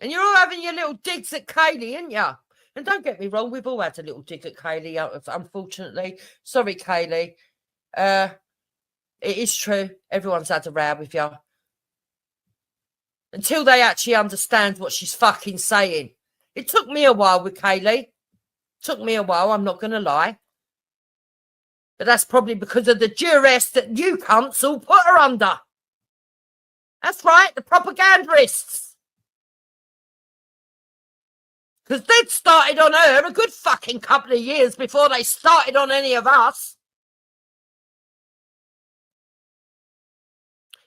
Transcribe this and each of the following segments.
And you're all having your little digs at Kaylee, aren't you? And don't get me wrong, we've all had a little dig at Kaylee, unfortunately. Sorry, Kaylee. It is true. Everyone's had a row with you. Until they actually understand what she's fucking saying. It took me a while with Kaylee. Took me a while, I'm not going to lie. But that's probably because of the duress that you cunts all put her under. That's right, the propagandists. Because they'd started on her a good fucking couple of years before they started on any of us.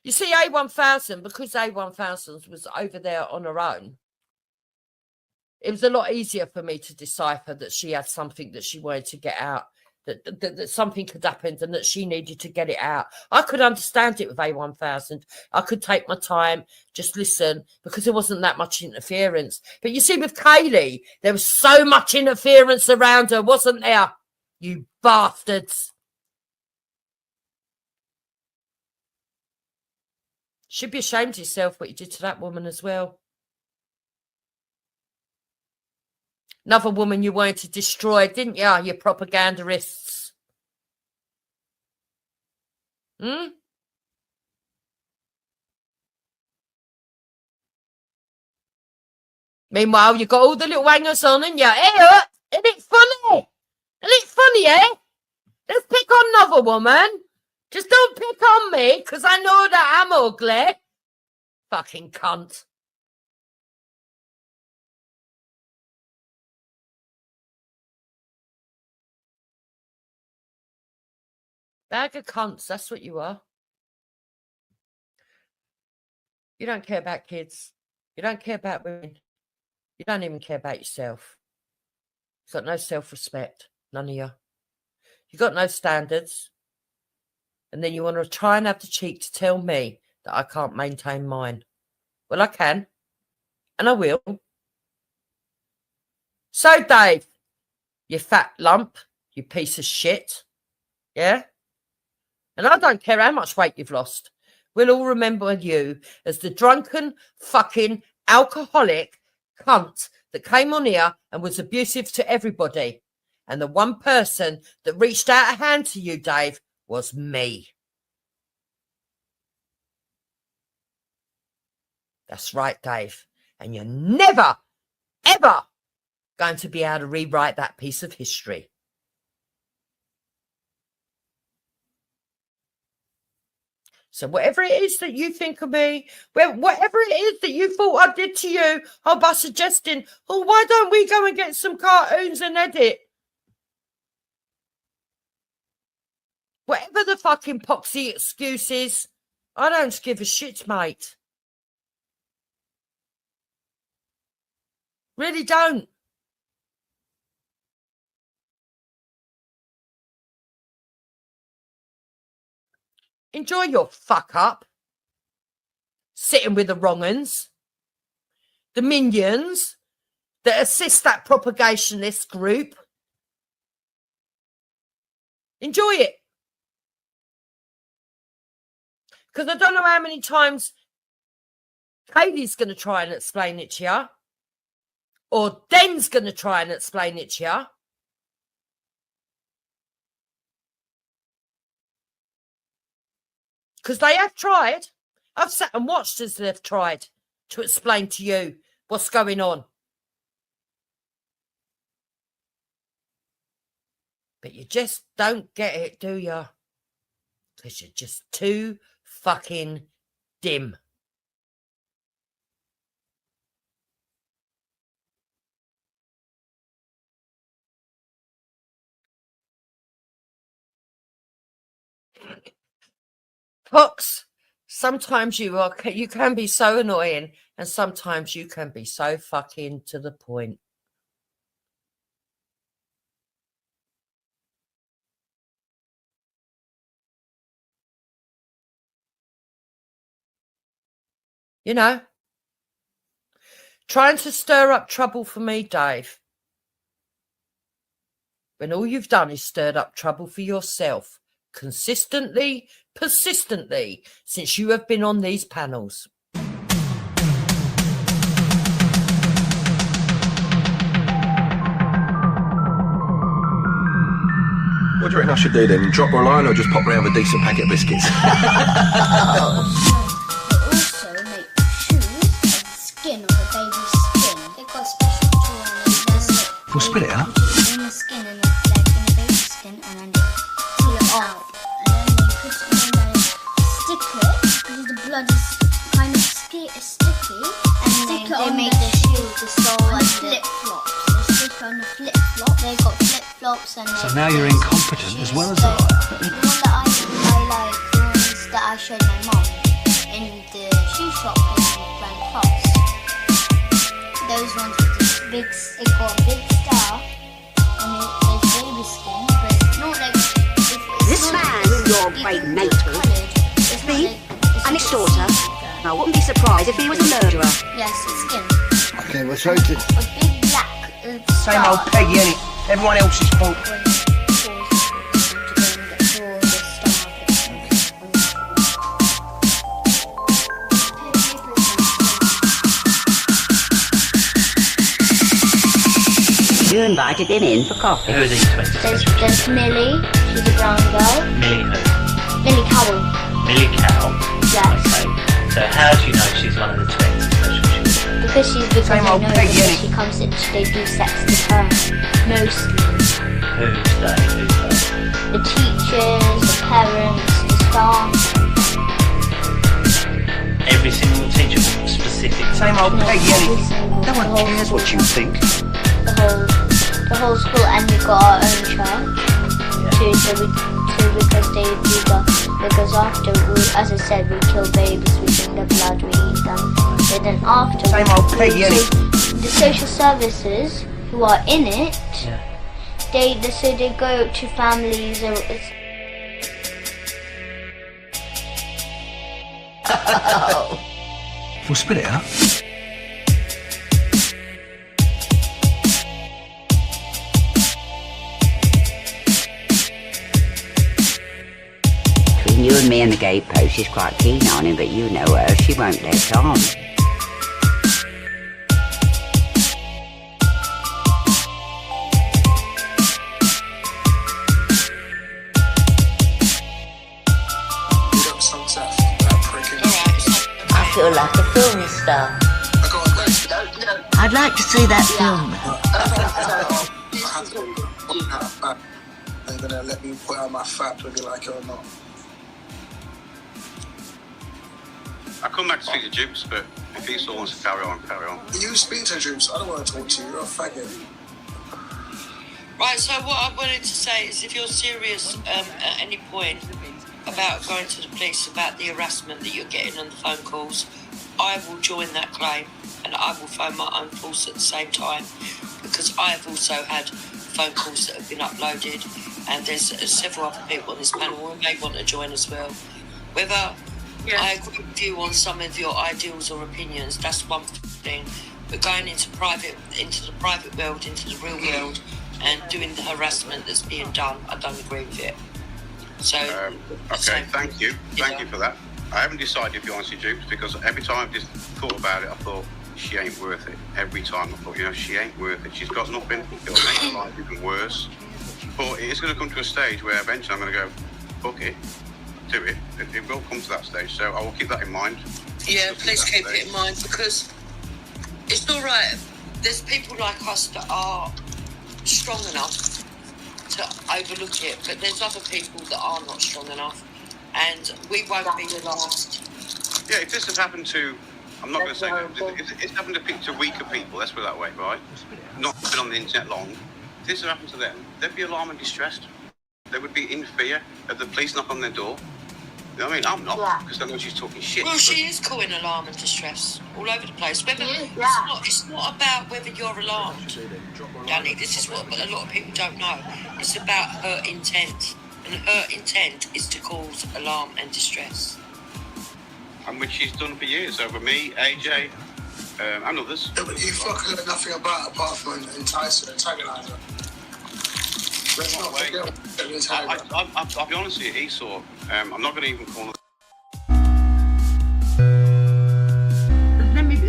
You see, A1000, because A1000 was over there on her own, it was a lot easier for me to decipher that she had something that she wanted to get out, that something had happened and that she needed to get it out. I could understand it with A1000. I could take my time, just listen, because there wasn't that much interference. But you see, with Kaylee, there was so much interference around her, wasn't there? You bastards. Should be ashamed of yourself what you did to that woman as well. Another woman you wanted to destroy, didn't you? You propagandists. Meanwhile, you got all the little hangers on, and you're, isn't it funny? Isn't it funny, eh? Let's pick on another woman. Just don't pick on me, because I know that I'm ugly. Fucking cunt. Bag of cunts, that's what you are. You don't care about kids. You don't care about women. You don't even care about yourself. You've got no self-respect, none of you. You've got no standards. And then you want to try and have the cheek to tell me that I can't maintain mine. Well, I can. And I will. So, Dave, you fat lump, you piece of shit. Yeah? And I don't care how much weight you've lost. We'll all remember you as the drunken, fucking, alcoholic cunt that came on here and was abusive to everybody. And the one person that reached out a hand to you, Dave, was me. That's right, Dave. And you're never, ever going to be able to rewrite that piece of history. So whatever it is that you think of me, whatever it is that you thought I did to you, by suggesting, why don't we go and get some cartoons and edit? Whatever the fucking poxy excuse is, I don't give a shit, mate. Really don't. Enjoy your fuck up. Sitting with the wrong uns. The minions that assist that propagationist group. Enjoy it. Because I don't know how many times Kaylee's going to try and explain it to you. Or Den's going to try and explain it to you. Because they have tried. I've sat and watched as they've tried to explain to you what's going on. But you just don't get it, do you? Because you're just too fucking dim. Fox, sometimes you can be so annoying, and sometimes you can be so fucking to the point. You know, trying to stir up trouble for me, Dave, when all you've done is stirred up trouble for yourself consistently, persistently, since you have been on these panels. What do you reckon I should do then? Drop her a line or just pop round with a decent packet of biscuits? They also make shoes of the skin of a baby's skin. They've got a special tool and We'll spit it out. in the skin and the flag in the baby's skin and then they pull it out. And then they put it in and they stick it because the blood is kind of sticky. And they make the shoes the sole and flip-flops. They stick on the flip-flop. They've got flip-flops and So now you're incompetent as well as a liar. The one that I like, the ones that I showed my mum in the shoe shop in Grand Cross. Those ones with this big, it got a big star and it's baby skin, but it's not like This man you're great mate with, me, and his daughter. I wouldn't be surprised if he was a murderer. Yes, it's skin. Okay, we're trying to... A big black star. Same old Peggy, innit? Everyone else's fault. When it falls to go and get all the star. You invited him in for coffee. Who are these twins? There's Millie, she's a brown girl. Millie who? Millie Cowell. Millie Cow? Yes. Okay. So how do you know she's one of the twins? Because I Same know old that Peggy, when innit? she comes in, they do sex with her. Mostly. Who's they? The teachers, the parents, the staff. Every single teacher was specific. Same old Peggy, Every innit? single- No one the whole cares what you think. The whole school, and we've got our own church too. Because they do because after as I said, we kill babies, we drink their blood, we eat them. But then after Same old Peggy, innit? the social services who are in it, they go to families. We'll spit it out. Between you and me and the gatepost, she's quite keen on him, but you know her, she won't let on. I feel like a film star. I'd like to see that film. They're gonna let me put out my fat whether you like it or not. I come back to speak to Jukes, but if he still wants to carry on, carry on. You speak to Jukes, I don't want to talk to you, you're a faggot. Right, so what I wanted to say is if you're serious at any point about going to the police about the harassment that you're getting on the phone calls, I will join that claim and I will phone my own force at the same time, because I have also had phone calls that have been uploaded, and there's several other people on this panel who may want to join as well. Whether I agree with you on some of your ideals or opinions, that's one thing, but going into the private world, into the real world, and doing the harassment that's being done, I don't agree with it. So okay, thank you for that. I haven't decided if you want to see Jukes, because every time I've just thought about it, I thought she ain't worth it. Every time I thought, she ain't worth it. She's got nothing. It'll make her life even worse. But it's going to come to a stage where eventually I'm going to go, fuck it, do it. It will come to that stage, so I will keep that in mind. Yeah, please keep it in mind, because it's all right. There's people like us that are strong enough to overlook it, but there's other people that are not strong enough, and we won't be the last. Yeah, if this has happened to, I'm not going to say that, if it's happened to weaker people, let's put it that way, right? Not been on the internet long. If this had happened to them, they'd be alarmed and distressed. They would be in fear of the police knock on their door. You know what I mean? I'm not, because I know she's talking shit. Well, she is causing alarm and distress all over the place. It's not about whether you're alarmed, Danny. This is what a lot of people don't know. It's about her intent, and her intent is to cause alarm and distress. And which she's done for years over me, AJ, and others. Yeah, but you fucking know nothing about it apart from entice her, antagonize her. Let's not forget what I'll be honest with you, Esau, I'm not going to even call her.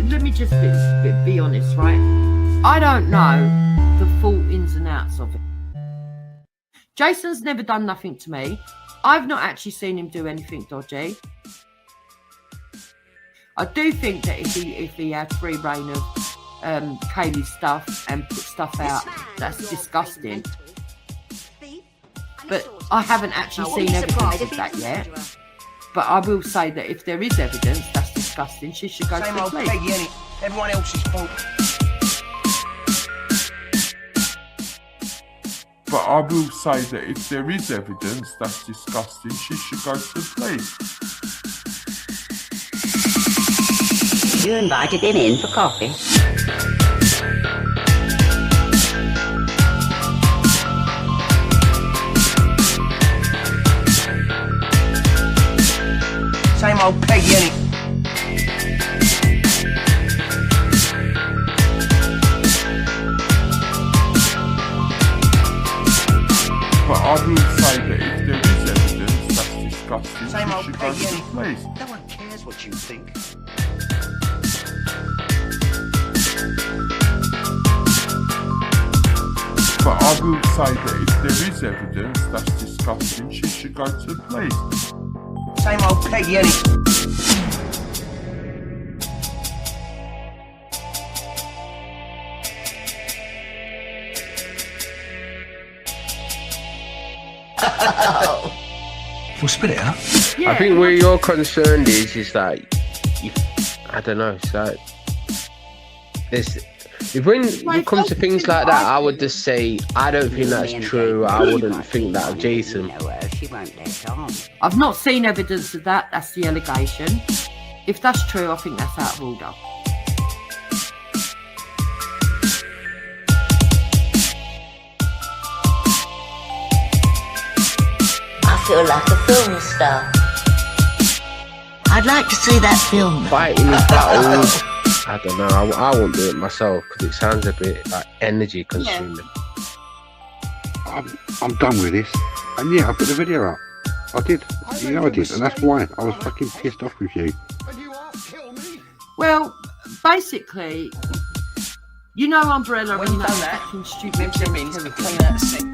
Let me just be honest, right? I don't know the full ins and outs of it. Jason's never done nothing to me. I've not actually seen him do anything dodgy. I do think that if he had free reign of Kaylee's stuff and put stuff out, that's disgusting. But I haven't actually seen evidence of that yet. But I will say that if there is evidence that's disgusting, she should go to the police. Peggy, innit? Everyone else's fault. But I will say that if there is evidence that's disgusting, she should go to the police. You invited him in for coffee. Same old Peggy, innit? But I will say that if there is evidence that's disgusting, Same she old should go Peggy, to the innit? police. No one cares what you think. But I will say that if there is evidence that's disgusting, she should go to the police. Same old Peggy, innit? We'll spit it out. Yeah, I think where you're concerned is that I don't know. It's like when it comes to things like that, I would just say I don't think that's true. I wouldn't think that of Jason. I've not seen evidence of that. That's the allegation. If that's true, I think that's out of order. I feel like a film star. I'd like to see that film. Fighting his battles, I don't know. I won't do it myself because it sounds a bit like energy consuming. I'm done with this. And yeah, I put the video up. I did. You know I did. And that's why I was fucking pissed off with you. Well, basically, you know Umbrella and that fucking stupid means to clean out the sink.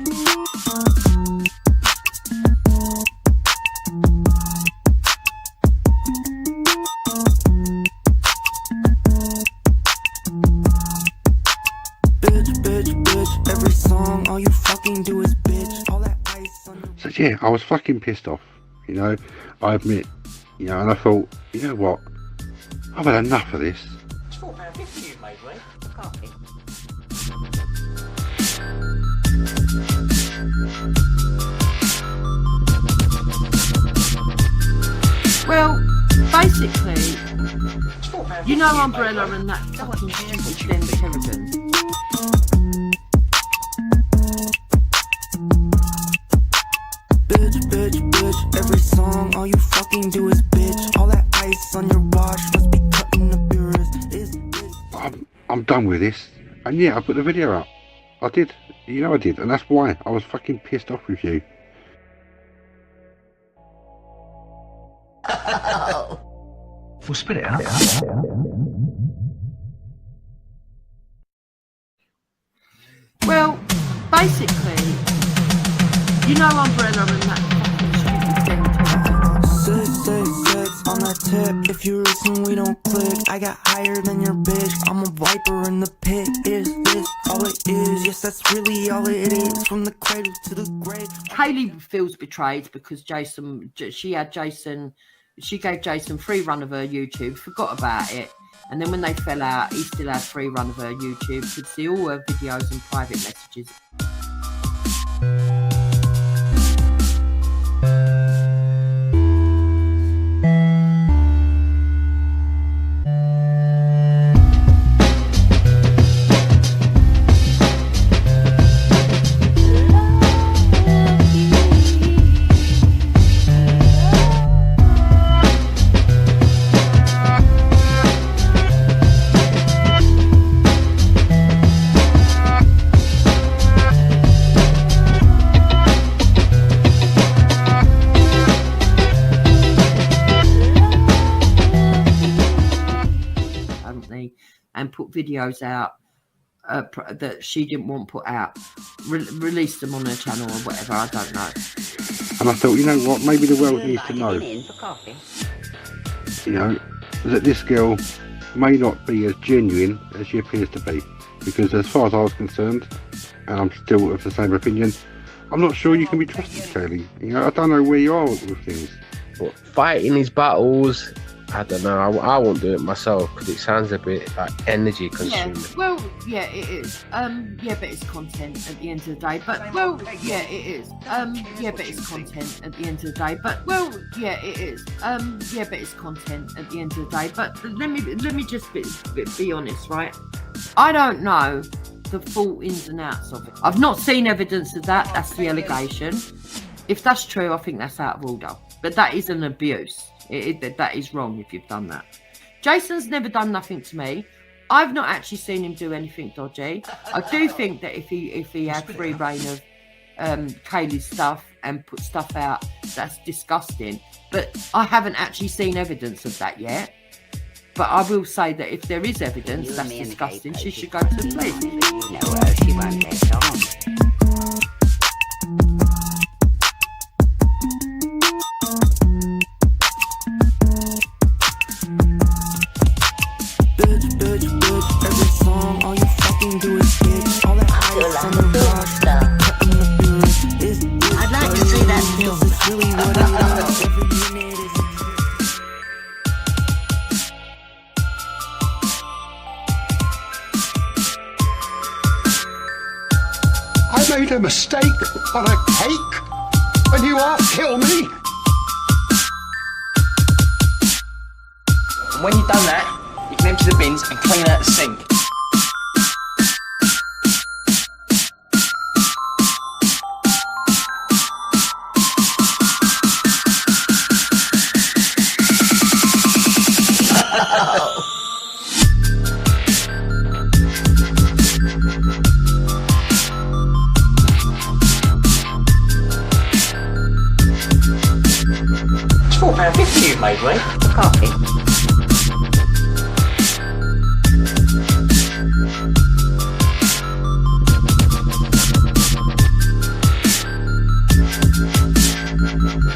Every song, all you fucking do is bitch. All that ice on So yeah, I was fucking pissed off. You know, I admit. You know, and I thought, you know what? I've had enough of this. It's £4.50 you made, mate. Coffee. Well, basically, you know Umbrella and that fucking stupid Ben Kerrigan. bitch. Every song, all you fucking do is bitch. All that ice on your watch must be cutting the beers. I'm done with this. And yeah, I put the video up. I did. You know I did. And that's why I was fucking pissed off with you. We'll spit it out. Well, basically, you know Umbrella and that fucking stupid Sex on that tip. If you listen, we don't click. I got higher than your bitch. I'm a viper in the pit. Is this all it is? Yes, that's really all it is. From the cradle to the grave. Kaylee feels betrayed because she gave Jason free run of her YouTube, forgot about it, and then when they fell out, he still had free run of her YouTube, could see all her videos and private messages. And put videos out that she didn't want put out, released them on her channel or whatever. I don't know. And I thought, you know what, maybe the world needs to know, you know, that this girl may not be as genuine as she appears to be. Because as far as I was concerned, and I'm still of the same opinion, I'm not sure you can be trusted, Kaylee. You know, I don't know where you are with things. But fighting his battles, I don't know. I won't do it myself because it sounds a bit like energy consuming. Yeah, well, yeah, it is. Yeah, but it's content at the end of the day. But well, yeah, it is. Yeah, but it's content at the end of the day. But well, yeah, it is. Yeah, but it's content at the end of the day. But let me just be honest, right? I don't know the full ins and outs of it. I've not seen evidence of that. That's the allegation. If that's true, I think that's out of order. But that is an abuse. That is wrong if you've done that. Jason's never done nothing to me. I've not actually seen him do anything dodgy. I do think that if he had free reign of Kaylee's stuff and put stuff out, that's disgusting. But I haven't actually seen evidence of that yet. But I will say that if there is evidence that's disgusting, she should go to the police. No, she won't get on. Every song, all you fucking do is bitch. All that ice on the rock, cutting the booze. I'd like to see that film. This is really what it is. Every minute is I made a mistake on a cake, and you are kill me. And when you've done that, you can empty the bins and clean out the sink. It's £4.50 you made, mate. For coffee.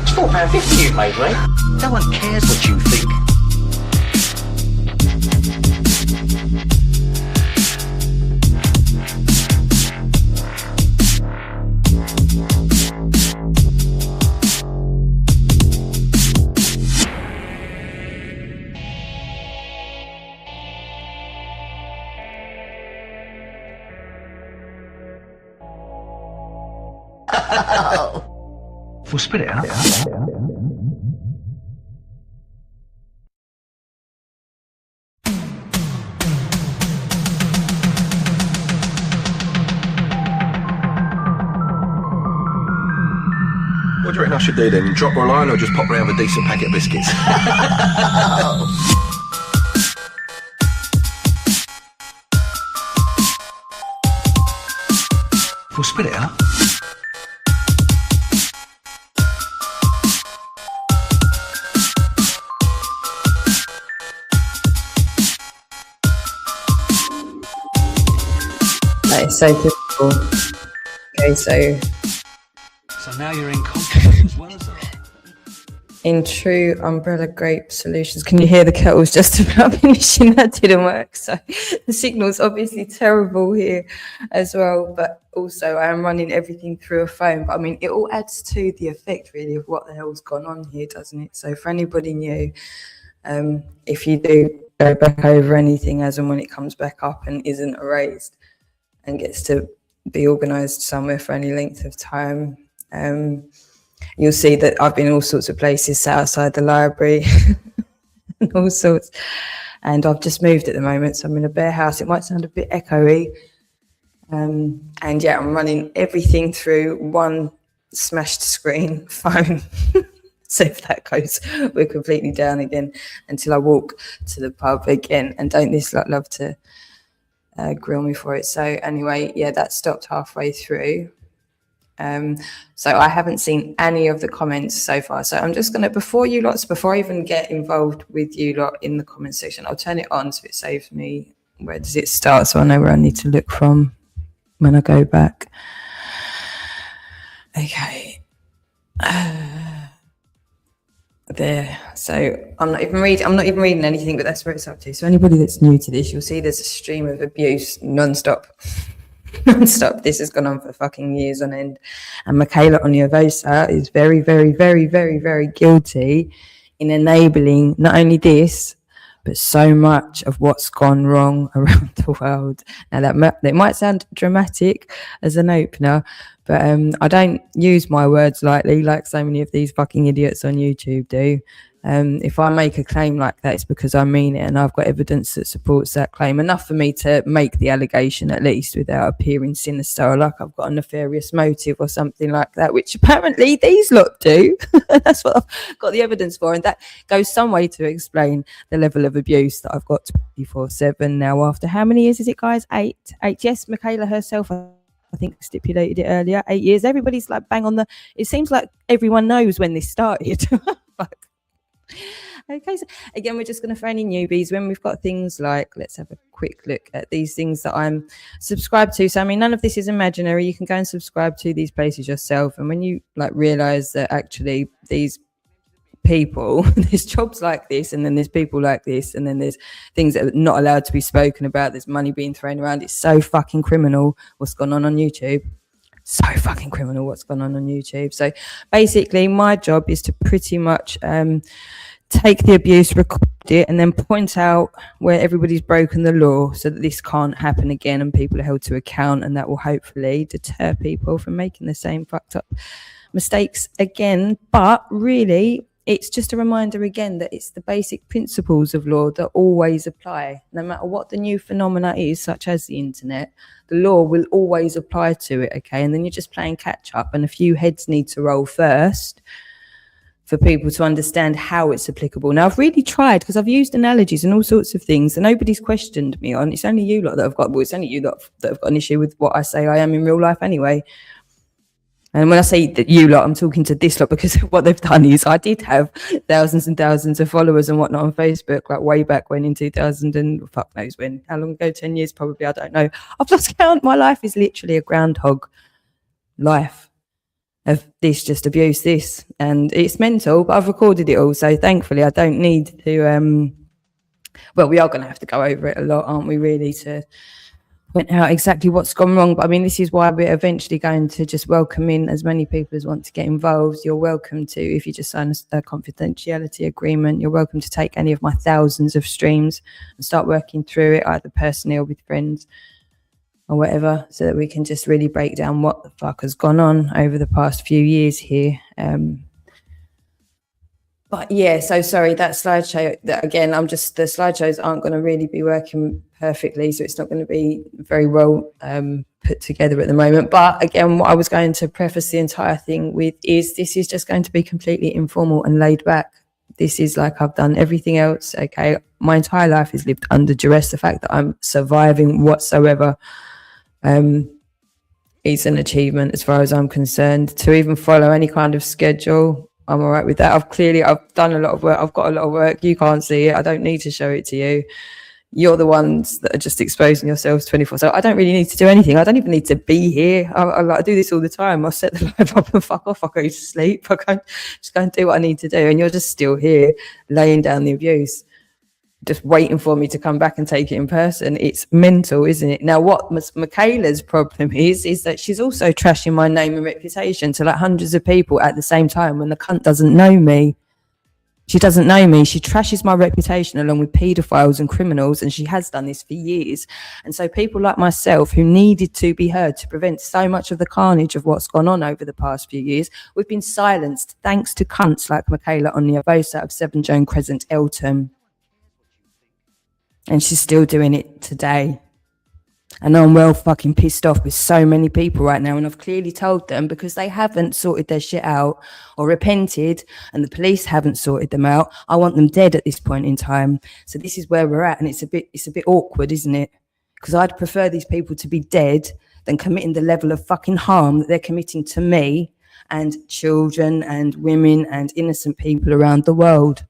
It's £4.50 you made, mate. No one cares what you think. We'll spit it out. What do you reckon I should do then? Drop her a line or just pop round with a decent packet of biscuits? We'll spit it out. That is so difficult. Okay, so now you're in conflict as well as that. in true umbrella grape solutions, can you hear the kettle's just about finishing? That didn't work. So the signal's obviously terrible here as well. But also I am running everything through a phone. But I mean, it all adds to the effect really of what the hell's gone on here, doesn't it? So for anybody new, if you do go back over anything as and when it comes back up and isn't erased and gets to be organised somewhere for any length of time, you'll see that I've been all sorts of places, sat outside the library and all sorts. And I've just moved at the moment, so I'm in a bare house. It might sound a bit echoey. And yeah, I'm running everything through one smashed screen phone. So if that goes, we're completely down again until I walk to the pub again. And don't this lot love to grill me for it. So anyway, yeah, that stopped halfway through. So I haven't seen any of the comments so far. So I'm just going to, before I even get involved with you lot in the comment section, I'll turn it on so it saves me where does it start? So I know where I need to look from when I go back. Okay. There. So I'm not even reading anything, but that's where it's up to. So anybody that's new to this, you'll see there's a stream of abuse non-stop. Non-stop. This has gone on for fucking years on end. And Michaela Oniovosa is very, very, very, very, very guilty in enabling not only this, but so much of what's gone wrong around the world. Now that might sound dramatic as an opener, but I don't use my words lightly like so many of these fucking idiots on YouTube do. If I make a claim like that, it's because I mean it, and I've got evidence that supports that claim, enough for me to make the allegation at least without appearing sinister or like I've got a nefarious motive or something like that, which apparently these lot do. That's what I've got the evidence for, and that goes some way to explain the level of abuse that I've got 24/7 now. After how many years is it, guys? 8. Yes, Michaela herself, I think, stipulated it earlier. 8 years. Everybody's like bang on the. It seems like everyone knows when this started. Okay, so again, we're just going to throw any newbies when we've got things like, let's have a quick look at these things that I'm subscribed to. So I mean, none of this is imaginary. You can go and subscribe to these places yourself, and when you like realize that actually these people, there's jobs like this, and then there's people like this, and then there's things that are not allowed to be spoken about, there's money being thrown around. It's so fucking criminal what's gone on YouTube. So fucking criminal what's gone on YouTube. So basically my job is to pretty much take the abuse, record it, and then point out where everybody's broken the law so that this can't happen again and people are held to account, and that will hopefully deter people from making the same fucked up mistakes again. But really, it's just a reminder again that it's the basic principles of law that always apply. No matter what the new phenomena is, such as the internet, the law will always apply to it, okay? And then you're just playing catch up, and a few heads need to roll first for people to understand how it's applicable. Now, I've really tried, because I've used analogies and all sorts of things that nobody's questioned me on. It's only you lot that have got, well, it's only you lot that have got an issue with what I say I am in real life anyway. And when I say that you lot, I'm talking to this lot, because what they've done is I did have thousands and thousands of followers and whatnot on Facebook, like way back when in 2000 and fuck knows when, how long ago, 10 years probably, I don't know. I've lost count. My life is literally a groundhog life of this, just abuse this. And it's mental, but I've recorded it all. So thankfully I don't need to, well, we are going to have to go over it a lot, aren't we, really, to point out exactly what's gone wrong. But I mean, this is why we're eventually going to just welcome in as many people as want to get involved. You're welcome to, if you just sign a confidentiality agreement, you're welcome to take any of my thousands of streams and start working through it, either personally or with friends or whatever, so that we can just really break down what the fuck has gone on over the past few years here. But yeah, so sorry, that slideshow, that again, the slideshows aren't going to really be working perfectly, so it's not going to be very well put together at the moment. But again, what I was going to preface the entire thing with is this is just going to be completely informal and laid back. This is like I've done everything else, okay? My entire life is lived under duress. The fact that I'm surviving whatsoever is an achievement as far as I'm concerned. To even follow any kind of schedule, I'm all right with that. I've done a lot of work. I've got a lot of work. You can't see it. I don't need to show it to you. You're the ones that are just exposing yourselves 24. So I don't really need to do anything. I don't even need to be here. I do this all the time. I'll set the live up and fuck off. I go to sleep. Just go and do what I need to do. And you're just still here laying down the abuse, just waiting for me to come back and take it in person. It's mental, isn't it? Now, what Michaela's problem is that she's also trashing my name and reputation to like hundreds of people at the same time when the cunt doesn't know me. She doesn't know me. She trashes my reputation along with paedophiles and criminals, and she has done this for years. And so people like myself who needed to be heard to prevent so much of the carnage of what's gone on over the past few years, we've been silenced thanks to cunts like Michaela Oniovosa of 7 Joan Crescent, Eltham. And she's still doing it today. And I'm well fucking pissed off with so many people right now. And I've clearly told them, because they haven't sorted their shit out or repented, and the police haven't sorted them out, I want them dead at this point in time. So this is where we're at. And it's a bit awkward, isn't it? Because I'd prefer these people to be dead than committing the level of fucking harm that they're committing to me and children and women and innocent people around the world.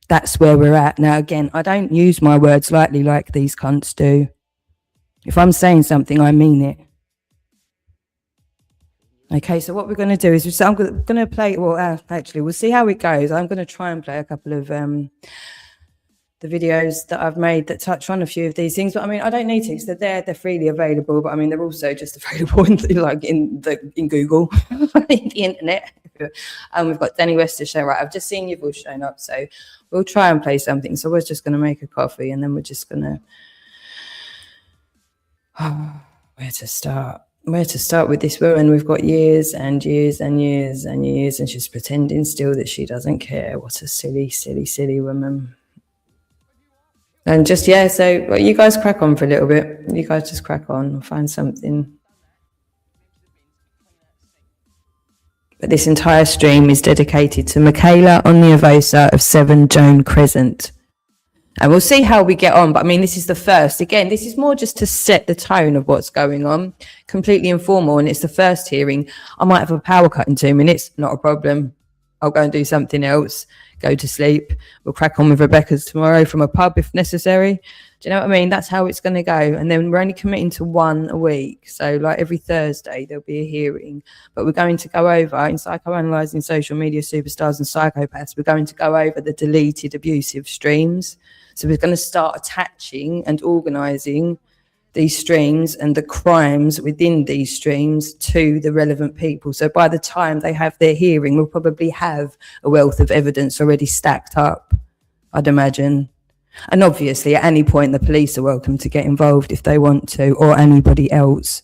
that's where we're at. Now, again, I don't use my words lightly like these cunts do. If I'm saying something, I mean it. Okay, so what we're going to do is I'm going to play, well, actually, we'll see how it goes. I'm going to try and play a couple of the videos that I've made that touch on a few of these things. But I mean, I don't need to, because they're freely available. But I mean, they're also just available in Google, in the internet. We've got Danny Wester show, right? I've just seen you've all shown up, so we'll try and play something. So we're just going to make a coffee, and then we're just going to... where to start? Where to start with this woman? We've got years and years and years and years, and she's pretending still that she doesn't care. What a silly, silly, silly woman. And just, yeah, so well, you guys crack on for a little bit. You guys just crack on and find something. But this entire stream is dedicated to Michaela Oniovosa of 7 Joan Crescent. And we'll see how we get on. But I mean, this is the first. Again, this is more just to set the tone of what's going on. Completely informal. And it's the first hearing. I might have a power cut in 2 minutes. Not a problem. I'll go and do something else. Go to sleep. We'll crack on with Rebecca's tomorrow from a pub if necessary. Do you know what I mean? That's how it's going to go. And then we're only committing to 1 a week. So like every Thursday, there'll be a hearing. But we're going to go over, in Psychoanalysing Social Media Superstars and Psychopaths, we're going to go over the deleted abusive streams. So we're going to start attaching and organising these streams and the crimes within these streams to the relevant people. So by the time they have their hearing, we'll probably have a wealth of evidence already stacked up, I'd imagine. And obviously, at any point, the police are welcome to get involved if they want to, or anybody else.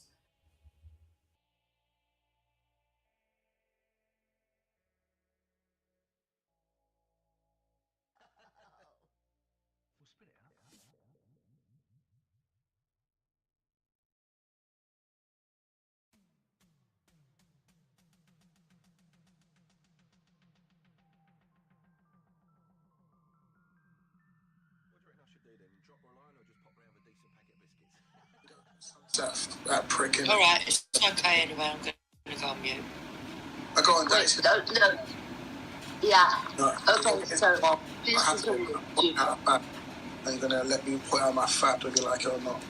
That pricking. All right, it's okay anyway. I'm going to go on mute. I got on Daisy. No. Yeah. No, Okay, so this I have is to what point out a fact. Are you gonna let me point out my fact whether you like it or not?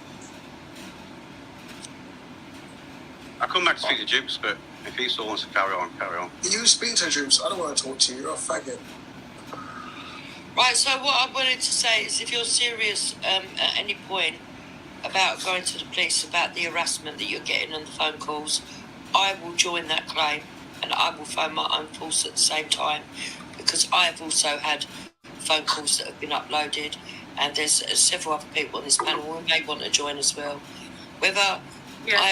I come back to speak to Jukes, but if he still wants to carry on, carry on. You speak to Jukes. I don't want to talk to you. You're a faggot. Right, so what I wanted to say is if you're serious at any point about going to the police about the harassment that you're getting on the phone calls, I will join that claim and I will phone my own force at the same time, because I have also had phone calls that have been uploaded, and there's several other people on this panel who may want to join as well. Whether I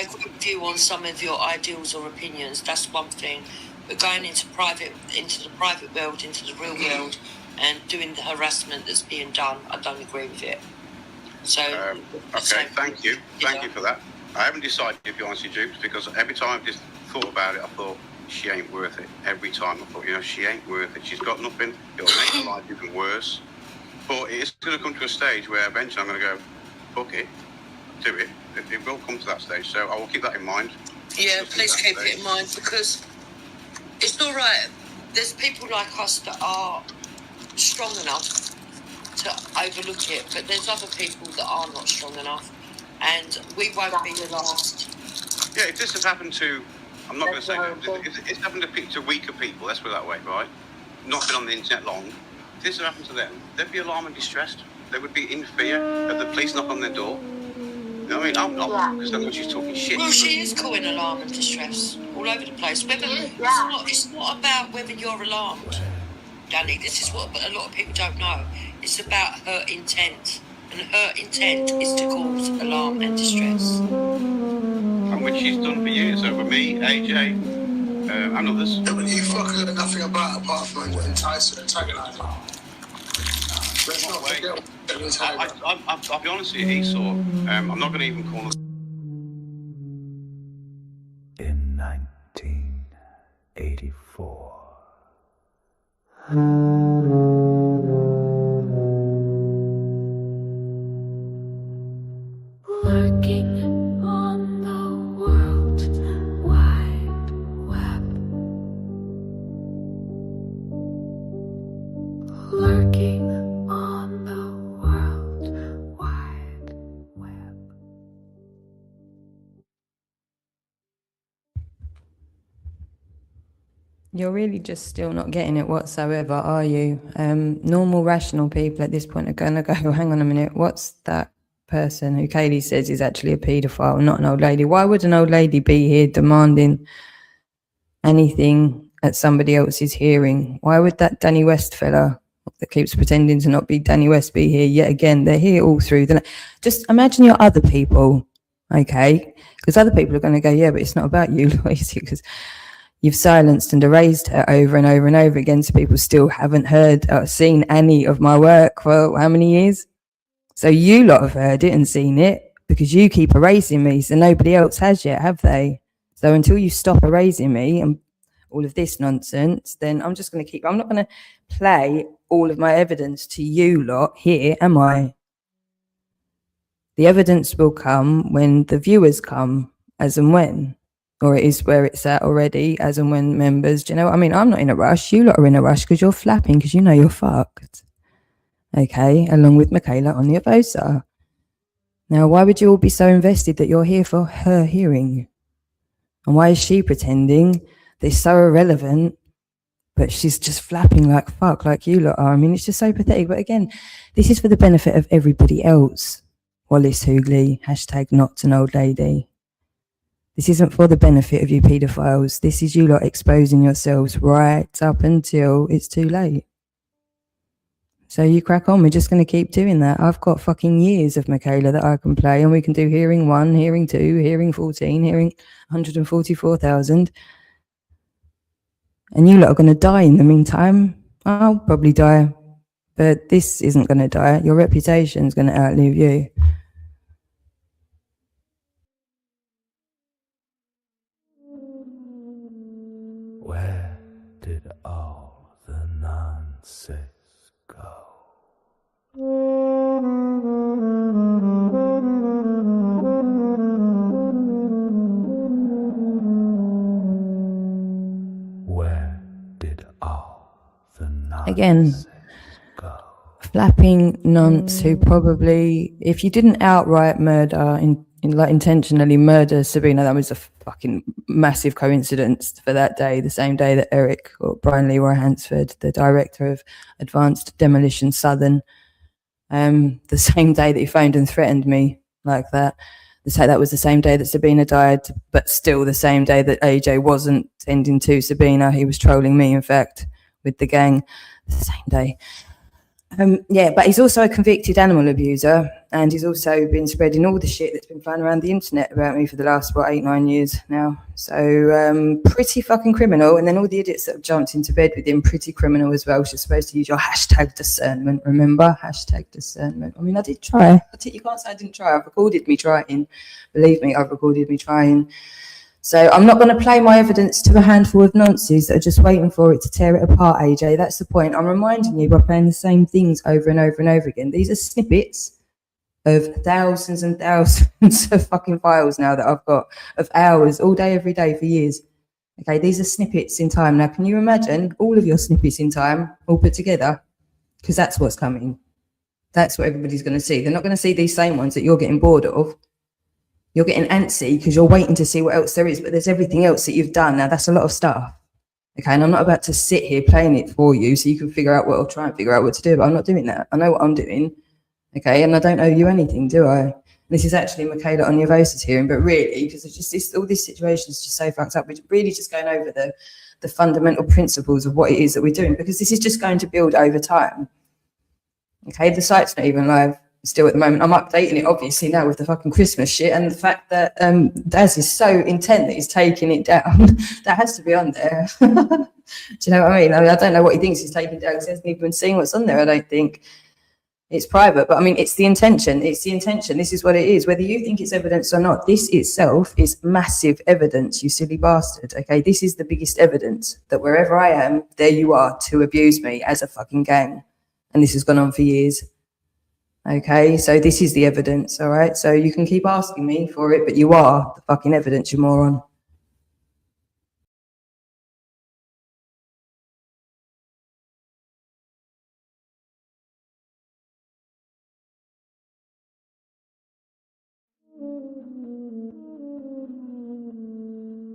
agree with you on some of your ideals or opinions, that's one thing, but going into the private world, into the real world, and doing the harassment that's being done, I don't agree with it. So okay, thank you for that. I haven't decided, if you honestly, Jukes, because every time I've just thought about it, I thought she ain't worth it. Every time I thought, she ain't worth it. She's got nothing. It'll make her life even worse. But it's going to come to a stage where eventually I'm going to go, fuck it, do it. It will come to that stage, so I will keep that in mind. Yeah, please keep it in mind, because it's all right. There's people like us that are strong enough to overlook it, but there's other people that are not strong enough, and we won't be the last. Yeah, if this has happened to, I'm not going to say, it's happened to weaker people, let's put it that way, right? Not been on the internet long. If this had happened to them, they'd be alarmed and distressed. They would be in fear of the police knock on their door. You know what I mean? I'm not, because I know she's talking shit. Well, she is causing alarm and distress all over the place. It's not about whether you're alarmed, Danny. This is what a lot of people don't know. It's about her intent, and her intent is to cause alarm and distress. And which she's done for years over me, AJ, and others. Yeah, but you fucking know nothing about it apart from enticing and antagonising. Let's not forget. I'll be honest with you, Esau. I'm not going to even call her. In 1984. Lurking on the World Wide Web. Lurking You're really just still not getting it whatsoever, are you? Normal, rational people at this point are going to go, hang on a minute, what's that person who Kaylee says is actually a paedophile, not an old lady? Why would an old lady be here demanding anything at somebody else's hearing? Why would that Danny West fella that keeps pretending to not be Danny West be here yet again? They're here all through the... Just imagine your other people, okay? Because other people are going to go, yeah, but it's not about you, Loisy, because you've silenced and erased her over and over and over again, so people still haven't heard or seen any of my work for how many years? So you lot have heard it and seen it because you keep erasing me, so nobody else has yet, have they? So until you stop erasing me and all of this nonsense, then I'm just going to keep... I'm not going to play all of my evidence to you lot here, am I? The evidence will come when the viewers come, as and when. Or it is where it's at already, as and when members... Do you know what I mean? I'm not in a rush. You lot are in a rush because you're flapping because you know you're fucked. Okay? Along with Michaela Oniovosa. Now, why would you all be so invested that you're here for her hearing? And why is she pretending that it's so irrelevant, but she's just flapping like fuck, like you lot are? I mean, it's just so pathetic. But again, this is for the benefit of everybody else. Wallace Hoogley, hashtag not an old lady. This isn't for the benefit of you paedophiles. This is you lot exposing yourselves right up until it's too late. So you crack on. We're just going to keep doing that. I've got fucking years of Michaela that I can play, and we can do hearing 1, hearing 2, hearing 14, hearing 144,000. And you lot are going to die in the meantime. I'll probably die. But this isn't going to die. Your reputation's going to outlive you. Where did all the nonsense go? Where did all the nonsense Again, flapping nonce who probably, if you didn't outright murder, like intentionally murder Sabina, that was a fucking massive coincidence for that day, the same day that Eric or Brian Leroy Hansford, the director of Advanced Demolition Southern, the same day that he phoned and threatened me like that. That was the same day that Sabina died, but still the same day that AJ wasn't tending to Sabina. He was trolling me, in fact, with the gang the same day. Yeah, but he's also a convicted animal abuser, and he's also been spreading all the shit that's been flying around the internet about me for the last, 8-9 years now. So pretty fucking criminal. And then all the idiots that have jumped into bed with him, pretty criminal as well. You're supposed to use your hashtag discernment, remember? Hashtag discernment. I mean, I did try. You can't say I didn't try. I've recorded me trying. Believe me, I've recorded me trying. So I'm not going to play my evidence to a handful of nonces that are just waiting for it to tear it apart, AJ. That's the point. I'm reminding you by playing the same things over and over and over again. These are snippets of thousands and thousands of fucking files now that I've got, of hours, all day, every day for years. Okay, these are snippets in time. Now, can you imagine all of your snippets in time all put together? Because that's what's coming. That's what everybody's going to see. They're not going to see these same ones that you're getting bored of. You're getting antsy because you're waiting to see what else there is, but there's everything else that you've done. Now, that's a lot of stuff. Okay, and I'm not about to sit here playing it for you so you can figure out what, or try and figure out what to do, but I'm not doing that. I know what I'm doing. Okay, and I don't owe you anything, do I? This is actually Michaela Oniovosa's hearing, but really, because it's just all this situation is just so fucked up, we're really just going over the fundamental principles of what it is that we're doing, because this is just going to build over time. Okay, the site's not even live still at the moment. I'm updating it obviously now with the fucking Christmas shit, and the fact that Daz is so intent that he's taking it down. That has to be on there. Do you know what I mean? I don't know what he thinks he's taking down because he hasn't even seen what's on there. I don't think it's private, but I mean, it's the intention. It's the intention. This is what it is. Whether you think it's evidence or not, this itself is massive evidence, you silly bastard. Okay, this is the biggest evidence that wherever I am, there you are to abuse me as a fucking gang. And this has gone on for years. Okay, so this is the evidence, all right? So you can keep asking me for it, but you are the fucking evidence, you moron.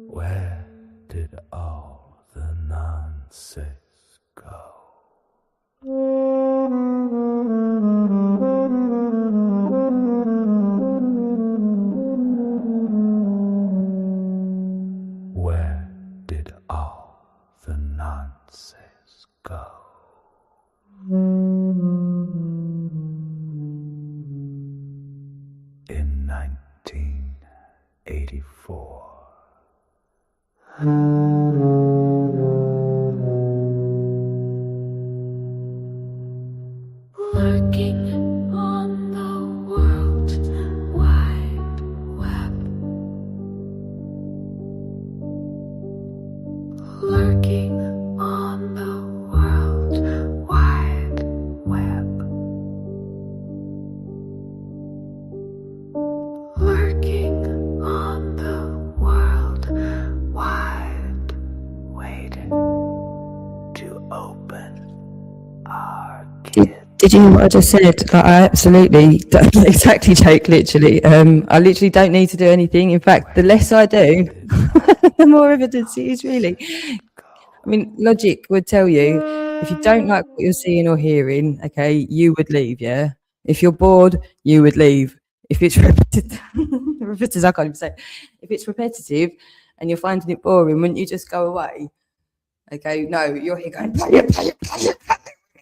Where did all the nonsense go? Where did all the nonsense go? In 1984. Lurking on the World Wide Web. Lurking on the World Wide Web. Lurking on the World Wide, waiting to open our kids. Did you hear what I just said? Like, I absolutely don't exactly joke, literally. I literally don't need to do anything. In fact, the less I do, the more evidence it is, really. I mean, logic would tell you, if you don't like what you're seeing or hearing, okay, you would leave, yeah? If you're bored, you would leave. If it's repetitive, I can't even say it. If it's repetitive and you're finding it boring, wouldn't you just go away? Okay, no, you're here going, play it.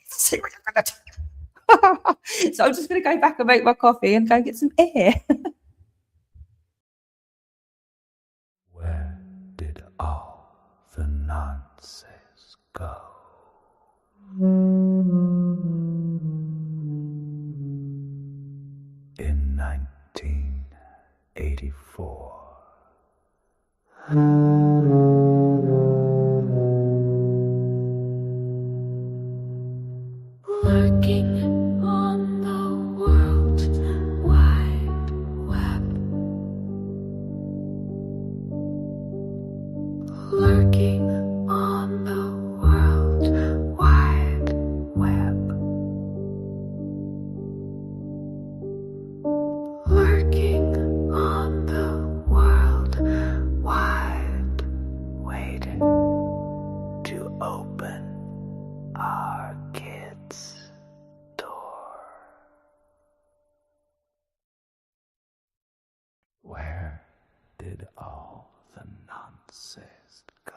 See what you're going to do. So I'm just going to go back and make my coffee and go get some air. Where did all the nonsense go? In 1984. Lurking on the World Wide Web. Lurking on the World Wide Web. Lurking on the World Wide, waiting to open our kids' door. Where did all the nonsense go?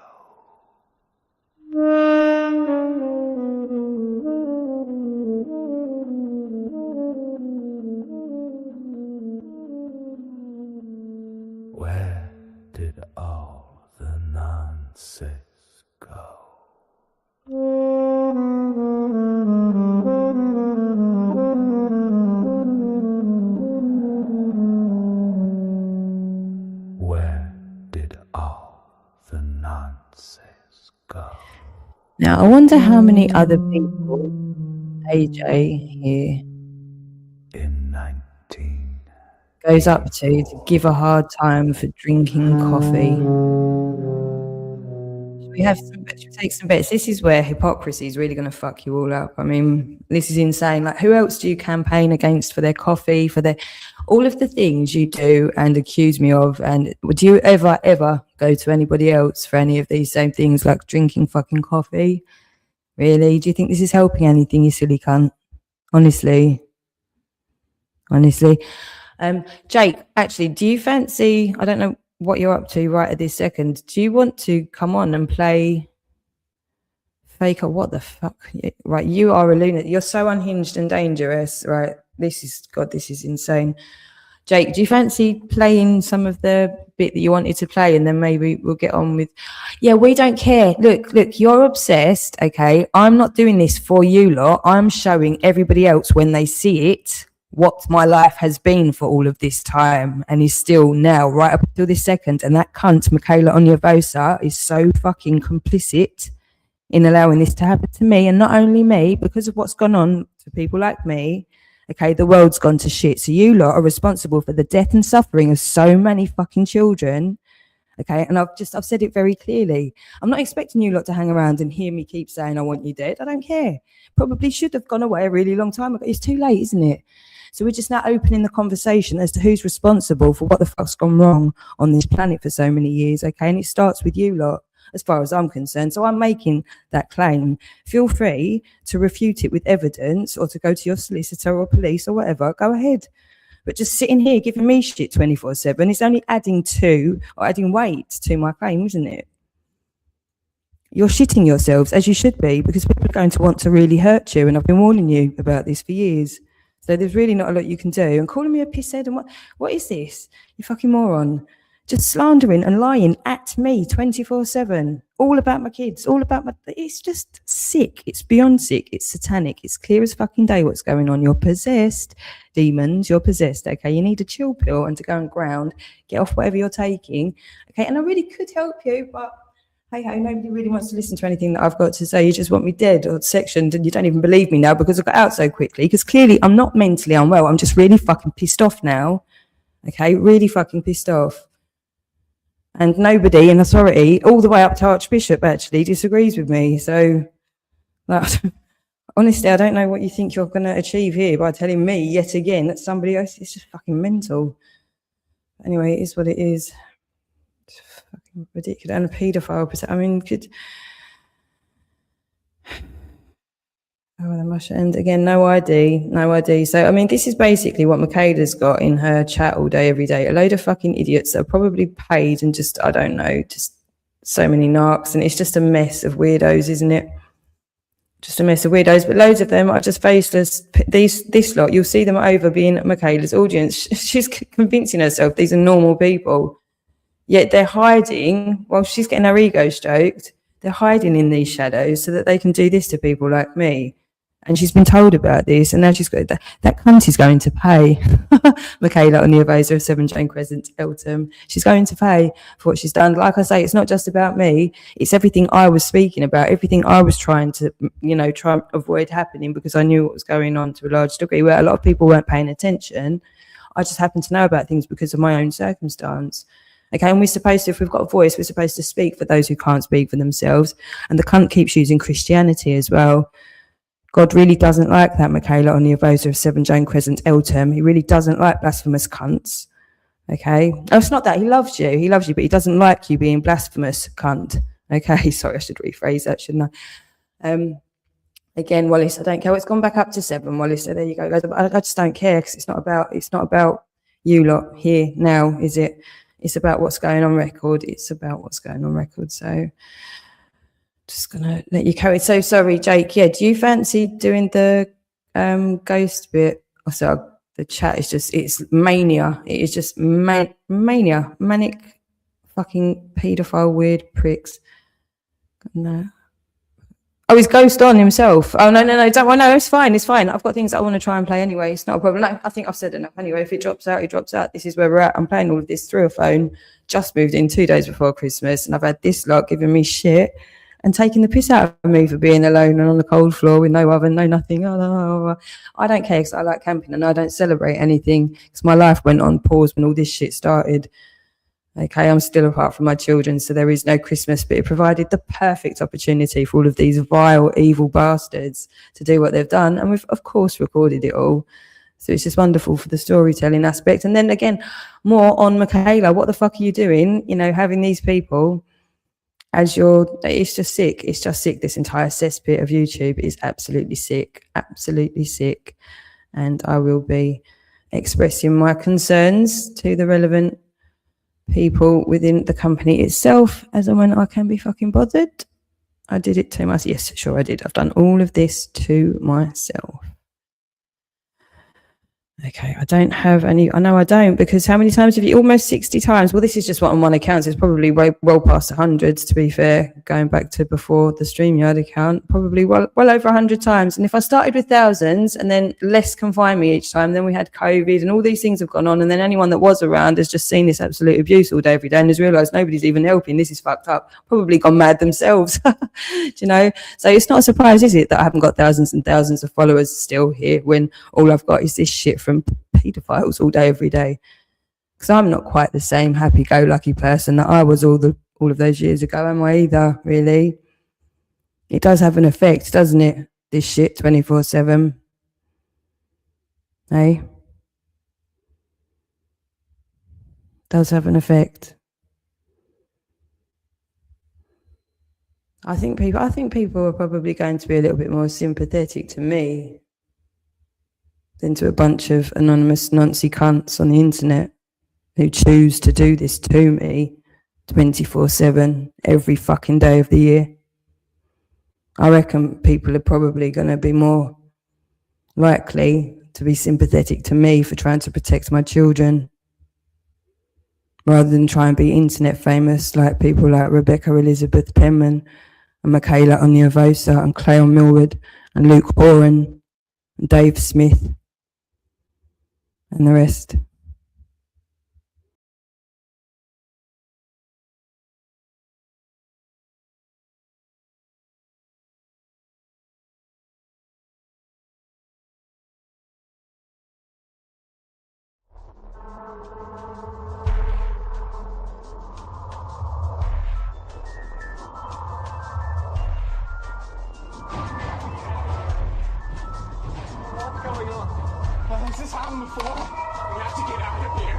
Where did all the nonsense go? Where did all the nonsense go? Now, I wonder how many other people AJ here In 19. goes up to give a hard time for drinking coffee. Should we take some bets? This is where hypocrisy is really going to fuck you all up. I mean, this is insane. Like, who else do you campaign against for their coffee, for their all of the things you do and accuse me of? And would you ever go to anybody else for any of these same things, like drinking fucking coffee? Really? Do you think this is helping anything, you silly cunt? Honestly. Jake, actually, do you fancy, I don't know what you're up to right at this second, do you want to come on and play Faker? What the fuck? Right, you are a lunatic. You're so unhinged and dangerous, right? This is insane. Jake, do you fancy playing some of the bit that you wanted to play, and then maybe we'll get on with... Yeah, we don't care. Look, you're obsessed, okay? I'm not doing this for you lot. I'm showing everybody else when they see it what my life has been for all of this time and is still now, right up until this second. And that cunt, Michaela Oniovosa, is so fucking complicit in allowing this to happen to me. And not only me, because of what's gone on to people like me, okay, the world's gone to shit. So you lot are responsible for the death and suffering of so many fucking children. Okay, and I've said it very clearly. I'm not expecting you lot to hang around and hear me keep saying I want you dead. I don't care. Probably should have gone away a really long time ago. It's too late, isn't it? So we're just now opening the conversation as to who's responsible for what the fuck's gone wrong on this planet for so many years, okay? And it starts with you lot. as far as I'm concerned. So I'm making that claim. Feel free to refute it with evidence or to go to your solicitor or police or whatever. Go ahead. But just sitting here giving me shit 24/7 is only adding weight to my claim, isn't it? You're shitting yourselves, as you should be, because people are going to want to really hurt you, and I've been warning you about this for years. So there's really not a lot you can do. And calling me a pisshead, and what is this? You fucking moron. Just slandering and lying at me 24/7. All about my kids, all about my... It's just sick. It's beyond sick. It's satanic. It's clear as fucking day what's going on. You're possessed, demons. You're possessed, okay? You need a chill pill and to go and ground. Get off whatever you're taking, okay? And I really could help you, but... Hey, nobody really wants to listen to anything that I've got to say. You just want me dead or sectioned, and you don't even believe me now because I got out so quickly. Because clearly I'm not mentally unwell. I'm just really fucking pissed off now. Okay, really fucking pissed off. And nobody in authority, all the way up to Archbishop, actually disagrees with me. So, honestly, I don't know what you think you're going to achieve here by telling me yet again that somebody else is just fucking mental. Anyway, it is what it is. Fucking ridiculous. And a paedophile, I mean, oh, the mush. And again, no ID. So, I mean, this is basically what Michaela's got in her chat all day, every day. A load of fucking idiots that are probably paid and just, I don't know, just so many narcs. And it's just a mess of weirdos, isn't it? Just a mess of weirdos. But loads of them are just faceless. This lot, you'll see them over being Michaela's audience. She's convincing herself these are normal people. Yet they're hiding, while she's getting her ego stroked, they're hiding in these shadows so that they can do this to people like me. And she's been told about this, and now she's got that cunt is going to pay. Michaela Oniovosa of 7 Jane Crescent, Eltham. She's going to pay for what she's done. Like I say, it's not just about me. It's everything I was speaking about, everything I was trying to, try and avoid happening because I knew what was going on to a large degree, where a lot of people weren't paying attention. I just happened to know about things because of my own circumstance. Okay, and we're supposed to, if we've got a voice, we're supposed to speak for those who can't speak for themselves. And the cunt keeps using Christianity as well. God really doesn't like that, Michaela Oniovosa of 7 Jane Crescent, Eltham. He really doesn't like blasphemous cunts. Okay? Oh, it's not that. He loves you, but he doesn't like you being blasphemous cunt. Okay? Sorry, I should rephrase that, shouldn't I? Again, Wallace, I don't care. It's gone back up to 7, Wallace. So there you go. I just don't care because it's not about you lot here now, is it? It's about what's going on record. So just going to let you carry. So sorry, Jake. Yeah, do you fancy doing the ghost bit? Oh, so the chat is just, it's mania. It is just mania. Manic fucking paedophile weird pricks. No. Oh, he's ghost on himself. Oh, no, don't worry. No, it's fine. I've got things that I want to try and play anyway. It's not a problem. No, I think I've said enough anyway. If it drops out, it drops out. This is where we're at. I'm playing all of this through a phone. Just moved in 2 days before Christmas, and I've had this lot giving me shit and taking the piss out of me for being alone and on the cold floor with no oven, no nothing. I don't care because I like camping and I don't celebrate anything because my life went on pause when all this shit started. Okay, I'm still apart from my children, so there is no Christmas, but it provided the perfect opportunity for all of these vile, evil bastards to do what they've done. And we've, of course, recorded it all. So it's just wonderful for the storytelling aspect. And then again, more on Michaela. What the fuck are you doing? Having these people as it's just sick. It's just sick. This entire cesspit of YouTube is absolutely sick. And I will be expressing my concerns to the relevant people within the company itself as and when I can be fucking bothered. I did it to myself. Yes, sure I did. I've done all of this to myself. Okay, I don't have any. I know I don't, because how many times have you? Almost 60 times. Well, this is just what on one account. So it's probably well past 100, to be fair, going back to before the Streamyard account. Probably well over 100 times. And if I started with thousands and then less can find me each time, then we had COVID and all these things have gone on. And then anyone that was around has just seen this absolute abuse all day, every day, and has realised nobody's even helping. This is fucked up. Probably gone mad themselves. Do you know? So it's not a surprise, is it, that I haven't got thousands and thousands of followers still here when all I've got is this shit from paedophiles all day, every day. Because I'm not quite the same happy-go-lucky person that I was all of those years ago, am I either, really? It does have an effect, doesn't it? This shit 24/7. Hey? Does have an effect. I think people are probably going to be a little bit more sympathetic to me than to a bunch of anonymous Nancy cunts on the internet who choose to do this to me 24/7 every fucking day of the year. I reckon people are probably going to be more likely to be sympathetic to me for trying to protect my children rather than try and be internet famous like people like Rebecca Elizabeth Penman and Michaela Oniovosa and Cleon Millward and Luke Horan and Dave Smith and the rest. Has this happened before? We have to get out of here.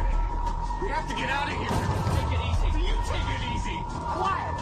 We have to get out of here. Take it easy. You take it easy. Quiet.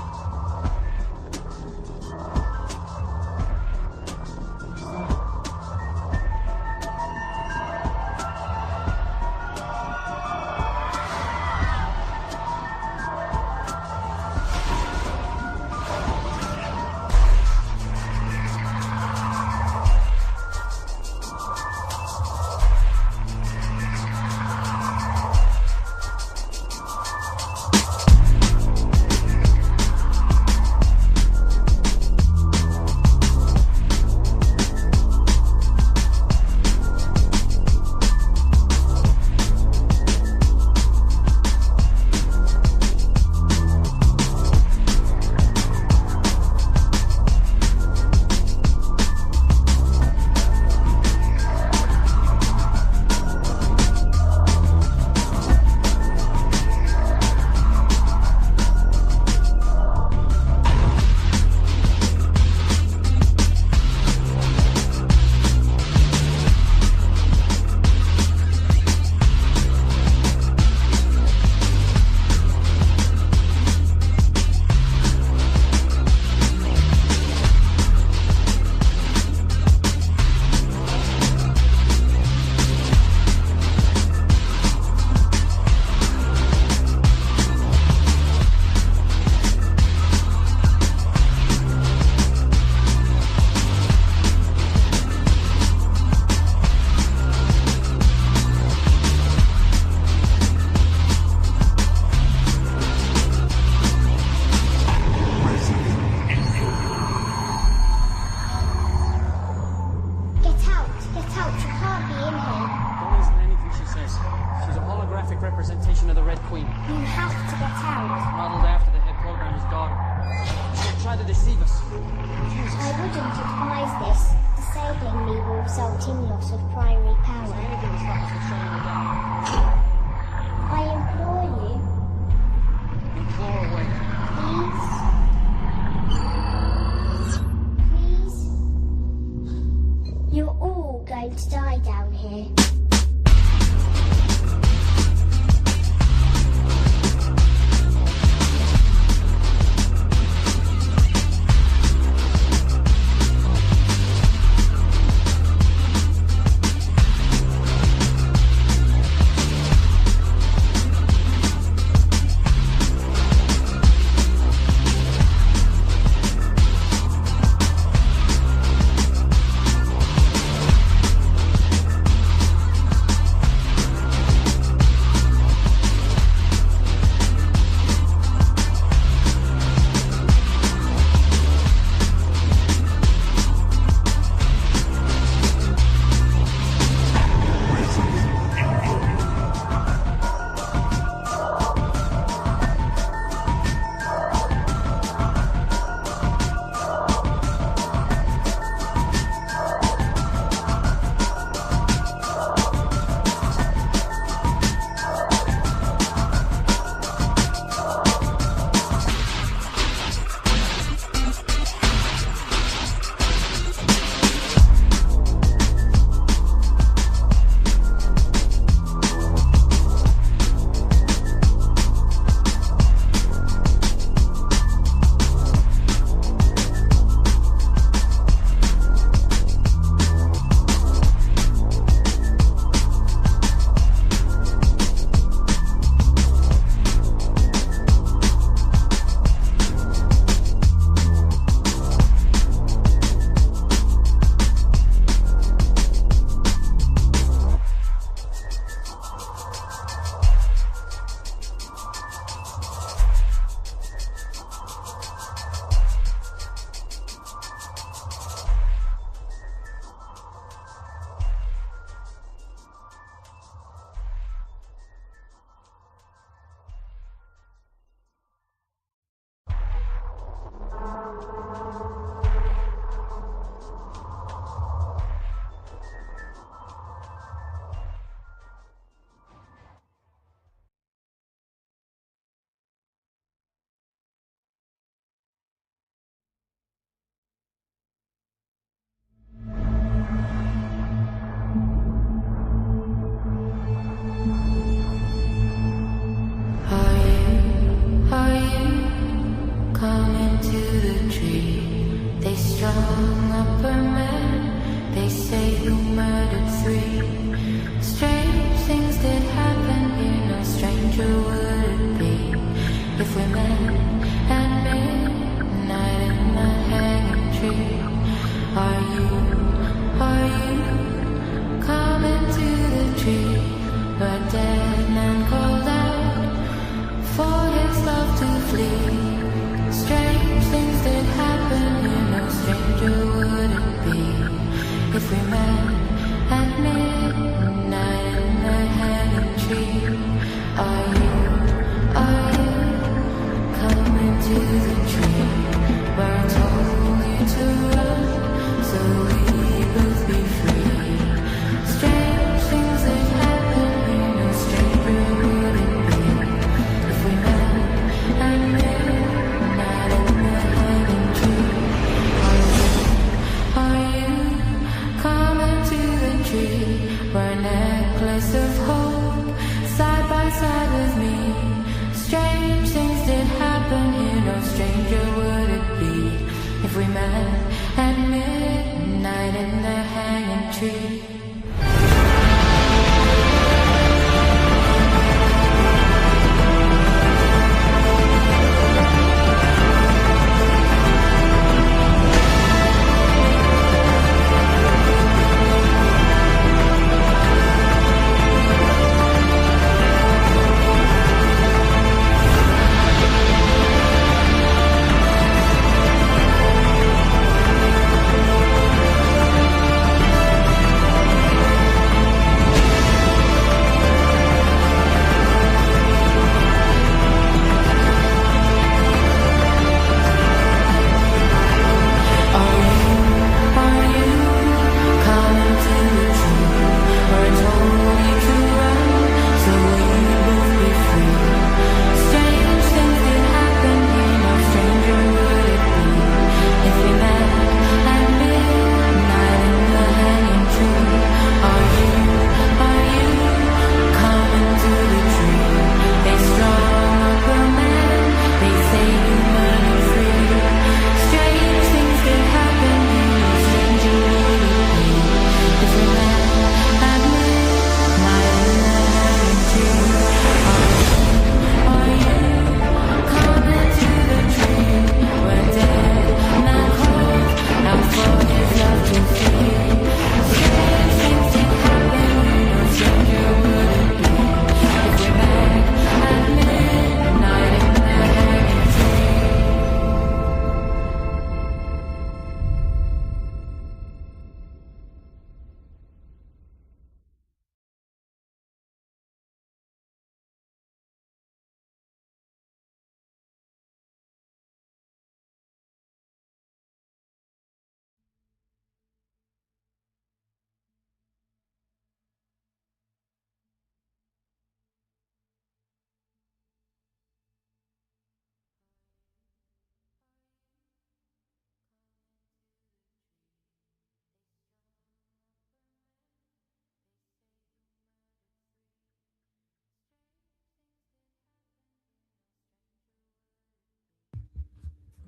representation of the Red Queen. You have to get out. Modeled after the head programmer's daughter. She'll try to deceive us. I wouldn't advise this. Disabling me will result in loss of primary power. Anything to stop us from shutting her down. I implore you. Implore away. Please? Please? You're all going to die down here.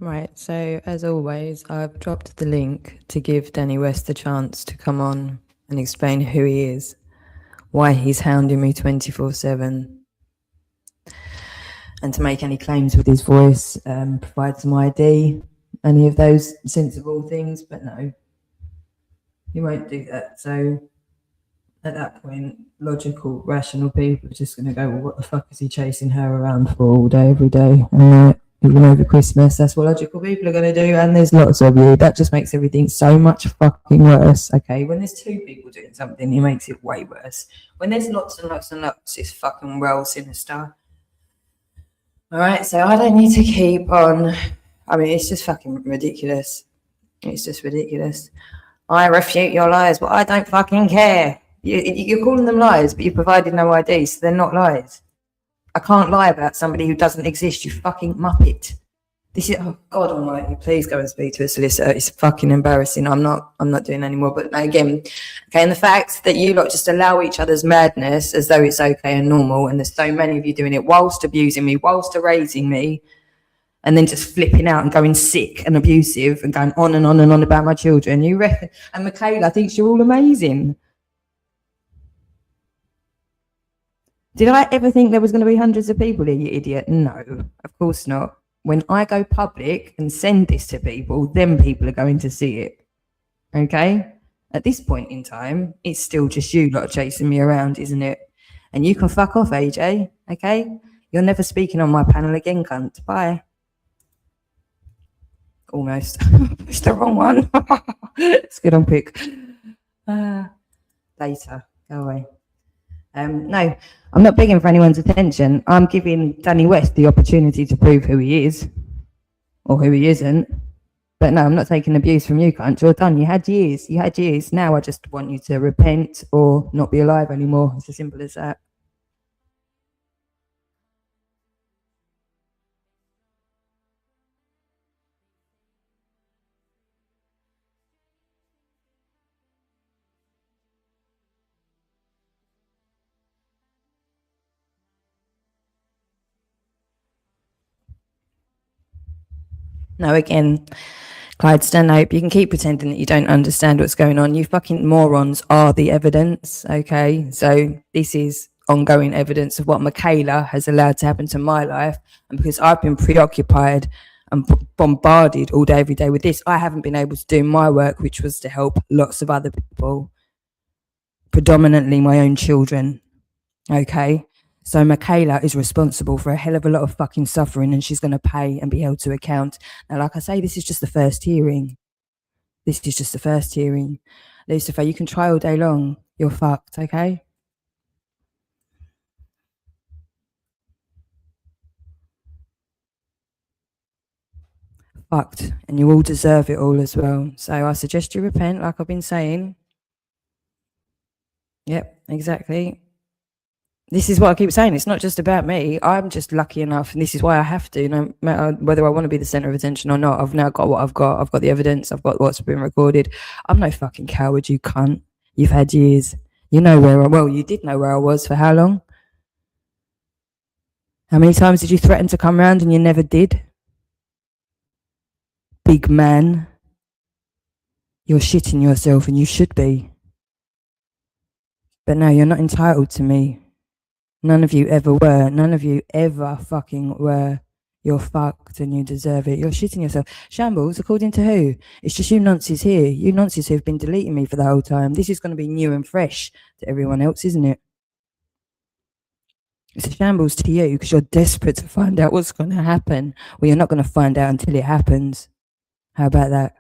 Right, so as always, I've dropped the link to give Danny West the chance to come on and explain who he is, why he's hounding me 24/7, and to make any claims with his voice, provide some ID, any of those sensible things, but no, he won't do that. So at that point, logical, rational people are just going to go, well, what the fuck is he chasing her around for all day, every day? And even over Christmas, that's what logical people are going to do. And there's lots of you. That just makes everything so much fucking worse. Okay, when there's two people doing something, it makes it way worse. When there's lots and lots and lots, it's fucking well sinister. All right, so I don't need to keep on. I mean, it's just fucking ridiculous. It's just ridiculous. I refute your lies, but I don't fucking care. You're calling them lies, but you provided no ID, so they're not lies. I can't lie about somebody who doesn't exist, you fucking muppet. This is, oh God almighty, please go and speak to a solicitor. It's fucking embarrassing. I'm not doing any more. But again, okay, and the fact that you lot just allow each other's madness as though it's okay and normal, and there's so many of you doing it whilst abusing me, whilst erasing me, and then just flipping out and going sick and abusive and going on and on and on about my children. And Michaela thinks you're all amazing. Did I ever think there was going to be hundreds of people here, you idiot? No, of course not. When I go public and send this to people, then people are going to see it. Okay? At this point in time, it's still just you lot chasing me around, isn't it? And you can fuck off, AJ. Okay? You're never speaking on my panel again, cunt. Bye. Almost. It's the wrong one. It's good on pick. Later. Go away. No, I'm not begging for anyone's attention. I'm giving Danny West the opportunity to prove who he is or who he isn't. But no, I'm not taking abuse from you, cunt. You're done. You had years. You had years. Now I just want you to repent or not be alive anymore. It's as simple as that. No, again, Clyde Stanhope, you can keep pretending that you don't understand what's going on. You fucking morons are the evidence, okay? So this is ongoing evidence of what Michaela has allowed to happen to my life. And because I've been preoccupied and bombarded all day, every day with this, I haven't been able to do my work, which was to help lots of other people, predominantly my own children, okay? So Michaela is responsible for a hell of a lot of fucking suffering, and she's going to pay and be held to account. Now, like I say, this is just the first hearing. This is just the first hearing. Lucifer, you can try all day long. You're fucked, okay? Fucked. And you all deserve it all as well. So I suggest you repent, like I've been saying. Yep, exactly. This is what I keep saying. It's not just about me. I'm just lucky enough, and this is why I have to, no matter whether I want to be the center of attention or not. I've now got what I've got. I've got the evidence. I've got what's been recorded. I'm no fucking coward, you cunt. You've had years. You know where you did know where I was for how long? How many times did you threaten to come round and you never did? Big man. You're shitting yourself, and you should be. But no, you're not entitled to me. None of you ever were. None of you ever fucking were. You're fucked and you deserve it. You're shitting yourself. Shambles, according to who? It's just you nonces here. You nonces who've been deleting me for the whole time. This is going to be new and fresh to everyone else, isn't it? It's a shambles to you because you're desperate to find out what's going to happen. Well, you're not going to find out until it happens. How about that?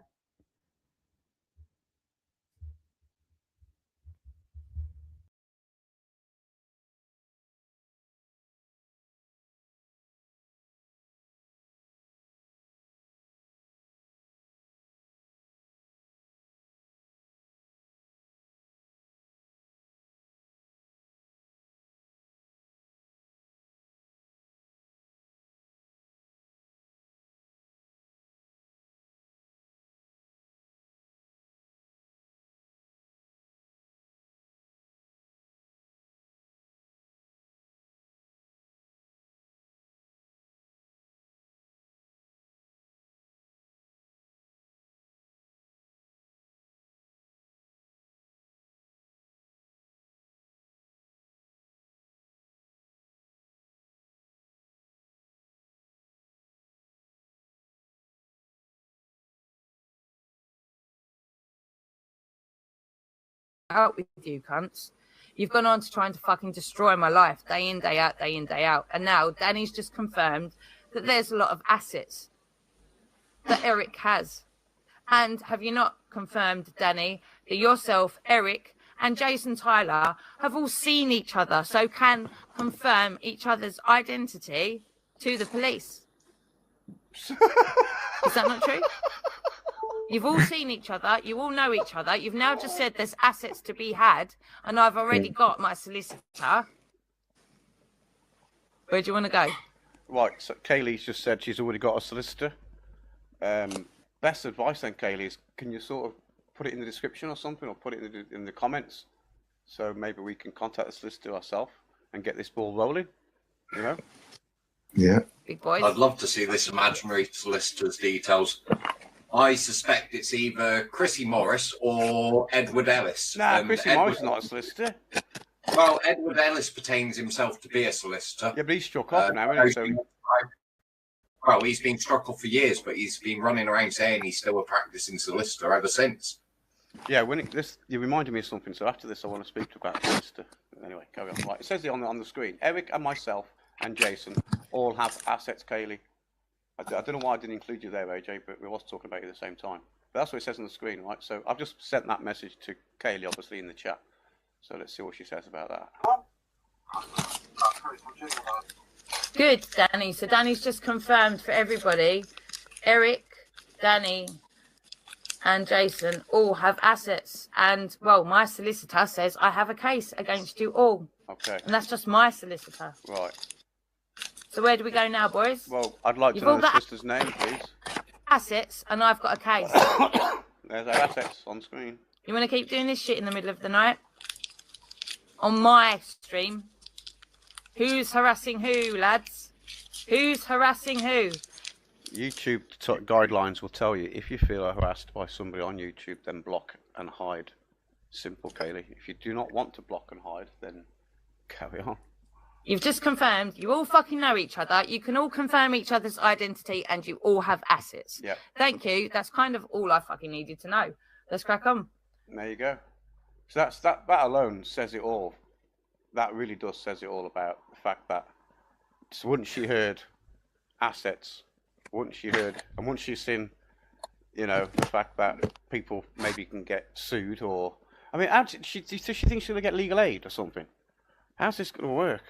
out with you cunts. You've gone on to trying to fucking destroy my life day in, day out, day in, day out. And now Danny's just confirmed that there's a lot of assets that Eric has. And have you not confirmed, Danny, that yourself, Eric, and Jason Tyler have all seen each other, so can confirm each other's identity to the police? Is that not true? You've all seen each other. You all know each other. You've now just said there's assets to be had, and I've already got my solicitor. Where do you want to go? Right, so Kaylee's just said she's already got a solicitor. Best advice then, Kaylee, is can you sort of put it in the description or something, or put it in the comments, so maybe we can contact the solicitor ourselves and get this ball rolling, you know? Yeah. Big boys. I'd love to see this imaginary solicitor's details. I suspect it's either Chrissy Morris or Edward Ellis. Nah, Chrissy Morris is not a solicitor. Well, Edward Ellis pertains himself to be a solicitor. Yeah, but he's struck off now, isn't he? Well, he's been struck off for years, but he's been running around saying he's still a practicing solicitor ever since. Yeah, you reminded me of something, so after this I want to speak about the solicitor. Anyway, carry on. Right, it says it on the screen. Eric and myself and Jason all have assets, Kaylee. I don't know why I didn't include you there, AJ, but we was talking about you at the same time. But that's what it says on the screen, right? So I've just sent that message to Kaylee, obviously, in the chat. So let's see what she says about that. Good, Danny. So Danny's just confirmed for everybody. Eric, Danny, and Jason all have assets. And, well, my solicitor says I have a case against you all. Okay. And that's just my solicitor. Right. So where do we go now, boys? Well, I'd like to know the solicitor's name, please. Assets, and I've got a case. There's our assets on screen. You want to keep doing this shit in the middle of the night? On my stream? Who's harassing who, lads? Who's harassing who? YouTube guidelines will tell you if you feel harassed by somebody on YouTube, then block and hide. Simple, Kaylee. If you do not want to block and hide, then carry on. You've just confirmed you all fucking know each other. You can all confirm each other's identity, and you all have assets. Yeah. Thank you. That's kind of all I fucking needed to know. Let's crack on. There you go. So that alone says it all. That really does says it all about the fact that once she heard assets, once she seen, you know, the fact that people maybe can get sued, or I mean, does she think she'll get legal aid or something? How's this going to work?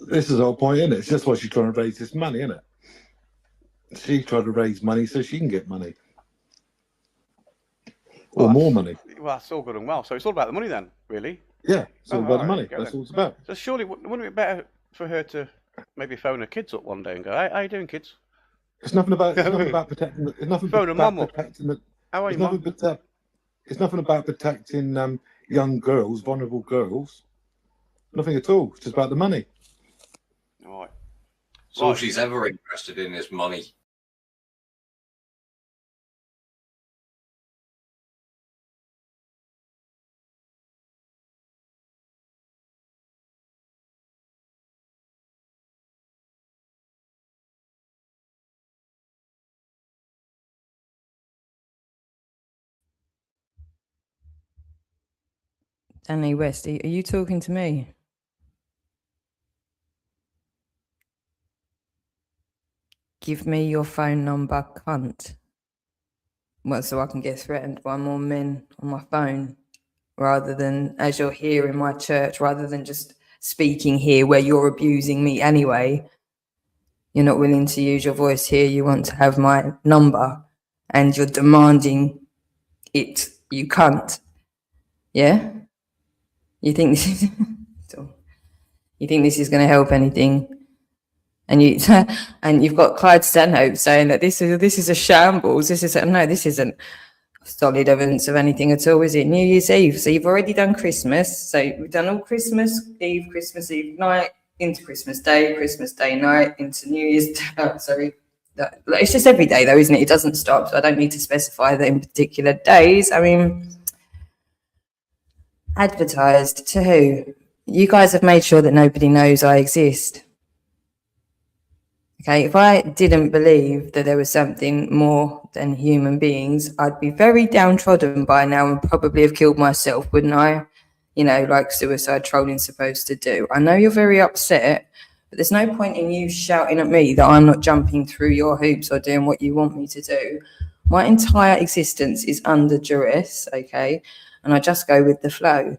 This is the whole point, isn't it? It's just why she's trying to raise this money, isn't it? She's trying to raise money so she can get money. Or Well, more money. Well, that's all good and well. So it's all about the money then, really? Yeah, it's all about the right, money. go That's then. all it's about. So surely, wouldn't it be better for her to maybe phone her kids up one day and go, "Hey, how you doing, kids?" It's nothing about protecting. It's nothing Phone her about mum up. protecting the. How are It's you, nothing, it's nothing about protecting young girls, vulnerable girls. Nothing at all. It's just about the money. All right. So all she's ever interested in is money. Danny West, are you talking to me? Give me your phone number, cunt. Well, so I can get threatened by more men on my phone, rather than, as you're here in my church, rather than just speaking here where you're abusing me anyway. You're not willing to use your voice here. You want to have my number, and you're demanding it. You cunt. Yeah? You think this is going to help anything? And you've got Clyde Stanhope saying that this is a shambles. This isn't solid evidence of anything at all, is it? New Year's Eve. So you've already done Christmas. So we've done all Christmas Eve night into Christmas Day night into New Year's Day. Sorry. It's just every day though, isn't it? It doesn't stop. So I don't need to specify that in particular days. I mean, advertised to who? You guys have made sure that nobody knows I exist. Okay, if I didn't believe that there was something more than human beings, I'd be very downtrodden by now and probably have killed myself, wouldn't I? You know, like suicide trolling's supposed to do. I know you're very upset, but there's no point in you shouting at me that I'm not jumping through your hoops or doing what you want me to do. My entire existence is under duress, okay? And I just go with the flow.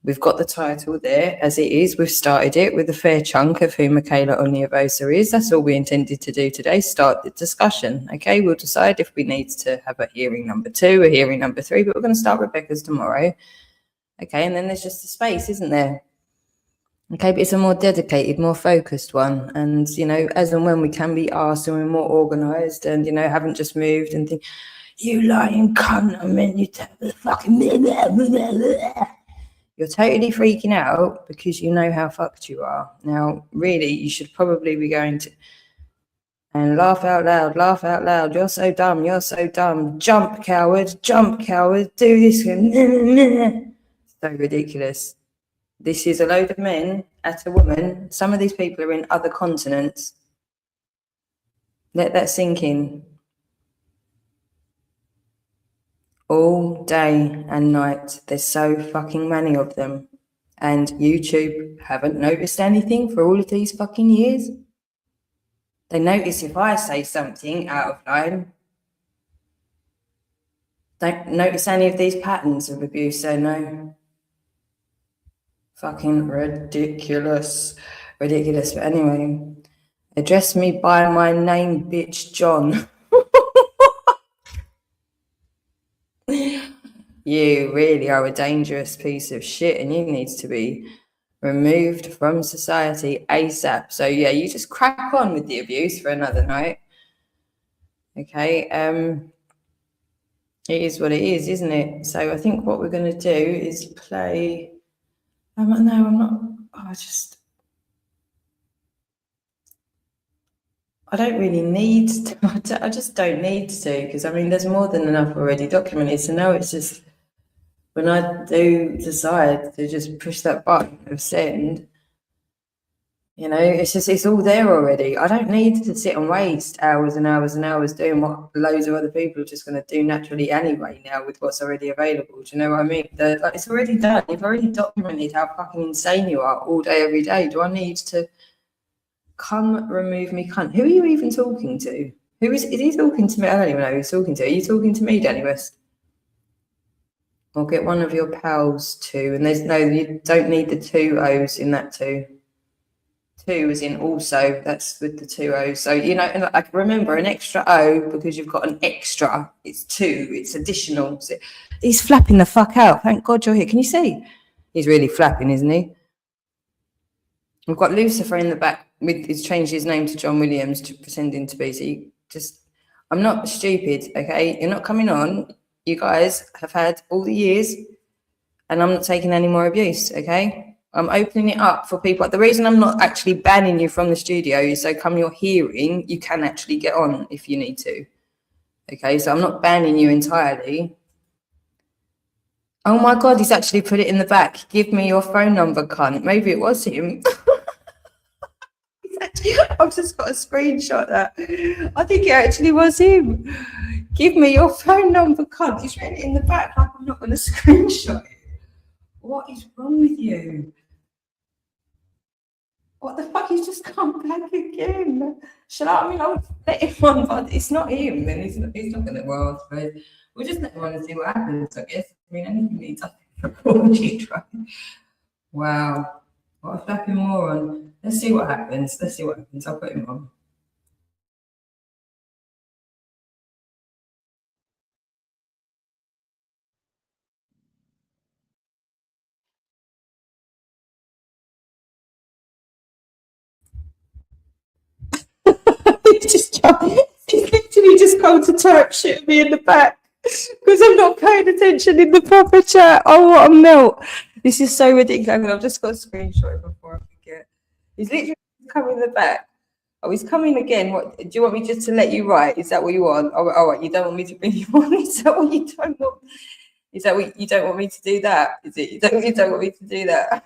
We've got the title there as it is. We've started it with a fair chunk of who Michaela Oniovosa is. That's all we intended to do today, start the discussion. Okay, we'll decide if we need to have a hearing number 2, a hearing number 3, but we're going to start Rebecca's tomorrow. Okay, and then there's just the space, isn't there? Okay, but it's a more dedicated, more focused one. And, you know, as and when we can be asked and we're more organised and, you know, haven't just moved and think, you lying cunt, I mean, you tell the fucking... You're totally freaking out because you know how fucked you are. Now, really, you should probably be going to and laugh out loud, laugh out loud. You're so dumb, you're so dumb. Jump, coward, do this. So ridiculous. This is a load of men at a woman. Some of these people are in other continents. Let that sink in. All day and night. There's so fucking many of them. And YouTube haven't noticed anything for all of these fucking years. They notice if I say something out of line. Don't notice any of these patterns of abuse, so no. Fucking ridiculous. Ridiculous. But anyway, address me by my name, bitch, John. You really are a dangerous piece of shit and you need to be removed from society ASAP. So yeah, you just crack on with the abuse for another night. Okay, it is what it is, isn't it? So I think what we're going to do is play... no, I'm not... I don't really need to. I just don't need to, because I mean, there's more than enough already documented. So now it's just, when I do decide to just push that button of send, you know, it's all there already. I don't need to sit and waste hours and hours and hours doing what loads of other people are just going to do naturally anyway now with what's already available. Do you know what I mean? It's already done. You've already documented how fucking insane you are all day, every day. Do I need to come remove me, cunt? Who are you even talking to? Is he talking to me? I don't even know who he's talking to. Are you talking to me, Danny West? Or get one of your pals to, and you don't need the 2 O's in that too. 2 is in also, that's with the 2 O's. So, you know, and like, remember, an extra O, because you've got an extra, it's 2, it's additional. So he's flapping the fuck out. Thank God you're here. Can you see? He's really flapping, isn't he? We've got Lucifer in the back. He's changed his name to John Williams to pretending to be. So you just, I'm not stupid, okay? You're not coming on. You guys have had all the years, and I'm not taking any more abuse, okay? I'm opening it up for people. The reason I'm not actually banning you from the studio is so come your hearing, you can actually get on if you need to. Okay, so I'm not banning you entirely. Oh my God, he's actually put it in the back. Give me your phone number, cunt. Maybe it was him. I've just got a screenshot that. I think it actually was him. Give me your phone number, cunt. He's written it in the back like I'm not going to screenshot it. What is wrong with you? What the fuck? He's just come back again. Shall I? I mean, I'll let him on, but it's not him. Then he's not going to. Well, I suppose we'll just let him on and see what happens. I guess. I mean, anything needs to record you, right? Wow, what a fucking moron. Let's see what happens. I'll put him on. He's literally just come to type shit at me in the back because I'm not paying attention in the proper chat. Oh, what a melt. This is so ridiculous. I've just got a screenshot before I forget. He's literally coming in the back. Oh, he's coming again. What do you want me just to let you write? Is that what you want? Oh, all right, you don't want me to bring you on? Is that what you don't want? Is that what you don't want me to do that? Is it? You don't want me to do that?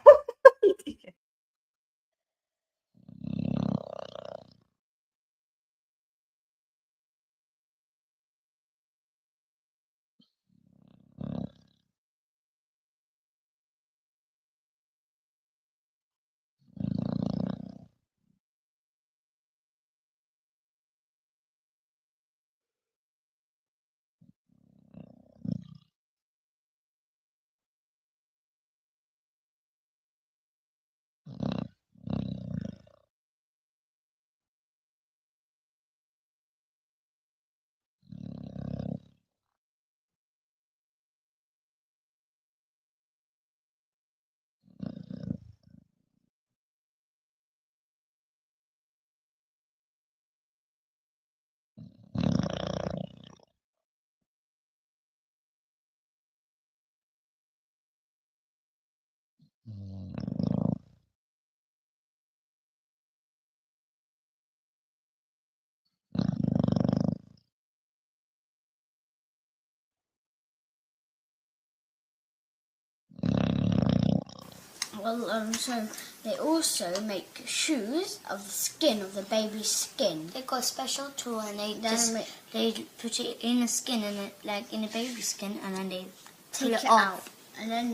Well, so they also make shoes of the skin of the baby's skin. They got a special tool and They they put it in the skin and it, like in the baby's skin, and then they take pull it it off. out, and then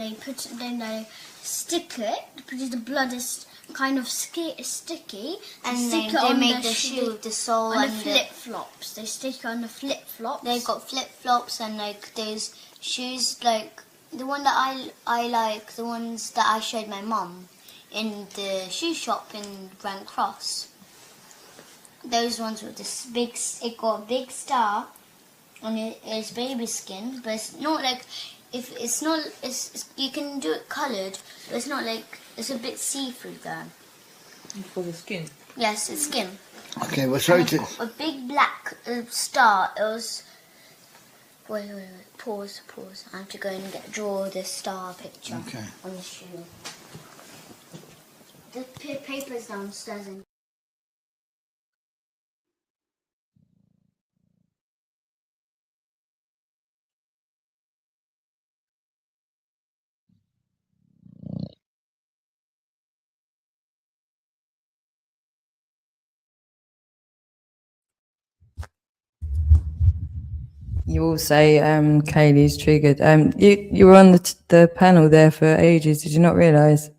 they stick it because the blood is kind of sticky, And stick then it they on make the shoe with the sole on and the flip flops. They stick it on the flip flops. They got flip flops and like those shoes, like the one that I like, the ones that I showed my mum in the shoe shop in Grand Cross. Those ones with this big, it got a big star on its baby skin, but it's not like, you can do it coloured, but it's not like, it's a bit see-through there. For the skin? Yes, it's skin. Okay, well, sorry to... A big black star. It was. Wait. Pause. I have to go and draw the star picture on the shoe. The paper's downstairs. You all say Kaylee's triggered. You were on the panel there for ages. Did you not realise?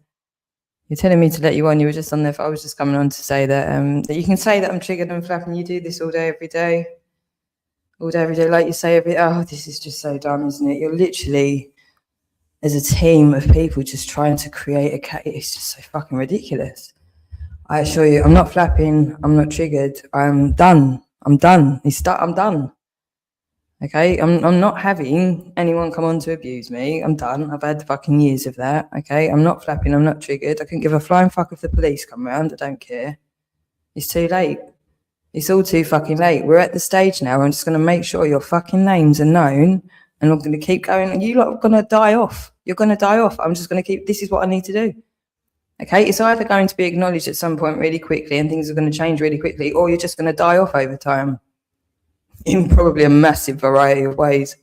You're telling me to let you on. You were just on there. I was just coming on to say that that you can say that I'm triggered and flapping. You do this all day, every day. All day, every day. Like you say this is just so dumb, isn't it? You're literally, as a team of people, just trying to create a cat. It's just so fucking ridiculous. I assure you, I'm not flapping. I'm not triggered. I'm done. I'm done. I'm done. Okay, I'm not having anyone come on to abuse me. I'm done. I've had fucking years of that. Okay, I'm not flapping. I'm not triggered. I couldn't give a flying fuck if the police come round. I don't care. It's too late. It's all too fucking late. We're at the stage now. I'm just going to make sure your fucking names are known, and I'm going to keep going. And you lot are going to die off. You're going to die off. I'm just going to keep. This is what I need to do. Okay, it's either going to be acknowledged at some point really quickly, and things are going to change really quickly, or you're just going to die off over time. In probably a massive variety of ways.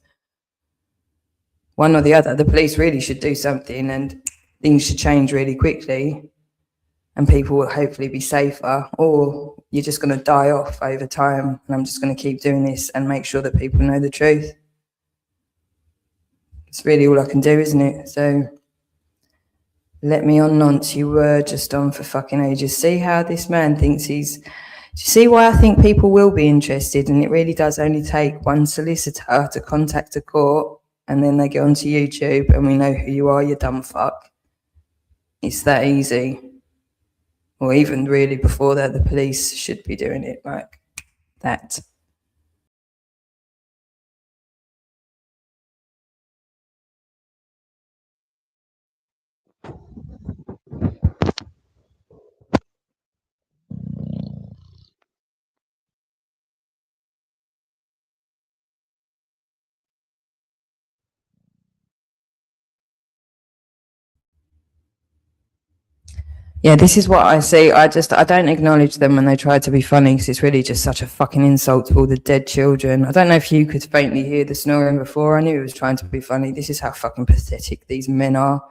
One or the other. The police really should do something, and things should change really quickly, and people will hopefully be safer, or you're just going to die off over time, and I'm just going to keep doing this and make sure that people know the truth. It's really all I can do, isn't it? So let me on nonce. You were just on for fucking ages. See how this man thinks he's... Do you see why I think people will be interested? And it really does only take one solicitor to contact a court, and then they get onto YouTube and we know who you are, you dumb fuck. It's that easy. Or even really before that, the police should be doing it like that. Yeah, this is what I see. I don't acknowledge them when they try to be funny, because it's really just such a fucking insult to all the dead children. I don't know if you could faintly hear the snoring before. I knew he was trying to be funny. This is how fucking pathetic these men are.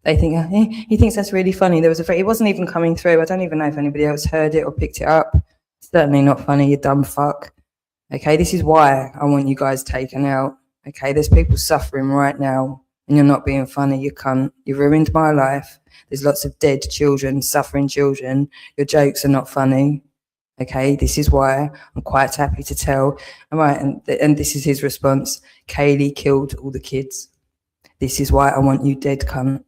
They think, he thinks that's really funny. It wasn't even coming through. I don't even know if anybody else heard it or picked it up. Certainly not funny, you dumb fuck. Okay, this is why I want you guys taken out. Okay, there's people suffering right now, and you're not being funny, you cunt. You've ruined my life. There's lots of dead children, suffering children. Your jokes are not funny. Okay, this is why I'm quite happy to tell. All right, and this is his response. Kaylee killed all the kids. This is why I want you dead, cunt.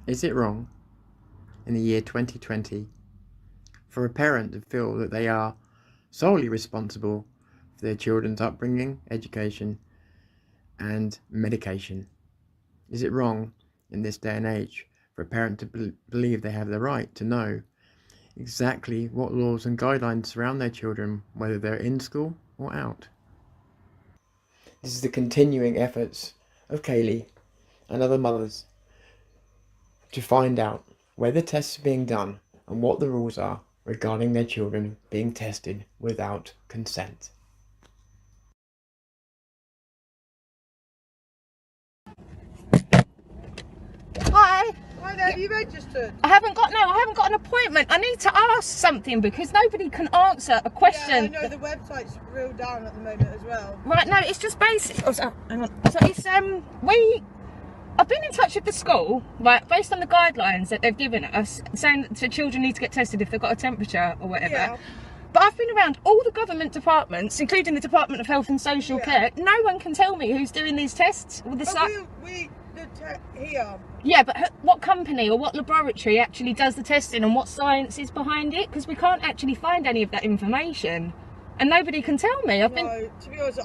Is it wrong, in the year 2020, for a parent to feel that they are solely responsible for their children's upbringing, education, and medication? Is it wrong, in this day and age, for a parent to believe they have the right to know exactly what laws and guidelines surround their children, whether they're in school or out? This is the continuing efforts of Kaylee and other mothers to find out where the tests are being done and what the rules are regarding their children being tested without consent. Hi. Hi there, have you registered? I haven't got an appointment. I need to ask something because nobody can answer a question. Yeah, I know the website's real down at the moment as well. Right, no, it's just basic. Oh, so, hang on. So it's I've been in touch with the school, right, based on the guidelines that they've given us, saying that children need to get tested if they've got a temperature or whatever. Yeah. But I've been around all the government departments, including the Department of Health and Social Care. No one can tell me who's doing these tests. With the here. Yeah, but what company or what laboratory actually does the testing and what science is behind it? Because we can't actually find any of that information, and nobody can tell me. To be honest,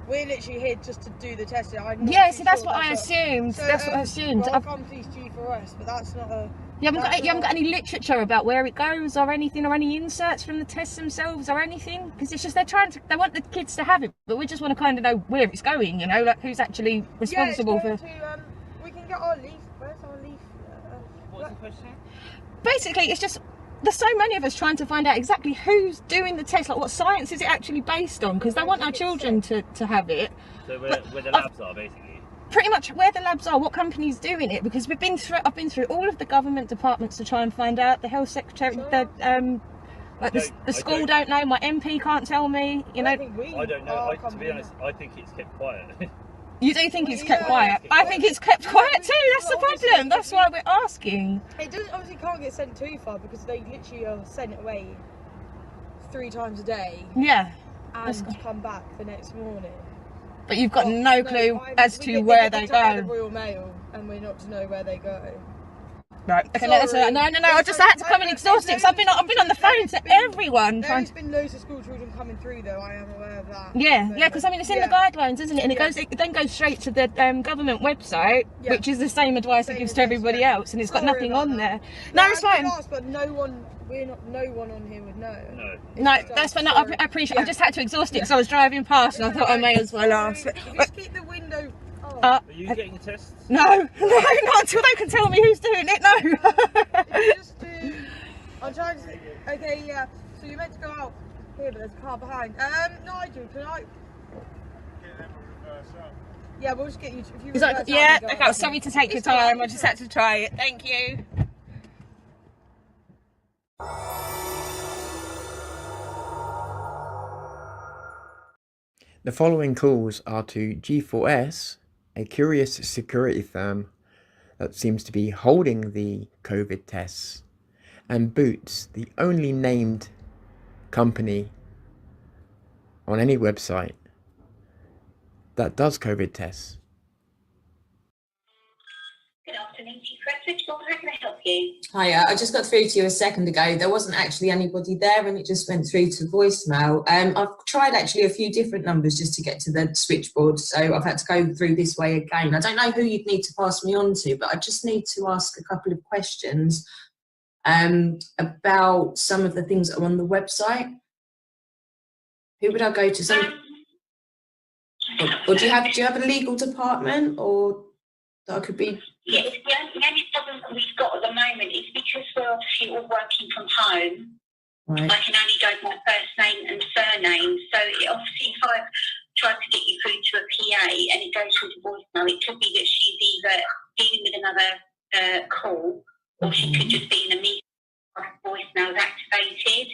we're literally here just to do the testing. Yeah, so that's what I assumed. That's what I assumed. Our company's G4S, but that's not a. You haven't got any literature about where it goes or anything, or any inserts from the tests themselves or anything? Because it's just they want the kids to have it, but we just want to kind of know where it's going, you know, like who's actually responsible for. We can get our leaf. Where's our leaf? What's the question? Basically, it's just there's so many of us trying to find out exactly who's doing the test, like what science is it actually based on? Because they want our children to have it. So where the labs are, basically. Pretty much where the labs are, what company's doing it, because I've been through all of the government departments to try and find out. The health secretary, the school don't know. My MP can't tell me. You know. I don't know. To be honest, I think it's kept quiet. You do think it's kept quiet? I think it's kept quiet too. That's the problem. That's why we're asking. It obviously can't get sent too far because they literally are sent away 3 times a day. Yeah. And come back the next morning. But you've got no clue as to where they go. The Royal Mail, and we're not to know where they go. Right. Okay. No. I had to come and exhaust it. So I've been on the phone to everyone. There's been loads of school children coming through, though. I am aware of that. Yeah. Because I mean, it's in the guidelines, isn't it? And it then goes straight to the government website, which is the same advice it gives to everybody else, and it's got nothing on there. No, it's fine. But no one on here would know. No, that's fine. No, I appreciate. I just had to exhaust it because I was driving past, and I thought I may as well ask. Just keep the window. Are you getting tests? No, not until they can tell me who's doing it. No. I'm trying to. Okay, yeah. So you're meant to go out here, but there's a car behind. Nigel, can I? Yeah, we'll just get you. If you yeah. Okay. Sorry to take your time. I just had to try it. Thank you. The following calls are to G4S, a curious security firm that seems to be holding the COVID tests, and Boots, the only named company on any website that does COVID tests. Good afternoon, G4S. How can I help you? Hiya, I just got through to you a second ago. There wasn't actually anybody there and it just went through to voicemail. I've tried actually a few different numbers just to get to the switchboard, so I've had to go through this way again. I don't know who you'd need to pass me on to, but I just need to ask a couple of questions about some of the things that are on the website. Who would I go to? Or do you have a legal department, or that I could be? Yes, the only problem that we've got at the moment is because we're obviously all working from home. Right. I can only go by first name and surname. So obviously, if I try to get you through to a PA and it goes through to voicemail, it could be that she's either dealing with another call, or she could just be in a meeting. Voicemail activated.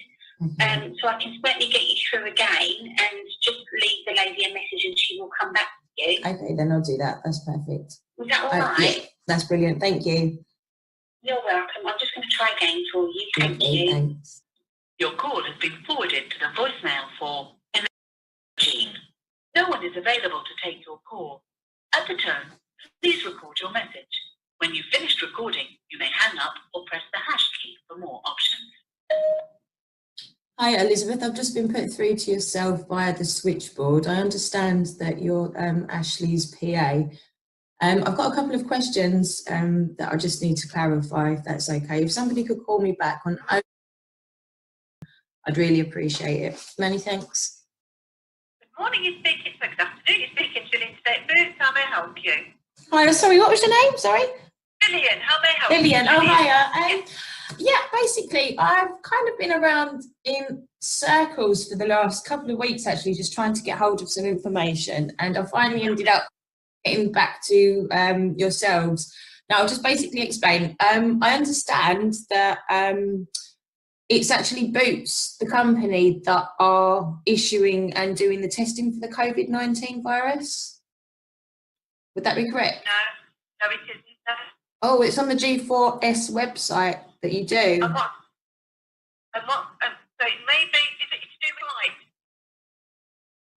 So I can certainly get you through again and just leave the lady a message and she will come back to you. Okay, then I'll do that. That's perfect. Is that all right? Yeah, that's brilliant. Thank you. You're welcome. I'm just going to try again for you. Thank you. Thanks. Your call has been forwarded to the voicemail for machine. No one is available to take your call. At the tone, please record your message. When you've finished recording, you may hang up or press the hash key for more options. Hi, Elizabeth. I've just been put through to yourself via the switchboard. I understand that you're Ashley's PA. I've got a couple of questions that I just need to clarify, if that's okay. If somebody could call me back on, I'd really appreciate it. Many thanks. Good morning, you're speaking. Good afternoon, you're speaking to Lynn State Boots. How may I help you? Hi, sorry, what was your name? Sorry? Lillian, how may I help Lillian, you? oh, hiya. Yeah, basically, I've kind of been around in circles for the last couple of weeks, actually, just trying to get hold of some information. And I finally ended up getting back to yourselves. Now, I'll just basically explain. I understand that it's actually Boots, the company, that are issuing and doing the testing for the COVID-19 virus. Would that be correct? No, it isn't. No. Oh, it's on the G4S website that you do. So it may be, is it to do with like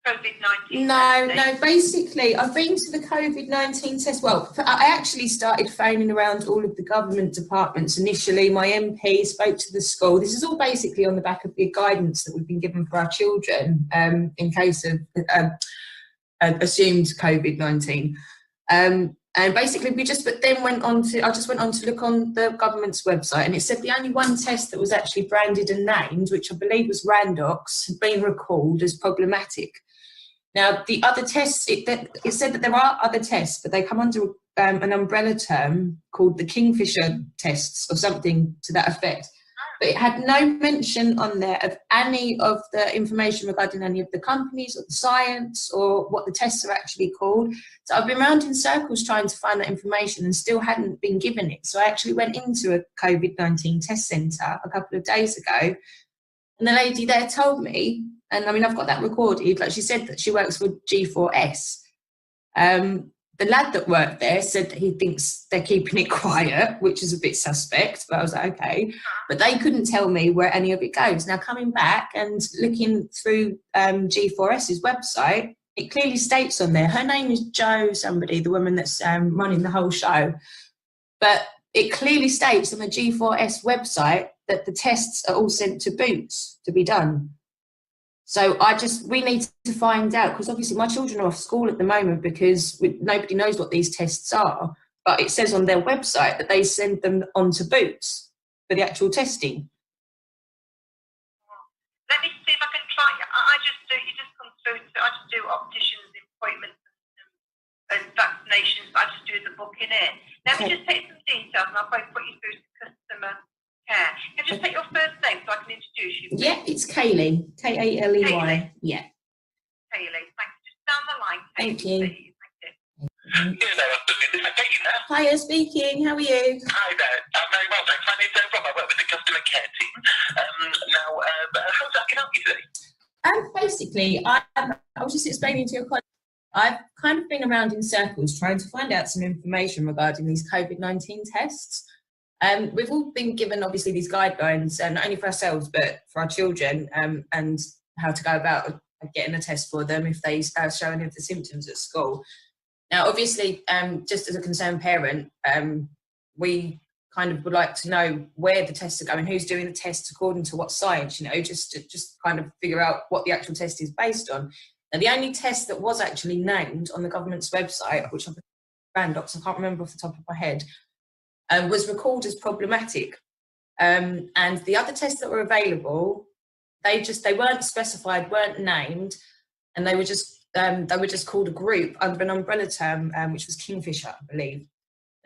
COVID-19? No, basically, I've been to the COVID-19 test. Well, I actually started phoning around all of the government departments initially. My MP spoke to the school. This is all basically on the back of the guidance that we've been given for our children in case of assumed COVID-19. And basically, I just went on to look on the government's website, and it said the only one test that was actually branded and named, which I believe was Randox, had been recalled as problematic. Now, the other tests, it said that there are other tests, but they come under an umbrella term called the Kingfisher tests or something to that effect. But it had no mention on there of any of the information regarding any of the companies or the science or what the tests are actually called. So I've been around in circles trying to find that information and still hadn't been given it. So I actually went into a COVID-19 test centre a couple of days ago, and the lady there told me, and I mean, I've got that recorded, like she said that she works for G4S. The lad that worked there said that he thinks they're keeping it quiet, which is a bit suspect, but I was like, okay. But they couldn't tell me where any of it goes. Now, coming back and looking through G4S's website, it clearly states on there, her name is Jo somebody, the woman that's running the whole show. But it clearly states on the G4S website that the tests are all sent to Boots to be done. So we need to find out, because obviously my children are off school at the moment because nobody knows what these tests are. But it says on their website that they send them on to Boots for the actual testing. Let me see if I can try. You just come through. I just do opticians, appointments, and vaccinations. I just do the booking in. Let me just take some details, and I'll probably put you through to customer care. Can I just take your first name so I can introduce you? Yeah, it's Kaylee. K-A-L-E-Y. Kaylee. Yeah. Kaylee, thanks. Just down the line, Thank Kaylee, you. please. Thank you. Hiya, speaking. How are you? Hi there. I'm very well, thanks. My name's Rob. I work with the customer care team. How's that can help you today? Basically, I was just explaining to your colleague, I've kind of been around in circles trying to find out some information regarding these COVID-19 tests. We've all been given, obviously, these guidelines, not only for ourselves, but for our children, and how to go about getting a test for them if they show any of the symptoms at school. Now, obviously, just as a concerned parent, we kind of would like to know where the tests are going, who's doing the tests according to what science, just to kind of figure out what the actual test is based on. Now, the only test that was actually named on the government's website, which I've Randox, I can't remember off the top of my head, was recalled as problematic. And the other tests that were available, they weren't specified, weren't named, and they were just called a group under an umbrella term, which was Kingfisher, I believe.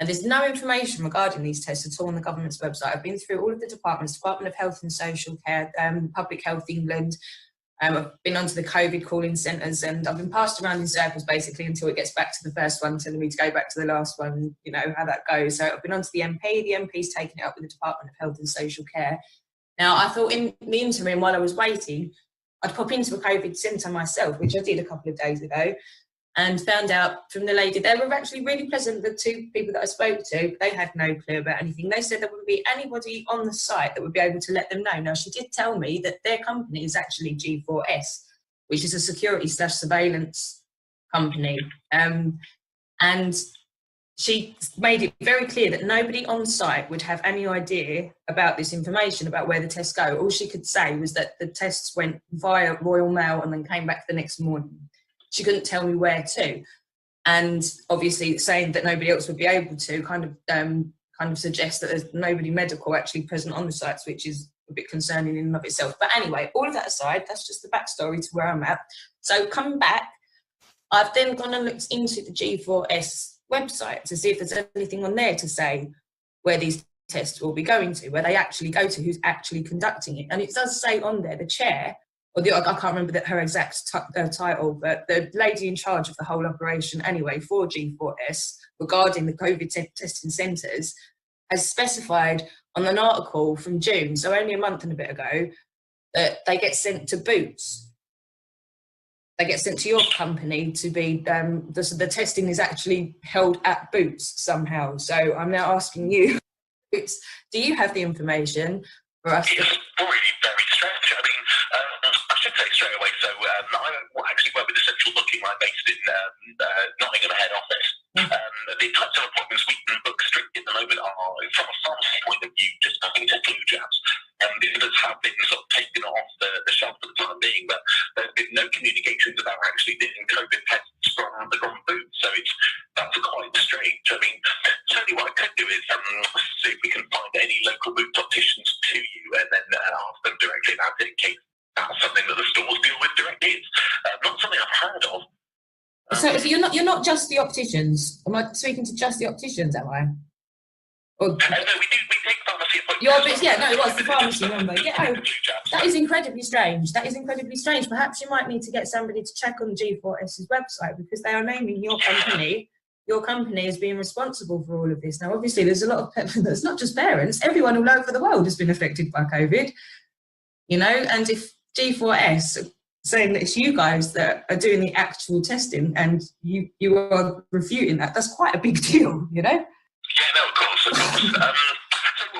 Now, there's no information regarding these tests at all on the government's website. I've been through all of the departments, Department of Health and Social Care, Public Health England. I've been onto the COVID calling centres, and I've been passed around in circles basically until it gets back to the first one, telling me to go back to the last one, how that goes. So I've been onto the MP. The MP's taken it up with the Department of Health and Social Care. Now, I thought in the interim, while I was waiting, I'd pop into a COVID centre myself, which I did a couple of days ago, and found out from the lady, they were actually really pleasant, the two people that I spoke to, they had no clue about anything. They said there wouldn't be anybody on the site that would be able to let them know. Now, she did tell me that their company is actually G4S, which is a security/surveillance company. And she made it very clear that nobody on site would have any idea about this information, about where the tests go. All she could say was that the tests went via Royal Mail and then came back the next morning. She couldn't tell me where to. And obviously saying that nobody else would be able to kind of suggests that there's nobody medical actually present on the sites, which is a bit concerning in and of itself. But anyway, all of that aside, that's just the backstory to where I'm at. So coming back, I've then gone and looked into the G4S website to see if there's anything on there to say where these tests will be going to, where they actually go to, who's actually conducting it. And it does say on there, the chair, or I can't remember her exact title, but the lady in charge of the whole operation anyway for G4S regarding the COVID testing centres has specified on an article from June, so only a month and a bit ago, that they get sent to Boots. They get sent to your company to be, the testing is actually held at Boots somehow. So I'm now asking you, Boots, do you have the information for us? It's really very strange. I mean, I should say straight away, so I actually work with the central booking line based in Nottingham head office. The types of appointments we can book strictly at the moment are, from a pharmacy point of view, just nothing to flu jabs. It does have been sort of taken off the shelf for the time being, but there's been no communications about actually doing COVID tests from the Boots, so that's quite strange. I mean, certainly what I could do is see if we can find any local Boots opticians to you and then ask them directly about it in case that's something that the stores deal with directly. It's not something I've heard of. So you're not just the opticians. Am I speaking to just the opticians, am I? Or, no, we take pharmacy appointments. it was the pharmacy number. Yeah, that is incredibly strange. That is incredibly strange. Perhaps you might need to get somebody to check on G4S's website, because they are naming your company. Your company is being responsible for all of this. Now, obviously, there's a lot of it's not just parents. Everyone all over the world has been affected by COVID. You know, and if G4S saying that it's you guys that are doing the actual testing and you are refuting that, that's quite a big deal, you know? Yeah, no, of course. So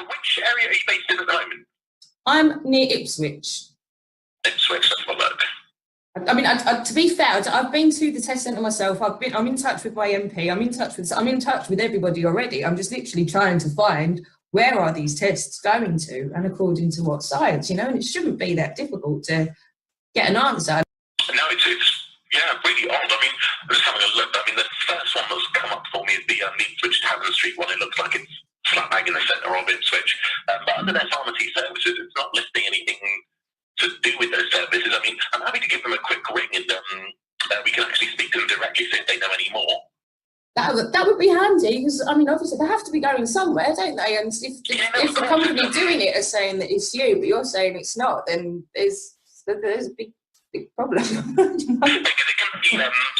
which area are you based in at the moment? I'm near Ipswich. Ipswich, that's my look. I mean, to be fair, I've been to the test centre myself. I'm in touch with my MP. I'm in touch with everybody already. I'm just literally trying to find where are these tests going to and according to what science, you know, and it shouldn't be that difficult to get an answer. No, it's really odd. I mean, I'm just having a look. I mean, the first one that's come up for me is the Ipswich Tavern Street one. It looks like it's flat bang in the centre of Ipswich. But under their pharmacy services, it's not listing anything to do with those services. I mean, I'm happy to give them a quick ring and we can actually speak to them directly, see if they know any more. That would be handy, because I mean, obviously they have to be going somewhere, don't they? And if the company doing it is saying that it's you, but you're saying it's not, then there's a big problem. It can be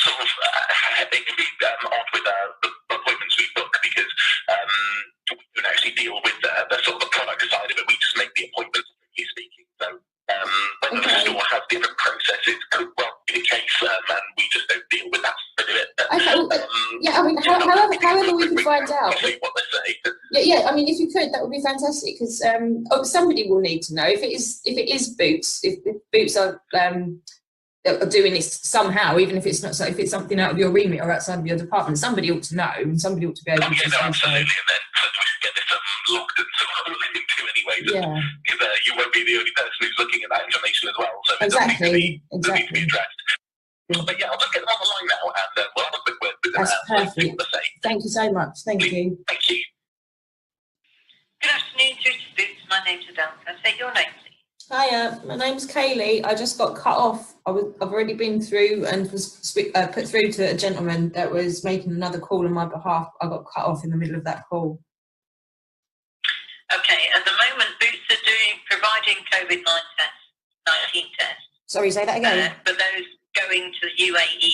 sort of it can be odd with the appointments we book, because we don't actually deal with the sort of the product side of it. We just make the appointments, strictly speaking. So whether the store has different processes could well be the case, and we just don't deal with that side of it. Okay. Yeah, I mean, however we can find out. What they say. Yeah. I mean, if you could, that would be fantastic, because somebody will need to know if it is Boots. If Boots are doing this somehow, even if it's not, if it's something out of your remit or outside of your department, somebody ought to know, and somebody ought to be able to. Yeah, no, absolutely, and then we should get this logged and sort of looked into anyway. Because you won't be the only person who's looking at that information as well. So it does need to be addressed. But yeah, I'll just get them on the line now, and we'll have a quick word with them. That's perfect. Thank you so much. Thank you. Thank you. Good afternoon, Judy Boots. My name's Adele. Can I say your name, please? Hiya, my name's Kaylee. I just got cut off. I've already been through and was put through to a gentleman that was making another call on my behalf. I got cut off in the middle of that call. Okay, at the moment, Boots are providing COVID-19 tests. Sorry, say that again. For those going to the UAE,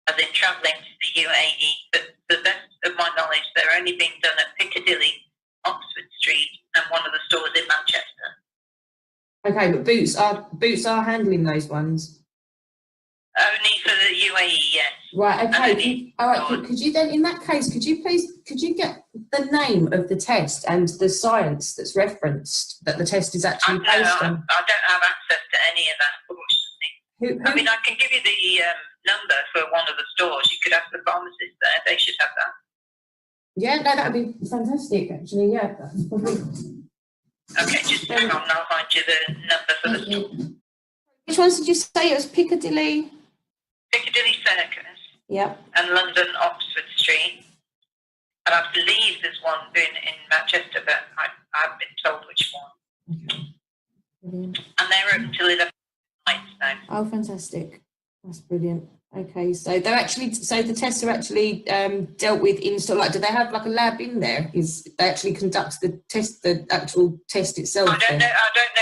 as in travelling to the UAE, but to the best of my knowledge, they're only being done at Piccadilly, Oxford Street, and one of the stores in Manchester. Okay, but Boots are handling those ones. Only for the UAE, yes. Right. Okay. All right. Could you then, in that case, could you get the name of the test and the science that's referenced that the test is actually based on? I don't have access to any of that, unfortunately. I mean, I can give you the number for one of the stores. You could ask the pharmacist there; they should have that. Yeah, no, that would be fantastic, actually. Yeah, that's probably. Okay, just hang on, I'll find you the number for the store. Which ones did you say? It was Piccadilly? Piccadilly Circus Yeah. and London Oxford Street. And I believe there's one in Manchester, but I haven't been told which one. Brilliant. And they're open till 11 night, so. Oh, fantastic. That's brilliant. Okay, so they're actually, so the tests are actually dealt with in store. Like, do they have like a lab in there? They actually conduct the test, the actual test itself? I don't know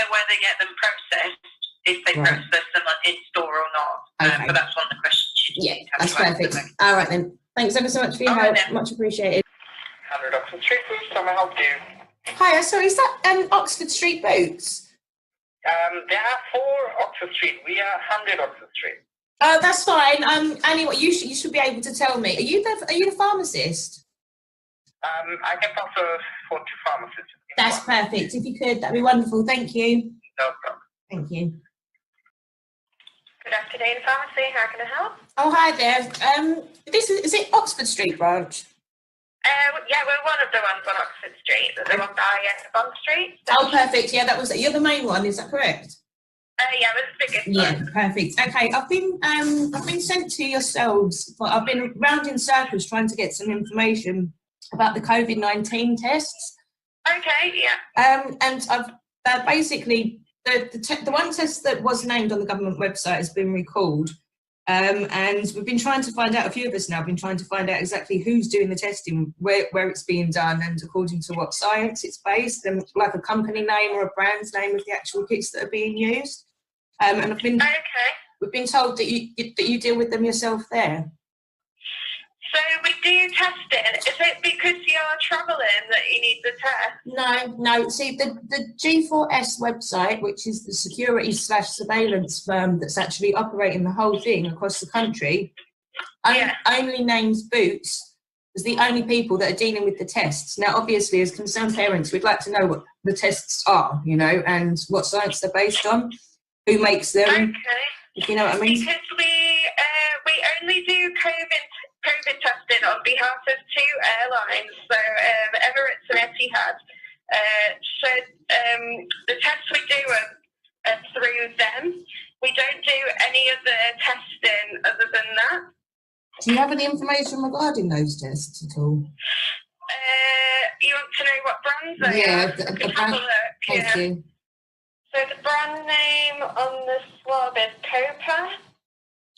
where they get them processed, if they process them in store or not. Okay. But that's one of the questions you Yeah, need to have that's to answer. perfect. All right then. Thanks ever so much for your help. Much appreciated. 100 Oxford Street Boots, how may I help you? Hiya, sorry, is that Oxford Street Boots? There are 4 Oxford Street. We are 100 Oxford Street. Oh, that's fine. Anyway, you should be able to tell me. Are you the pharmacist? I can pass a phone to pharmacist. That's perfect. If you could, that'd be wonderful. Thank you. No problem. Thank you. Good afternoon, pharmacy. How can I help? Oh, hi there. This is it Oxford Street branch? Yeah, we're one of the ones on Oxford Street. The one by Bond Street. Oh, perfect. Yeah, that was you're the main one. Is that correct? Yeah, we're the biggest Yeah, one. perfect. Okay, I've been sent to yourselves, but I've been round in circles trying to get some information about the COVID-19 tests. Okay, yeah. And I've basically the one test that was named on the government website has been recalled. And we've been trying to find out, a few of us now have been trying to find out exactly who's doing the testing, where it's being done, and according to what science it's based, and like a company name or a brand's name of the actual kits that are being used. And we've been told that you deal with them yourself there. So we do testing. Is it because you're travelling that you need the test? No. See, the G4S website, which is the security/surveillance firm that's actually operating the whole thing across the country, only names Boots as the only people that are dealing with the tests. Now, obviously, as concerned parents, we'd like to know what the tests are, and what science they're based on, who makes them. Okay. If you know what I mean. Because we only do COVID testing on behalf of 2 airlines, so Emirates and Etihad. So the tests we do are through them. We don't do any other testing other than that. Do you have any information regarding those tests at all? You want to know what brands they are? Yeah, I can have a look. Thank you. So the brand name on the swab is Copa.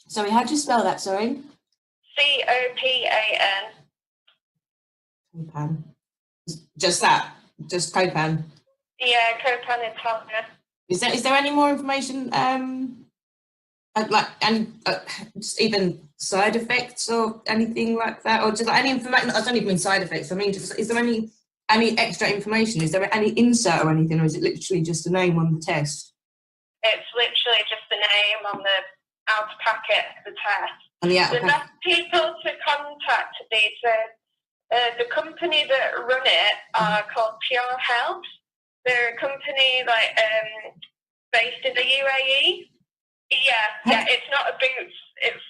Sorry, how do you spell that, sorry? COPAN. Copan. Just that? Just Copan? Yeah, Copan Italia. Is there any more information, just even side effects or anything like that? Or just any information? I don't even mean side effects. I mean, is there any extra information? Is there any insert or anything, or is it literally just a name on the test? It's literally just the name on the outer packet of the test. On the outer The best people to contact the company that run it are called Pure Health. They're a company based in the UAE. Yeah, it's not a Boots. It's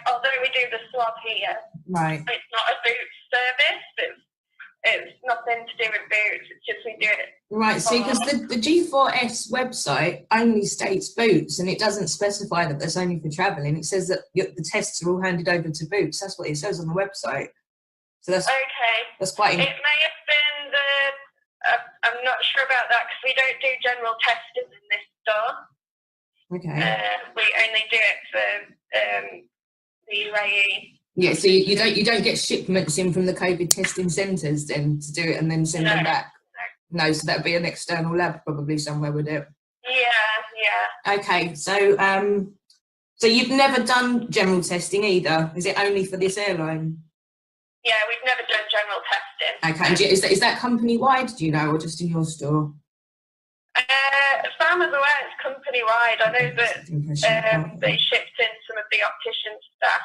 although we do the swab here, right? It's not a Boots service. It's nothing to do with Boots. It's just we do it. Right, see, because the G4S website only states Boots, and it doesn't specify that that's only for travelling. It says that the tests are all handed over to Boots. That's what it says on the website. So that's okay. That's quite. It may have been I'm not sure about that because we don't do general testing in this store. Okay. We only do it for the UAE. Yeah, so you don't get shipments in from the COVID testing centres then to do it and then send them back. No, so that'd be an external lab probably somewhere, would it? Yeah. Okay, so so you've never done general testing either? Is it only for this airline? Yeah, we've never done general testing. Okay, and is that company wide? Do you know, or just in your store? As far as I'm aware, it's company wide. I know that they shipped in some of the optician staff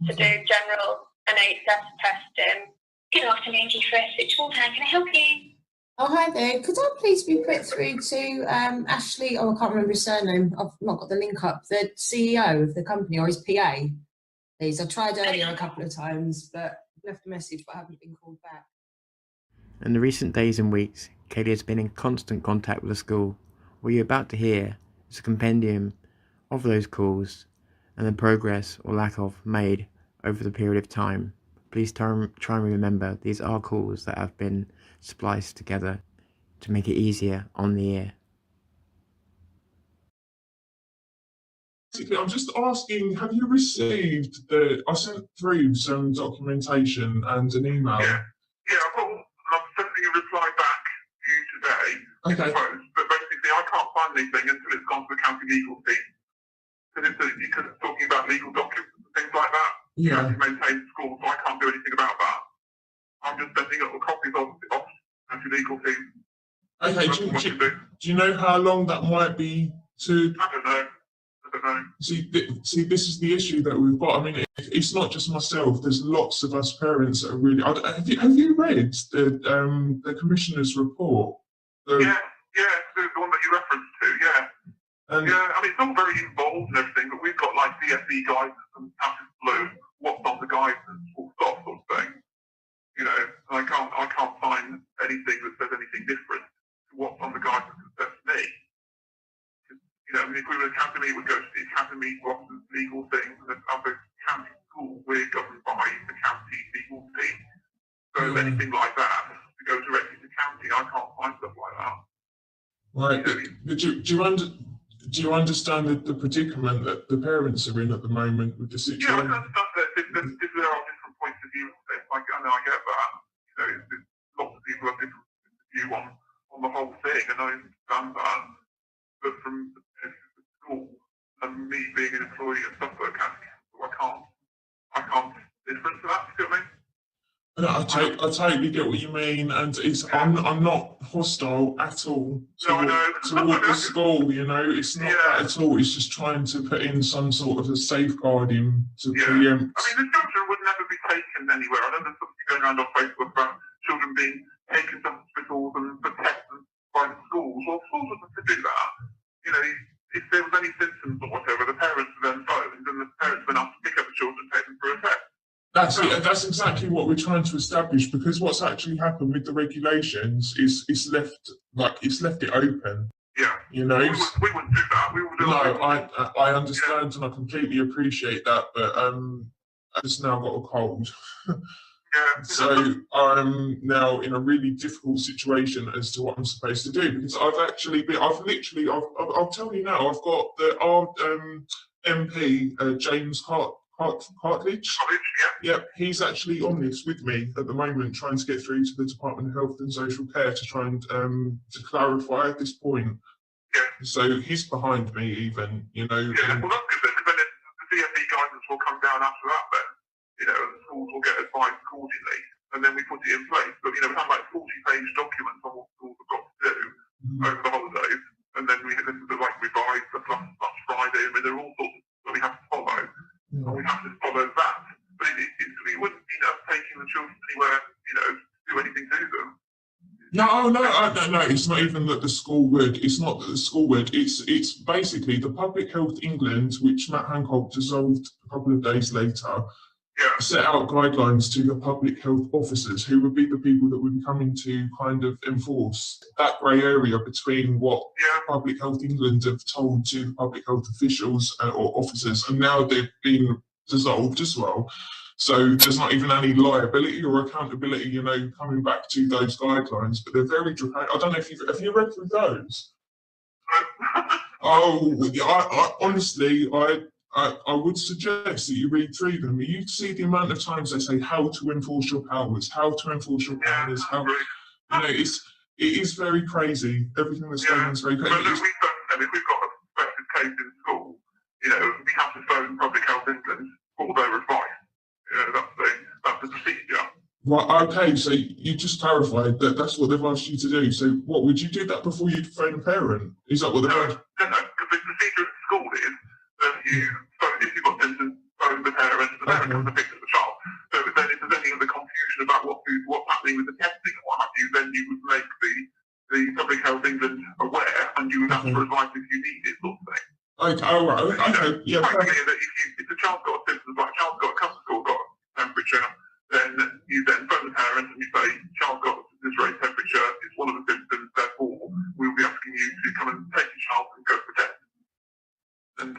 to do general NHS testing. Good afternoon, G4S Switchboard. How can I help you? Oh, hi there. Could I please be put through to Ashley? Oh, I can't remember his surname. I've not got the link up. The CEO of the company or his PA, please. I tried earlier a couple of times, but left a message, but I haven't been called back. In the recent days and weeks, Kaylee has been in constant contact with the school. What you're about to hear is a compendium of those calls and the progress or lack of made over the period of time. Please try and remember these are calls that have been spliced together to make it easier on the ear. Basically, I'm just asking, have you received I sent through some documentation and an email. Yeah, I'm sending a reply back to you today. Okay. But basically, I can't find anything until it's gone to the county legal team. Because it's talking about legal documents and things like that. Yeah. You maintain the school, so I can't do anything about that. I'm just sending up the copies of the county legal team. Okay, do you know how long that might be to... I don't know. See, this is the issue that we've got. I mean, it's not just myself. There's lots of us parents that are really... Have you read the Commissioner's report? Yeah, the one that you referenced to, yeah. I mean, it's all very involved and everything, but we've got like DFE guidance and passive blue, what's on the guidance, full stop sort of thing. You know, I can't find anything that says anything different to what's on the guidance that says me. You know, I mean, if we were an academy, we'd go to the academy for officers, legal things, and then other county school, we're governed by the county legal team. So anything like that, to go directly to county, I can't find stuff like that. Right, but do you understand the predicament that the parents are in at the moment with the situation? Yeah, I understand that there are different points of view. I get that. You know, lots of people have different points of view on the whole thing, and I understand that. But from the school and me being an employee at Suffolk County, I can't different to that. You know what I mean? No, I totally get what you mean, and I'm not hostile at all towards the school. You know, it's not that at all. It's just trying to put in some sort of a safeguarding to preempt. I mean, the children would never be taken anywhere. I know there's something going around on Facebook about children being taken to hospitals and protected by the schools. Well, schools wouldn't do that. You know, if there was any symptoms or whatever, the parents would then phone, and the parents would have to pick up the children and take them for a test. That's it. That's exactly what we're trying to establish, because what's actually happened with the regulations is it's left it open. Yeah. You know. We wouldn't do that. We would. No, I understand and I completely appreciate that, but I just now got a cold. So I'm now in a really difficult situation as to what I'm supposed to do, because I'll tell you now, I've got our MP James Hartledge. Yep, he's actually on this with me at the moment, trying to get through to the Department of Health and Social Care to try and to clarify at this point. Yeah. So he's behind me, even, you know. Yeah, well, that's good then, because then the DFE guidance will come down after that then. You know, and the schools will get advised accordingly, and then we put it in place. But, you know, we have like 40-page documents on what schools have got to do over the holidays, and then this is like revised the last Friday. I mean, there are all sorts that we have to follow, and we have to follow that. But it wouldn't be us taking the children anywhere, you know, to do anything to them. No, it's not even that the school would. It's not that the school would. It's basically the Public Health England, which Matt Hancock dissolved a couple of days later, set out guidelines to the public health officers, who would be the people that would be coming to kind of enforce that grey area between what Public Health England have told to the public health officials or officers, and now they've been dissolved as well. So there's not even any liability or accountability, you know, coming back to those guidelines. But they're very draconian. I don't know if have you read through those? Honestly, I would suggest that you read through them. You see the amount of times they say how to enforce your powers, how, you know, it is very crazy. Everything that's going on is very crazy. But look, if we've got a suspected case in school, you know, we have to phone Public Health England for their advice. You know, that's the procedure. Right, okay, so you just clarified that that's what they've asked you to do. So what, would you do that before you phone a parent? Is that what they've asked? No, because the procedure at school is that if you've got symptoms, phone the parent, the parent comes and picks up the child. So then if there's any other confusion about what's happening with the testing and what have you, then you would make the Public Health England aware, and you would ask for advice if you need it, sort of thing. Okay, all right, okay, yeah. It's quite clear that if the child's got symptoms, like a child's got a cough or got a temperature, then you then phone the parent and you say, child's got this raised temperature, it's one of the symptoms, therefore we'll be asking you to come and take your child and go for a test. And,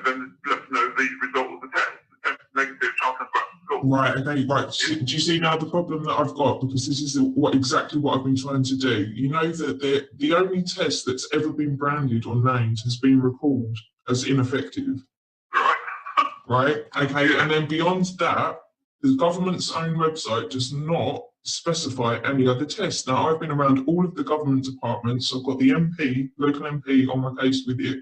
then let us know the result of the test. The test is negative, child comes back to school. Right, okay, right. Do you see now the problem that I've got? Because this is exactly what I've been trying to do. You know that the only test that's ever been branded or named has been recalled as ineffective. Right, okay, and then beyond that, the government's own website does not specify any other tests. Now, I've been around all of the government departments. I've got the MP, local MP on my case with it,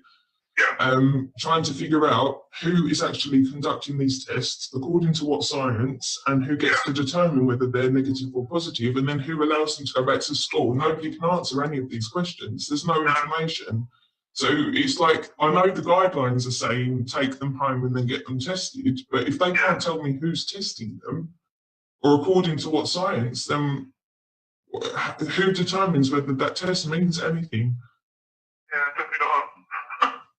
trying to figure out who is actually conducting these tests, according to what science, and who gets to determine whether they're negative or positive, and then who allows them to go back to school. Nobody can answer any of these questions. There's no information. So it's like, I know the guidelines are saying take them home and then get them tested, but if they can't tell me who's testing them, or according to what science, then who determines whether that test means anything? Yeah, definitely not.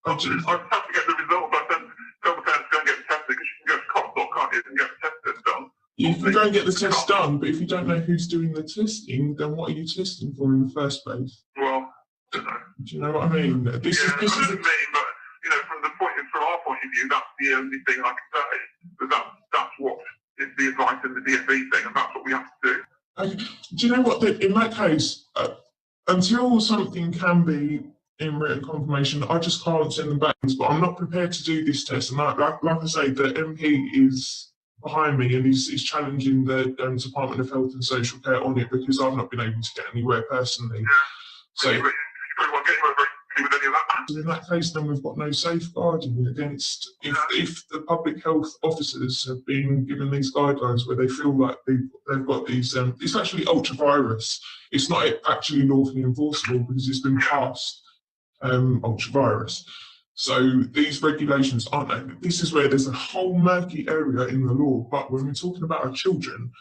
I have to get the results. I send tell the parents to go and get tested, because you can go to cops.com, can't you, and get the test done. You can go and get the test done, but if you don't know who's doing the testing, then what are you testing for in the first place? Well, I don't know. Do you know what I mean? This is I mean, but from our point of view, that's the only thing I can say. But that's what is the advice in the DFE thing, and that's what we have to do. Okay. Do you know what? In that case, until something can be in written confirmation, I just can't send them back. But I'm not prepared to do this test. And like I say, the MP is behind me and he's challenging the Department of Health and Social Care on it, because I've not been able to get anywhere personally. Yeah. So, with any of that. So in that case, then we've got no safeguarding against if the public health officers have been given these guidelines where they feel like they've got these. It's actually ultra virus. It's not actually lawfully enforceable because it's been passed ultra virus. So these regulations aren't. This is where there's a whole murky area in the law. But when we're talking about our children,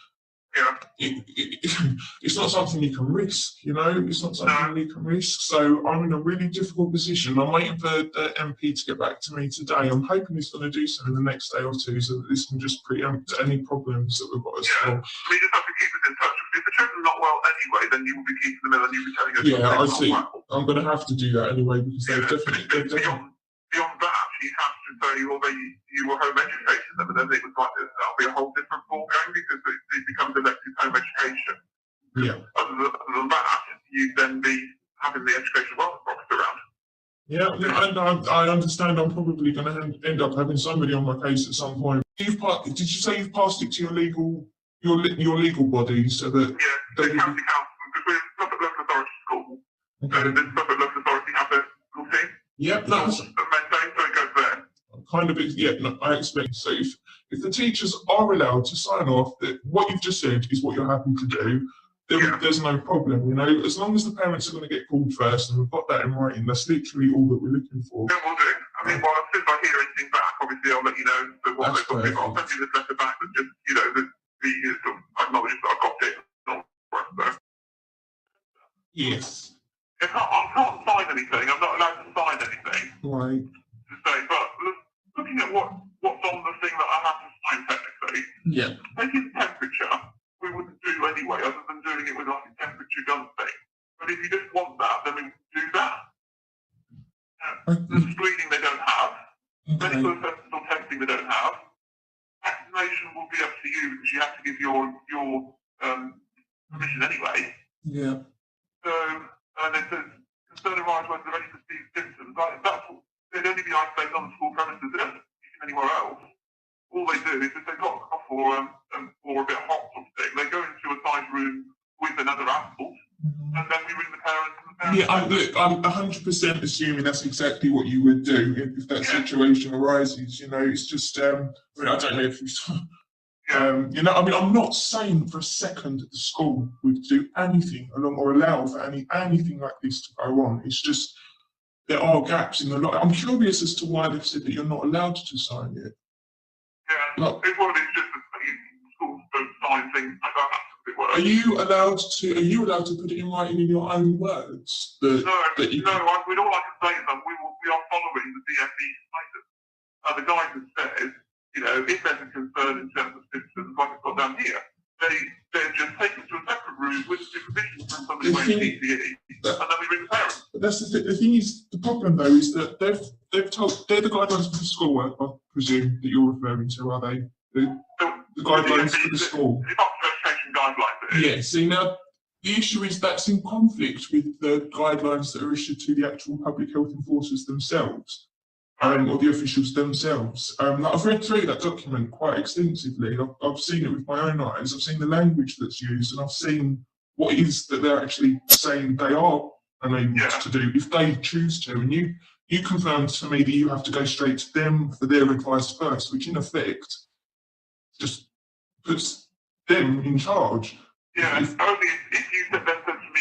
it's not something you can risk, it's not something you can risk. So I'm in a really difficult position. I'm waiting for the MP to get back to me today. I'm hoping he's going to do so in the next day or two, so that this can just preempt any problems that we've got as well. We just have to keep us in touch. If the children are not well anyway, then you will be keeping them in and you'll be telling us. Yeah, I see. I'm going to have to do that anyway, because they're definitely. Beyond that, you have to say, well, you were home educating them, and then it was like that'll be a whole different ball game, because it becomes elective home education. Yeah. Other than that, you'd then be having the education wellness officer around. Yeah, and I understand I'm probably going to end up having somebody on my case at some point. Did you say you've passed it to your legal body so that? Yeah, the county council, because we're Suffolk Local Authority School, and the Suffolk Local Authority have a school team. Yep, that's so it goes there. Kind of, yeah. No, I expect so. If the teachers are allowed to sign off that what you've just said is what you're happy to do, then there's no problem. As long as the parents are going to get called first, and we've got that in writing, that's literally all that we're looking for. Yeah, we'll do. I mean, as soon as I hear anything back, obviously I'll let you know what they've got. I'll send you this letter back that just, the acknowledges that I've got it. Yes. I can't sign anything. I'm not allowed to sign anything. Right. To say, but looking at what's on the thing that I have to sign technically, taking temperature, we wouldn't do anyway, other than doing it with like a temperature gun thing. But if you just want that, then we can do that. The screening they don't have, medical assessment or testing they don't have. Vaccination will be up to you, because you have to give your permission anyway. Yeah. So, and it says, concern arises when there are any perceived symptoms. They'd only be isolated on the school premises. They don't use anywhere else. All they do is if they've got a cough or a bit hot or something, they go into a side room with another adult, and then we ring the parents. Yeah, I'm 100% assuming that's exactly what you would do if that situation arises. It's just, I don't know if you. I'm not saying for a second that the school would do anything along or allow for anything like this to go on. It's just there are gaps in the law. I'm curious as to why they've said that you're not allowed to sign it. Yeah, it's just that schools don't sign things like that. Are you allowed to put it in writing in your own words? No, all I can say is that we are following the DFE status. The guidance says, if there's a concern in terms of symptoms, like it's got down here, they're just taken to a separate room with supervision from somebody wearing PPE, and then we ring the parents. But that's the thing is, the problem though is that they've told, they're the guidelines for the schoolwork, I presume, that you're referring to, are they? The guidelines for the school. The Department of Education guidelines. Yeah, see now, the issue is that's in conflict with the guidelines that are issued to the actual public health enforcers themselves, or the officials themselves. Like I've read through that document quite extensively. I've seen it with my own eyes. I've seen the language that's used, and I've seen what it is that they're actually saying they are unable to do if they choose to. And you confirmed to me that you have to go straight to them for their advice first, which in effect just puts them in charge. Yeah, only if you then said to me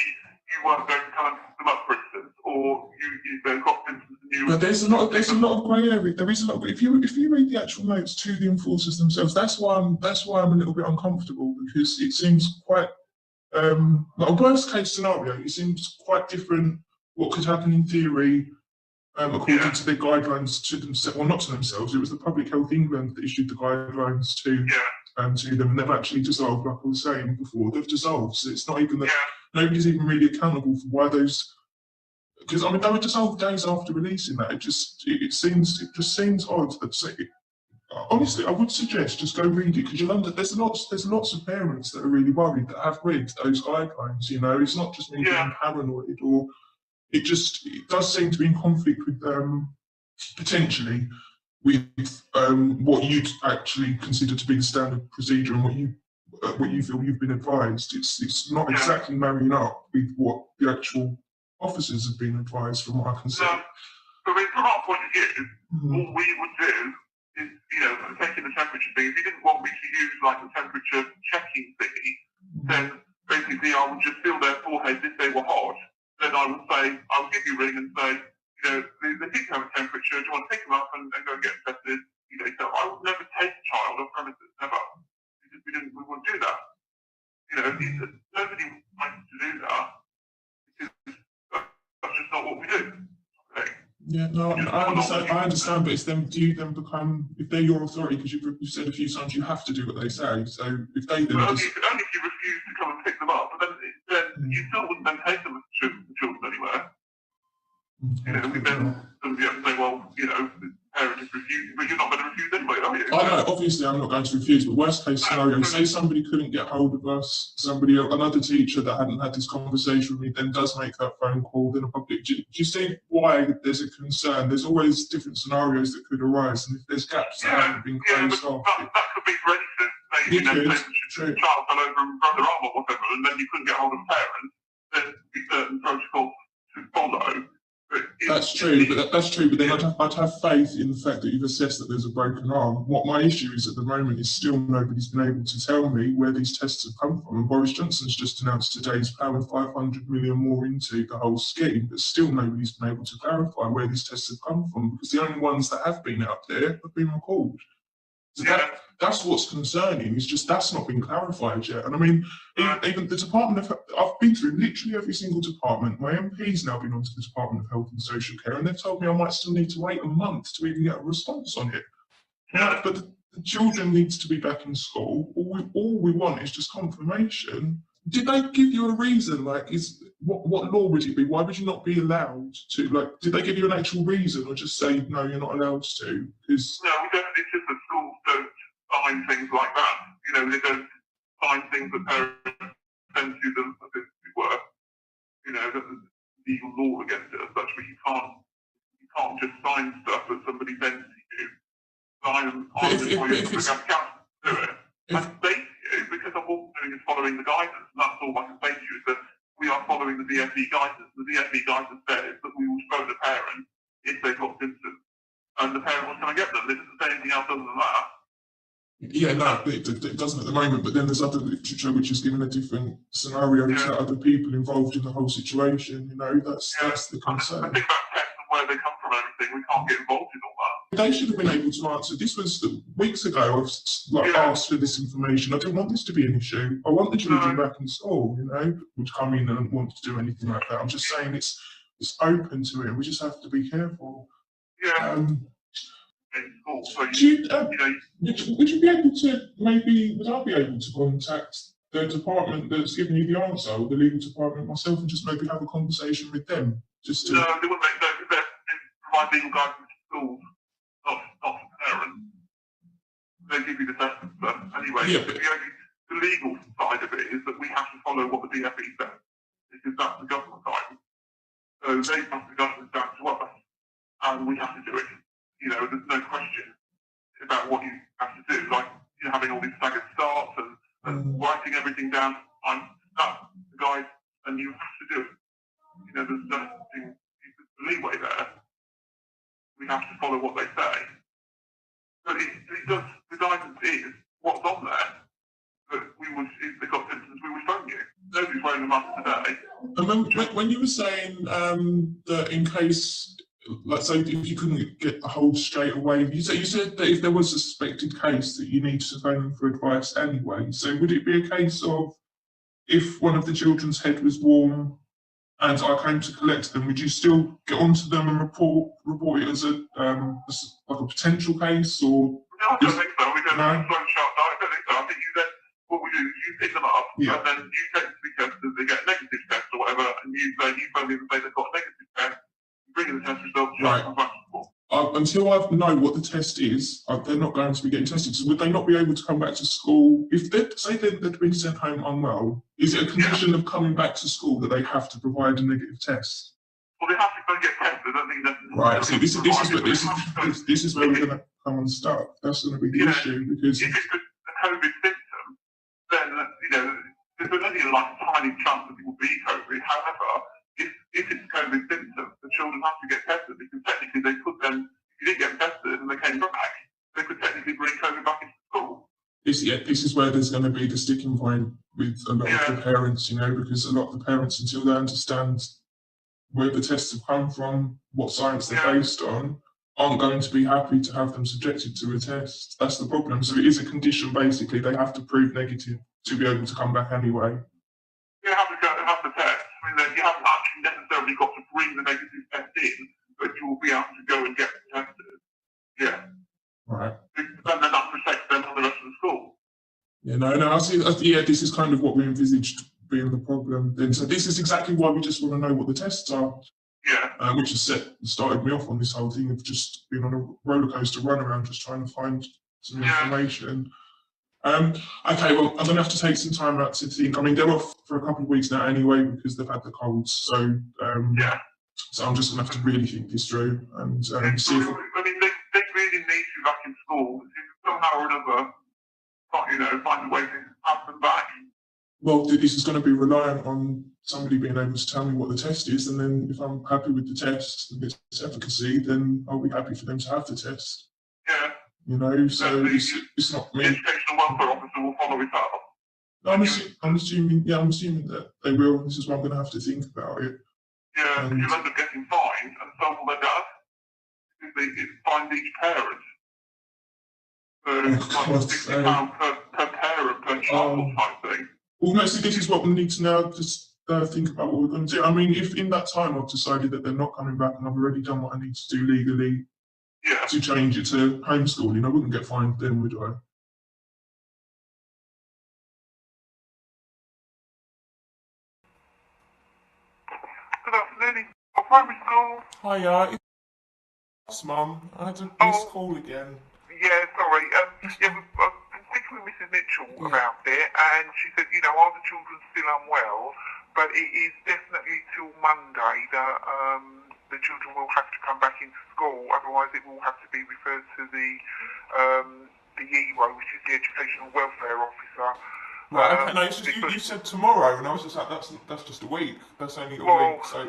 you weren't going to come and pick them up, for instance, or you got symptoms and you. But there's a lot of grey area. There is a lot. If you read the actual notes to the enforcers themselves, that's why I'm a little bit uncomfortable, because it seems quite like a worst case scenario. It seems quite different what could happen in theory, according to their guidelines to themselves. Well, not to themselves. It was the Public Health England that issued the guidelines to them, and they've actually dissolved, like I was saying before. They've dissolved, so it's not even that nobody's even really accountable for why those. Because I mean, they were dissolved days after releasing that. It just seems odd that. Honestly, I would suggest just go read it, because you'll there's lots of parents that are really worried that have read those guidelines. You know, it's not just me being paranoid, or it does seem to be in conflict with potentially with what you'd actually consider to be the standard procedure and what you feel you've been advised. It's not exactly marrying up with what the actual officers have been advised, from what I can see. I mean, from our point of view, all we would do is, taking the temperature thing. If you didn't want me to use like a temperature checking thingy, then basically I would just feel their foreheads if they were hot. Then I would give you a ring and say, they think they have a temperature. Do you want to pick them up and go and get tested? So I would never take a child off premises, never. We wouldn't do that. Nobody wants to do that, because that's just not what we do. Okay? Yeah, no, I understand, but it's them. Do you then become, if they're your authority, because you've said a few times you have to do what they say. So if they then only if you refuse to come and pick them up, but then you still wouldn't then take them as children anywhere. Then somebody else say, well, the parent is refusing, but you're not going to refuse anyway, are you? I know, obviously I'm not going to refuse, but worst case scenario, say somebody couldn't get hold of us, another teacher that hadn't had this conversation with me then does make that phone call, then a public. Do you see why there's a concern? There's always different scenarios that could arise, and if there's gaps that haven't been closed off. That could be, for instance, say, the child fell over and broke their arm or whatever, and then you couldn't get hold of the parent, then there'd be certain protocols to follow. That's true, but then I'd have faith in the fact that you've assessed that there's a broken arm. What my issue is at the moment is still nobody's been able to tell me where these tests have come from. And Boris Johnson's just announced today he's plowing 500 million more into the whole scheme, but still nobody's been able to clarify where these tests have come from, because the only ones that have been out there have been recalled. So that's what's concerning. It's just that's not been clarified yet. And I mean, even the Department of I've been through literally every single department. My MP's now been onto the Department of Health and Social Care, and they've told me I might still need to wait a month to even get a response on it. But the children needs to be back in school. All we want is just confirmation. Did they give you a reason? Like, what law would it be? Why would you not be allowed to? Like, did they give you an actual reason, or just say no, you're not allowed to? Because no, we don't. It's just that schools don't sign things like that. They don't sign things that parents send to them as if it were. There's legal law against it as such, but you can't just sign stuff that somebody sends to you. Sign them on the way you have to do it. I say to you, because all we're doing is following the guidance, and that's all I can say to you, is that we are following the DfE guidance. The DfE guidance says that we will phone the parent if they've got symptoms, and the parent will come and get them. It doesn't say anything else other than that. Yeah, no, it doesn't at the moment, but then there's other literature which is given a different scenario to other people involved in the whole situation. That's the concern. I think about tests and where they come from and everything, we can't get involved in all that. They should have been able to answer. This was weeks ago. I've asked for this information. I didn't want this to be an issue. I want the children back in school. Would come in and want to do anything like that. I'm just saying it's open to it. We just have to be careful. Yeah. in school. So would you be able to, maybe, would I be able to contact the department that's giving you the answer, or the legal department myself, and just maybe have a conversation with them? Just to... No, they wouldn't make no, because they provide legal guidance to schools, not to parents. They give you the test and stuff. Anyway, Yeah, the legal side of it is that we have to follow what the DFE says, because that's the government side. So they pass the government down to us, and we have to do it. You know, there's no question about what you have to do, like having all these staggered starts and writing everything down. That's the guide, and you have to do it. You know, there's nothing leeway there. We have to follow what they say. But it does, the guidance is what's on there. But if they got symptoms, we would phone you. Nobody's wearing a mask today. And when you were saying that in case, let's say if you couldn't get the hold straight away, you said that if there was a suspected case that you need to phone them for advice anyway. So would it be a case of if one of the children's head was warm and I came to collect them, would you still get onto them and report it as a like a potential case, or? No, I don't think so. We don't have a slow sharp diet. I don't think so. I think you then, what we do is you pick them up, and then you take them to be tested, they get a negative test or whatever, and you phone them and say they've got a negative test, you bring in the test results, Right. Until I know what the test is, they're not going to be getting tested. So would they not be able to come back to school? If they've been sent home unwell, is it a condition of coming back to school that they have to provide a negative test? Well, they have to go get tested. I think that's Right. So this is where we're going to come unstuck. That's going to be the issue, because if it's a COVID symptom, then there's only like a tiny chance that it will be COVID. However, if it's a COVID symptom, the children have to get tested, because technically they could then, if you didn't get them tested and they came back, they could technically bring COVID back into school. This is where there's going to be the sticking point with a lot of the parents, because a lot of the parents, until they understand where the tests have come from, what science they're based on, aren't going to be happy to have them subjected to a test. That's the problem. So it is a condition, basically. They have to prove negative to be able to come back anyway. You have to go and have the test. I mean, you haven't actually necessarily got to bring the negative test in, but you will be able to go and get it tested. Yeah. Right. And then that protects them from the rest of the school. Yeah, no, I see. Yeah, this is kind of what we envisaged being the problem then. So this is exactly why we just want to know what the tests are. Yeah. Which has started me off on this whole thing of just being on a roller coaster run around, just trying to find some information. Okay, well, I'm going to have to take some time out to think. I mean, they're off for a couple of weeks now anyway, because they've had the colds. So, so I'm just going to have to really think this through and see if... I mean, they really need you back in school. Somehow or another, find a way to have them back. Well, this is going to be reliant on somebody being able to tell me what the test is, and then if I'm happy with the test and its efficacy, then I'll be happy for them to have the test. Yeah. So it's not me. The educational welfare officer will follow it up. I'm assuming that they will. This is why I'm going to have to think about it. Yeah, and you'll end up getting fined, and so will their dad. It's fined each parent. So it's like £60 per parent per child type thing. Well, no, so this is what we need to now just think about what we're going to do. I mean, if in that time I've decided that they're not coming back and I've already done what I need to do legally to change it to homeschooling, I wouldn't get fined then, would I? Good afternoon, primary school. Hiya, it's Mum. I had a missed call again. Yeah, sorry. I've been speaking with Mrs. Mitchell about it, and she said, are the children still unwell? But it is definitely till Monday that the children will have to come back into school. Otherwise, it will have to be referred to the EWO, which is the Educational Welfare Officer. Right. Okay. No, you said tomorrow, and I was just like, that's just a week. That's only a week. So.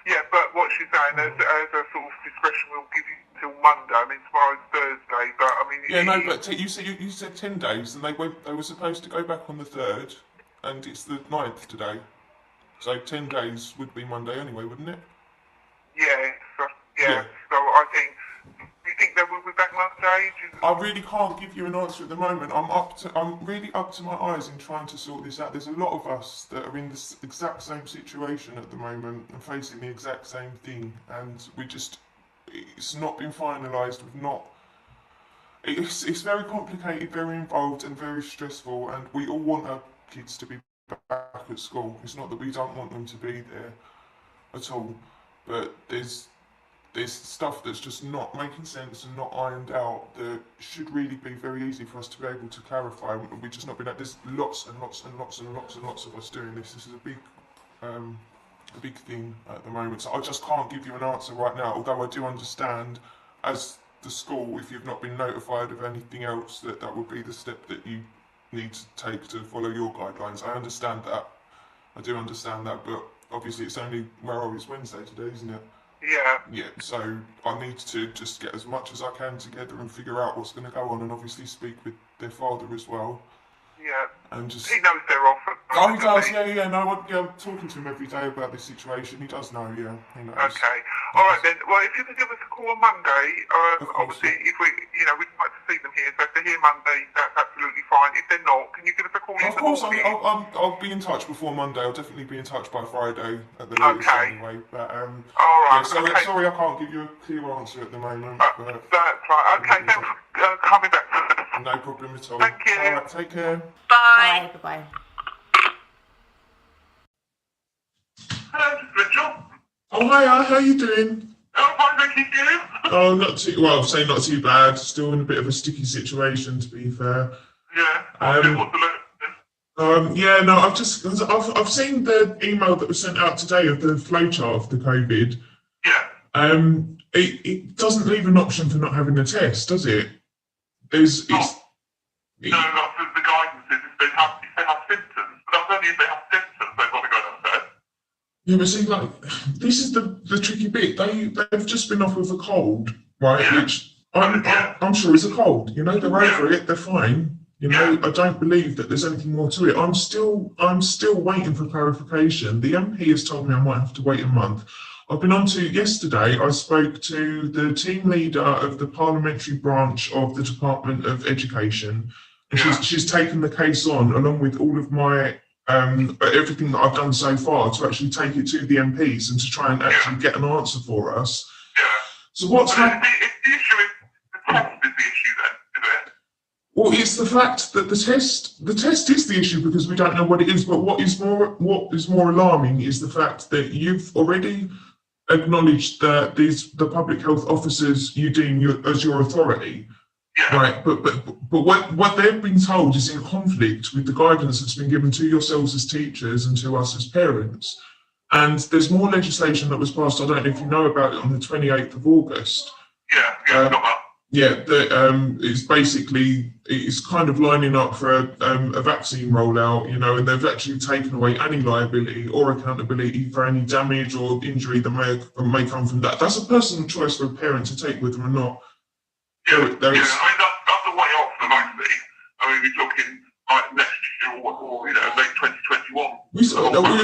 Yeah, but what she's saying is, as a sort of discretion, we'll give you till Monday. I mean, tomorrow's Thursday, but I mean... Yeah, no, but you said 10 days, and they were supposed to go back on the 3rd, and it's the 9th today. So 10 days would be Monday anyway, wouldn't it? Yeah. So I think... Do you think they will be back Monday? I really can't give you an answer at the moment. I'm really up to my eyes in trying to sort this out. There's a lot of us that are in this exact same situation at the moment and facing the exact same thing, and it's not been finalised. We've not It's very complicated, very involved, and very stressful. And we all want our kids to be back at school. It's not that we don't want them to be there at all, but there's stuff that's just not making sense and not ironed out that should really be very easy for us to be able to clarify. We've just not been at. There's lots and lots and lots and lots and lots of us doing this. This is a big thing at the moment. So I just can't give you an answer right now. Although I do understand, as the school, if you've not been notified of anything else, that would be the step that you need to take to follow your guidelines. I understand that. I do understand that, but obviously it's only, it's Wednesday today, isn't it? Yeah. Yeah, so I need to just get as much as I can together and figure out what's going to go on, and obviously speak with their father as well. Yeah. And just... He knows they're off. Oh, he does, yeah. No, I'm talking to him every day about this situation. He does know, yeah. He knows. Okay. All right then. Well, if you could give us a call on Monday, obviously, if we'd like to see them here. So if they're here Monday, that's absolutely fine. If they're not, can you give us a call in the morning? I'll be in touch before Monday. I'll definitely be in touch by Friday at the latest anyway. But all right. Yeah, sorry, I can't give you a clear answer at the moment. But, that's right. Okay. Thanks for coming back. No problem at all. Thank you. All right, take care. Bye. Bye. Hello, Rachel. Oh, hiya, how you doing? Oh, fine, thank you. Oh, not too, well, I'll say not too bad. Still in a bit of a sticky situation, to be fair. Yeah. Yeah, no, I've seen the email that was sent out today of the flowchart of the COVID. Yeah. It doesn't leave an option for not having a test, does it? No, that's the guidance is if they have symptoms, but that's only if they have symptoms they've got to go to test. Yeah, but see, like, this is the tricky bit. They've just been off with a cold, right? Yeah. Which I'm sure is a cold. You know, they're over it. They're fine. You know, I don't believe that there's anything more to it. I'm still waiting for clarification. The MP has told me I might have to wait a month. I've been on to yesterday. I spoke to the team leader of the parliamentary branch of the Department of Education. And she's taken the case on, along with all of my everything that I've done so far, to actually take it to the MPs and to try and actually get an answer for us. Yeah. So what's happening? The issue is the test is the issue then, is it? Well, it's the fact that the test is the issue because we don't know what it is. But what is more alarming is the fact that you've already acknowledged that the public health officers you deem as your authority. Yeah. Right, but what they've been told is in conflict with the guidance that's been given to yourselves as teachers and to us as parents. And there's more legislation that was passed, I don't know if you know about it, on the 28th of August. That it's kind of lining up for a vaccine rollout, you know, and they've actually taken away any liability or accountability for any damage or injury that may come from that. That's a personal choice for a parent to take with them or not. I mean, that's a way off the vaccine. I mean, we're talking like next year or late 2021. We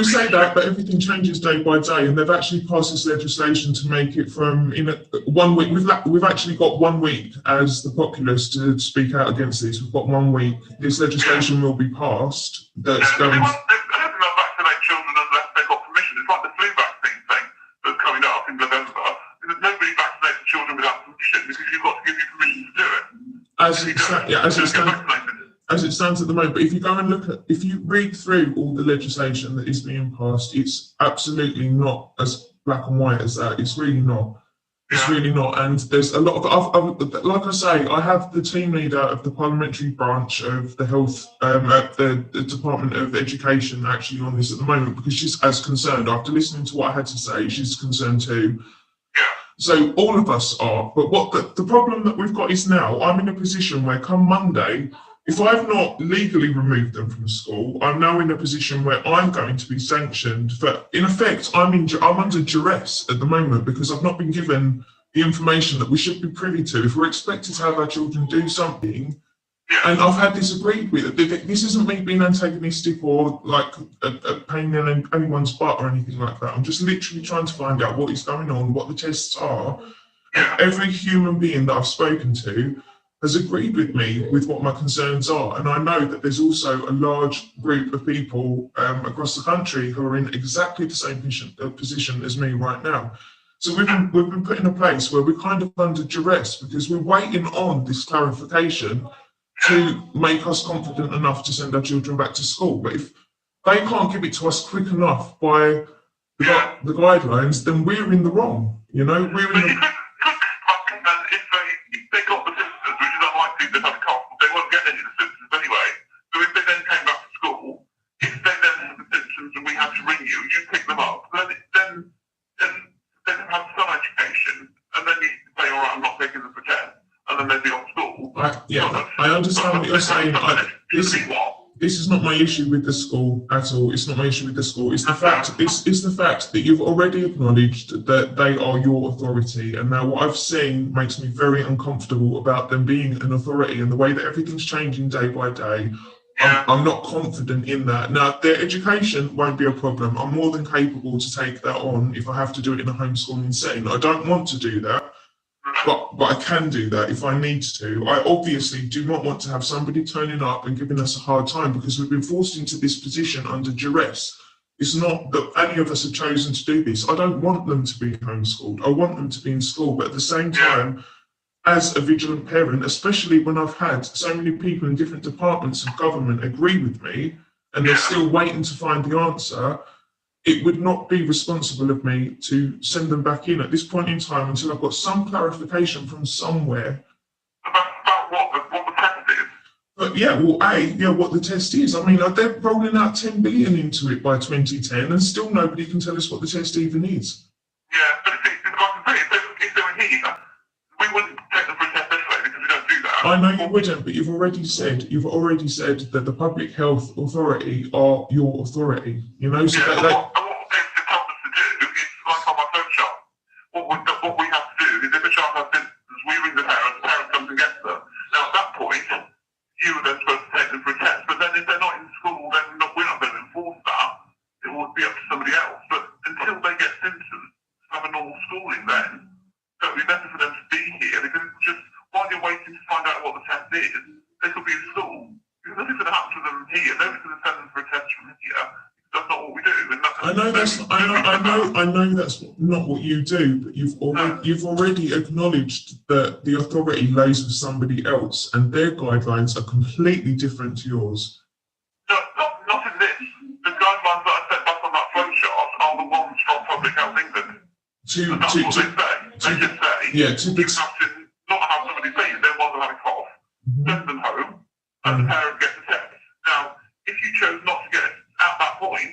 say that, but everything changes day by day, and they've actually passed this legislation to make it from 1 week. We've actually got 1 week as the populace to speak out against this. We've got 1 week. This legislation will be passed. That's going. They don't vaccinate children unless they've got permission. It's like the flu vaccine thing that's coming up in November. Nobody vaccinates children without permission because you've got to give you permission to do it. As it stands at the moment, but if you go and if you read through all the legislation that is being passed, it's absolutely not as black and white as that. It's really not. It's really not. And there's a lot of, like I say, I have the team leader of the parliamentary branch of the health, the Department of Education actually on this at the moment because she's as concerned. After listening to what I had to say, she's concerned too. So all of us are. But what the problem that we've got is now I'm in a position where come Monday, if I've not legally removed them from school, I'm now in a position where I'm going to be sanctioned. But in effect, I'm under duress at the moment because I've not been given the information that we should be privy to. If we're expected to have our children do something, and I've had this agreed with, this isn't me being antagonistic or like a pain in anyone's butt or anything like that. I'm just literally trying to find out what is going on, what the tests are. And every human being that I've spoken to has agreed with me with what my concerns are. And I know that there's also a large group of people across the country who are in exactly the same position as me right now. So we've been put in a place where we're kind of under duress because we're waiting on this clarification to make us confident enough to send our children back to school. But if they can't give it to us quick enough by the guidelines, then we're in the wrong. You know, we're in the... If they got the symptoms, which is unlikely they've had a cough, they won't get any of the symptoms anyway. So if they then came back to school, if they then had the symptoms and we had to ring you, you pick them up, then they'd have some education, and then you say, all right, I'm not taking them for test, and then they'd be off school. I understand what you're saying. This is not my issue with the school at all. It's not my issue with the school. It's the fact. It's the fact that you've already acknowledged that they are your authority, and now what I've seen makes me very uncomfortable about them being an authority and the way that everything's changing day by day. I'm not confident in that. Now, their education won't be a problem. I'm more than capable to take that on if I have to do it in a homeschooling setting. I don't want to do that. But I can do that if I need to. I obviously do not want to have somebody turning up and giving us a hard time because we've been forced into this position under duress. It's not that any of us have chosen to do this. I don't want them to be homeschooled. I want them to be in school. But at the same time, as a vigilant parent, especially when I've had so many people in different departments of government agree with me and they're still waiting to find the answer, it would not be responsible of me to send them back in at this point in time until I've got some clarification from somewhere. About what the test is? But what the test is. I mean, they're rolling out 10 billion into it by 2010 and still nobody can tell us what the test even is. Yeah, but if they were here, we wouldn't take them for a test anyway because we don't do that. I know you wouldn't, but you've already said that the Public Health Authority are your authority. You know, so what they told us to do is like on my phone shop. What we have to do is if a child has symptoms, we ring the parents comes and gets them. Now at that point, you are then supposed to take them for a test. But then if they're not in school, then we're not going to enforce that. It would be up to somebody else. But until they get symptoms, have a normal schooling then. So it would be better for them to be here because just while you're waiting to find out what the test is, they could be in school. Because nothing's going to happen to them here. Nobody's going to send them for a test from here. That's not what we do. I know that's not what you do, but you've already acknowledged that the authority lays with somebody else, and their guidelines are completely different to yours. No, not in this. The guidelines that I set back on that flow chart are the ones from Public Health England. That's what they say. They just say you have to not have somebody say they want to have a cough, send them home, and the parent gets a test. Now, if you chose not to get it at that point,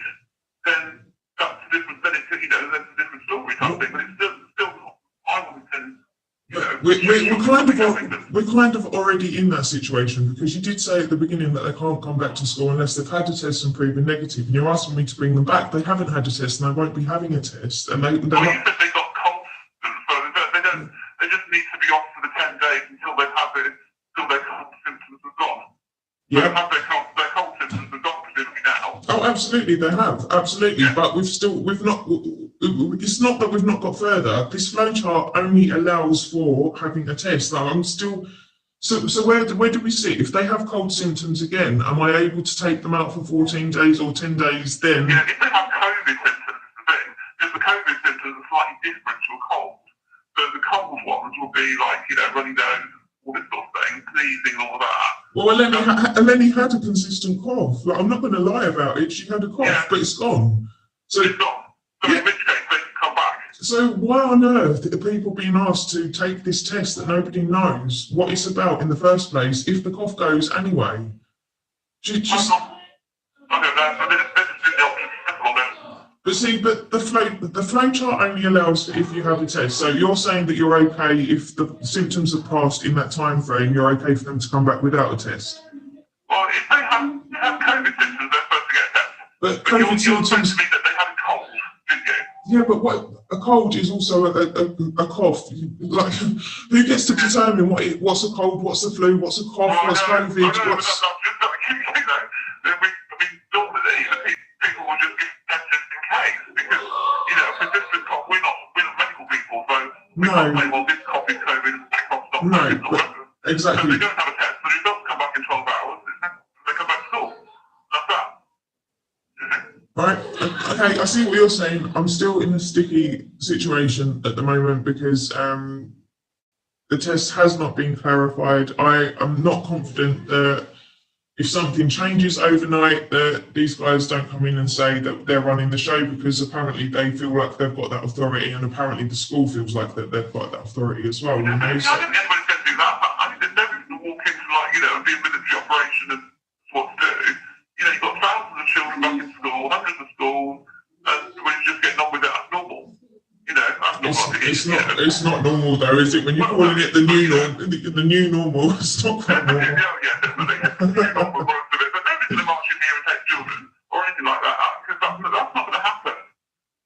then that's a different. Then it's that's a different story type thing. But it's still I wouldn't send. We're kind of already in that situation because you did say at the beginning that they can't come back to school unless they've had a test and proven negative. And you're asking me to bring them back. They haven't had a test and they won't be having a test. And you said they got colds, so they just need to be off for the 10 days until they've had it, until their cold symptoms have gone. Yeah. They've had their cold symptoms have gone presumably now. Oh, absolutely, they have. Absolutely. Yeah. But we've not, it's not that we've not got further. This flowchart only allows for having a test. Now, I'm still, so where do we sit? If they have cold symptoms again, am I able to take them out for 14 days or 10 days then? Yeah, if they have COVID symptoms, is the thing, because the COVID symptoms are slightly different to a cold. So the cold ones will be like, runny nose, all this sort of thing, sneezing, all of that. Well, Eleni had a consistent cough. Like, I'm not going to lie about it. She had a cough, but it's gone. So it's gone. So in which case they can come back. So why on earth are people being asked to take this test that nobody knows what it's about in the first place if the cough goes anyway? I don't know. I mean, it's better to do the option simple then. But see, the flowchart only allows for if you have a test. So you're saying that you're okay if the symptoms are passed in that time frame, you're okay for them to come back without a test? Well, if they have COVID symptoms, they're supposed to get a test. But COVID symptoms... You're supposed to be that they had a cold, didn't you? Yeah, but a cold is also a cough. Like, who gets to determine what's a cold, what's a flu, what's a cough, what's COVID, what's... Normally, people will just get tested in case, because, for different cough, we're not medical people, so we can't say, well, this cough is COVID, and that cough's not COVID, or whatever. Exactly. So they don't have a test, the results come back in 12 hours, they come back to school. That's that. Right. Okay, I see what you're saying. I'm still in a sticky situation at the moment because the test has not been clarified. I am not confident that if something changes overnight, that these guys don't come in and say that they're running the show, because apparently they feel like they've got that authority, and apparently the school feels like that they've got that authority as well. You know? I don't think anybody's going to do that. I think there's nobody's going to walk into, like, you know, and be a military operation and what to do. You know, you've got thousands of children back in school, hundreds of schools, and we're just getting on with it as normal. You know, that's not it's not normal though, is it? When you're calling it the new normal, it's not quite normal. Yeah, definitely. The new normal for most of it. But nobody's going to march in here and take children or anything like that, because that's not going to happen.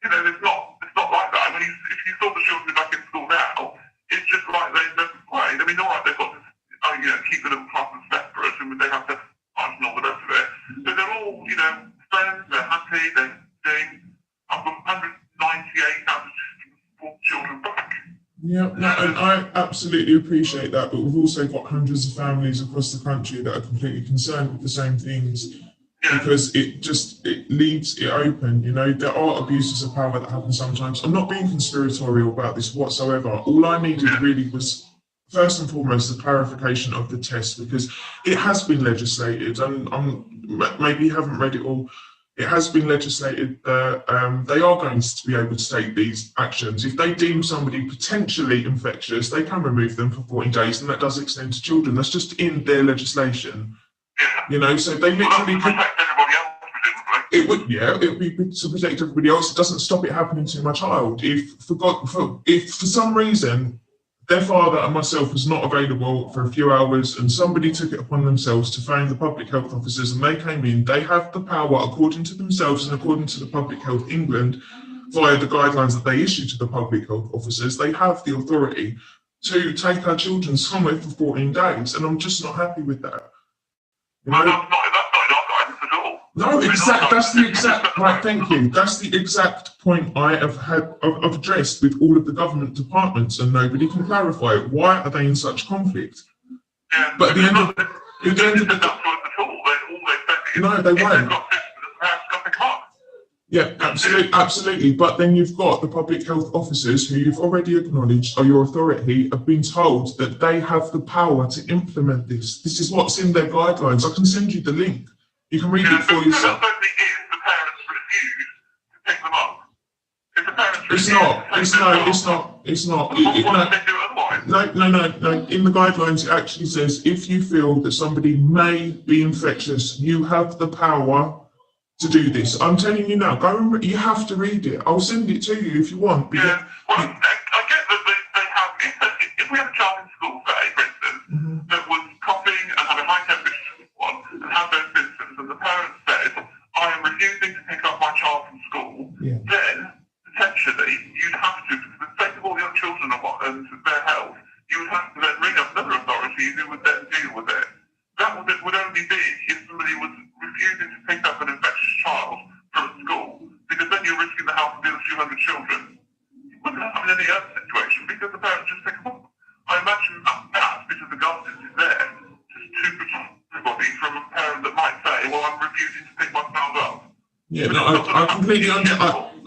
You know, it's not like that. I mean, if you saw the children back in school now, it's just like they've never played. I mean, all right, they've got this, you know, keep the little classes separate, and they have to punch and all the rest of it. But they're all, you know, friends, they're happy, they're doing. I've got 198 out of children back. Yeah, no, and I absolutely appreciate that, but we've also got hundreds of families across the country that are completely concerned with the same things, because it leaves it open. You know, there are abuses of power that happen sometimes. I'm not being conspiratorial about this whatsoever. All I needed really was, first and foremost, the clarification of the test, because it has been legislated, and maybe you haven't read it all. It has been legislated that they are going to be able to take these actions. If they deem somebody potentially infectious, they can remove them for 14 days, and that does extend to children. That's just in their legislation. You know, so they literally could. It would, yeah, it would be to protect everybody else. It doesn't stop it happening to my child. If for some reason their father and myself was not available for a few hours, and somebody took it upon themselves to phone the public health officers, and they came in, they have the power, according to themselves and according to the Public Health England, via the guidelines that they issue to the public health officers, they have the authority to take our children somewhere for 14 days, and I'm just not happy with that. You know? That's not in our guidance at all. No, that's the exact, right, thank you. That's the exact point I have I've addressed with all of the government departments, and nobody can clarify it. Why are they in such conflict? Yeah, but at the end of the no, they won't. Yeah, absolutely. But then you've got the public health officers, who you've already acknowledged are your authority, have been told that they have the power to implement this. This is what's in their guidelines. I can send you the link. You can read it for yourself. It's not. No. In the guidelines, it actually says if you feel that somebody may be infectious, you have the power to do this. I'm telling you now, go and you have to read it. I'll send it to you if you want. Yeah, well, I get that they have, if we had a child in school, say, for instance, that was coughing and having high temperature and had those symptoms, and the parent said, I am refusing to pick up my child from school, then potentially you'd have to, for the sake of all the young children and their health, you would have to then ring up another authority who would then deal with it. That would only be if somebody was refusing to pick up an infectious child from school, because then you're risking the health of the other few hundred children. You wouldn't have any other situation, because the parents just pick them up. I imagine that's because the government is there to protect everybody from a parent that might say, well, I'm refusing to pick my child up. Yeah, no, I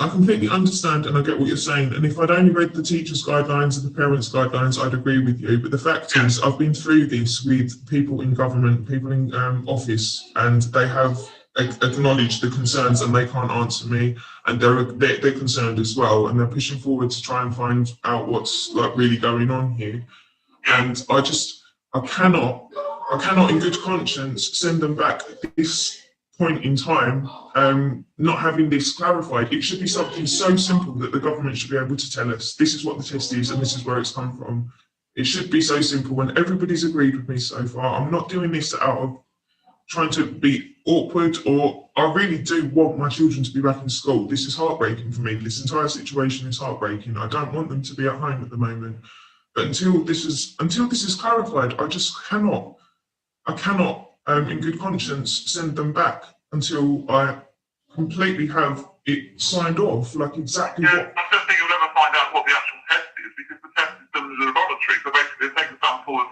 completely understand, and I get what you're saying. And if I'd only read the teachers' guidelines and the parents' guidelines, I'd agree with you. But the fact is, I've been through this with people in government, people in office, and they have acknowledged the concerns, and they can't answer me, and they're concerned as well, and they're pushing forward to try and find out what's like really going on here. And I cannot in good conscience send them back at this point in time, not having this clarified. It should be something so simple that the government should be able to tell us this is what the test is and this is where it's come from. It should be so simple, and everybody's agreed with me so far. I'm not doing this out of trying to be awkward, or I really do want my children to be back in school. This is heartbreaking for me. This entire situation is heartbreaking. I don't want them to be at home at the moment. But until this is clarified, I just cannot in good conscience send them back until I completely have it signed off, like exactly what. I don't think you'll ever find out what the actual test is, because the test is done in a laboratory. So basically, they take a sample of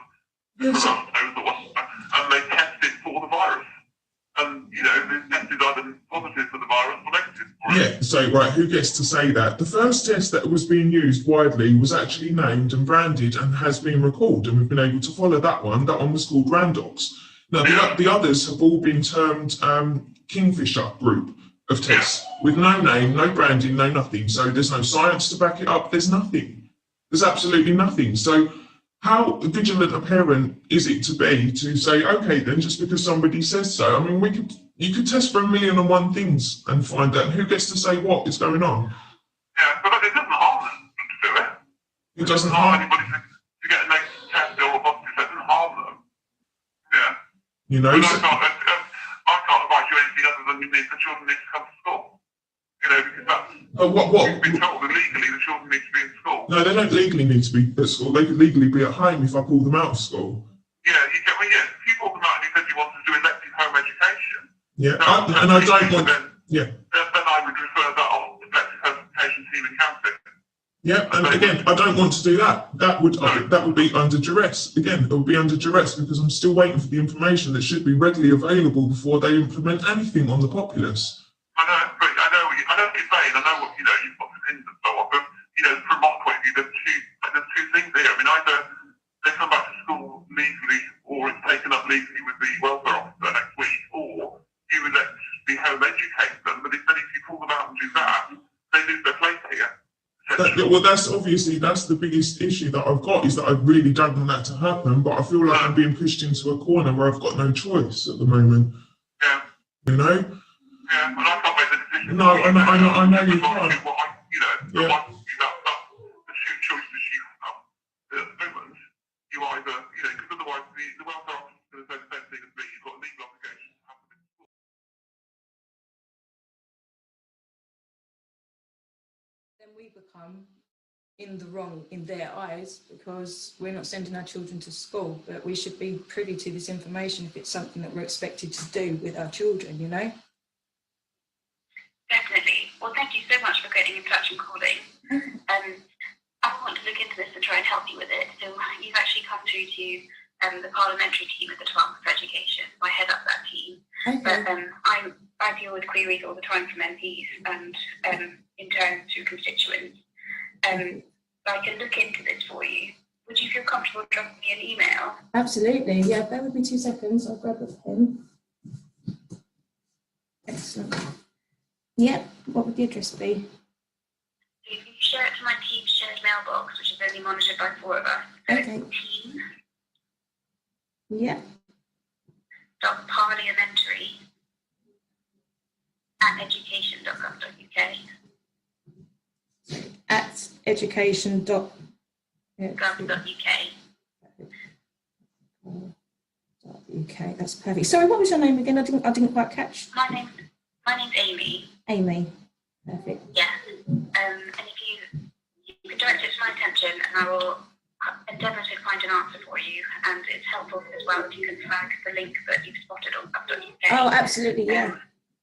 and they test it for the virus. And, you know, the test is either positive for the virus or negative say, right, who gets to say that? The first test that was being used widely was actually named and branded and has been recalled, and we've been able to follow that one. That one was called Randox. Now, the others have all been termed Kingfisher group of tests with no name, no branding, no nothing. So there's no science to back it up. There's nothing. There's absolutely nothing. So how vigilant a parent is it to be to say, okay, then just because somebody says so? I mean, you could test for 1,000,001 things and find out who gets to say what is going on. Yeah, but it doesn't harm them to do it. It doesn't harm anybody to get a negative test or a positive test. It doesn't harm them. Yeah. You know. But I can't advise you anything other than the children need to come to school. You know, because that's we've been told that legally the children need to be in school. No, they don't legally need to be at school. They could legally be at home if I pull them out of school. Yeah, you get me. Yeah, if you pulled them out and you said you wanted to do elective home education. Yeah, and I don't want. Yeah. Then I would refer that on to elective home education team and counselling. Yeah, and again, I don't want to do that. That would be under duress. Again, it would be under duress because I'm still waiting for the information that should be readily available before they implement anything on the populace. I know what you're saying. I know what you've got opinions and so on. But from my point of view, there's two things here. I mean, either they come back to school legally, or it's taken up legally with the welfare officer next week, or you would actually home educate them. But if you pull them out and do that, they lose their place here. Well, that's the biggest issue that I've got, is that I really don't want that to happen, but I feel like I'm being pushed into a corner where I've got no choice at the moment. Yeah. You know? Yeah, and I can't make the decision. No, I know you can't. The two choices you have at the moment, you either, because otherwise the welfare officer is going to say the same thing as me. You've got a legal obligation to have them in school. Then we become in the wrong in their eyes because we're not sending our children to school, but we should be privy to this information if it's something that we're expected to do with our children, you know? Definitely. Well, thank you so much for getting in touch and calling. I want to look into this and try and help you with it. So you've actually come through to the parliamentary team at the Department of Education. I head up that team. Okay. But I deal with queries all the time from MPs and in turn through constituents. I can look into this for you. Would you feel comfortable dropping me an email? Absolutely. Yeah, bear with me 2 seconds. I'll grab a pen. Excellent. Yep. What would the address be? If you share it to my team's shared mailbox, which is only monitored by 4 of us. So Okay. it's team. Yep. .parliamentary@education.gov.uk. At education.gov.uk. UK. That's perfect. Sorry, what was your name again? I didn't quite catch. My name's Amy. Amy. Perfect. Yeah. And if you can direct it to my attention, and I will endeavour to find an answer for you. And it's helpful as well if you can flag the link that you've spotted on gov.uk. Oh, absolutely, yeah.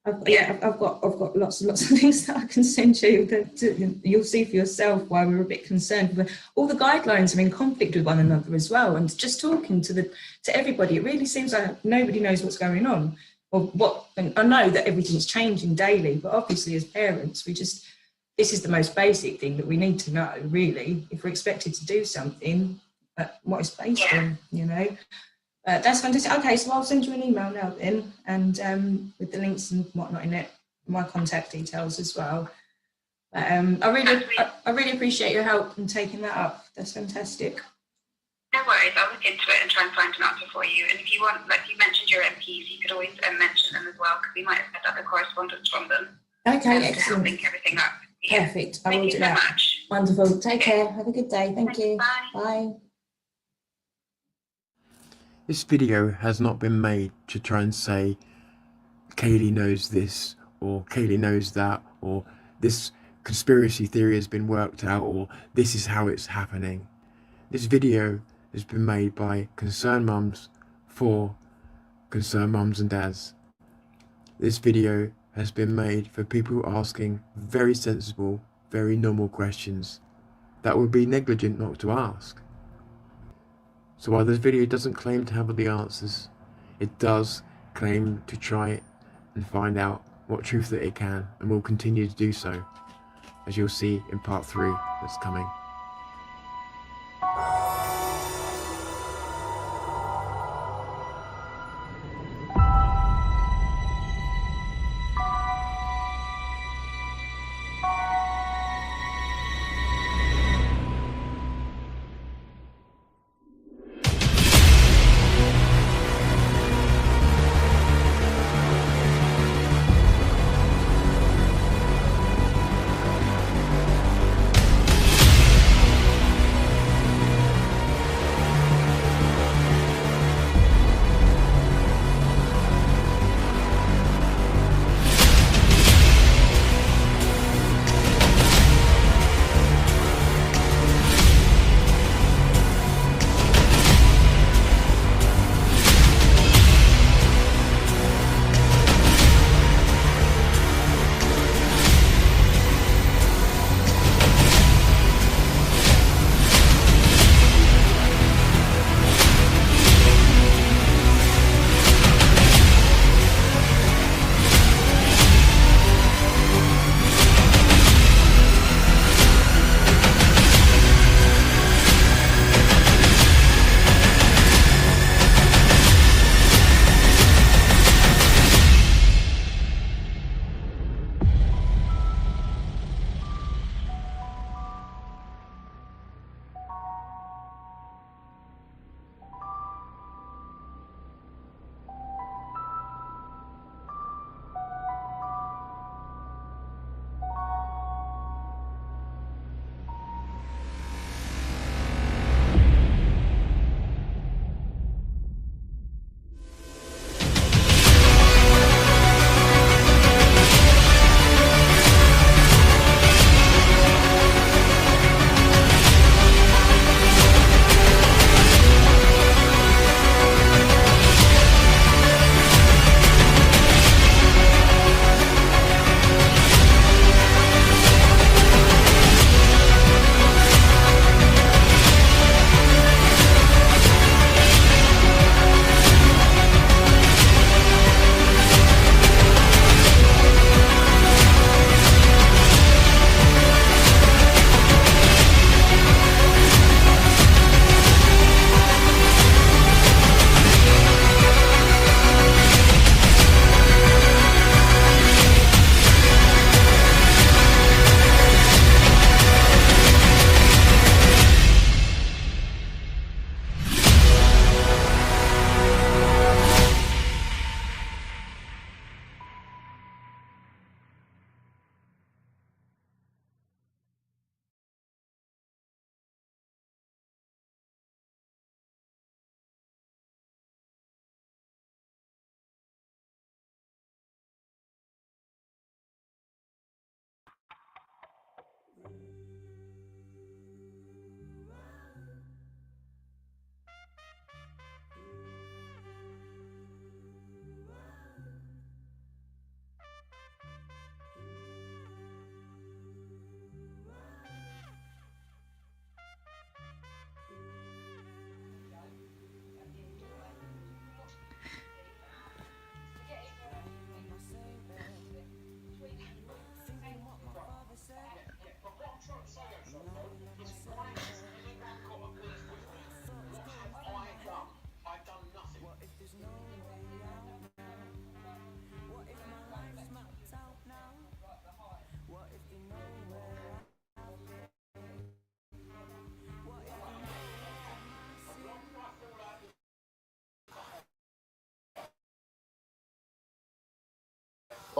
I've got lots and lots of things that I can send you that you'll see for yourself why we're a bit concerned. But all the guidelines are in conflict with one another as well. And just talking to everybody, it really seems like nobody knows what's going on or what. And I know that everything's changing daily, but obviously as parents, this is the most basic thing that we need to know, really, if we're expected to do something, what it's based on, you know. That's fantastic. Okay, so I'll send you an email now then, and with the links and whatnot in it, my contact details as well. I really appreciate your help in taking that up. That's fantastic. No worries, I'll look into it and try and find an answer for you. And if you want, like you mentioned your MPs, you could always mention them as well, because we might have had other correspondence from them. Okay, To help excellent. link everything up. Yeah. Perfect. I will Thank you do so that. much. Wonderful. Take care. Have a good day. Thank you. Bye. Bye. This video has not been made to try and say Kaylee knows this or Kaylee knows that, or this conspiracy theory has been worked out, or this is how it's happening. This video has been made by concerned mums for concerned mums and dads. This video has been made for people asking very sensible, very normal questions that would be negligent not to ask. So while this video doesn't claim to have all the answers, it does claim to try and find out what truth that it can, and will continue to do so, as you'll see in part 3 that's coming.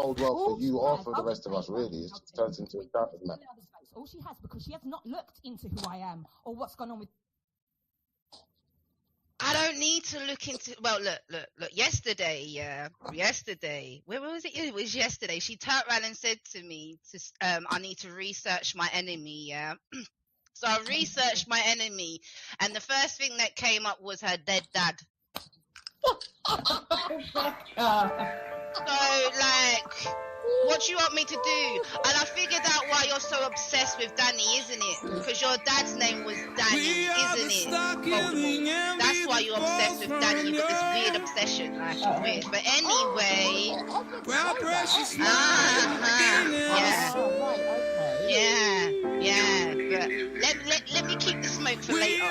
bode well for you or for the rest of us, really. It just turns into a shouting match. All she has, because she has not looked into who I am or what's gone on with. I don't need to look into. Well, look. Yesterday, where was it? It was yesterday. She turned around and said to me, "I need to research my enemy." Yeah. So I researched my enemy, and the first thing that came up was her dead dad. So, like, What do you want me to do? And I figured out why you're so obsessed with Danny, isn't it? Because your dad's name was Danny, isn't it? Voldemort. That's why you're obsessed with Danny. You've got this weird obsession, like it's weird. But anyway, yeah. But let me keep the smoke for later.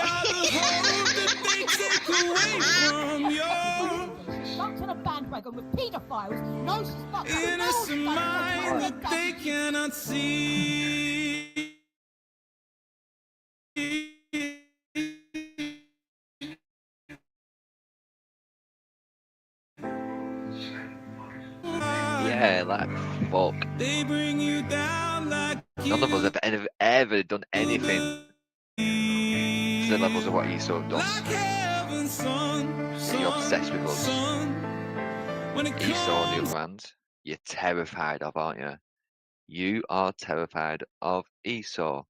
Jumped on a bandwagon with paedophiles. No, she's fucked up. Innocent mind they cannot see. Yeah, like fuck. They bring you down like None of us have ever done anything to the levels of what Esau have done. You're obsessed with us. Esau, on the other hand, you're terrified of, aren't you? You are terrified of Esau.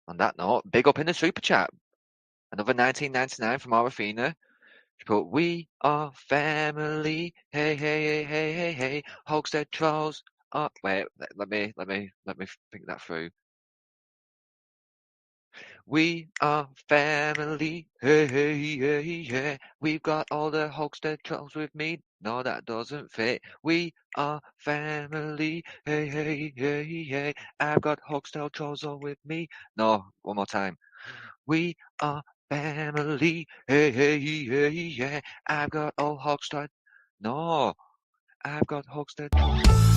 On that note, big up in the super chat. Another 1999 from Arafina. She put, "We are family. Hey, hey, hey, hey, hey, hey. Hogshead trolls." Oh, wait, let me think that through. We are family. Hey, hey, hey, hey. We've got all the Hogshead trolls with me. No, that doesn't fit. We are family. Hey, hey, hey, hey. I've got Hogshead trolls all with me. No, one more time. We are family. Hey, hey, hey, yeah. I've got all Hogshead. No, I've got Hogshead.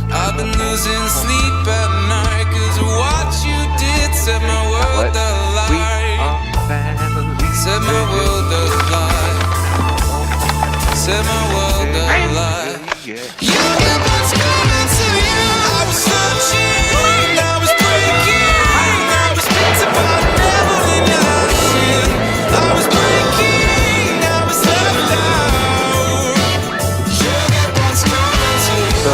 I've been losing sleep at night, 'cause what you did set my world alight. Set my world alight. Set my world alight. You get what's coming to you. I was searching, I was breaking, I was beaten but never in your sin. I was breaking, I was left out. You get what's coming to you. I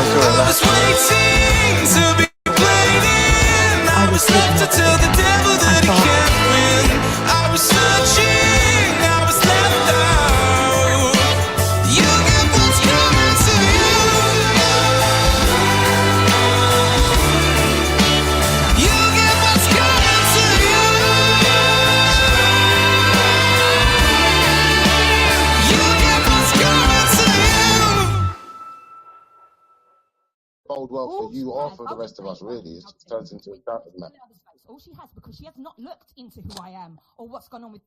was waiting to be played in. I was left to tell the devil that he can't win. I was searching, I was left out. You get what's coming to you. You get what's coming to you. You get what's coming to you. Bode well for you or for the rest of us, really. It just turns into a shouting match. All she has, because she has not looked into who I am or what's gone on with.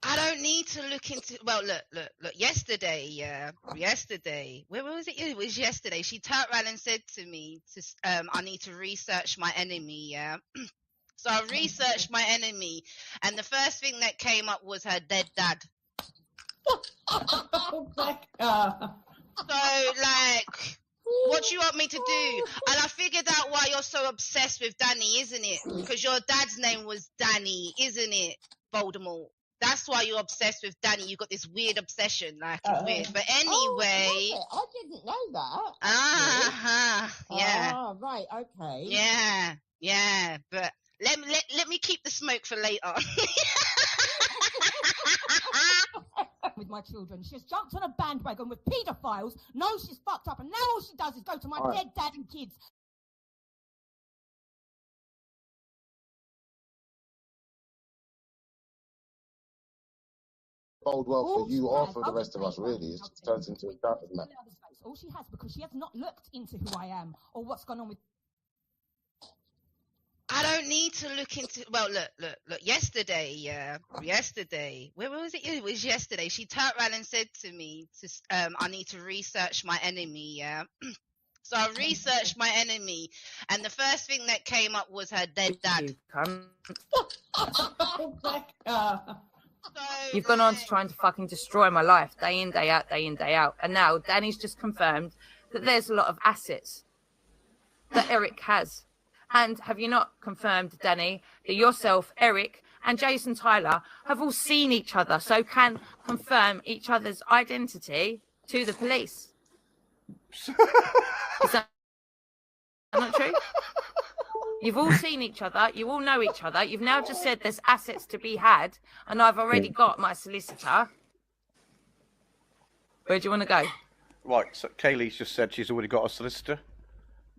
I don't need to look into. Well, look. Yesterday, where was it? It was yesterday. She turned around and said to me, "I need to research my enemy." Yeah. So I researched my enemy, and the first thing that came up was her dead dad. So, like, what do you want me to do? And I figured out why you're so obsessed with Danny, isn't it? Because your dad's name was Danny, isn't it? Voldemort. That's why you're obsessed with Danny. You've got this weird obsession, like it's weird. But anyway. I didn't know that. Yeah. Ah, right, okay. Yeah. But let me keep the smoke for later. With my children, she's jumped on a bandwagon with paedophiles. No, she's fucked up, and now all she does is go to my dead dad and kids. Bode well for you or for the rest of us, really. It just turns into a shouting match. All she has, because she has not looked into who I am or what's gone on with. I don't need to look into. Well, look. Yesterday, where was it? It was yesterday. She turned around and said to me, "I need to research my enemy." Yeah. So I researched my enemy, and the first thing that came up was her dead dad. You've gone on to trying to fucking destroy my life day in, day out, day in, day out. And now Danny's just confirmed that there's a lot of assets that Eric has. And have you not confirmed, Danny, that yourself, Eric, and Jason Tyler have all seen each other, so can confirm each other's identity to the police? Is that not true? You've all seen each other. You all know each other. You've now just said there's assets to be had, and I've already got my solicitor. Where do you want to go? Right, so Kaylee's just said she's already got a solicitor.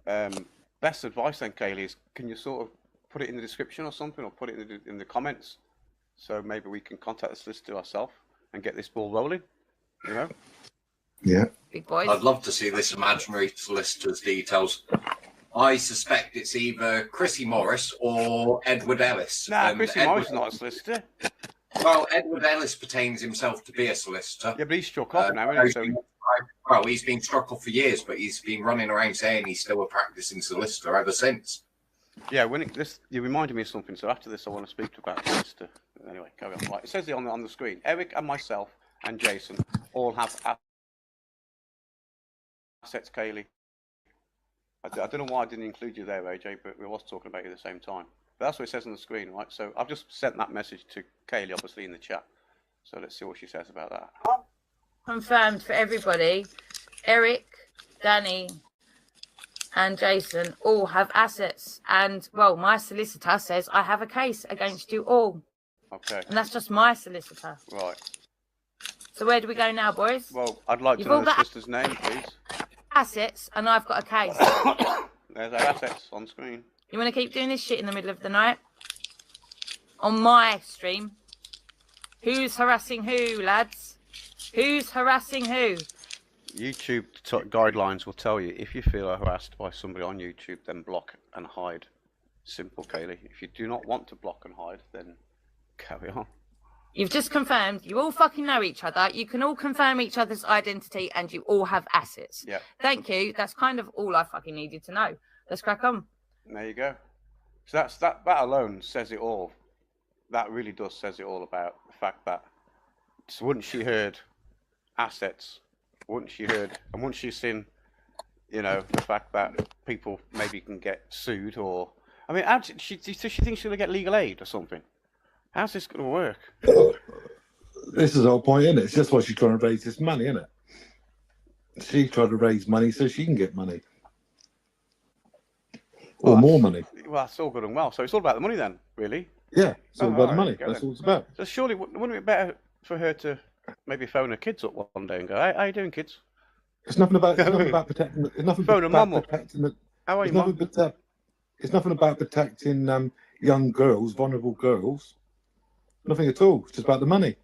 Best advice then, Kaylee, is can you sort of put it in the description or something, or put it in the comments, so maybe we can contact the solicitor ourselves and get this ball rolling, you know? Yeah. Big boys. I'd love to see this imaginary solicitor's details. I suspect it's either Chrissy Morris or Edward Ellis. Nah, Chrissy Morris is not a solicitor. Well, Edward Ellis pertains himself to be a solicitor. Yeah, but he's struck off now, isn't he? Well, he's been struck off for years, but he's been running around saying he's still a practicing solicitor ever since. Yeah, you reminded me of something, so after this I want to speak about the solicitor. Anyway, carry on. Right, it says it on the screen. Eric and myself and Jason all have assets, Kaylee. I don't know why I didn't include you there, AJ, but we was talking about you at the same time. But that's what it says on the screen, right? So I've just sent that message to Kaylee, obviously, in the chat. So let's see what she says about that. Confirmed for everybody. Eric, Danny, and Jason all have assets. And, well, my solicitor says I have a case against you all. Okay. And that's just my solicitor. Right. So where do we go now, boys? Well, I'd like to know the solicitor's name, please. Assets, and I've got a case. There's our assets on screen. You want to keep doing this shit in the middle of the night? On my stream? Who's harassing who, lads? Who's harassing who? YouTube guidelines will tell you if you feel harassed by somebody on YouTube, then block and hide. Simple, Kaylee. If you do not want to block and hide, then carry on. You've just confirmed you all fucking know each other. You can all confirm each other's identity, and you all have assets. Yeah. Thank you. That's kind of all I fucking needed to know. Let's crack on. There you go. So that alone says it all. That really does says it all about the fact that once she heard assets, once she seen, you know, the fact that people maybe can get sued, or I mean, does she think she's gonna get legal aid or something? How's this going to work? This is the whole point, isn't it? It's just why she's trying to raise this money, isn't it? She's trying to raise money so she can get money. Or more money. Well, that's all good and well. So it's all about the money then, really? Yeah, it's all about the money. That's all it's about. So surely, wouldn't it be better for her to maybe phone her kids up one day and go, "How you doing, kids?" It's nothing about protecting. It's nothing phone about mum up. protecting. How are you, mum? It's nothing about protecting young girls, vulnerable girls. Nothing at all. It's just about the money.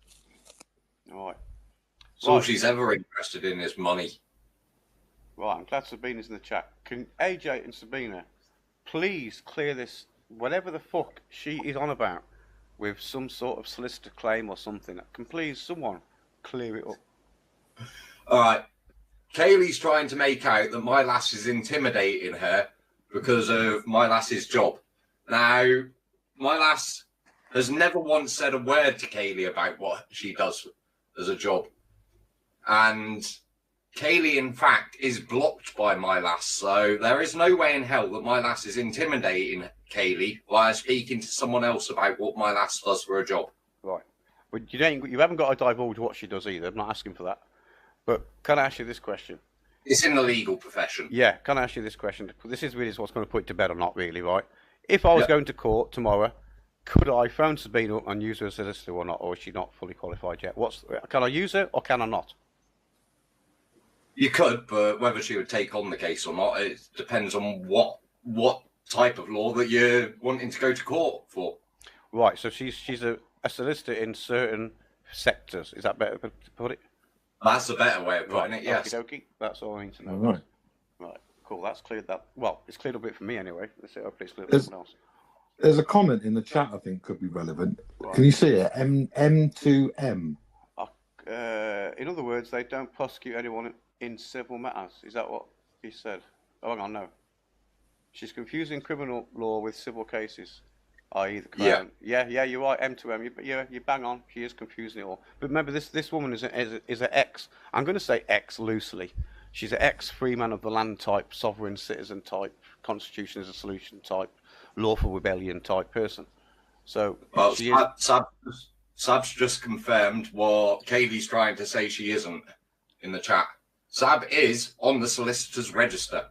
All right. So all she's ever interested in is money. Right, I'm glad Sabina's in the chat. Can AJ and Sabina please clear this, whatever the fuck she is on about, with some sort of solicitor claim or something? Can please someone clear it up? All right. Kaylee's trying to make out that my lass is intimidating her because of my lass's job. Now, my lass has never once said a word to Kaylee about what she does as a job. And Kaylee, in fact, is blocked by my lass. So there is no way in hell that my lass is intimidating Kaylee while speaking to someone else about what my lass does for a job. Right. But you haven't got to divulge what she does either. I'm not asking for that. But can I ask you this question? It's in the legal profession. Yeah, can I ask you this question? This is really what's going to put it to bed or not, really, right? If I was going to court tomorrow, could I phone Sabina up and use her as a solicitor or not? Or is she not fully qualified yet? Can I use her or can I not? You could, but whether she would take on the case or not, it depends on what type of law that you're wanting to go to court for. Right, so she's a solicitor in certain sectors. Is that better to put it? That's a better way of putting it, yes. Okie-dokie. That's all I need to know. Right. Right, cool. That's cleared that. Well, it's cleared a bit for me anyway. Let's see. Hopefully it's cleared There's- for someone else. There's a comment in the chat I think could be relevant. Right. Can you see it? M2M. In other words, they don't prosecute anyone in civil matters. Is that what he said? Oh, hang on, no. She's confusing criminal law with civil cases, i.e. the Crown. Yeah, you're right, M2M. You bang on. She is confusing it all. But remember, this woman is an ex. I'm going to say ex loosely. She's an ex-free man of the land type, sovereign citizen type, constitution is a solution type, lawful rebellion type person. So Well, she is. Sab's just confirmed what Kaylee's trying to say she isn't in the chat. Sab is on the solicitor's register.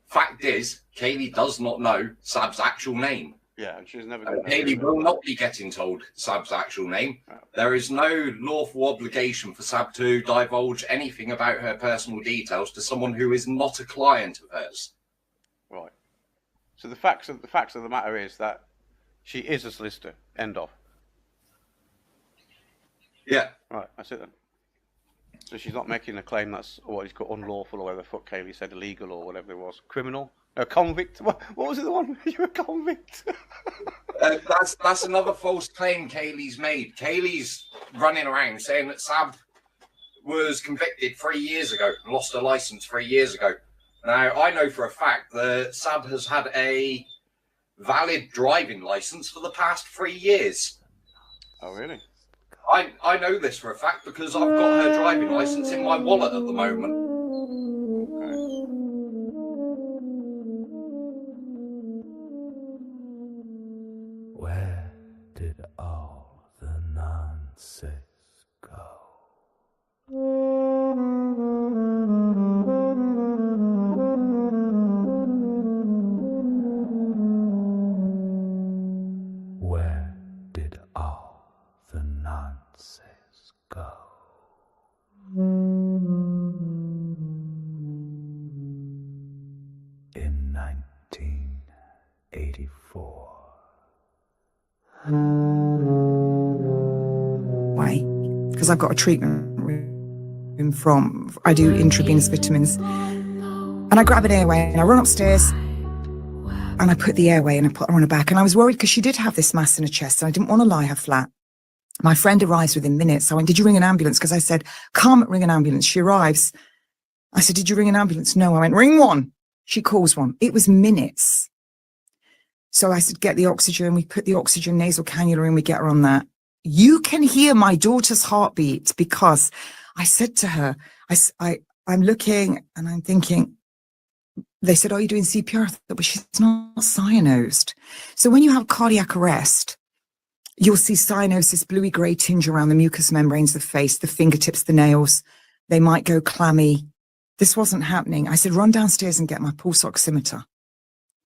Fact is, Kaylee does not know Sab's actual name. Yeah, and she's never going to Haley will not be getting told Sab's actual name. There is no lawful obligation for Sab to divulge anything about her personal details to someone who is not a client of hers. Right. So the facts of the matter is that she is a solicitor. End of. Yeah. Right. That's it then. So she's not making a claim that's what is called unlawful or whatever the fuck Kaylee said, illegal or whatever it was, criminal. No, convict. What was it? The one you're a convict. That's another false claim Kaylee's made. Kaylee's running around saying that Sab was convicted 3 years ago, lost her license 3 years ago. Now I know for a fact that Sab has had a valid driving license for the past 3 years. Oh really? I know this for a fact because I've got her driving license in my wallet at the moment. Where did all the nonsense Where did all the nonsense go? In 1984. Why? Because I've got a treatment room I do intravenous vitamins. And I grab an airway and I run upstairs and I put the airway and I put her on her back. And I was worried because she did have this mass in her chest and I didn't want to lie her flat. My friend arrives within minutes. I went, did you ring an ambulance? Because I said, come ring an ambulance. She arrives. I said, did you ring an ambulance? No. I went, ring one. She calls one. It was minutes. So I said, get the oxygen. We put the oxygen nasal cannula in. We get her on that. You can hear my daughter's heartbeat because I said to her, I'm looking and I'm thinking, they said, are you doing CPR? But she's not cyanosed. So when you have cardiac arrest, you'll see cyanosis, bluey-grey tinge around the mucous membranes of the face, the fingertips, the nails. They might go clammy. This wasn't happening. I said, run downstairs and get my pulse oximeter.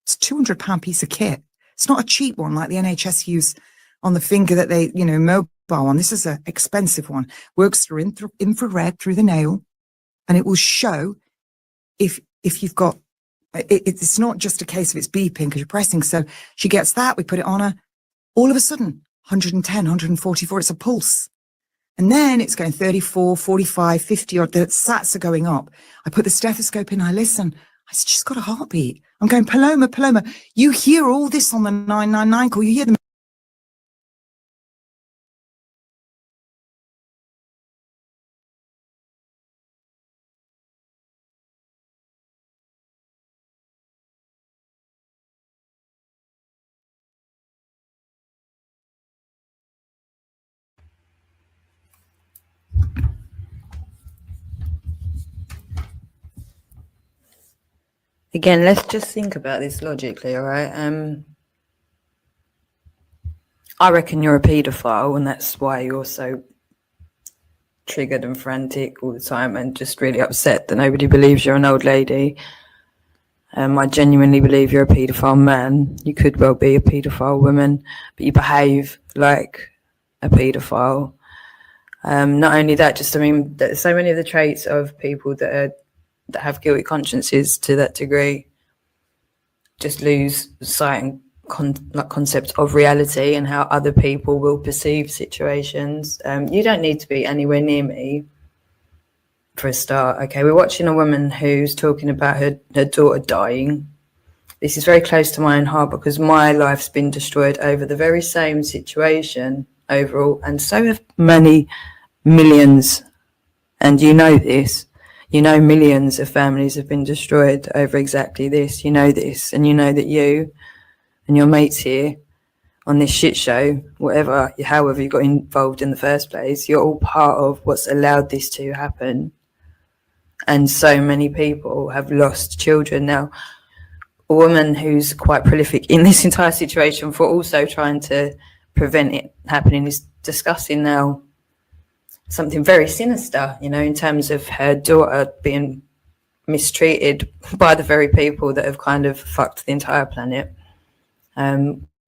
It's a £200 piece of kit. It's not a cheap one like the NHS use on the finger that they, mobile one. This is an expensive one. Works through infrared through the nail, and it will show if you've got. It's not just a case of it's beeping because you're pressing. So she gets that. We put it on her. All of a sudden, 110, 144. It's a pulse, and then it's going 34, 45, 50. Or the sats are going up. I put the stethoscope in. I listen. I said, she's got a heartbeat. I'm going, Paloma, Paloma. You hear all this on the 999 call. You hear them. Again, let's just think about this logically, all right? I reckon you're a paedophile, and that's why you're so triggered and frantic all the time and just really upset that nobody believes you're an old lady. I genuinely believe you're a paedophile man. You could well be a paedophile woman, but you behave like a paedophile. Not only that, so many of the traits of people that have guilty consciences to that degree just lose sight and concept of reality and how other people will perceive situations. You don't need to be anywhere near me for a start. Okay, we're watching a woman who's talking about her daughter dying. This is very close to my own heart because my life's been destroyed over the very same situation overall, and so have many millions. And you know this. You know millions of families have been destroyed over exactly this. You know this, and you know that you and your mates here on this shit show, however you got involved in the first place, you're all part of what's allowed this to happen. And so many people have lost children. Now, a woman who's quite prolific in this entire situation for also trying to prevent it happening is discussing now something very sinister, in terms of her daughter being mistreated by the very people that have kind of fucked the entire planet.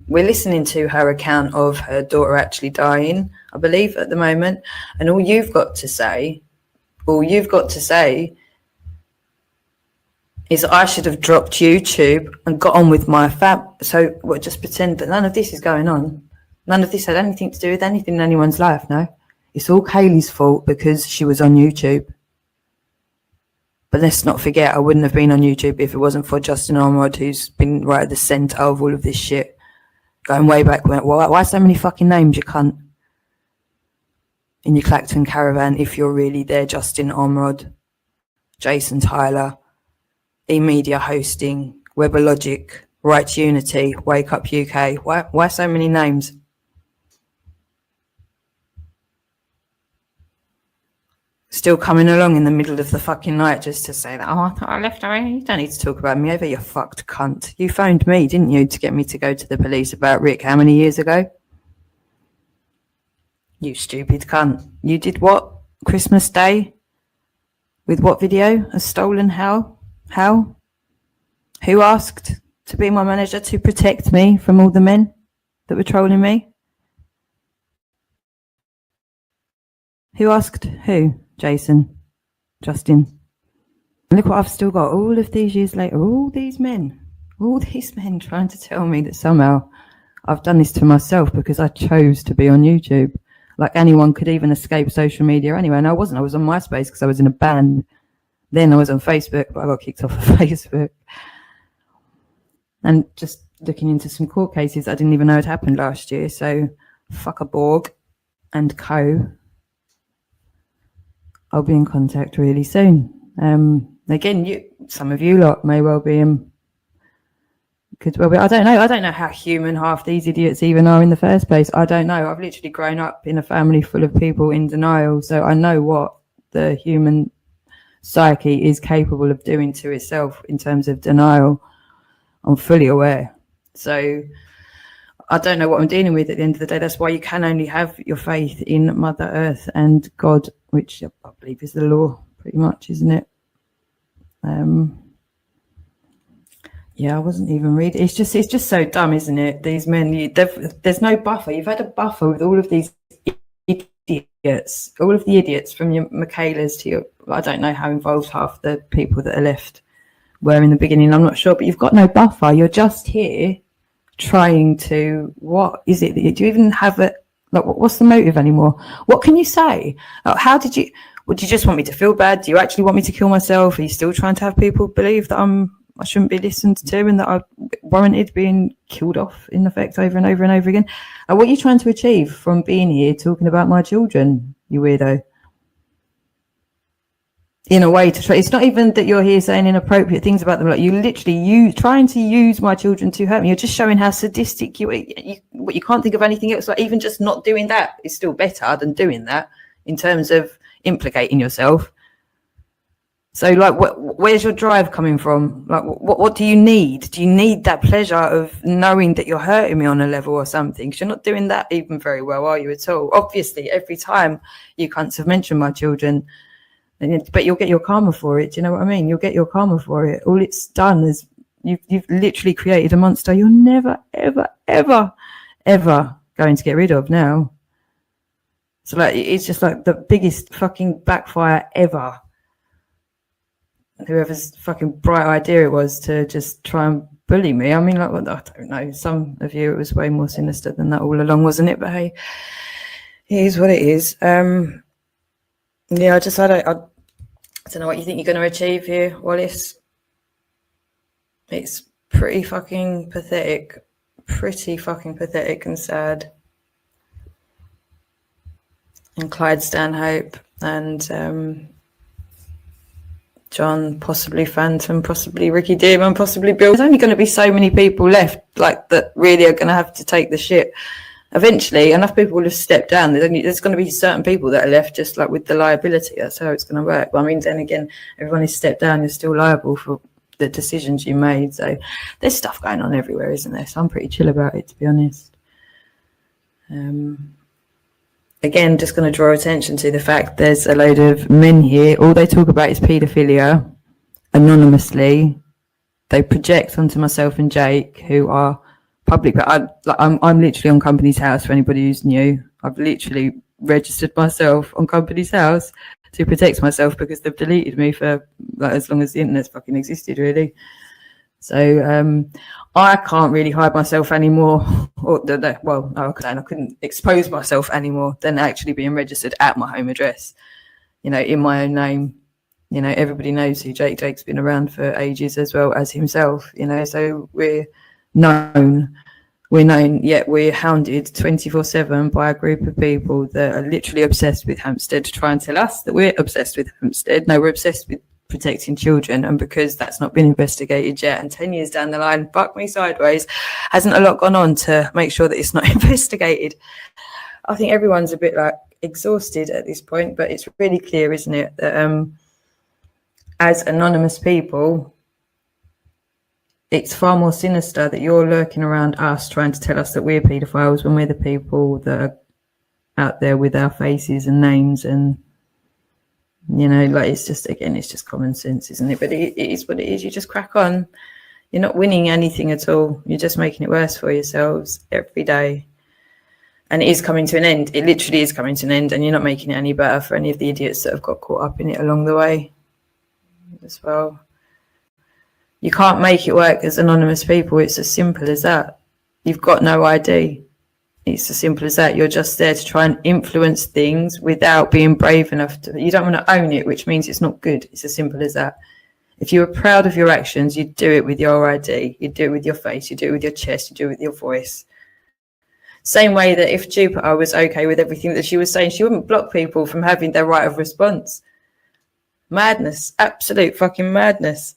we're listening to her account of her daughter actually dying, I believe, at the moment. And all you've got to say is I should have dropped YouTube and got on with my So we'll just pretend that none of this is going on. None of this had anything to do with anything in anyone's life, no? It's all Kaylee's fault because she was on YouTube. But let's not forget, I wouldn't have been on YouTube if it wasn't for Justin Ormrod, who's been right at the centre of all of this shit. Going way back when, why so many fucking names, you cunt? In your Clacton caravan, if you're really there, Justin Ormrod, Jason Tyler, eMedia Hosting, WeberLogic, Right Unity, Wake Up UK. Why so many names? Still coming along in the middle of the fucking night just to say that, oh, I thought I left already. You don't need to talk about me ever, you fucked cunt. You phoned me, didn't you, to get me to go to the police about Rick how many years ago? You stupid cunt. You did what? Christmas Day? With what video? A stolen how? How? Who asked to be my manager to protect me from all the men that were trolling me? Who asked who? Jason, Justin. And look what I've still got all of these years later, all these men trying to tell me that somehow I've done this to myself because I chose to be on YouTube. Like anyone could even escape social media anyway. And I wasn't. I was on MySpace because I was in a band. Then I was on Facebook, but I got kicked off of Facebook. And just looking into some court cases I didn't even know had happened last year. So fuck a Borg and co. I'll be in contact really soon. Again, some of you lot may well be could well be. I don't know. I don't know how human half these idiots even are in the first place. I don't know. I've literally grown up in a family full of people in denial, so I know what the human psyche is capable of doing to itself in terms of denial. I'm fully aware. So I don't know what I'm dealing with at the end of the day. That's why you can only have your faith in Mother Earth and God, which I believe is the law, pretty much, isn't it? Yeah, I wasn't even reading. It's just so dumb, isn't it? These men, there's no buffer. You've had a buffer with all of these idiots, all of the idiots from your Michaelas to your, I don't know how involved half the people that are left were in the beginning. I'm not sure, but you've got no buffer. You're just here trying to, what is it? Do you even have it? Like, what's the motive anymore? What can you say? Would you just want me to feel bad? Do you actually want me to kill myself? Are you still trying to have people believe that I shouldn't be listened to and that I warranted being killed off in effect over and over and over again? What are you trying to achieve from being here talking about my children, you weirdo? In a way to try, it's not even that you're here saying inappropriate things about them. Like, you literally trying to use my children to hurt me. You're just showing how sadistic you can't think of anything else. Like, even just not doing that is still better than doing that in terms of implicating yourself. So, like, where's your drive coming from? Like, what do you need? Do you need that pleasure of knowing that you're hurting me on a level or something? Because you're not doing that even very well, are you, at all? Obviously, every time you cunts have mentioned my children, but you'll get your karma for it. Do you know what I mean? You'll get your karma for it. All it's done is you've literally created a monster you're never, ever, ever, ever going to get rid of now. So, like, it's just like the biggest fucking backfire ever. Whoever's fucking bright idea it was to just try and bully me. I mean, like, I don't know. Some of you, it was way more sinister than that all along, wasn't it? But hey, it is what it is. Yeah, I don't know what you think you're going to achieve here, Wallace. It's pretty fucking pathetic. Pretty fucking pathetic and sad. And Clyde Stanhope and John, possibly Phantom, possibly Ricky Dearman, possibly Bill. There's only going to be so many people left, like, that really are going to have to take the shit. Eventually, enough people will have stepped down. There's going to be certain people that are left, just like with the liability. That's how it's going to work. But I mean, then again, everyone is stepped down. You're still liable for the decisions you made. So there's stuff going on everywhere, isn't there? So I'm pretty chill about it, to be honest. Again, just going to draw attention to the fact there's a load of men here. All they talk about is paedophilia anonymously. They project onto myself and Jake, who are public, but I'm literally on Company's House for anybody who's new. I've literally registered myself on Company's House to protect myself because they've deleted me for like as long as the internet's fucking existed, really. So I can't really hide myself anymore, or I couldn't expose myself anymore than actually being registered at my home address, you know, in my own name. You know, everybody knows who Jake's been around for ages as well as himself, you know, so we're known, yet we're hounded 24/7 by a group of people that are literally obsessed with Hampstead to try and tell us that we're obsessed with Hampstead. No, we're obsessed with protecting children, and because that's not been investigated yet, and 10 years down the line, fuck me sideways, hasn't a lot gone on to make sure that it's not investigated. I think everyone's a bit like exhausted at this point, but it's really clear, isn't it, that as anonymous people, it's far more sinister that you're lurking around us trying to tell us that we're paedophiles when we're the people that are out there with our faces and names, and you know, like it's just common sense, isn't it? But it is what it is. You just crack on. You're not winning anything at all. You're just making it worse for yourselves every day. And it is coming to an end. It literally is coming to an end, and you're not making it any better for any of the idiots that have got caught up in it along the way as well. You can't make it work as anonymous people. It's as simple as that. You've got no ID. It's as simple as that. You're just there to try and influence things without being brave enough to. You don't want to own it, which means it's not good. It's as simple as that. If you were proud of your actions, you'd do it with your ID. You'd do it with your face. You'd do it with your chest. You'd do it with your voice. Same way that if Jupiter was okay with everything that she was saying, she wouldn't block people from having their right of response. Madness. Absolute fucking madness.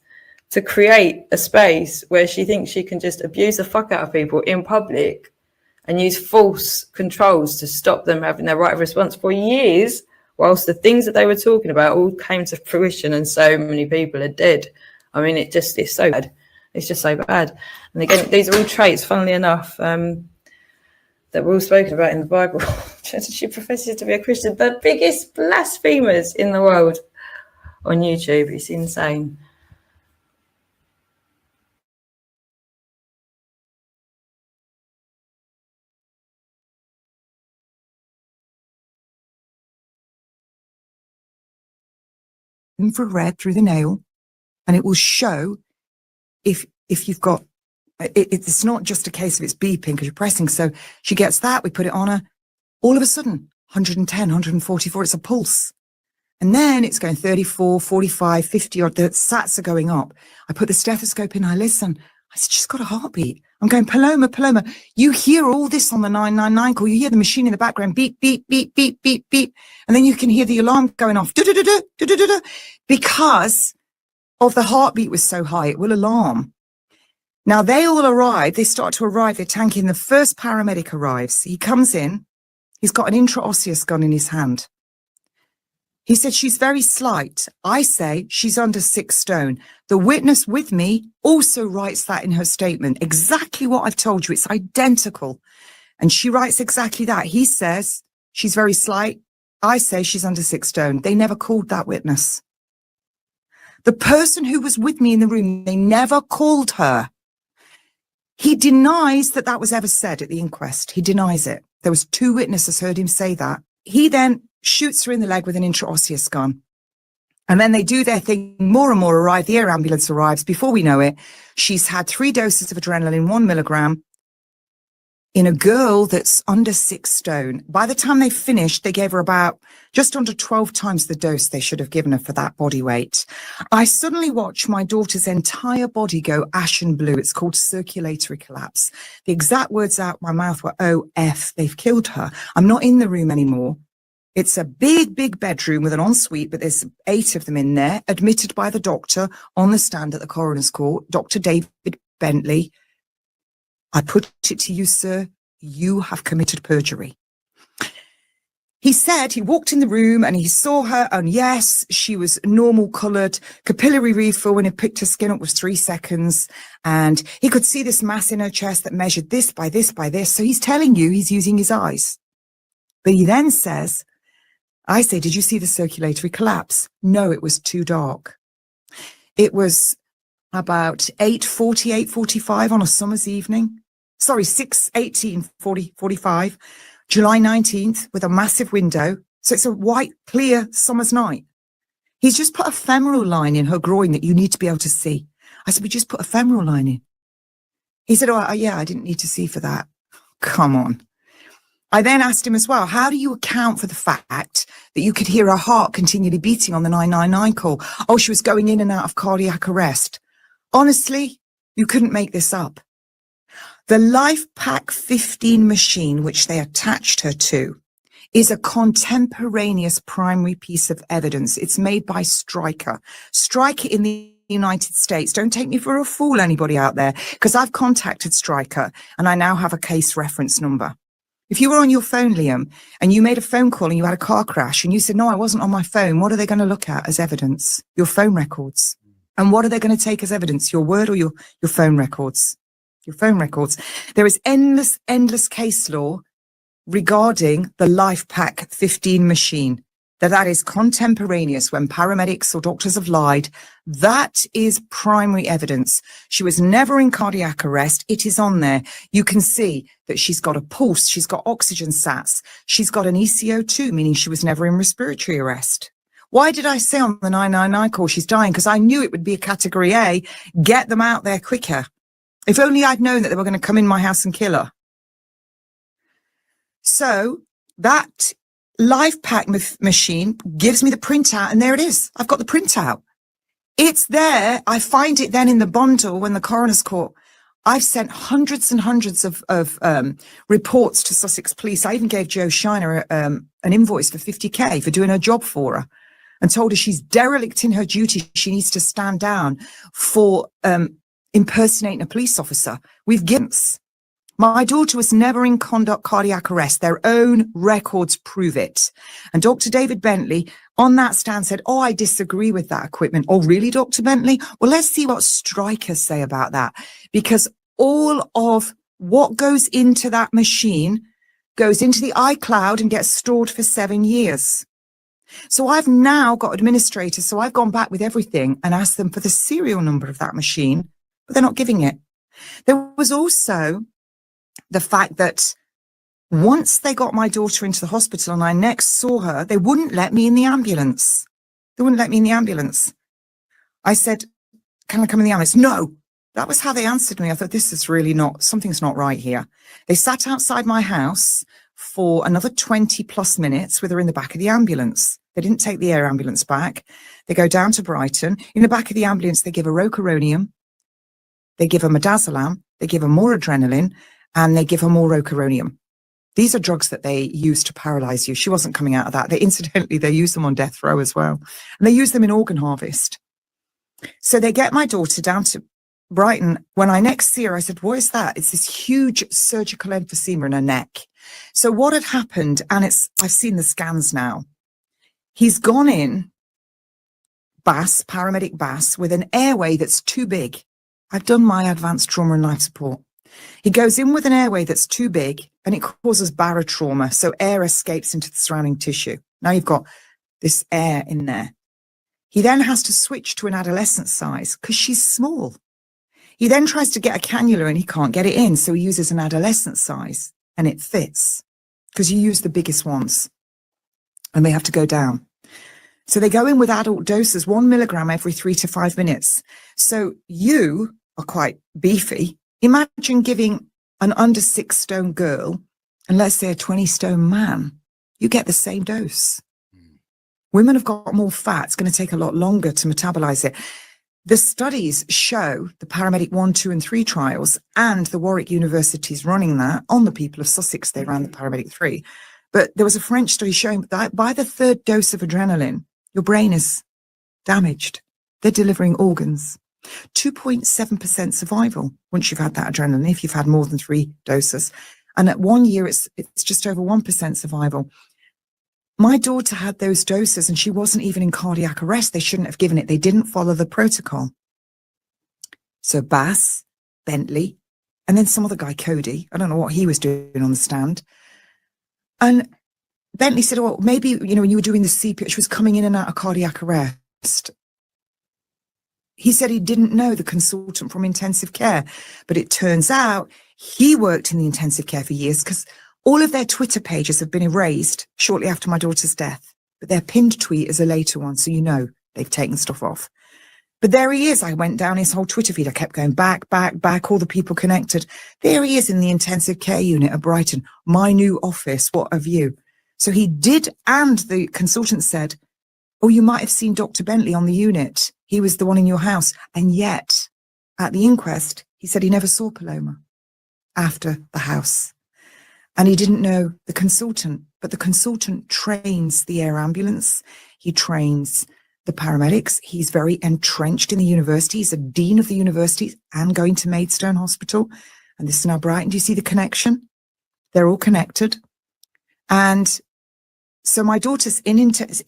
To create a space where she thinks she can just abuse the fuck out of people in public and use false controls to stop them having their right of response for years, whilst the things that they were talking about all came to fruition and so many people are dead. I mean, it's so bad. It's just so bad. And again, these are all traits, funnily enough, that we're all spoken about in the Bible. She professes to be a Christian. The biggest blasphemers in the world on YouTube. It's insane. Infrared through the nail, and it will show if you've got it's not just a case of it's beeping because you're pressing. So she gets that, we put it on her, all of a sudden 110, 144, it's a pulse, and then it's going 34, 45, 50, or the sats are going up. I put the stethoscope in, I listen, I said, she's got a heartbeat. I'm going, Paloma. You hear all this on the 999 call. You hear the machine in the background, beep, beep, beep, beep, beep, beep. And then you can hear the alarm going off, because of the heartbeat was so high, it will alarm. Now they all arrive. They start to arrive. They're tanking. The first paramedic arrives. He comes in. He's got an intraosseous gun in his hand. He said, she's very slight. I say she's under 6 stone. The witness with me also writes that in her statement. Exactly what I've told you. It's identical. And she writes exactly that. He says she's very slight. I say she's under 6 stone. They never called that witness. The person who was with me in the room, they never called her. He denies that that was ever said at the inquest. He denies it. There was 2 witnesses heard him say that. He then shoots her in the leg with an intraosseous gun. And then they do their thing. More and more arrive. The air ambulance arrives. Before we know it, she's had 3 doses of adrenaline, 1 milligram, in a girl that's under 6 stone. By the time they finished, they gave her about just under 12 times the dose they should have given her for that body weight. I suddenly watch my daughter's entire body go ashen blue. It's called circulatory collapse. The exact words out my mouth were, oh, F, they've killed her. I'm not in the room anymore. It's a big, big bedroom with an ensuite, but there's 8 of them in there, admitted by the doctor on the stand at the coroner's court, Dr. David Bentley. I put it to you, sir, you have committed perjury. He said he walked in the room and he saw her, and yes, she was normal coloured. Capillary refill when he picked her skin up was 3 seconds, and he could see this mass in her chest that measured this by this by this. So he's telling you he's using his eyes. But he then says, I say, did you see the circulatory collapse? No, it was too dark. It was about 8:40, 8:45 on a summer's evening. Sorry, 6/18/45, July 19th, with a massive window. So it's a white, clear summer's night. He's just put a femoral line in her groin that you need to be able to see. I said, we just put a femoral line in. He said, oh, yeah, I didn't need to see for that. Come on. I then asked him as well, how do you account for the fact that you could hear her heart continually beating on the 999 call? Oh, she was going in and out of cardiac arrest. Honestly, you couldn't make this up. The Life Pack 15 machine, which they attached her to, is a contemporaneous primary piece of evidence. It's made by Stryker. Stryker in the United States. Don't take me for a fool, anybody out there, because I've contacted Stryker and I now have a case reference number. If you were on your phone, Liam, and you made a phone call and you had a car crash and you said, no, I wasn't on my phone, what are they going to look at as evidence? Your phone records. And what are they going to take as evidence? Your word or your phone records? Your phone records. There is endless case law regarding the Life Pack 15 machine. That is contemporaneous. When paramedics or doctors have lied, that is primary evidence. She was never in cardiac arrest. It is on there. You can see that she's got a pulse. She's got oxygen sats. She's got an ECO2, meaning she was never in respiratory arrest. Why did I say on the 999 call she's dying? Because I knew it would be a category A. Get them out there quicker. If only I'd known that they were going to come in my house and kill her. So that Life Pack machine gives me the printout, and there it is. I've got the printout. It's there. I find it then in the bundle when the coroner's court. I've sent hundreds and hundreds of reports to Sussex Police. I even gave Jo Shiner an invoice for 50k for doing her job for her, and told her she's derelict in her duty. She needs to stand down for impersonating a police officer. We've given. My daughter was never in cardiac arrest. Their own records prove it. And Dr. David Bentley on that stand said, oh, I disagree with that equipment. Oh, really, Dr. Bentley? Well, let's see what strikers say about that. Because all of what goes into that machine goes into the iCloud and gets stored for 7 years. So I've now got administrators. So I've gone back with everything and asked them for the serial number of that machine, but they're not giving it. There was also the fact that once they got my daughter into the hospital and I next saw her, they wouldn't let me in the ambulance. They wouldn't let me in the ambulance. I said, can I come in the ambulance? No. That was how they answered me. I thought, this is really not, something's not right here. They sat outside my house for another 20 plus minutes with her in the back of the ambulance. They didn't take the air ambulance back. They go down to Brighton. In the back of the ambulance, they give her rocuronium. They give her midazolam. They give her more adrenaline. And they give her more rocuronium. These are drugs that they use to paralyze you. She wasn't coming out of that. They use them on death row as well. And they use them in organ harvest. So they get my daughter down to Brighton. When I next see her, I said, what is that? It's this huge surgical emphysema in her neck. So what had happened, and I've seen the scans now. He's gone in, paramedic Bass, with an airway that's too big. I've done my advanced trauma and life support. He goes in with an airway that's too big and it causes barotrauma. So air escapes into the surrounding tissue. Now you've got this air in there. He then has to switch to an adolescent size because she's small. He then tries to get a cannula and he can't get it in. So he uses an adolescent size and it fits because you use the biggest ones and they have to go down. So they go in with adult doses, 1 milligram every 3 to 5 minutes. So you are quite beefy. Imagine giving an under 6 stone girl, and let's say a 20 stone man, you get the same dose. Women have got more fat. It's going to take a lot longer to metabolize it. The studies show the paramedic 1, 2, and 3 trials, and the Warwick University's running that on the people of Sussex. They ran the paramedic 3. But there was a French study showing that by the 3rd dose of adrenaline, your brain is damaged. They're delivering organs. 2.7% survival once you've had that adrenaline, if you've had more than 3 doses. And at 1 year, it's just over 1% survival. My daughter had those doses and she wasn't even in cardiac arrest. They shouldn't have given it. They didn't follow the protocol. So Bass, Bentley, and then some other guy, Cody. I don't know what he was doing on the stand. And Bentley said, well, maybe, when you were doing the CPR, she was coming in and out of cardiac arrest. he said he didn't know the consultant from intensive care, but it turns out he worked in the intensive care for years because all of their Twitter pages have been erased shortly after my daughter's death, but their pinned tweet is a later one, so you know they've taken stuff off. But there he is. I went down his whole Twitter feed. I kept going back, all the people connected. There he is in the intensive care unit at Brighton. My new office, what a view. So he did, and the consultant said, oh, you might have seen Dr. Bentley on the unit. He was the one in your house. And yet, at the inquest, he said he never saw Paloma after the house. And he didn't know the consultant, but the consultant trains the air ambulance. He trains the paramedics. He's very entrenched in the university. He's a dean of the university and going to Maidstone Hospital. And this is now Brighton. Do you see the connection? They're all connected. And so my daughter's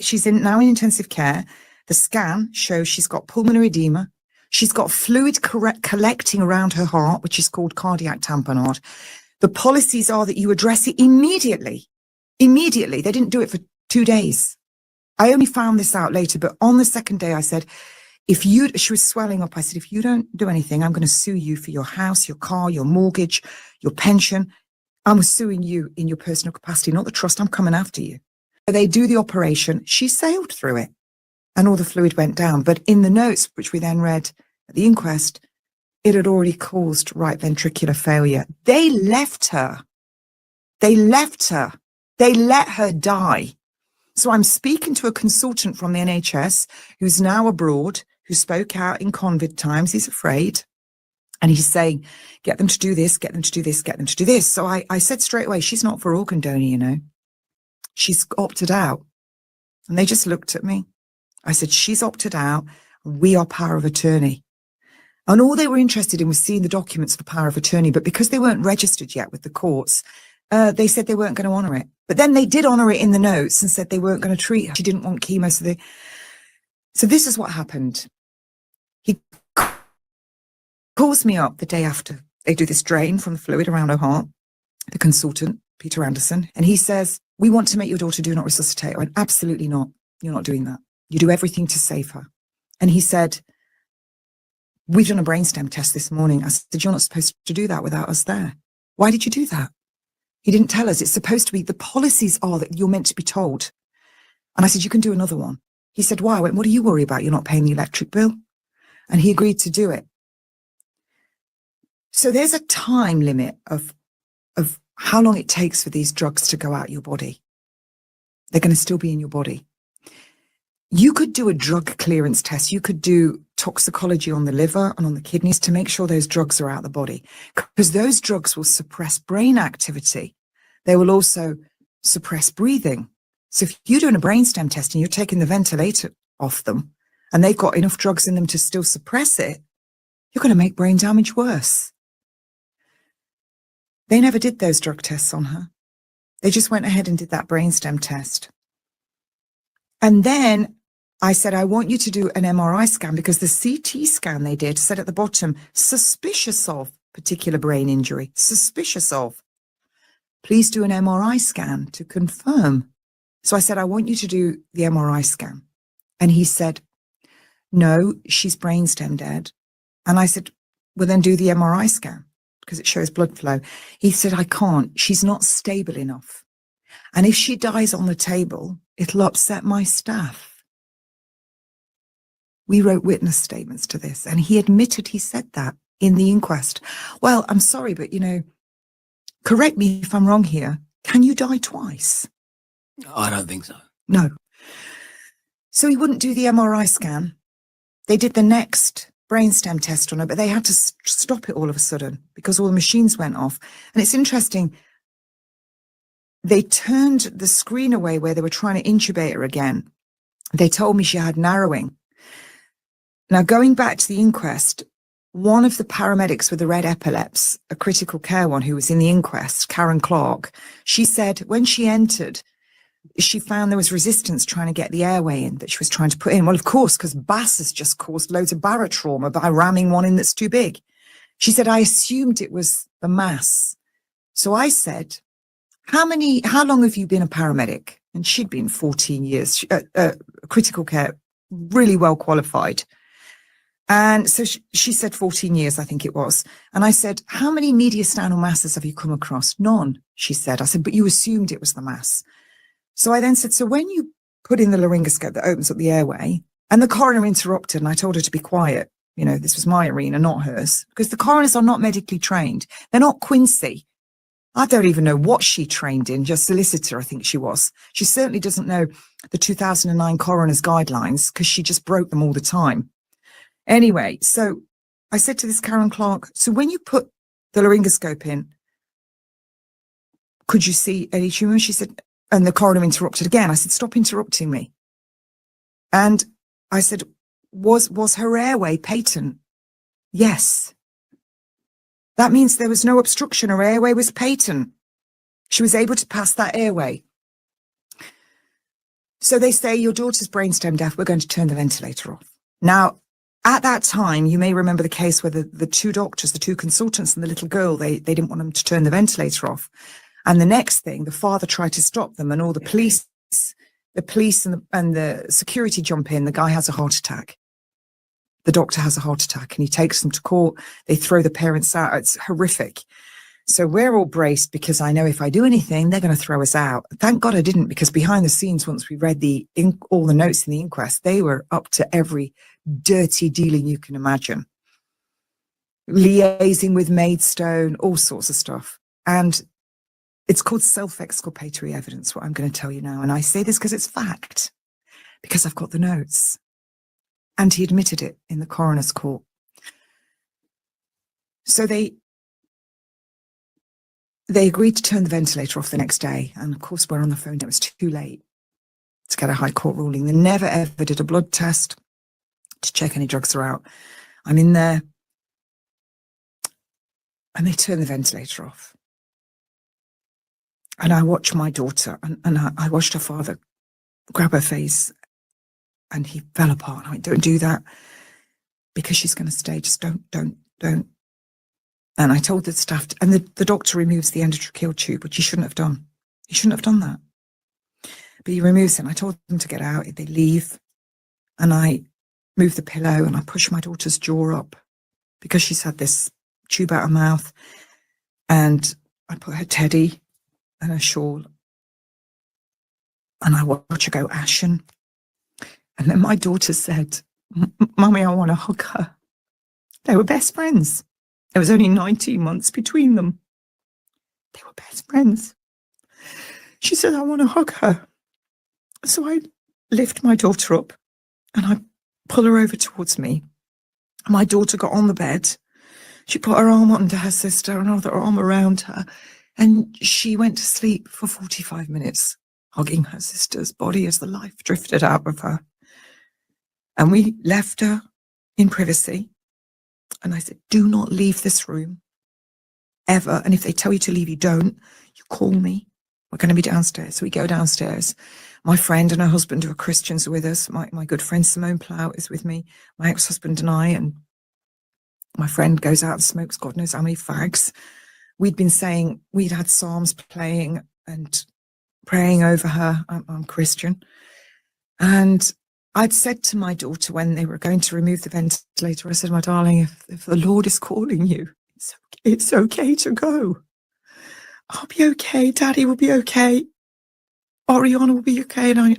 she's now in intensive care. The scan shows she's got pulmonary edema. She's got fluid collecting around her heart, which is called cardiac tamponade. The policies are that you address it immediately. Immediately. They didn't do it for 2 days. I only found this out later, but on the second day I said, she was swelling up. I said, if you don't do anything, I'm going to sue you for your house, your car, your mortgage, your pension. I'm suing you in your personal capacity, not the trust. I'm coming after you. They do the operation. She sailed through it and all the fluid went down. But in the notes, which we then read at the inquest, it had already caused right ventricular failure. They left her. They left her. They let her die. So I'm speaking to a consultant from the NHS who's now abroad, who spoke out in COVID times. He's afraid. And he's saying, get them to do this, get them to do this, get them to do this. So I said straight away, she's not for organ donor, you know. She's opted out. And they just looked at me. I said, she's opted out. We are power of attorney. And all they were interested in was seeing the documents for power of attorney. But because they weren't registered yet with the courts, they said they weren't going to honour it. But then they did honour it in the notes and said they weren't going to treat her. She didn't want chemo. So this is what happened. He calls me up the day after they do this drain from the fluid around her heart, the consultant, Peter Anderson, and he says, we want to make your daughter do not resuscitate. I went, absolutely not. You're not doing that. You do everything to save her. And he said, we've done a brainstem test this morning. I said, you're not supposed to do that without us there. Why did you do that? He didn't tell us. It's supposed to be, the policies are that you're meant to be told. And I said, you can do another one. He said, why? I went, what do you worry about? You're not paying the electric bill. And he agreed to do it. So there's a time limit of how long it takes for these drugs to go out your body. They're going to still be in your body. You could do a drug clearance test. You could do toxicology on the liver and on the kidneys to make sure those drugs are out the body, because those drugs will suppress brain activity. They will also suppress breathing. So if you're doing a brainstem test and you're taking the ventilator off them and they've got enough drugs in them to still suppress it, you're going to make brain damage worse. They never did those drug tests on her. They just went ahead and did that brainstem test. And then I said, I want you to do an MRI scan, because the CT scan they did said at the bottom, suspicious of particular brain injury, suspicious of. Please do an MRI scan to confirm. So I said, I want you to do the MRI scan. And he said, no, she's brainstem dead. And I said, well, then do the MRI scan, because it shows blood flow. He said, I can't. She's not stable enough. And if she dies on the table, it'll upset my staff. We wrote witness statements to this, and he admitted he said that in the inquest. Well, I'm sorry, but, you know, correct me if I'm wrong here. Can you die twice? I don't think so. No. So he wouldn't do the MRI scan. They did the next brainstem test on her, but they had to stop it all of a sudden because all the machines went off. And it's interesting. They turned the screen away where they were trying to intubate her again. They told me she had narrowing. Now, going back to the inquest, one of the paramedics with the red epaulets, a critical care one who was in the inquest, Karen Clark, she said when she entered, she found there was resistance trying to get the airway in that she was trying to put in. Well, of course, because Bass has just caused loads of barotrauma by ramming one in that's too big. She said, I assumed it was the mass. So I said, how long have you been a paramedic? And she'd been 14 years, critical care, really well qualified. And so she said 14 years, I think it was. And I said, how many mediastinal masses have you come across? None, she said. I said, but you assumed it was the mass. So I then said, so when you put in the laryngoscope that opens up the airway, and the coroner interrupted, and I told her to be quiet. You know, this was my arena, not hers, because the coroners are not medically trained. They're not Quincy. I don't even know what she trained in, just solicitor, I think she was. She certainly doesn't know the 2009 coroner's guidelines because she just broke them all the time. Anyway, so I said to this Karen Clark, so when you put the laryngoscope in, could you see any tumour? She said, and the coroner interrupted again. I said, stop interrupting me. And I said, was her airway patent? Yes. That means there was no obstruction. Her airway was patent. She was able to pass that airway. So they say, your daughter's brainstem deaf. We're going to turn the ventilator off. Now, at that time, you may remember the case where the two doctors, the two consultants and the little girl, they didn't want them to turn the ventilator off. And the next thing, the father tried to stop them and all the police and the security jump in. The guy has a heart attack. The doctor has a heart attack and he takes them to court. They throw the parents out. It's horrific. So we're all braced because I know if I do anything, they're going to throw us out. Thank God I didn't, because behind the scenes, once we read all the notes in the inquest, they were up to every dirty dealing you can imagine. Liaising with Maidstone, all sorts of stuff. And it's called self-exculpatory evidence, what I'm going to tell you now. And I say this because it's fact, because I've got the notes. And he admitted it in the coroner's court. So they agreed to turn the ventilator off the next day. And of course, we're on the phone. It was too late to get a high court ruling. They never ever did a blood test to check any drugs are out. I'm in there. And they turn the ventilator off. And I watch my daughter, and I watched her father grab her face, and he fell apart. I went, don't do that, because she's going to stay. Just don't. And I told the staff, and the doctor removes the endotracheal tube, which he shouldn't have done. He shouldn't have done that. But he removes it, and I told them to get out. They leave, and I move the pillow, and I push my daughter's jaw up, because she's had this tube out her mouth, and I put her teddy and her shawl, and I watch her go ashen. And then my daughter said, Mummy, I want to hug her. They were best friends. There was only 19 months between them. They were best friends. She said, I want to hug her. So I lift my daughter up and I pull her over towards me. My daughter got on the bed. She put her arm under her sister, another arm around her, and she went to sleep for 45 minutes, hugging her sister's body as the life drifted out of her. And we left her in privacy. And I said, do not leave this room ever. And if they tell you to leave, you don't. You call me. We're going to be downstairs. So we go downstairs. My friend and her husband, who are Christians, are with us. My good friend Simone Plow is with me. My ex-husband and I. And my friend goes out and smokes God knows how many fags. We'd been saying, we'd had psalms playing and praying over her. I'm Christian. And I'd said to my daughter when they were going to remove the ventilator, I said, my darling, if the Lord is calling you, it's okay to go. I'll be okay. Daddy will be okay. Oriana will be okay. And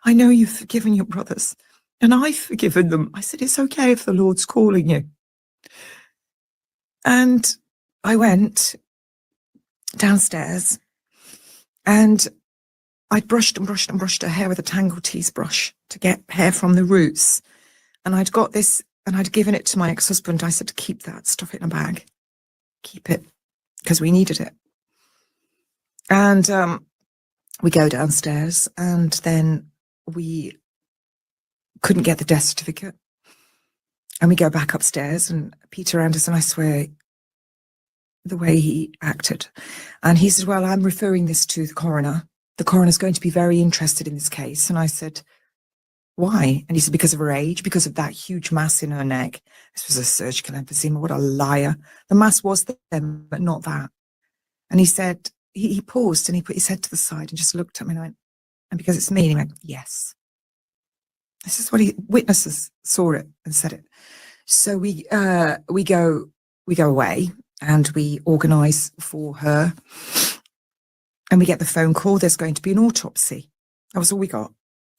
I know you've forgiven your brothers. And I've forgiven them. I said, it's okay if the Lord's calling you. And I went downstairs and I'd brushed her hair with a Tangle Tease brush to get hair from the roots. And I'd got this and I'd given it to my ex-husband. I said to keep that, stuff it in a bag, keep it, because we needed it. And we go downstairs and then we couldn't get the death certificate. And we go back upstairs and Peter Anderson, I swear, the way he acted. And he said, well, I'm referring this to the coroner. The coroner's going to be very interested in this case. And I said, why? And he said, because of her age, because of that huge mass in her neck. This was a surgical emphysema. What a liar. The mass was there, but not that. And he said, he paused and he put his head to the side and just looked at me and I went, and because it's me, and he went, yes. This is what witnesses saw it and said it. So we go away and we organise for her, and we get the phone call. There's going to be an autopsy. That was all we got.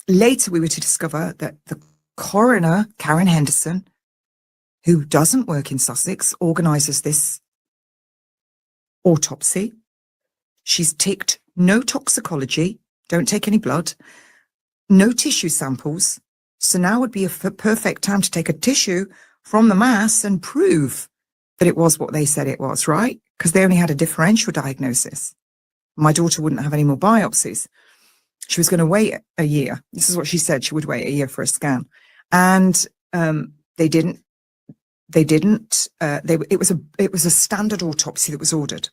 Later, we were to discover that the coroner, Karen Henderson, who doesn't work in Sussex, organises this autopsy. She's ticked no toxicology, don't take any blood, no tissue samples. So now would be a perfect time to take a tissue from the mass and prove that it was what they said it was, right? Because they only had a differential diagnosis. My daughter wouldn't have any more biopsies. She was going to wait a year. This is what she said. She would wait a year for a scan. And they didn't. It was a standard autopsy that was ordered.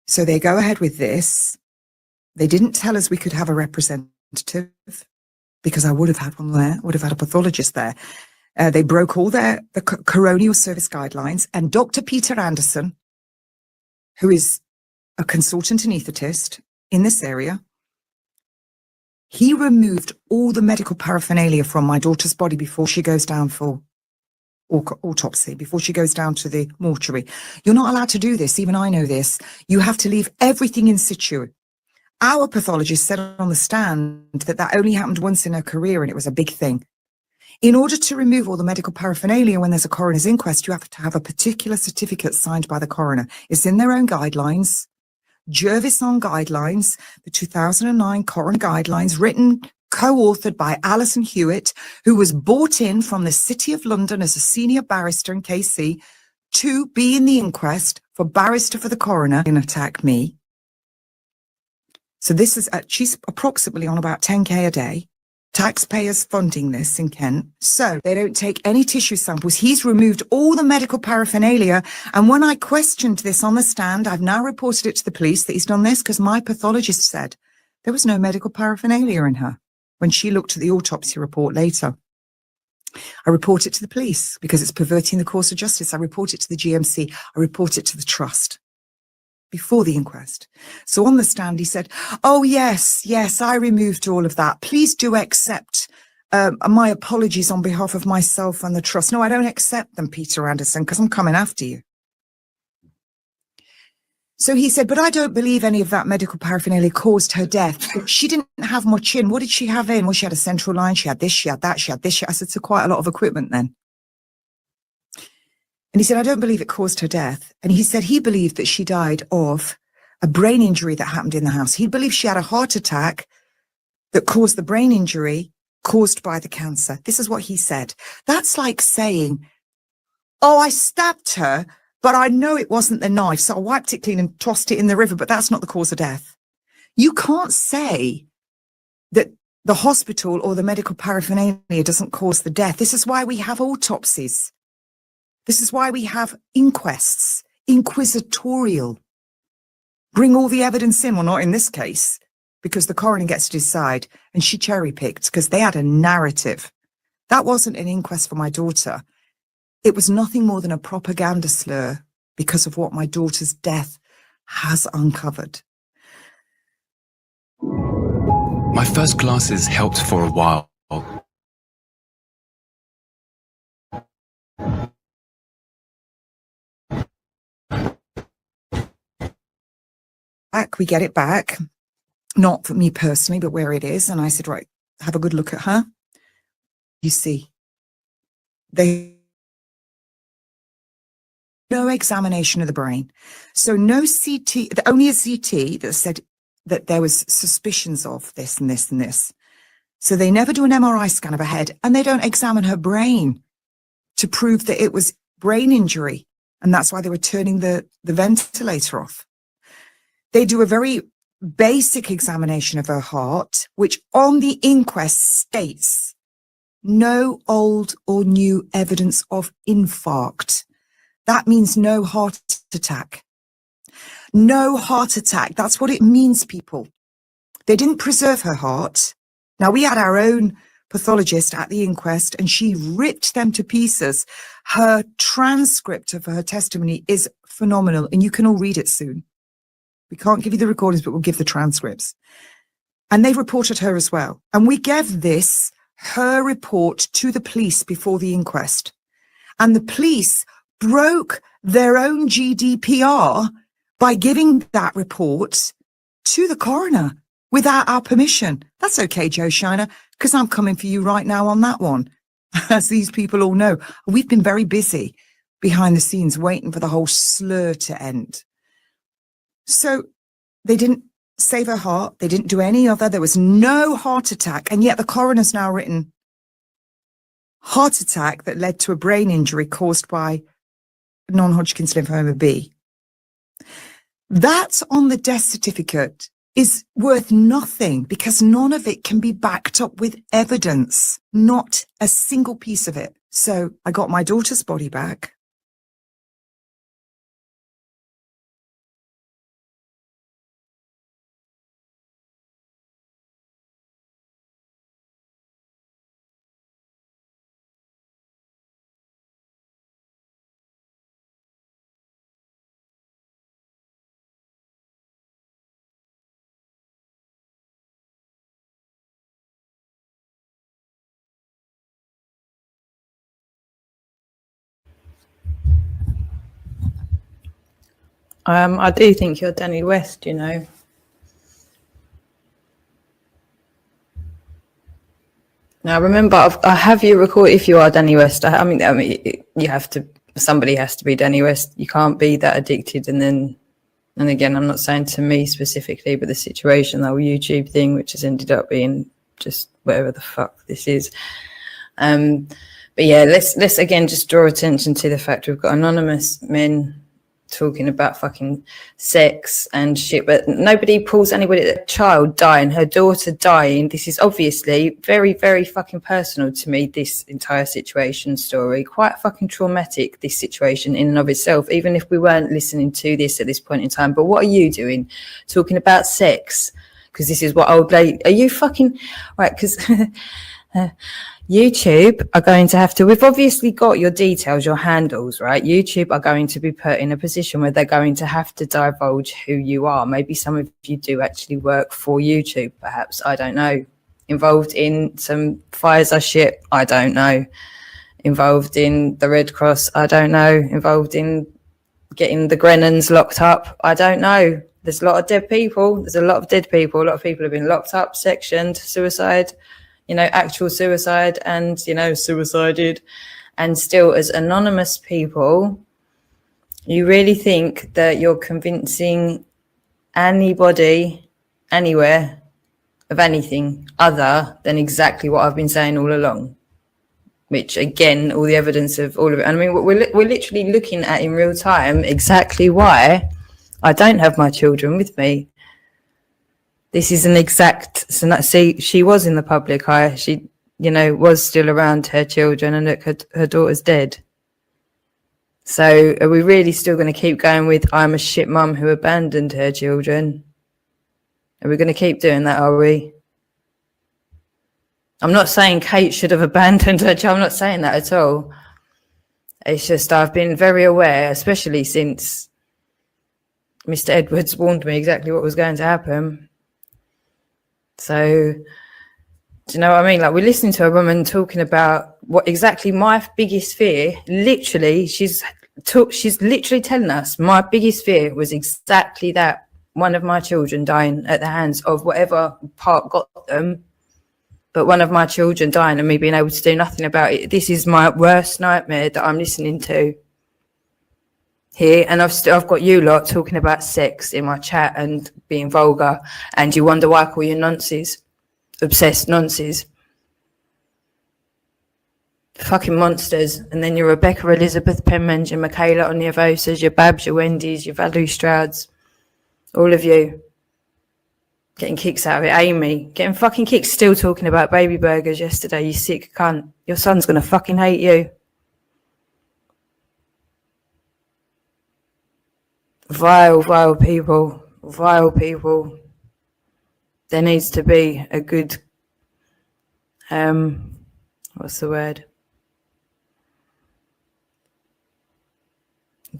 So they go ahead with this. They didn't tell us we could have a representative, because I would have had one there, would have had a pathologist there. They broke all the coronial service guidelines, and Dr. Peter Anderson, who is a consultant anaesthetist in this area, he removed all the medical paraphernalia from my daughter's body before she goes down for autopsy, before she goes down to the mortuary. You're not allowed to do this. Even I know this. You have to leave everything in situ. Our pathologist said on the stand that only happened once in her career, and it was a big thing. In order to remove all the medical paraphernalia when there's a coroner's inquest, you have to have a particular certificate signed by the coroner. It's in their own guidelines. Jervison guidelines, the 2009 coroner guidelines, written, co-authored by Alison Hewitt, who was brought in from the City of London as a senior barrister in KC to be in the inquest for barrister for the coroner and attack me. So this is, she's approximately on about 10k a day. Taxpayers funding this in Kent. So they don't take any tissue samples. He's removed all the medical paraphernalia. And when I questioned this on the stand, I've now reported it to the police that he's done this because my pathologist said there was no medical paraphernalia in her when she looked at the autopsy report later. I report it to the police because it's perverting the course of justice. I report it to the GMC. I report it to the trust before the inquest. So on the stand, he said, oh, yes, I removed all of that. Please do accept my apologies on behalf of myself and the trust. No, I don't accept them, Peter Anderson, because I'm coming after you. So he said, but I don't believe any of that medical paraphernalia caused her death. She didn't have much in. What did she have in? Well, she had a central line. She had this, she had that, she had this. I said, so quite a lot of equipment then. And he said, I don't believe it caused her death. And he said he believed that she died of a brain injury that happened in the house. He believed she had a heart attack that caused the brain injury caused by the cancer. This is what he said. That's like saying, oh, I stabbed her, but I know it wasn't the knife, so I wiped it clean and tossed it in the river, but that's not the cause of death. You can't say that the hospital or the medical paraphernalia doesn't cause the death. This is why we have autopsies. This is why we have inquests, inquisitorial. Bring all the evidence in. Well, not in this case, because the coroner gets to decide, and she cherry-picked because they had a narrative. That wasn't an inquest for my daughter. It was nothing more than a propaganda slur because of what my daughter's death has uncovered. My first classes helped for a while. We get it back, not for me personally, but where it is. And I said, right, have a good look at her. You see, no examination of the brain. So no CT, only a CT that said that there was suspicions of this and this and this. So they never do an MRI scan of her head, and they don't examine her brain to prove that it was brain injury. And that's why they were turning the ventilator off. They do a very basic examination of her heart, which on the inquest states no old or new evidence of infarct. That means no heart attack. No heart attack. That's what it means, people. They didn't preserve her heart. Now, we had our own pathologist at the inquest, and she ripped them to pieces. Her transcript of her testimony is phenomenal, and you can all read it soon. We can't give you the recordings, but we'll give the transcripts. And they reported her as well. And we gave her report to the police before the inquest. And the police broke their own GDPR by giving that report to the coroner without our permission. That's okay, Joe Shiner, because I'm coming for you right now on that one. As these people all know, we've been very busy behind the scenes waiting for the whole slur to end. So they didn't save her heart. They didn't do any other. There was no heart attack. And yet the coroner's now written heart attack that led to a brain injury caused by non-Hodgkin's lymphoma B. That on the death certificate is worth nothing because none of it can be backed up with evidence, not a single piece of it. So I got my daughter's body back. I do think you're Danny West, you know. Now, remember, I have you record if you are Danny West. I mean, you have to. Somebody has to be Danny West. You can't be that addicted, and again, I'm not saying to me specifically, but the situation, the whole YouTube thing, which has ended up being just whatever the fuck this is. But yeah, let's again just draw attention to the fact we've got anonymous men talking about fucking sex and shit, but nobody pulls anybody. A child dying, her daughter dying. This is obviously very, very fucking personal to me, this entire situation story. Quite fucking traumatic, this situation in and of itself, even if we weren't listening to this at this point in time. But what are you doing talking about sex? Because this is what old lady, are you fucking right? Because YouTube are going to have to, we've obviously got your details, your handles, right? YouTube are going to be put in a position where they're going to have to divulge who you are. Maybe some of you do actually work for YouTube, perhaps, I don't know. Involved in some Pfizer shit, I don't know. Involved in the Red Cross, I don't know. Involved in getting the Grennans locked up, I don't know. There's a lot of dead people. There's a lot of dead people. A lot of people have been locked up, sectioned, suicide, you know, actual suicide and, you know, suicided. And still, as anonymous people, you really think that you're convincing anybody, anywhere, of anything other than exactly what I've been saying all along? Which, again, all the evidence of all of it. I mean, we're literally looking at in real time exactly why I don't have my children with me. This is an exact, so see, she was in the public eye. She, you know, was still around her children, and look, her daughter's dead. So are we really still going to keep going with, I'm a shit mum who abandoned her children? Are we going to keep doing that, are we? I'm not saying Kate should have abandoned her child. I'm not saying that at all. It's just I've been very aware, especially since Mr. Edwards warned me exactly what was going to happen. So, do you know what I mean? Like, we're listening to a woman talking about what exactly my biggest fear, literally, she's literally telling us my biggest fear was exactly that. One of my children dying at the hands of whatever part got them, but one of my children dying and me being able to do nothing about it. This is my worst nightmare that I'm listening to here, and I've got you lot talking about sex in my chat and being vulgar, and you wonder why I call you nonces, obsessed nonces, fucking monsters. And then your Rebecca Elizabeth Penmans, your Michaela Oniovosas, your Babs, your Wendy's, your Valerie Strouds, all of you getting kicks out of it. Amy getting fucking kicks, still talking about baby burgers yesterday, you sick cunt. Your son's gonna fucking hate you. Vile people, vile people. There needs to be a good, what's the word?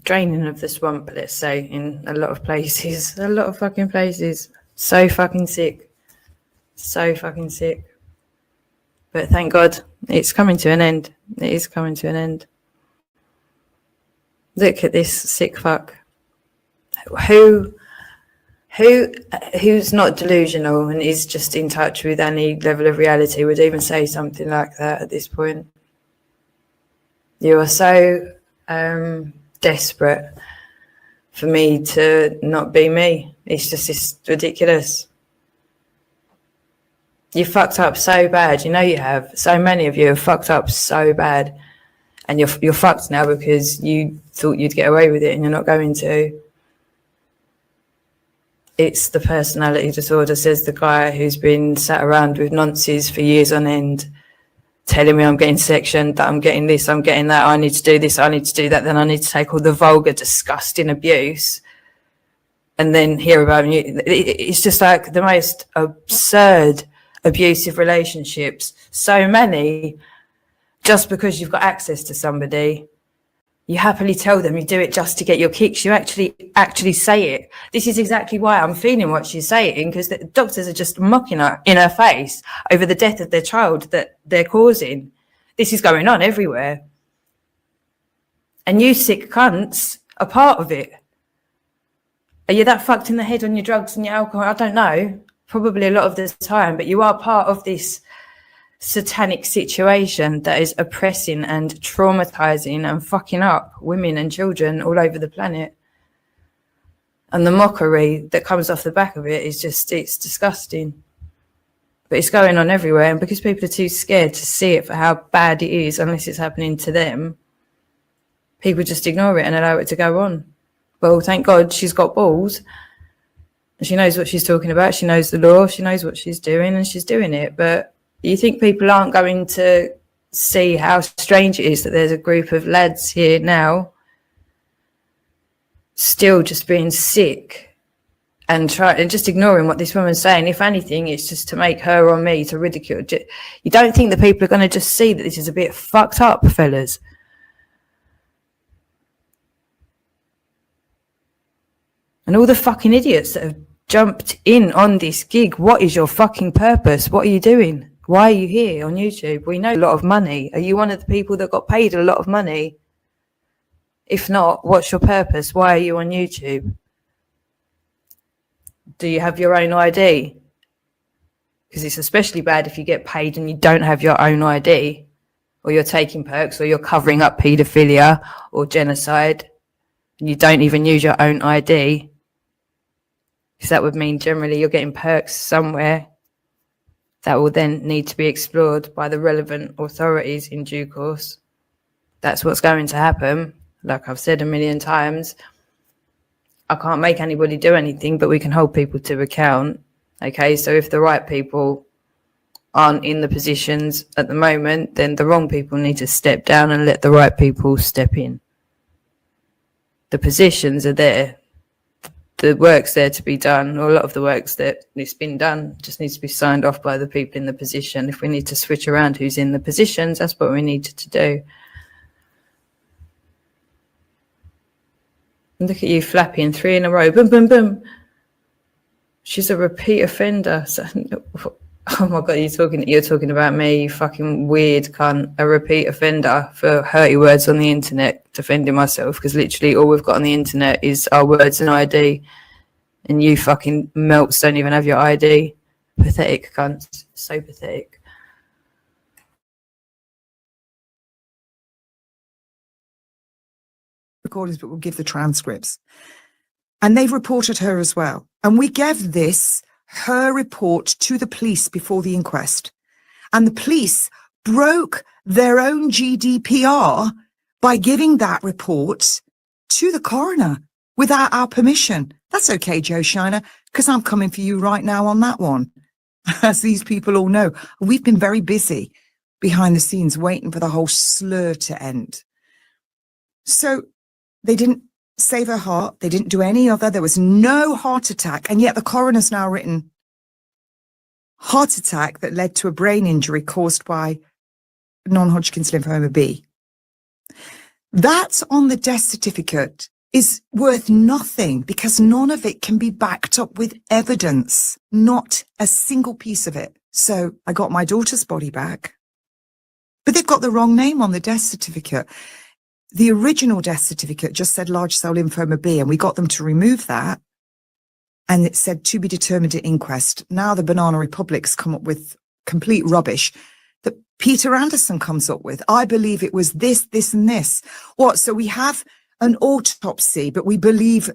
Draining of the swamp, let's say, in a lot of places. A lot of fucking places. So fucking sick. So fucking sick. But thank God, it's coming to an end. It is coming to an end. Look at this sick fuck. Who's not delusional and is just in touch with any level of reality would even say something like that at this point? You are so desperate for me to not be me. It's ridiculous. You fucked up so bad. You know you have. So many of you have fucked up so bad. And you're fucked now because you thought you'd get away with it and you're not going to. It's the personality disorder, says the guy who's been sat around with nonces for years on end, telling me I'm getting sectioned, that I'm getting this, I'm getting that, I need to do this, I need to do that, then I need to take all the vulgar, disgusting abuse and then hear about you. It's just like the most absurd, abusive relationships. So many, just because you've got access to somebody. You happily tell them you do it just to get your kicks. You actually say it. This is exactly why I'm feeling what she's saying, because the doctors are just mocking her in her face over the death of their child that they're causing. This is going on everywhere. And you sick cunts are part of it. Are you that fucked in the head on your drugs and your alcohol? I don't know. Probably a lot of the time, but you are part of this satanic situation that is oppressing and traumatizing and fucking up women and children all over the planet. And the mockery that comes off the back of it is just, it's disgusting. But it's going on everywhere, and because people are too scared to see it for how bad it is, unless it's happening to them, people just ignore it and allow it to go on. Well, thank God she's got balls. She knows what she's talking about. She knows the law. She knows what she's doing, and she's doing it. But you think people aren't going to see how strange it is that there's a group of lads here now still just being sick and just ignoring what this woman's saying? If anything, it's just to make her or me to ridicule. You don't think that people are going to just see that this is a bit fucked up, fellas? And all the fucking idiots that have jumped in on this gig, what is your fucking purpose? What are you doing? Why are you here on YouTube? We know a lot of money. Are you one of the people that got paid a lot of money? If not, what's your purpose? Why are you on YouTube? Do you have your own ID? Because it's especially bad if you get paid and you don't have your own ID, or you're taking perks, or you're covering up paedophilia or genocide, and you don't even use your own ID. Because that would mean generally you're getting perks somewhere. That will then need to be explored by the relevant authorities in due course. That's what's going to happen. Like I've said a million times, I can't make anybody do anything, but we can hold people to account. Okay, so if the right people aren't in the positions at the moment, then the wrong people need to step down and let the right people step in. The positions are there. The work's there to be done, or a lot of the work's that it's been done, just needs to be signed off by the people in the position. If we need to switch around who's in the positions, that's what we need to do. And look at you flapping 3 in a row, boom, boom, boom. She's a repeat offender. So, oh my God, you're talking about me, you fucking weird cunt, a repeat offender for hurty words on the internet, defending myself, because literally all we've got on the internet is our words and ID, and you fucking melts don't even have your ID. Pathetic cunt, so pathetic. Recordings, but we'll give the transcripts. And they've reported her as well. And we gave her report to the police before the inquest. And the police broke their own GDPR by giving that report to the coroner without our permission. That's okay, Joe Shiner, because I'm coming for you right now on that one. As these people all know, we've been very busy behind the scenes waiting for the whole slur to end. So they didn't save her heart. They didn't do any other. There was no heart attack. And yet the coroner's now written heart attack that led to a brain injury caused by non-Hodgkin's lymphoma B. That on the death certificate is worth nothing because none of it can be backed up with evidence, not a single piece of it. So I got my daughter's body back, but they've got the wrong name on the death certificate. The original death certificate just said large cell lymphoma B, and we got them to remove that. And it said to be determined at inquest. Now the Banana Republic's come up with complete rubbish that Peter Anderson comes up with. I believe it was this, this, and this. What? So we have an autopsy, but we believe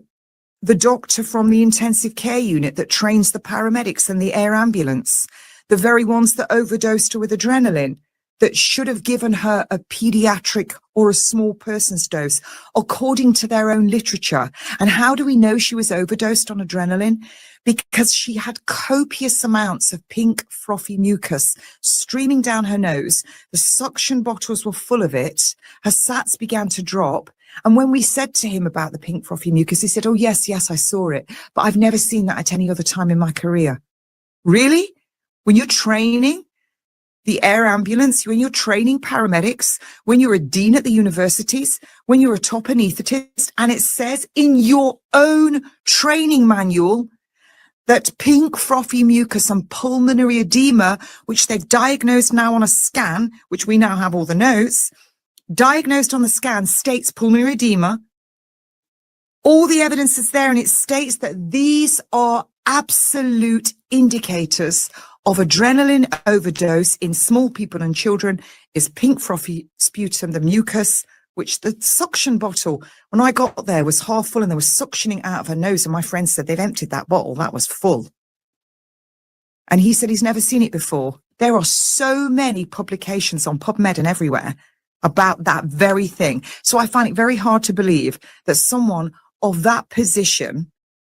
the doctor from the intensive care unit that trains the paramedics and the air ambulance, the very ones that overdosed her with adrenaline, that should have given her a pediatric or a small person's dose, according to their own literature. And how do we know she was overdosed on adrenaline? Because she had copious amounts of pink, frothy mucus streaming down her nose. The suction bottles were full of it. Her SATs began to drop. And when we said to him about the pink, frothy mucus, he said, oh, yes, I saw it. But I've never seen that at any other time in my career. Really? When you're training the air ambulance, when you're training paramedics, when you're a dean at the universities, when you're a top anaesthetist, and it says in your own training manual that pink frothy mucus and pulmonary edema, which they've diagnosed now on a scan, which we now have all the notes, diagnosed on the scan states pulmonary edema. All the evidence is there, and it states that these are absolute indicators of adrenaline overdose in small people and children is pink frothy sputum, the mucus, which the suction bottle, when I got there, was half full and there was suctioning out of her nose. And my friend said they've emptied that bottle. That was full. And he said he's never seen it before. There are so many publications on PubMed and everywhere about that very thing. So I find it very hard to believe that someone of that position,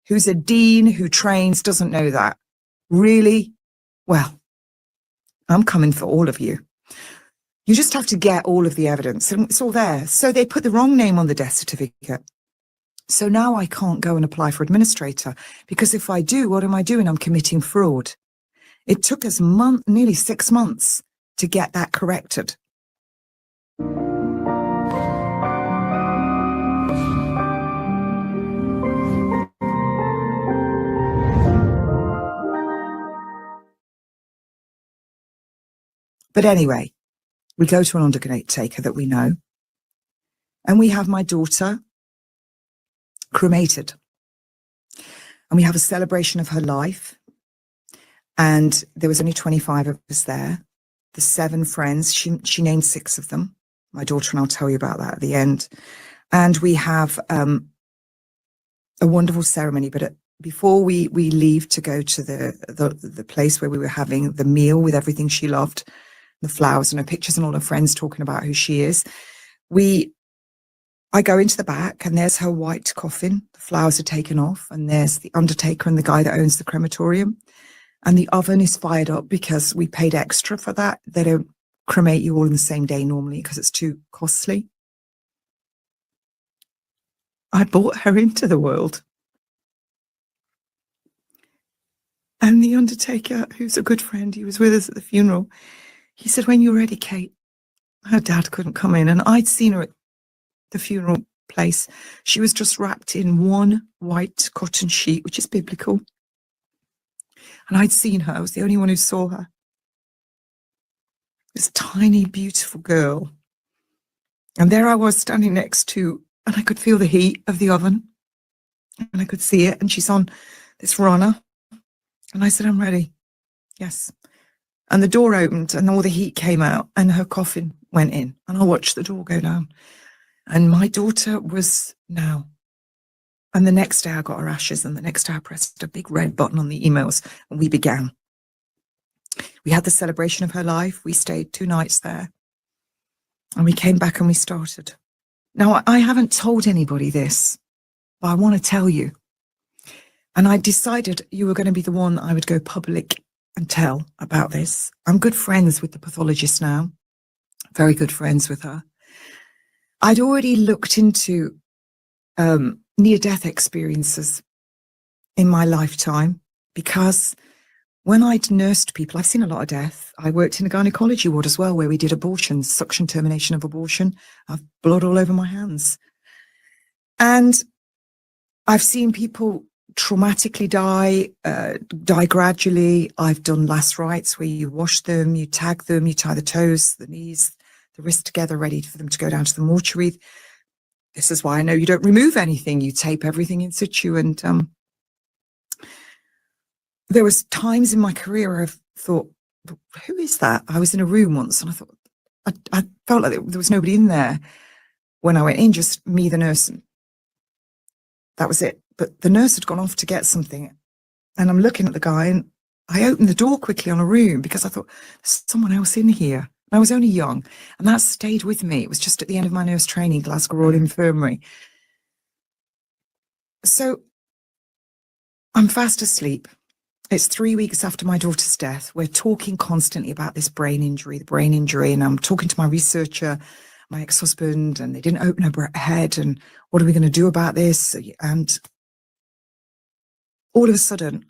who's a dean, who trains, doesn't know that. Really? Well, I'm coming for all of you. You just have to get all of the evidence, and it's all there. So they put the wrong name on the death certificate. So now I can't go and apply for administrator, because if I do, what am I doing? I'm committing fraud. It took us nearly 6 months to get that corrected. But anyway, we go to an undertaker that we know, and we have my daughter cremated, and we have a celebration of her life. And there was only 25 of us there. The 7 friends, she named 6 of them. My daughter, and I'll tell you about that at the end. And we have a wonderful ceremony. But before we leave to go to the place where we were having the meal with everything she loved, the flowers and her pictures and all her friends talking about who she is, I go into the back, and there's her white coffin. The flowers are taken off, and there's the undertaker and the guy that owns the crematorium. And the oven is fired up because we paid extra for that. They don't cremate you all in the same day normally because it's too costly. I brought her into the world. And the undertaker, who's a good friend, he was with us at the funeral, he said, when you're ready, Kate, her dad couldn't come in. And I'd seen her at the funeral place. She was just wrapped in one white cotton sheet, which is biblical. And I'd seen her. I was the only one who saw her. This tiny, beautiful girl. And there I was standing next to, and I could feel the heat of the oven. And I could see it. And she's on this runner. And I said, I'm ready. Yes. And the door opened and all the heat came out and her coffin went in. And I watched the door go down. And my daughter was now. And the next day I got her ashes, and the next day I pressed a big red button on the emails, and we began. We had the celebration of her life. We stayed 2 nights there. And we came back and we started. Now, I haven't told anybody this, but I want to tell you. And I decided you were going to be the one I would go public and tell about this. I'm good friends with the pathologist now. Very good friends with her. I'd already looked into near-death experiences in my lifetime, because when I'd nursed people, I've seen a lot of death. I worked in a gynecology ward as well, where we did abortions, suction termination of abortion. I've blood all over my hands. And I've seen people traumatically die gradually. I've done last rites where you wash them, you tag them, you tie the toes, the knees, the wrists together, ready for them to go down to the mortuary. this is why I know you don't remove anything. You tape everything in situ. And there was times in my career where I thought, who is that? I was in a room once and I thought, I felt like there was nobody in there when I went in, just me, the nurse, and that was it. But the nurse had gone off to get something, and I'm looking at the guy, and I opened the door quickly on a room because I thought, there's someone else in here. And I was only young, and that stayed with me. It was just at the end of my nurse training, Glasgow Royal Infirmary. So I'm fast asleep. It's 3 weeks after my daughter's death. We're talking constantly about this brain injury, and I'm talking to my researcher, my ex-husband, and they didn't open her head, and what are we going to do about this? And all of a sudden,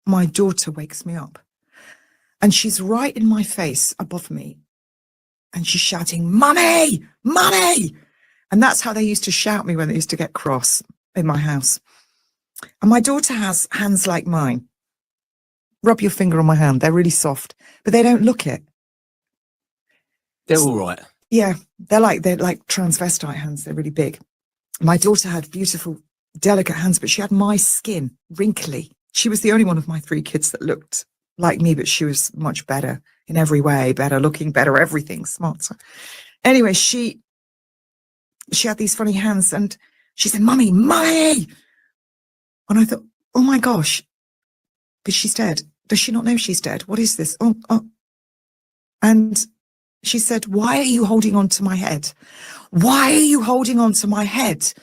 my daughter wakes me up, and she's right in my face above me, and she's shouting, "Mummy, Mummy!" And that's how they used to shout me when they used to get cross in my house. And my daughter has hands like mine. Rub your finger on my hand. They're really soft, but they don't look it. They're all right. Yeah, they're like transvestite hands. They're really big. My daughter had beautiful, delicate hands, but she had my skin, wrinkly. She was the only one of my 3 kids that looked like me, but she was much better in every way, better looking, better everything, smart. So anyway, she had these funny hands, and she said, "Mummy, Mummy!" And I thought, oh my gosh, but she's dead. Does she not know she's dead? What is this? Oh. And she said, "Why are you holding on to my head? Why are you holding on to my head?"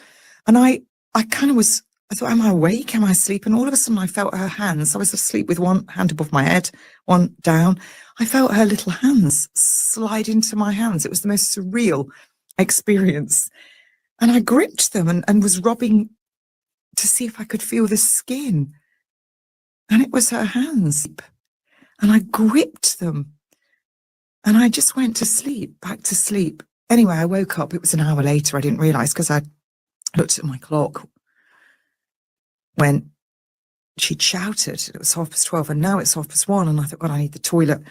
And I kind of was, I thought, am I awake? Am I asleep? And all of a sudden I felt her hands. I was asleep with one hand above my head, one down. I felt her little hands slide into my hands. It was the most surreal experience. And I gripped them and was rubbing to see if I could feel the skin. And it was her hands. And I gripped them. And I just went to sleep, back to sleep. Anyway, I woke up. It was an hour later. I didn't realize because I looked at my clock when she'd shouted. It was 12:30, and now it's 1:30. And I thought, God, I need the toilet.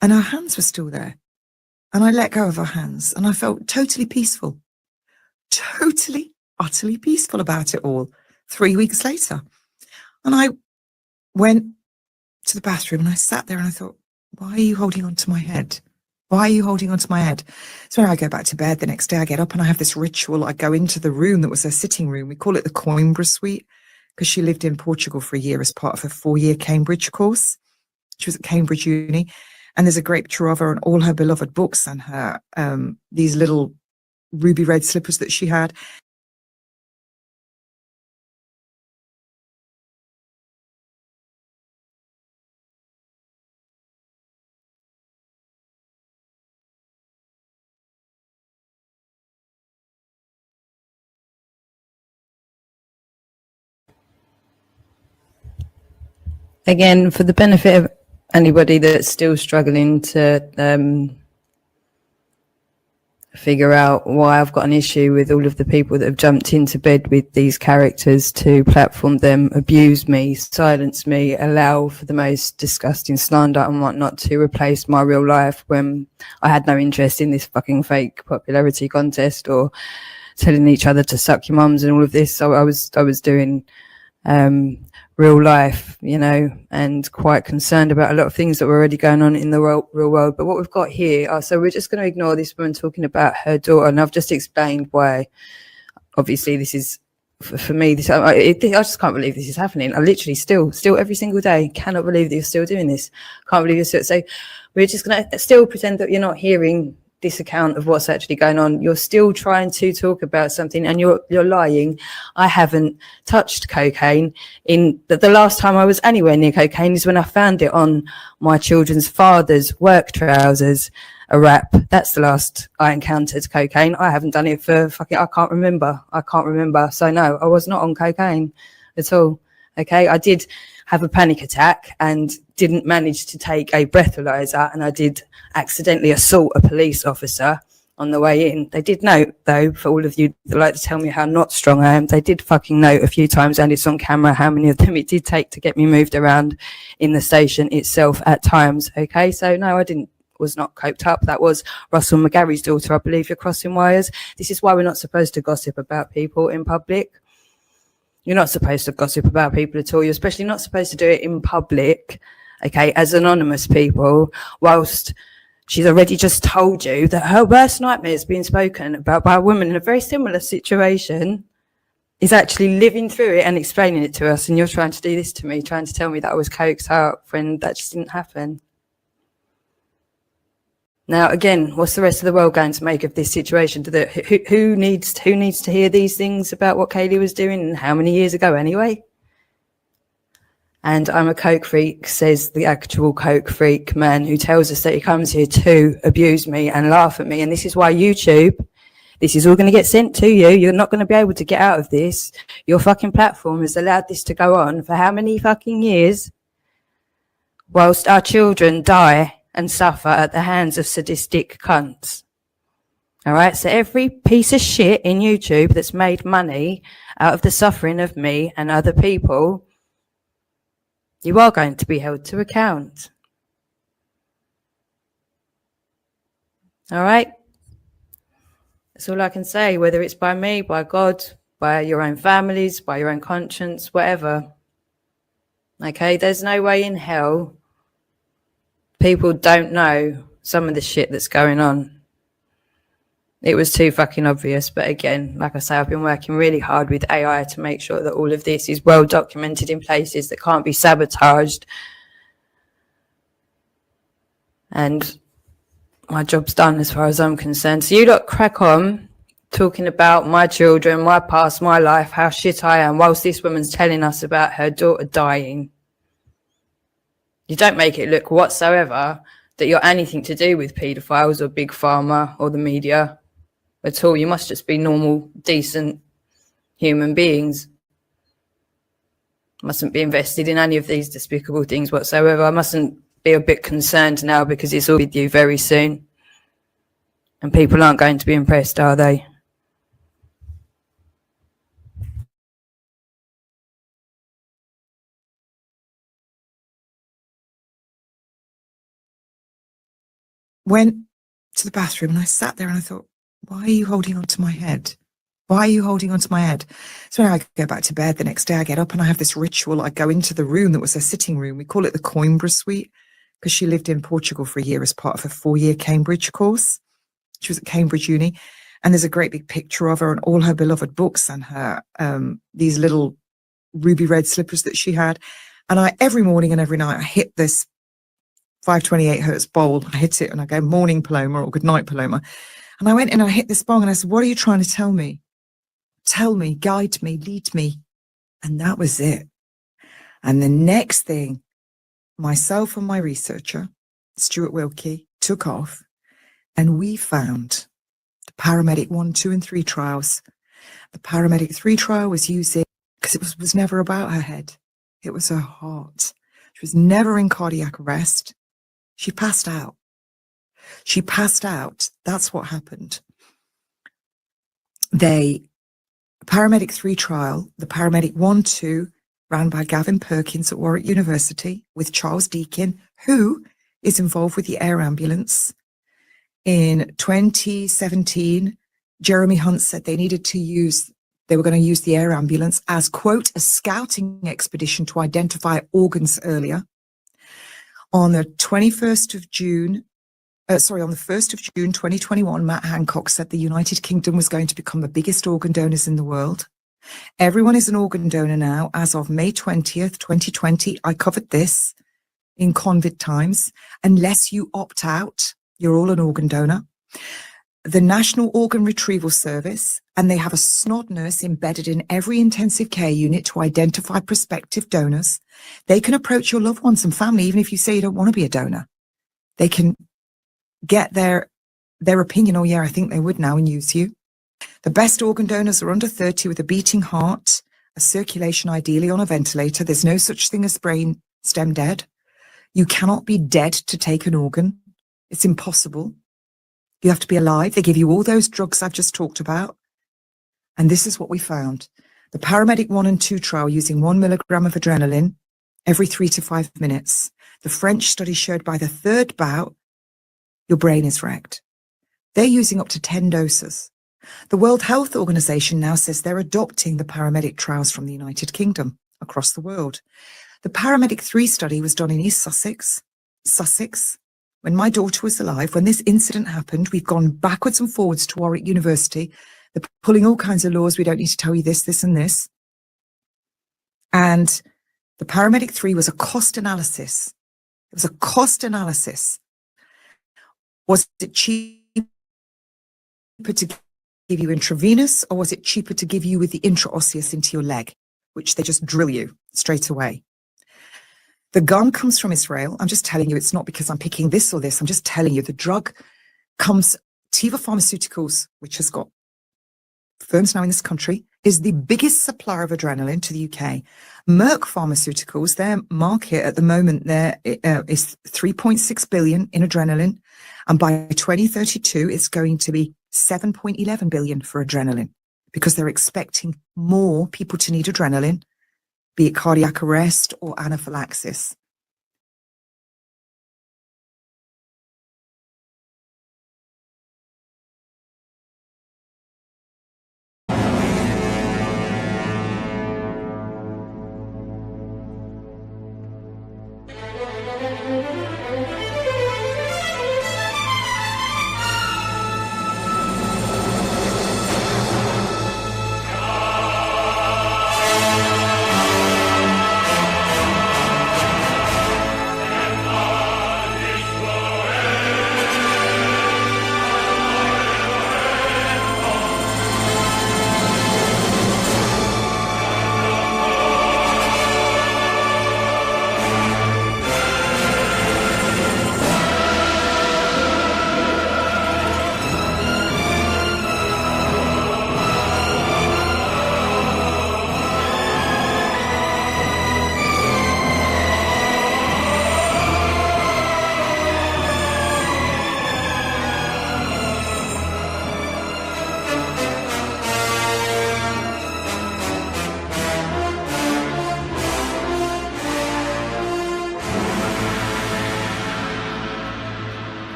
And her hands were still there. And I let go of her hands, and I felt totally peaceful. Totally, utterly peaceful about it all. 3 weeks later. And I went to the bathroom and I sat there and I thought, why are you holding on to my head? Why are you holding on to my head? So when I go back to bed, the next day I get up and I have this ritual. I go into the room that was her sitting room. We call it the Coimbra Suite because she lived in Portugal for a year as part of her 4-year Cambridge course. She was at Cambridge Uni. And there's a great picture of her and all her beloved books and her these little ruby red slippers that she had. Again, for the benefit of anybody that's still struggling to figure out why I've got an issue with all of the people that have jumped into bed with these characters to platform them, abuse me, silence me, allow for the most disgusting slander and whatnot to replace my real life when I had no interest in this fucking fake popularity contest or telling each other to suck your mums and all of this. So I was doing real life, you know, and quite concerned about a lot of things that were already going on in the real world. But what we've got here, so we're just going to ignore this woman talking about her daughter, and I've just explained why. Obviously, this is, for me, this I just can't believe this is happening. I literally still every single day cannot believe that you're still doing this. Can't believe you're still. So we're just going to still pretend that you're not hearing this account of what's actually going on. You're still trying to talk about something and you're lying. I haven't touched cocaine. In the last time I was anywhere near cocaine is when I found it on my children's father's work trousers, a wrap. That's the last I encountered cocaine. I haven't done it for I can't remember. So no, I was not on cocaine at all. Okay. I did have a panic attack and didn't manage to take a breathalyzer, and I did accidentally assault a police officer on the way in. They did note, though, for all of you that like to tell me how not strong I am, they did fucking note a few times, and it's on camera how many of them it did take to get me moved around in the station itself at times. Okay, so no, I didn't was not coked up. That was Russell McGarry's daughter. I believe you're crossing wires. This is why we're not supposed to gossip about people in public. You're not supposed to gossip about people at all. You're especially not supposed to do it in public, okay, as anonymous people, whilst she's already just told you that her worst nightmare is being spoken about by a woman in a very similar situation, is actually living through it and explaining it to us. And you're trying to do this to me, trying to tell me that I was coked up when that just didn't happen. Now, again, what's the rest of the world going to make of this situation? Who needs to hear these things about what Kaylee was doing and how many years ago anyway? And I'm a coke freak, says the actual coke freak man who tells us that he comes here to abuse me and laugh at me. And this is why YouTube, this is all going to get sent to you. You're not going to be able to get out of this. Your fucking platform has allowed this to go on for how many fucking years? Whilst our children die and suffer at the hands of sadistic cunts. All right, so every piece of shit in YouTube that's made money out of the suffering of me and other people, you are going to be held to account. All right? That's all I can say, whether it's by me, by God, by your own families, by your own conscience, whatever. Okay, there's no way in hell people don't know some of the shit that's going on. It was too fucking obvious. But again, like I say, I've been working really hard with AI to make sure that all of this is well documented in places that can't be sabotaged. And my job's done as far as I'm concerned. So you lot crack on talking about my children, my past, my life, how shit I am, whilst this woman's telling us about her daughter dying. You don't make it look whatsoever that you're anything to do with paedophiles or Big Pharma or the media at all. You must just be normal, decent human beings. Mustn't be invested in any of these despicable things whatsoever. I mustn't be a bit concerned now because it's all with you very soon. And people aren't going to be impressed, are they? Went to the bathroom and I sat there and I thought, why are you holding on to my head? Why are you holding on to my head? So when I go back to bed the next day, I get up and I have this ritual. I go into the room that was her sitting room. We call it the Coimbra Suite because she lived in Portugal for a year as part of a 4-year Cambridge course. She was at Cambridge Uni. And there's a great big picture of her and all her beloved books and her these little ruby red slippers that she had. And I every morning and every night I hit this 528 hertz bowl. I hit it and I go, morning Paloma or good night Paloma. And I went in and I hit this bong and I said, what are you trying to tell me? Tell me, guide me, lead me. And that was it. And the next thing, myself and my researcher, Stuart Wilkie, took off and we found the paramedic 1, 2 and 3 trials. The paramedic 3 trial was using, because it was never about her head. It was her heart. She was never in cardiac arrest. She passed out. She passed out. That's what happened. Paramedic 3 trial, the paramedic 1, 2, ran by Gavin Perkins at Warwick University with Charles Deakin, who is involved with the air ambulance. In 2017, Jeremy Hunt said they were going to use the air ambulance as, quote, a scouting expedition to identify organs earlier. On the 1st of June 2021, Matt Hancock said the United Kingdom was going to become the biggest organ donors in the world. Everyone is an organ donor now. As of May 20th, 2020, I covered this in COVID times. Unless you opt out, you're all an organ donor. The National Organ Retrieval Service, and they have a snod nurse embedded in every intensive care unit to identify prospective donors. They can approach your loved ones and family, even if you say you don't want to be a donor. They can get their opinion, oh yeah, I think they would now, and use you. The best organ donors are under 30 with a beating heart, a circulation ideally on a ventilator. There's no such thing as brain stem dead. You cannot be dead to take an organ. It's impossible. You have to be alive. They give you all those drugs I've just talked about. And this is what we found. The paramedic 1 and 2 trial using 1 milligram of adrenaline every 3 to 5 minutes. The French study showed by the 3rd bout, your brain is wrecked. They're using up to 10 doses. The World Health Organization now says they're adopting the paramedic trials from the United Kingdom across the world. The Paramedic 3 study was done in East Sussex. When my daughter was alive, when this incident happened, we've gone backwards and forwards to Warwick University. They're pulling all kinds of laws. We don't need to tell you this, this, and this. And the Paramedic 3 was a cost analysis. It was a cost analysis. Was it cheaper to give you intravenous, or was it cheaper to give you with the intraosseous into your leg, which they just drill you straight away? The gun comes from Israel. I'm just telling you, it's not because I'm picking this or this. I'm just telling you the drug comes, Teva Pharmaceuticals, which has got firms now in this country, is the biggest supplier of adrenaline to the UK. Merck Pharmaceuticals, their market at the moment there is 3.6 billion in adrenaline. And by 2032, it's going to be 7.11 billion for adrenaline, because they're expecting more people to need adrenaline, be it cardiac arrest or anaphylaxis.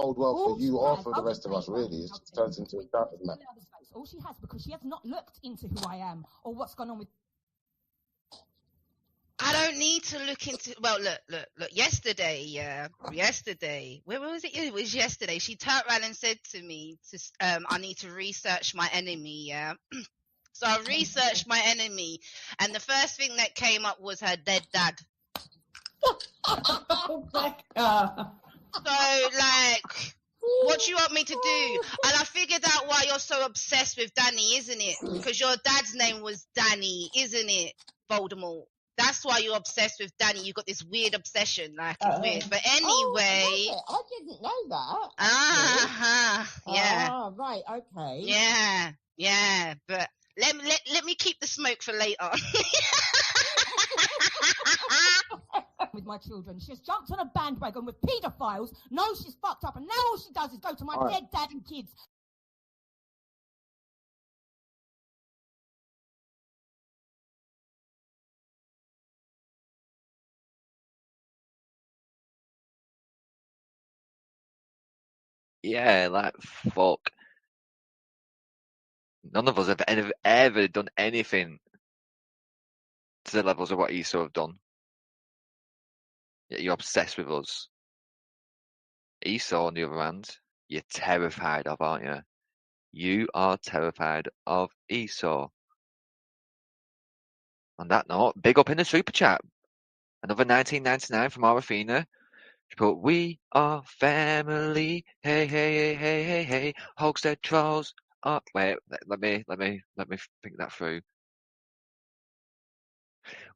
bode well for you or for the rest of us, really. It just turns into a shouting match. All she has, because she has not looked into who I am or what's gone on with. I don't need to look into. Well, look. Yesterday, where was it? It was yesterday. She turned around and said to me, "I need to research my enemy." Yeah. So I researched my enemy, and the first thing that came up was her dead dad. So, like, what do you want me to do? And I figured out why you're so obsessed with Danny, isn't it? Because your dad's name was Danny, isn't it, Voldemort? That's why you're obsessed with Danny. You got this weird obsession, like it's weird. But anyway, I didn't know that. Yeah. Ah, right, okay. Yeah. But let me keep the smoke for later. With my children, she's jumped on a bandwagon with paedophiles. Knows she's fucked up, and now all she does is go to my dead dad and kids. Yeah, like fuck. None of us have ever done anything to the levels of what Esau have done. Yet you're obsessed with us. Esau, on the other hand, you're terrified of, aren't you? You are terrified of Esau. On that note, big up in the super chat. Another 1999 from Arafina. She put, "We are family. Hey, hey, hey, hey, hey, hey. Hogshead trolls. Oh, wait, let me think that through.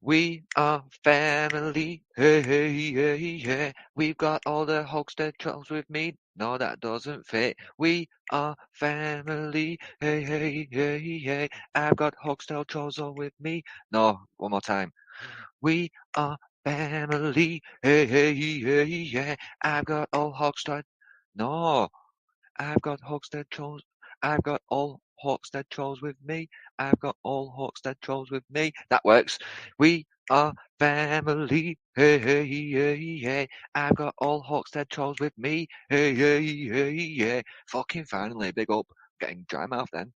We are family. Hey, hey, hey, yeah. We've got all the Hogshead trolls with me. No, that doesn't fit. We are family. Hey, hey, hey, hey. I've got Hogshead trolls all with me. No, one more time. We are family. Hey, hey, hey, yeah. I've got all Hogshead. No, I've got Hogshead trolls. I've got all Hogshead trolls with me. I've got all Hogshead trolls with me. That works. We are family. Hey, hey, hey, hey. I've got all Hogshead trolls with me. Hey, hey, hey, yeah. Fucking finally, big up. Getting dry mouth then.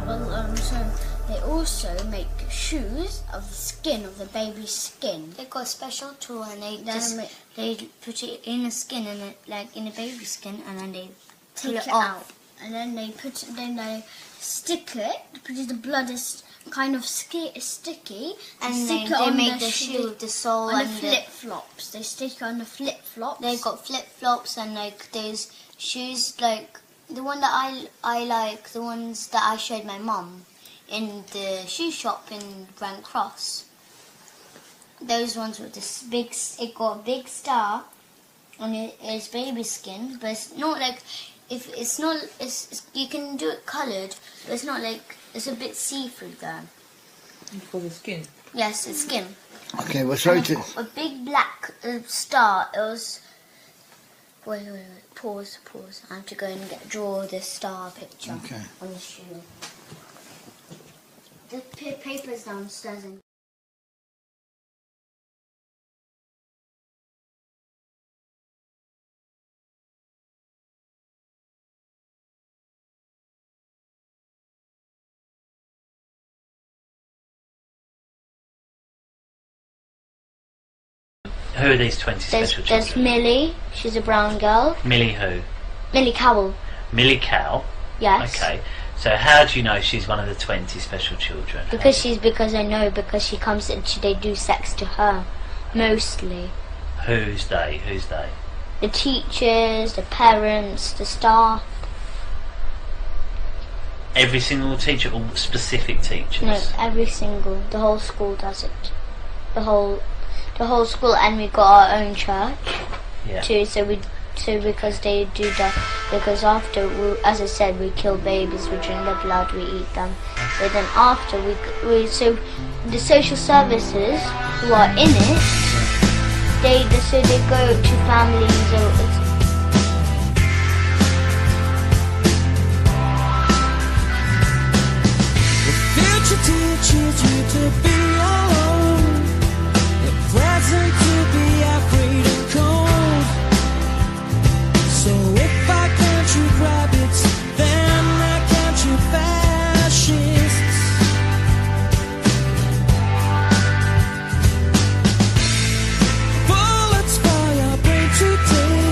Well, so they also make shoes of the skin, of the baby's skin. They got a special tool and they put it in the skin and like in the baby's skin, and then they Take pull it it off. out, and then they stick it because the blood is kind of sticky, And stick they it on make the shoe with the sole on and the the- flip flops. They stick it on the flip flops. They got flip flops and like those shoes, like the one that I like, the ones that I showed my mum in the shoe shop in Grand Cross. Those ones with this big, it got a big star on its baby skin, but it's not like, you can do it coloured, but it's not like, it's a bit see-through there. For the skin. Yes, it's skin. Okay, well, sorry to... A big black star. It was... Wait. Pause. I have to go and draw this star picture on the shoe. The paper's downstairs. Who are these 20 special children? There's Millie. She's a brown girl. Millie who? Millie Cowell. Millie Cow? Yes. Okay. So how do you know she's one of the 20 special children? Because I know, because she comes and they do sex to her. Mostly. Who's they? The teachers, the parents, the staff. Every single teacher or specific teachers? No, the whole school does it. The whole school, and we got our own church too. So because they do that, because after, as I said, we kill babies, we drink their blood, we eat them. But then after so the social services who are in it, they go to families or. Future teaches you to be alone, the present to be afraid and cold. So if I can't shoot rabbits, then I can't shoot fascists. Bullets fire brain today,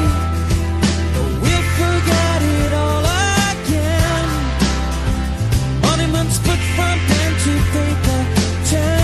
but we'll forget it all again. Monuments put from pen to paper.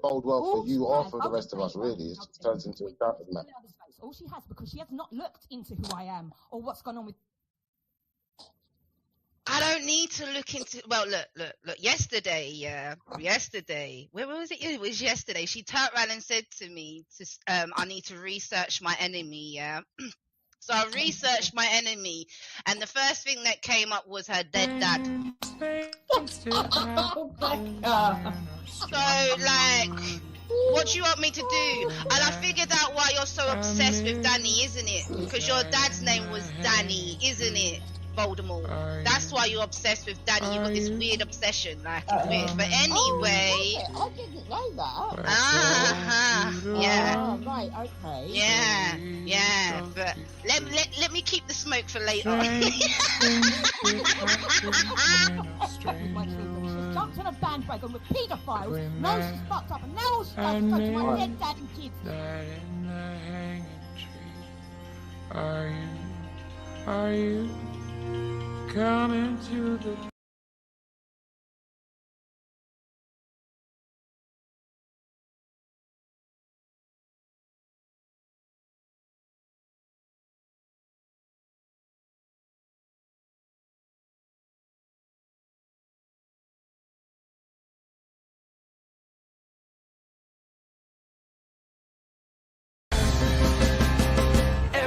bode well for you or for the rest of us, really. It just turns into a shouting match. All she has, because she has not looked into who I am or what's gone on with. I don't need to look into. Well, look. Yesterday, where was it? It was yesterday. She turned around and said to me, "I need to research my enemy." Yeah. So I researched my enemy, and the first thing that came up was her dead dad. So, like, what do you want me to do? And I figured out why you're so obsessed with Danny, isn't it? Because your dad's name was Danny, isn't it? Voldemort. That's why you're obsessed with Danny. You got this weird obsession, like it's weird. But anyway, I didn't know that. Yeah. Oh, right, okay. Yeah. But let me keep the smoke for later. My children, she's jumped on a bandwagon with paedophiles. No, she's fucked up, and now all she does is go to my dead dad and kids. Are you coming to the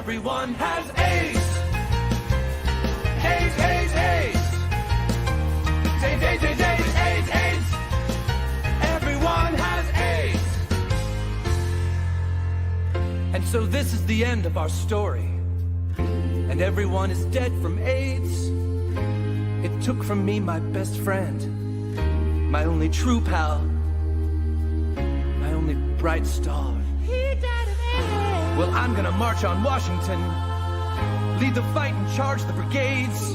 Everyone has AIDS. AIDS, AIDS, AIDS. AIDS, AIDS, AIDS, AIDS, AIDS, AIDS. Everyone has AIDS. And so this is the end of our story. And everyone is dead from AIDS. It took from me my best friend, my only true pal, my only bright star. Well, I'm gonna march on Washington, lead the fight and charge the brigades.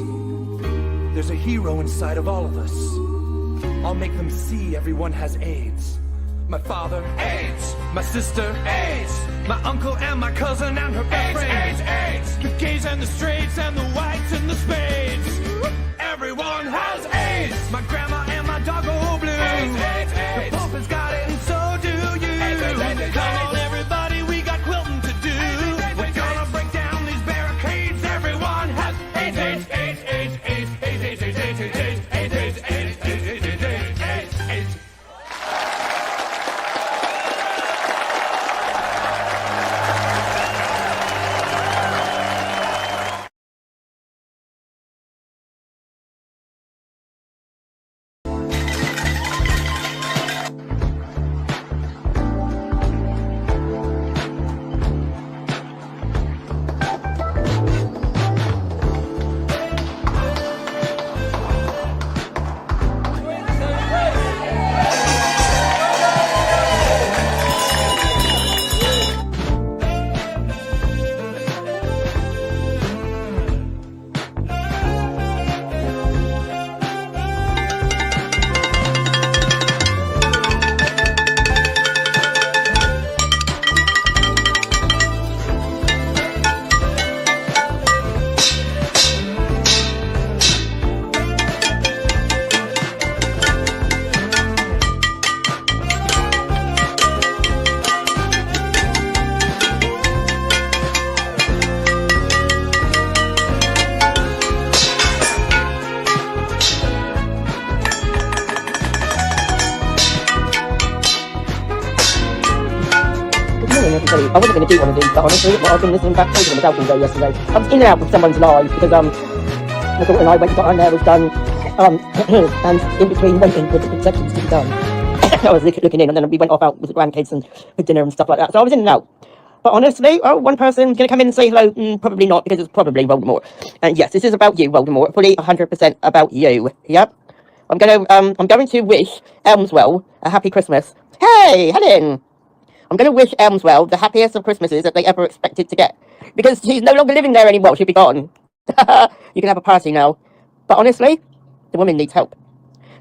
There's a hero inside of all of us. I'll make them see everyone has AIDS. My father, AIDS. My sister, AIDS. My uncle and my cousin and her best friend. AIDS. The gays and the straights and the whites and the spades. Everyone has AIDS. My grandma and my dog go blue. AIDS, AIDS, AIDS. The Pope has got it and so do you. AIDS, AIDS, AIDS, AIDS, come on, everybody, we got quilting to do. We're gonna break down these barricades. Everyone has AIDS, AIDS, AIDS, AIDS, AIDS, AIDS, AIDS, AIDS, AIDS, AIDS, AIDS, AIDS, AIDS, AIDS, AIDS, AIDS, AIDS, AIDS. I wasn't going to do one of these, but honestly, I've been listening back to them myself all day yesterday. I was in and out of someone's live because my daughter and I went and got our nails done, and in between waiting for the sections to be done, I was looking in, and then we went off out with the grandkids and for dinner and stuff like that. So I was in and out. But honestly, one person's going to come in and say hello. Probably not, because it's probably Voldemort. And yes, this is about you, Voldemort. Fully 100% about you. Yep. I'm going to wish Elmswell a happy Christmas. Hey, Helen. I'm going to wish Elmswell the happiest of Christmases that they ever expected to get. Because she's no longer living there anymore. She'll be gone. You can have a party now. But honestly, the woman needs help.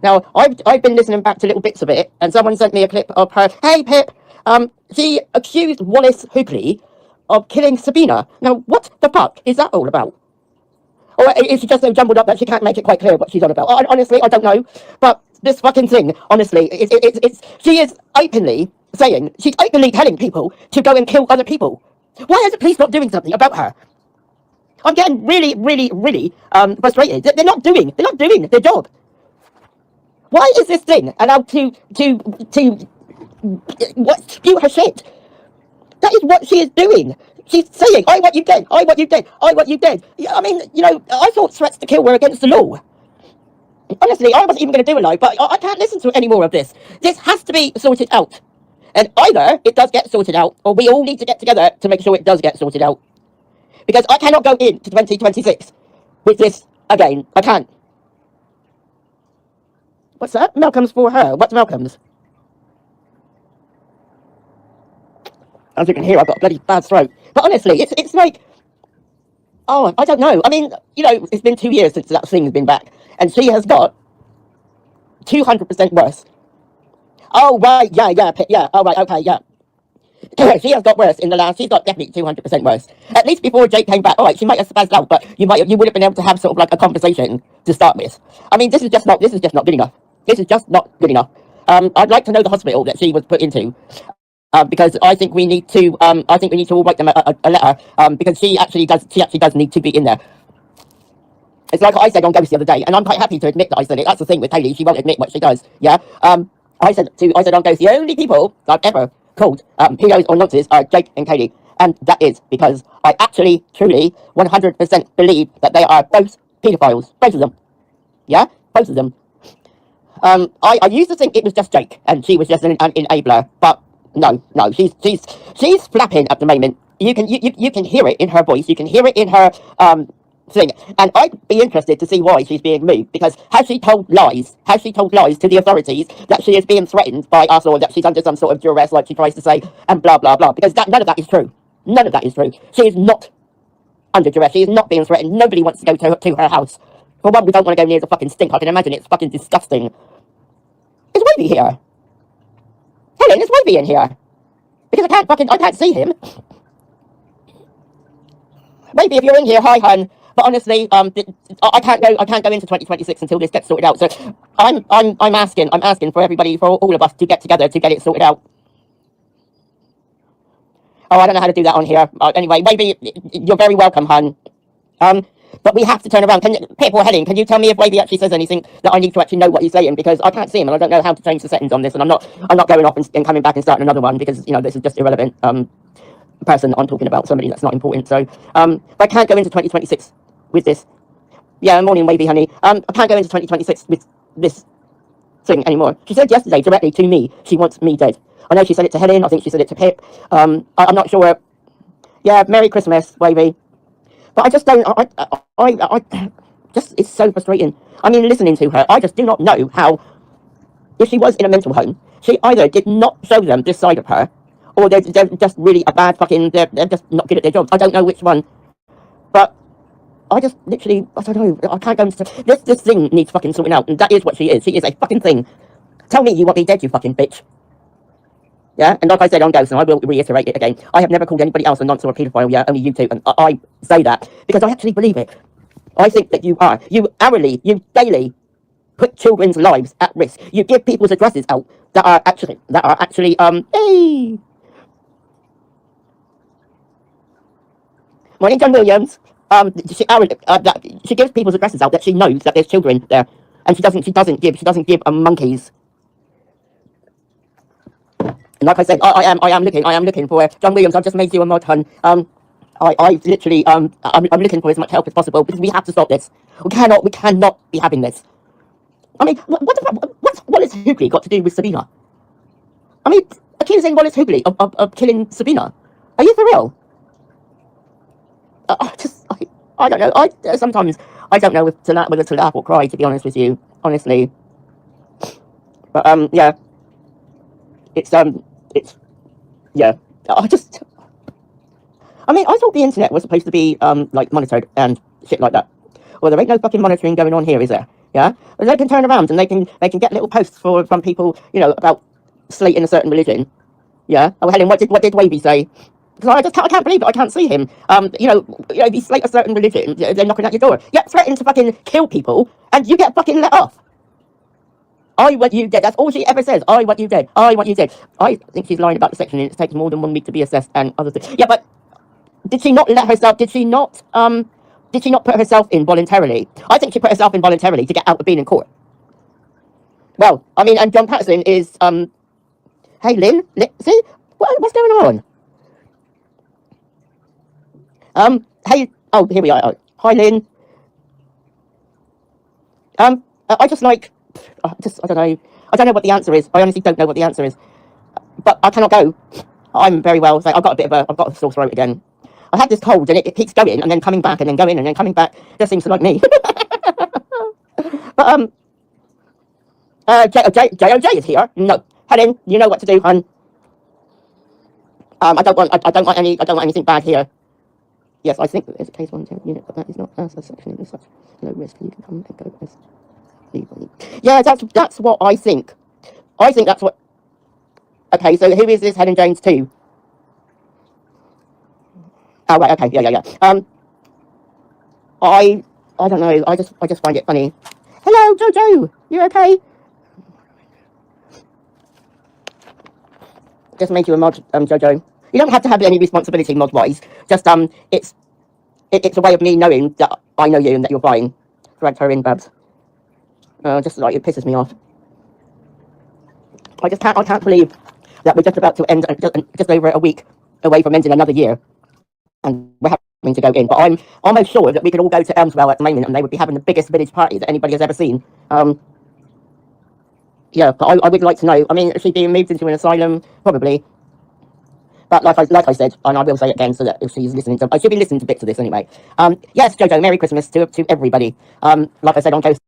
Now, I've been listening back to little bits of it, and someone sent me a clip of her. Hey, Pip, she accused Wallace Hoopley of killing Sabina. Now, what the fuck is that all about? Or is she just so jumbled up that she can't make it quite clear what she's on about? Honestly, I don't know. But this fucking thing, honestly, she is openly saying, she's openly telling people to go and kill other people. Why is the police not doing something about her? I'm getting really, really, really frustrated. They're not doing their job. Why is this thing allowed to spew her shit? That is what she is doing. She's saying, I want you dead, I want you dead, I want you dead. I mean, you know, I thought threats to kill were against the law. Honestly, I wasn't even going to do a live, but I can't listen to any more of this. This has to be sorted out. And either it does get sorted out, or we all need to get together to make sure it does get sorted out. Because I cannot go into 2026 with this again. I can't. What's that? Malcolm's for her. What's Malcolm's? As you can hear, I've got a bloody bad throat. But honestly, it's like, oh, I don't know. I mean, you know, it's been 2 years since that thing's been back. And she has got 200% worse. Oh, right, yeah, oh, right, okay, yeah. She has got worse in the last, she's got definitely 200% worse. At least before Jake came back, all right, she might have spazzed out, but you would have been able to have sort of like a conversation to start with. I mean, this is just not good enough. This is just not good enough. I'd like to know the hospital that she was put into. Because I think we need to all write them a letter, because she actually does need to be in there. It's like I said on Ghost the other day, and I'm quite happy to admit that I said it. That's the thing with Kaylee, she won't admit what she does. Yeah. I said on Ghost, the only people I've ever called pedos or nonces are Jake and Kaylee, and that is because I actually, truly, 100% believe that they are both pedophiles, both of them. Yeah, both of them. I used to think it was just Jake, and she was just an enabler, but no, she's flapping at the moment. You can hear it in her voice. You can hear it in her thing. And I'd be interested to see why she's being moved, because has she told lies? Has she told lies to the authorities that she is being threatened by us, or that she's under some sort of duress, like she tries to say, and blah blah blah? Because none of that is true. None of that is true. She is not under duress. She is not being threatened. Nobody wants to go to her house. For one, we don't want to go near the fucking stink. I can imagine it's fucking disgusting. Is Wavy here? Helen, is Wavy in here? Because I can't see him. Wavy, if you're in here, hi hun. But honestly, I can't go into 2026 until this gets sorted out. So I'm asking for everybody, for all of us, to get together to get it sorted out. Oh, I don't know how to do that on here. Anyway, Wavy, you're very welcome, hun. But we have to turn around. Helen, can you tell me if Wavy actually says anything that I need to actually know what he's saying? Because I can't see him, and I don't know how to change the settings on this, and I'm not going off and coming back and starting another one, because, you know, this is just irrelevant. Person that I'm talking about, somebody that's not important. So but I can't go into 2026 with this. Yeah, morning, Wavy, honey. I can't go into 2026 with this thing anymore. She said yesterday directly to me, she wants me dead. I know she said it to Helen. I think she said it to Pip. I'm not sure. Yeah, Merry Christmas, Wavy. But I just don't. I just, it's so frustrating. I mean, listening to her, I just do not know how. If she was in a mental home, she either did not show them this side of her, or they're just really a bad fucking. They're just not good at their jobs. I don't know which one. But I just literally, I don't know. I can't go into this thing needs fucking sorting out, and that is what she is. She is a fucking thing. Tell me you want me dead, you fucking bitch. Yeah, and like I said on Ghost, and I will reiterate it again, I have never called anybody else a nonce or a paedophile, yeah, only you two, and I say that because I actually believe it. I think that you are. You hourly, you daily put children's lives at risk. You give people's addresses out that are actually, hey! Morning, John Williams. She gives people's addresses out that she knows that there's children there, and she doesn't give monkeys. And like I said, I am looking for John Williams. I've just made you a mod, hun. I literally, I'm looking for as much help as possible, because we have to stop this. We cannot be having this. I mean, what's Wallace Hoogley got to do with Sabina? I mean, accusing Wallace Hoogley of killing Sabina. Are you for real? I don't know. Sometimes I don't know whether to laugh or cry, to be honest with you, honestly. But yeah. Yeah. I mean, I thought the internet was supposed to be, like, monitored and shit like that. Well, there ain't no fucking monitoring going on here, is there? Yeah? But they can turn around and they can get little posts from people, you know, about slating a certain religion. Yeah? Oh, Helen, what did Wavy say? Because I can't believe it. I can't see him. If you slate a certain religion, they're knocking at your door. You threaten to fucking kill people, and you get fucking let off. I want you dead. That's all she ever says. I want you dead. I want you dead. I think she's lying about the section, and it takes more than 1 week to be assessed and other things. Yeah, but did she not let herself? Did she not put herself in voluntarily? I think she put herself in voluntarily to get out of being in court. Well, I mean, and John Patterson is Hey, Lynn. See what's going on? Hey. Oh, here we are. Hi, Lynn. I just like. I don't know. I don't know what the answer is. I honestly don't know what the answer is. But I cannot go. I'm very well. So I've got a sore throat again. I had this cold and it keeps going and then coming back and then going and then coming back. Just seems to like me. But JOJ is here. No, Helen, you know what to do, hon. I don't want anything bad here. Yes, I think there's a case 110 unit, but that is not as a section in such low risk. You can come and go as legally. Yeah, that's what I think. I think that's what. Okay, so who is this Helen James 2? Oh right, okay, yeah. I don't know. I just find it funny. Hello, Jojo. You okay? Just make you a mod, Jojo. You don't have to have any responsibility mod-wise. Just it's a way of me knowing that I know you and that you're buying. Dragged her in, Babs. Just like it pisses me off. I can't believe that we're just about to end just over a week away from ending another year, and we're having to go in. But I'm almost sure that we could all go to Elmswell at the moment, and they would be having the biggest village party that anybody has ever seen. Yeah, but I would like to know. I mean, is she being moved into an asylum? Probably. But like I said, and I will say it again, so that if she's listening to, I should be listening to bits of this anyway. Yes, Jojo, Merry Christmas to everybody. Like I said on Ghost.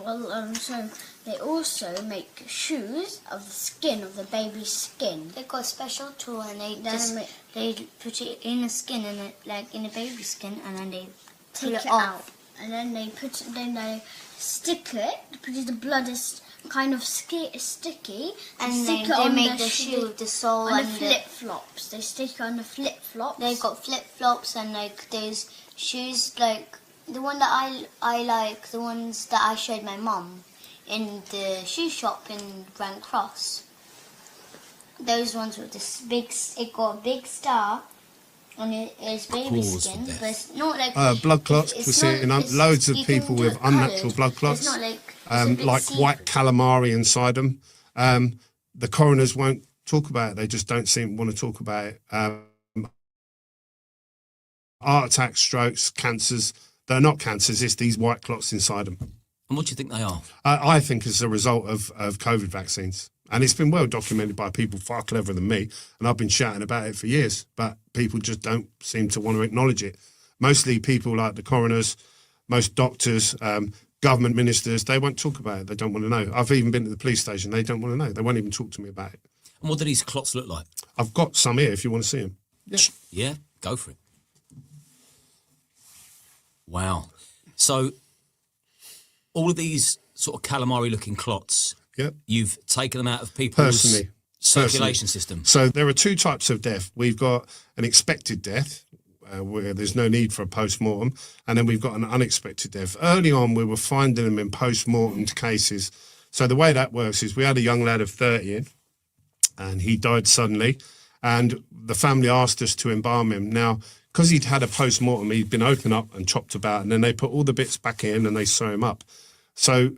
Well, so they also make shoes of the skin of the baby's skin. They got a special tool and they put it in the skin and like in the baby's skin, and then they take it out, and then they stick it. Because the blood is kind of sticky, and stick they it on make the shoe with the sole and and the flip flops. They stick it on the flip flops. They got flip flops and like those shoes like. The one that I like, the ones that I showed my mum in the shoe shop in Grand Cross. Those ones with this big, it got a big star on its baby skin, but it's not like blood clots. We're seeing loads of people with unnatural blood clots, like white calamari inside them. The coroners won't talk about it. They just don't want to talk about it. Heart attacks, strokes, cancers. They're not cancers, it's these white clots inside them. And what do you think they are? I think it's a result of COVID vaccines. And it's been well documented by people far cleverer than me. And I've been shouting about it for years, but people just don't seem to want to acknowledge it. Mostly people like the coroners, most doctors, government ministers, they won't talk about it. They don't want to know. I've even been to the police station. They don't want to know. They won't even talk to me about it. And what do these clots look like? I've got some here if you want to see them. Yeah, go for it. Wow. So all of these sort of calamari-looking clots, you've taken them out of people's circulation system. So there are two types of death. We've got an expected death, where there's no need for a post-mortem, and then we've got an unexpected death. Early on, we were finding them in post-mortem cases. So the way that works is we had a young lad of 30, and he died suddenly, and the family asked us to embalm him. Now, because he'd had a post-mortem, he'd been opened up and chopped about, and then they put all the bits back in and they sew him up. So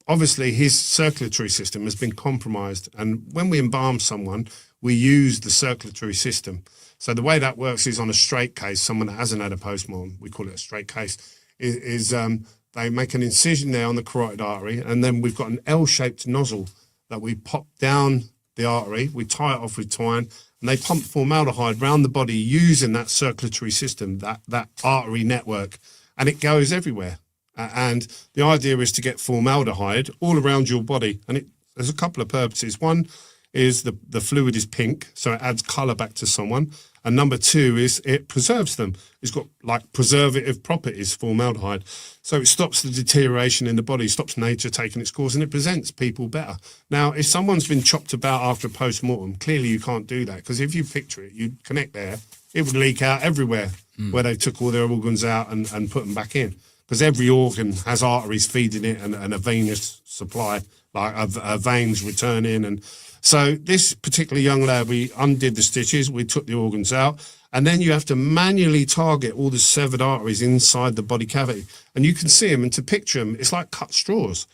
obviously his circulatory system has been compromised. And when we embalm someone, we use the circulatory system. So the way that works is on a straight case, someone that hasn't had a post-mortem, we call it a straight case, is they make an incision there on the carotid artery, and then we've got an L-shaped nozzle that we pop down the artery, we tie it off with twine, and they pump formaldehyde around the body using that circulatory system, that artery network, and it goes everywhere. And the idea is to get formaldehyde all around your body. And there's a couple of purposes. One is the fluid is pink, so it adds colour back to someone. And number two is it preserves them. It's got like preservative properties, formaldehyde. So it stops the deterioration in the body, stops nature taking its course, and it presents people better. Now, if someone's been chopped about after a post-mortem, clearly you can't do that, because if you picture it, you connect there, it would leak out everywhere where they took all their organs out and put them back in. Because every organ has arteries feeding it and a venous supply, like a veins returning. And so this particular young lad, we undid the stitches, we took the organs out, and then you have to manually target all the severed arteries inside the body cavity. And you can see them, and to picture them, it's like cut straws.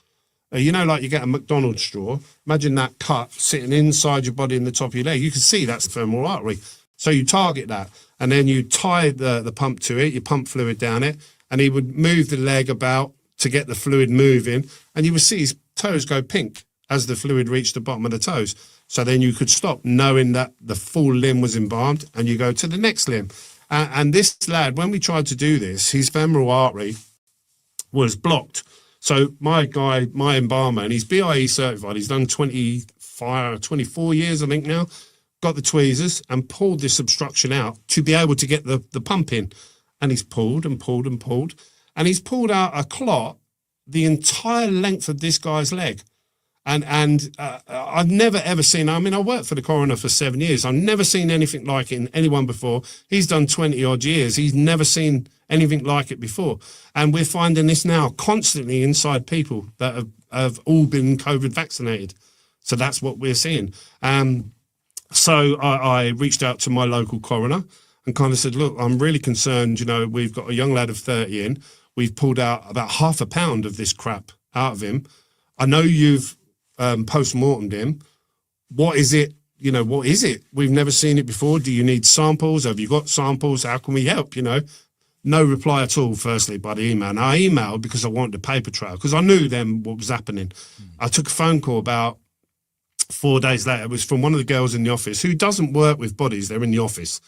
You know, like you get a McDonald's straw, imagine that cut sitting inside your body in the top of your leg. You can see that's the femoral artery. So you target that, and then you tie the pump to it, you pump fluid down it, and he would move the leg about to get the fluid moving, and you would see his toes go pink as the fluid reached the bottom of the toes. So then you could stop, knowing that the full limb was embalmed, and you go to the next limb. And this lad, when we tried to do this, his femoral artery was blocked. So my guy, my embalmer, and he's BIE certified, he's done 24 years, I think now, got the tweezers and pulled this obstruction out to be able to get the pump in. And he's pulled and pulled and pulled, and he's pulled out a clot the entire length of this guy's leg. And I've never, ever seen, I mean, I worked for the coroner for 7 years. I've never seen anything like it in anyone before. He's done 20 odd years. He's never seen anything like it before. And we're finding this now constantly inside people that have all been COVID vaccinated. So that's what we're seeing. So I reached out to my local coroner and kind of said, look, I'm really concerned. You know, we've got a young lad of 30 in. We've pulled out about half a pound of this crap out of him. I know you've post-mortemed him. What is it? You know, what is it? We've never seen it before. Do you need samples? Have you got samples? How can we help? You know, no reply at all, firstly, by the email. Now, I emailed because I wanted a paper trail, because I knew then what was happening. I took a phone call about 4 days later. It was from one of the girls in the office who doesn't work with bodies. They're in the office.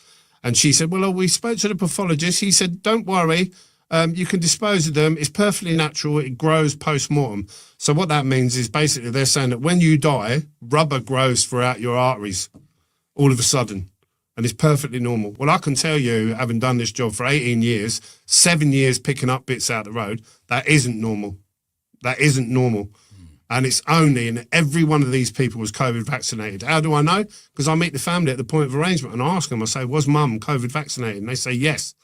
And she said, well, we spoke to the pathologist. He said, don't worry. You can dispose of them. It's perfectly natural. It grows post-mortem. So what that means is basically they're saying that when you die, rubber grows throughout your arteries all of a sudden, and it's perfectly normal. Well, I can tell you, having done this job for 18 years, 7 years picking up bits out the road, that isn't normal. That isn't normal. And it's only, and every one of these people was COVID vaccinated. How do I know? Because I meet the family at the point of arrangement and I ask them, I say, was mum COVID vaccinated? And they say, yes.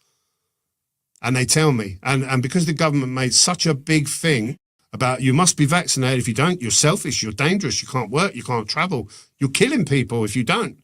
And they tell me. And because the government made such a big thing about you must be vaccinated. If you don't, you're selfish, you're dangerous, you can't work, you can't travel. You're killing people if you don't.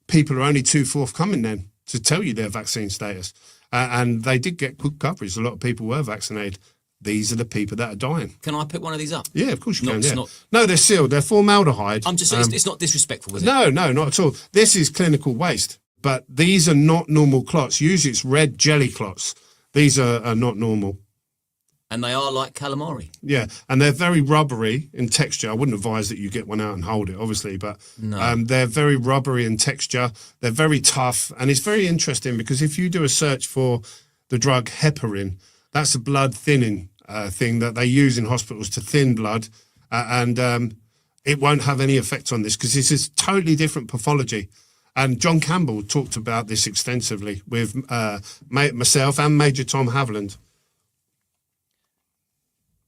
People are only too forthcoming then to tell you their vaccine status. And they did get good coverage. A lot of people were vaccinated. These are the people that are dying. Can I pick one of these up? Yeah, of course you can. Yeah. No, they're sealed. They're formaldehyde. I'm just saying it's not disrespectful, is it? No, not at all. This is clinical waste. But these are not normal clots. Usually it's red jelly clots. These are not normal. And they are like calamari. Yeah, and they're very rubbery in texture. I wouldn't advise that you get one out and hold it, obviously, but they're very rubbery in texture. They're very tough, and it's very interesting because if you do a search for the drug heparin, that's a blood thinning thing that they use in hospitals to thin blood, and it won't have any effect on this because this is totally different pathology. And John Campbell talked about this extensively with myself and Major Tom Haviland.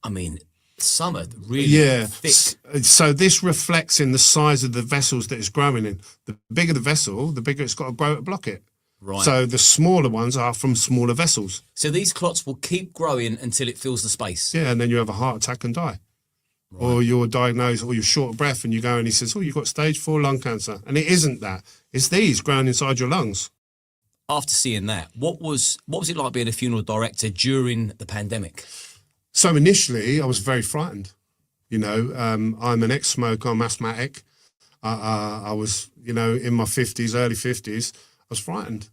I mean, some are really thick. So this reflects in the size of the vessels that it's growing in. The bigger the vessel, the bigger it's got to grow to block it. Right. So the smaller ones are from smaller vessels. So these clots will keep growing until it fills the space. Yeah, and then you have a heart attack and die. Right. Or you're diagnosed, or you're short of breath, and you go and he says, oh, you've got stage 4 lung cancer. And it isn't that. It's these growing inside your lungs. After seeing that, what was it like being a funeral director during the pandemic? So initially, I was very frightened. You know, I'm an ex-smoker, I'm asthmatic. I was, you know, in my 50s, early 50s. I was frightened.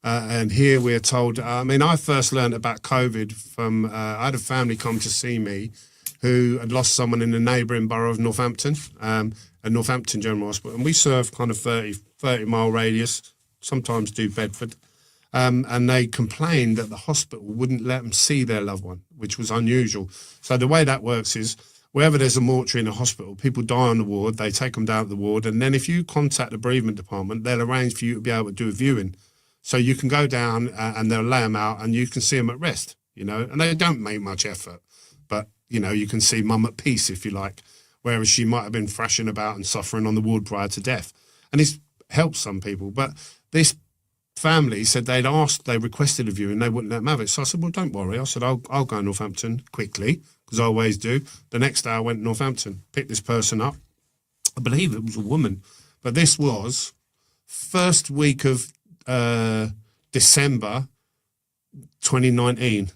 And here we're told, I mean, I first learned about COVID from, I had a family come to see me who had lost someone in the neighbouring borough of Northampton, at Northampton General Hospital. And we serve kind of 30-mile radius, sometimes do Bedford. And they complained that the hospital wouldn't let them see their loved one, which was unusual. So the way that works is wherever there's a mortuary in a hospital, people die on the ward, they take them down to the ward, and then if you contact the bereavement department, they'll arrange for you to be able to do a viewing. So you can go down and they'll lay them out and you can see them at rest, you know, and they don't make much effort. But, you know, you can see mum at peace, if you like, whereas she might have been thrashing about and suffering on the ward prior to death. And it's helped some people. But this family said they requested a viewing and they wouldn't let them have it. So I said, well, don't worry. I said, I'll go to Northampton quickly, because I always do. The next day I went to Northampton, picked this person up. I believe it was a woman. But this was first week of December 2019,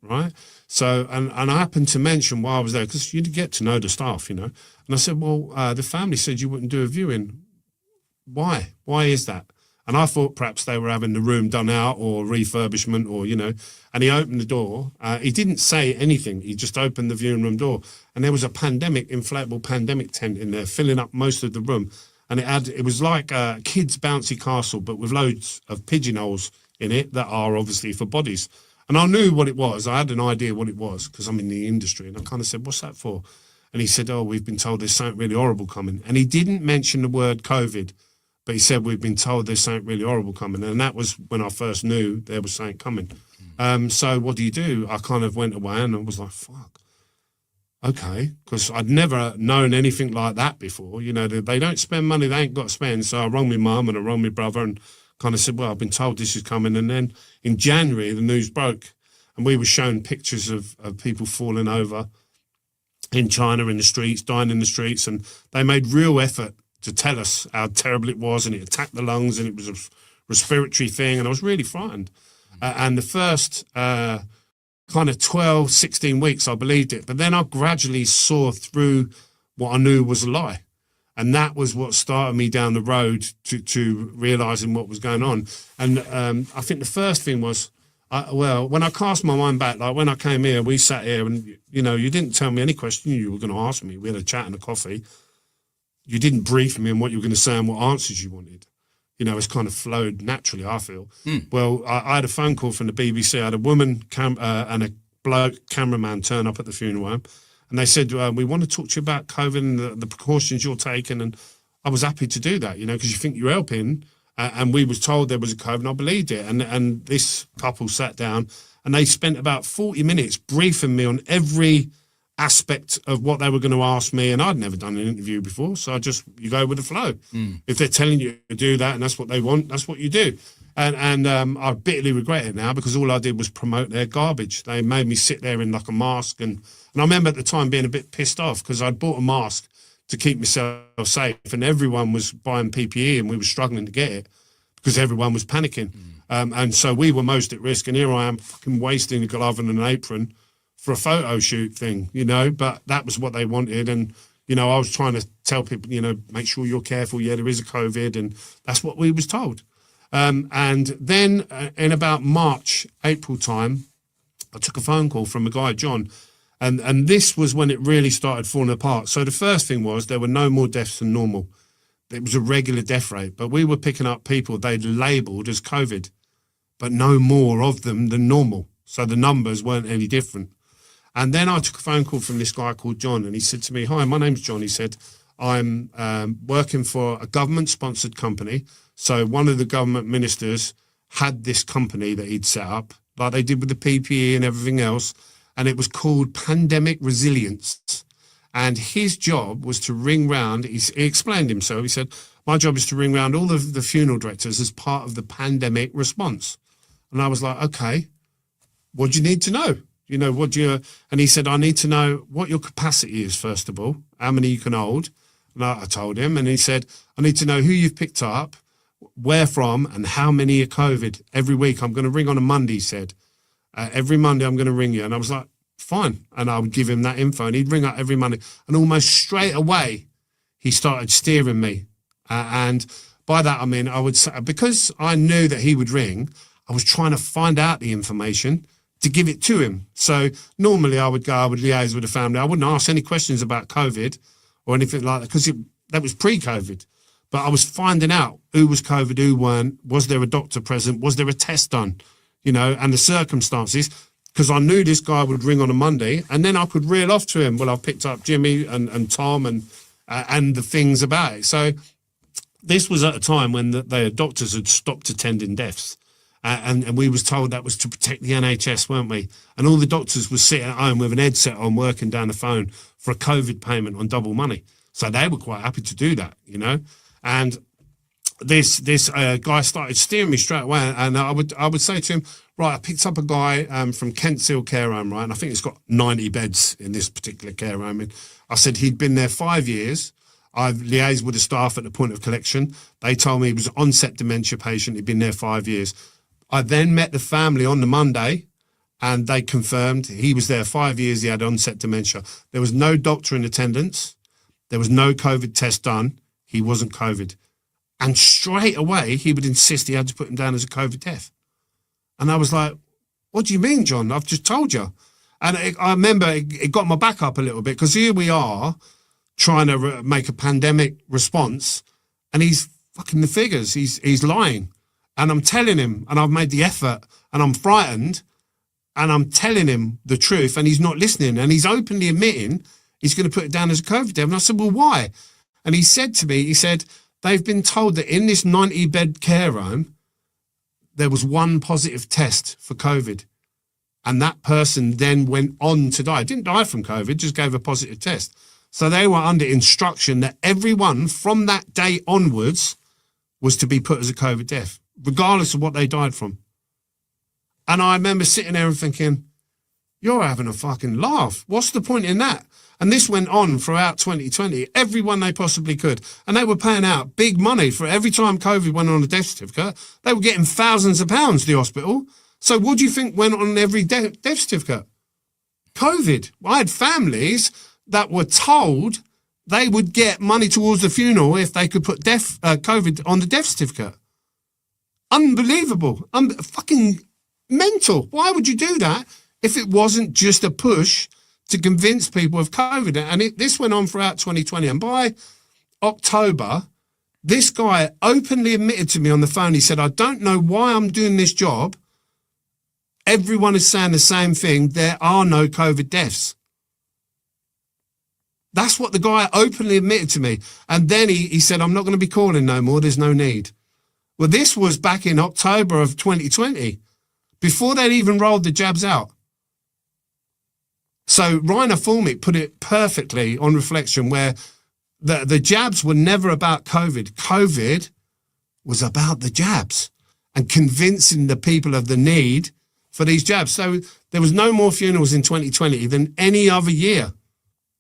right? So, and I happened to mention while I was there, because you get to know the staff, you know. And I said, well, the family said you wouldn't do a viewing. Why? Why is that? And I thought perhaps they were having the room done out or refurbishment or, you know, and he opened the door. He didn't say anything. He just opened the viewing room door. And there was a inflatable pandemic tent in there, filling up most of the room. And it was like a kid's bouncy castle, but with loads of pigeonholes in it that are obviously for bodies. And I knew what it was. I had an idea what it was because I'm in the industry. And I kind of said, what's that for? And he said, oh, we've been told there's something really horrible coming. And he didn't mention the word COVID, but he said, we've been told there's something really horrible coming. And that was when I first knew there was something coming. So what do? I kind of went away and I was like, fuck. Okay, because I'd never known anything like that before. You know, they don't spend money they ain't got to spend. So I rang my mum and I rang my brother and kind of said, well, I've been told this is coming. And then in January, the news broke and we were shown pictures of people falling over in China in the streets, dying in the streets. And they made real effort to tell us how terrible it was, and it attacked the lungs and it was a respiratory thing. And I was really frightened. And the first kind of 12, 16 weeks, I believed it. But then I gradually saw through what I knew was a lie. And that was what started me down the road to realising what was going on. And I think the first thing was, when I cast my mind back, like when I came here, we sat here and, you know, you didn't tell me any question you were going to ask me. We had a chat and a coffee. You didn't brief me on what you were going to say and what answers you wanted. You know, it's kind of flowed naturally, I feel. Well, I had a phone call from the BBC. I had a woman and a bloke cameraman turn up at the funeral home. And they said, we want to talk to you about COVID and the precautions you're taking. And I was happy to do that, you know, because you think you're helping. And we was told there was a COVID and I believed it. And this couple sat down and they spent about 40 minutes briefing me on every aspect of what they were going to ask me. And I'd never done an interview before. So you go with the flow. If they're telling you to do that and that's what they want, that's what you do. And I bitterly regret it now because all I did was promote their garbage. They made me sit there in like a mask. And I remember at the time being a bit pissed off because I'd bought a mask to keep myself safe and everyone was buying PPE and we were struggling to get it because everyone was panicking. And so we were most at risk. And here I am fucking wasting a glove and an apron for a photo shoot thing, you know, but that was what they wanted. And, you know, I was trying to tell people, you know, make sure you're careful. Yeah, there is a COVID. And that's what we was told. And then in about March, April time, I took a phone call from a guy, John, and this was when it really started falling apart. So the first thing was there were no more deaths than normal. It was a regular death rate, but we were picking up people they'd labelled as COVID, but no more of them than normal. So the numbers weren't any different. And then I took a phone call from this guy called John, and he said to me, hi, my name's John. He said, I'm working for a government-sponsored company. So one of the government ministers had this company that he'd set up, like they did with the PPE and everything else, and it was called Pandemic Resilience. And his job was to ring round, he explained himself, he said, my job is to ring round all of the funeral directors as part of the pandemic response. And I was like, okay, what do you need to know? You know, and he said, I need to know what your capacity is, first of all, how many you can hold. And I told him, and he said, I need to know who you've picked up, where from, and how many are COVID. Every week, I'm going to ring on a Monday, he said. Every Monday, I'm going to ring you. And I was like, fine. And I would give him that info, and he'd ring up every Monday. And almost straight away, he started steering me. And by that, I mean, I would say, because I knew that he would ring, I was trying to find out the information to give it to him. So normally I would liaise with the family. I wouldn't ask any questions about COVID or anything like that because that was pre-COVID. But I was finding out who was COVID, who weren't. Was there a doctor present? Was there a test done? You know, and the circumstances, because I knew this guy would ring on a Monday, and then I could reel off to him. Well, I've picked up Jimmy and Tom and the things about it. So this was at a time when the doctors had stopped attending deaths. And we was told that was to protect the NHS, weren't we? And all the doctors were sitting at home with an headset on, working down the phone for a COVID payment on double money. So they were quite happy to do that, you know. And this guy started steering me straight away, and I would say to him, right, I picked up a guy from Kent's Care Home, right, and I think it's got 90 beds in this particular care home. And I said he'd been there 5 years. I've liaised with the staff at the point of collection. They told me he was an onset dementia patient. He'd been there 5 years. I then met the family on the Monday, and they confirmed he was there 5 years. He had onset dementia. There was no doctor in attendance. There was no COVID test done. He wasn't COVID. And straight away, he would insist he had to put him down as a COVID death. And I was like, what do you mean, John? I've just told you. And I remember it got my back up a little bit, because here we are trying to make a pandemic response, and he's fucking the figures. He's lying. And I'm telling him, and I've made the effort, and I'm frightened, and I'm telling him the truth, and he's not listening. And he's openly admitting he's going to put it down as a COVID death. And I said, well, why? And he said to me, they've been told that in this 90-bed care home, there was one positive test for COVID. And that person then went on to die. Didn't die from COVID, just gave a positive test. So they were under instruction that everyone from that day onwards was to be put as a COVID death, regardless of what they died from. And I remember sitting there and thinking, you're having a fucking laugh. What's the point in that? And this went on throughout 2020, everyone they possibly could. And they were paying out big money for every time COVID went on a death certificate. They were getting thousands of pounds, the hospital. So what do you think went on every death certificate? COVID. I had families that were told they would get money towards the funeral if they could put COVID on the death certificate. Unbelievable. Fucking mental. Why would you do that if it wasn't just a push to convince people of COVID? And this went on throughout 2020. And by October, this guy openly admitted to me on the phone, he said, I don't know why I'm doing this job. Everyone is saying the same thing. There are no COVID deaths. That's what the guy openly admitted to me. And then he said, I'm not going to be calling no more. There's no need. Well, this was back in October of 2020, before they'd even rolled the jabs out. So Rainer Fulmick put it perfectly on reflection, where the jabs were never about COVID. COVID was about the jabs and convincing the people of the need for these jabs. So there was no more funerals in 2020 than any other year,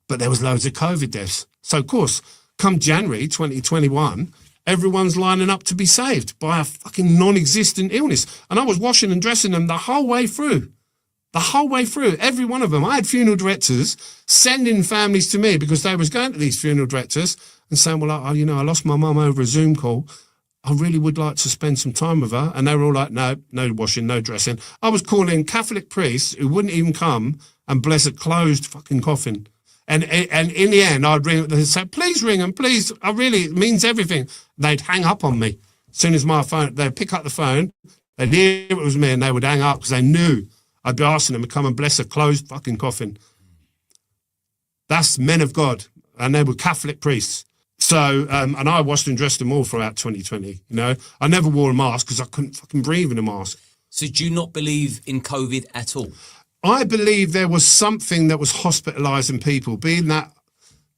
but there was loads of COVID deaths. So of course, come January 2021, everyone's lining up to be saved by a fucking non-existent illness. And I was washing and dressing them the whole way through. The whole way through, every one of them. I had funeral directors sending families to me because they was going to these funeral directors and saying, well, I lost my mum over a Zoom call. I really would like to spend some time with her. And they were all like, no washing, no dressing. I was calling Catholic priests who wouldn't even come and bless a closed fucking coffin. And in the end, I'd ring, they'd say, please ring them, please. It means everything. They'd hang up on me. As soon as my phone, they'd pick up the phone, they'd hear it was me, and they would hang up because they knew I'd be asking them to come and bless a closed fucking coffin. That's men of God, and they were Catholic priests. So, and I washed and dressed them all throughout 2020, you know. I never wore a mask because I couldn't fucking breathe in a mask. So do you not believe in COVID at all? I believe there was something that was hospitalising people, being that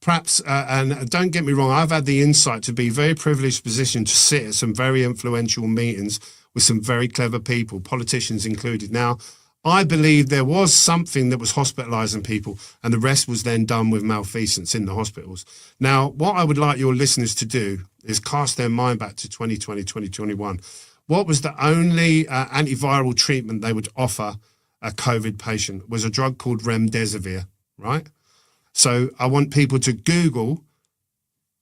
perhaps, and don't get me wrong, I've had the insight to be a very privileged position to sit at some very influential meetings with some very clever people, politicians included. Now, I believe there was something that was hospitalising people, and the rest was then done with malfeasance in the hospitals. Now, what I would like your listeners to do is cast their mind back to 2020, 2021. What was the only antiviral treatment they would offer a COVID patient? It was a drug called remdesivir, right? So I want people to Google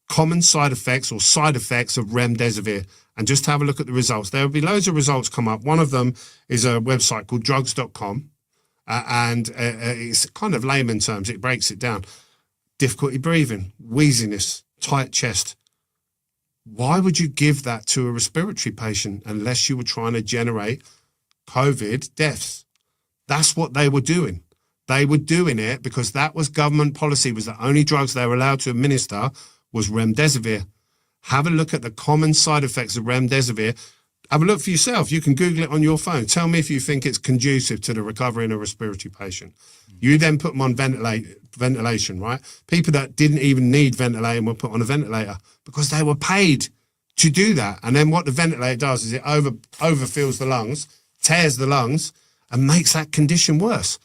common side effects or side effects of remdesivir and just have a look at the results. There will be loads of results come up. One of them is a website called drugs.com, and it's kind of layman terms. It breaks it down. Difficulty breathing, wheeziness, tight chest, Why would you give that to a respiratory patient unless you were trying to generate COVID deaths? That's what they were doing. They were doing it because that was government policy, was the only drugs they were allowed to administer was remdesivir. Have a look at the common side effects of remdesivir. Have a look for yourself. You can Google it on your phone. Tell me if you think it's conducive to the recovery in a respiratory patient. You then put them on ventilation, right? People that didn't even need ventilating were put on a ventilator because they were paid to do that. And then what the ventilator does is it overfills the lungs, tears the lungs, and makes that condition worse.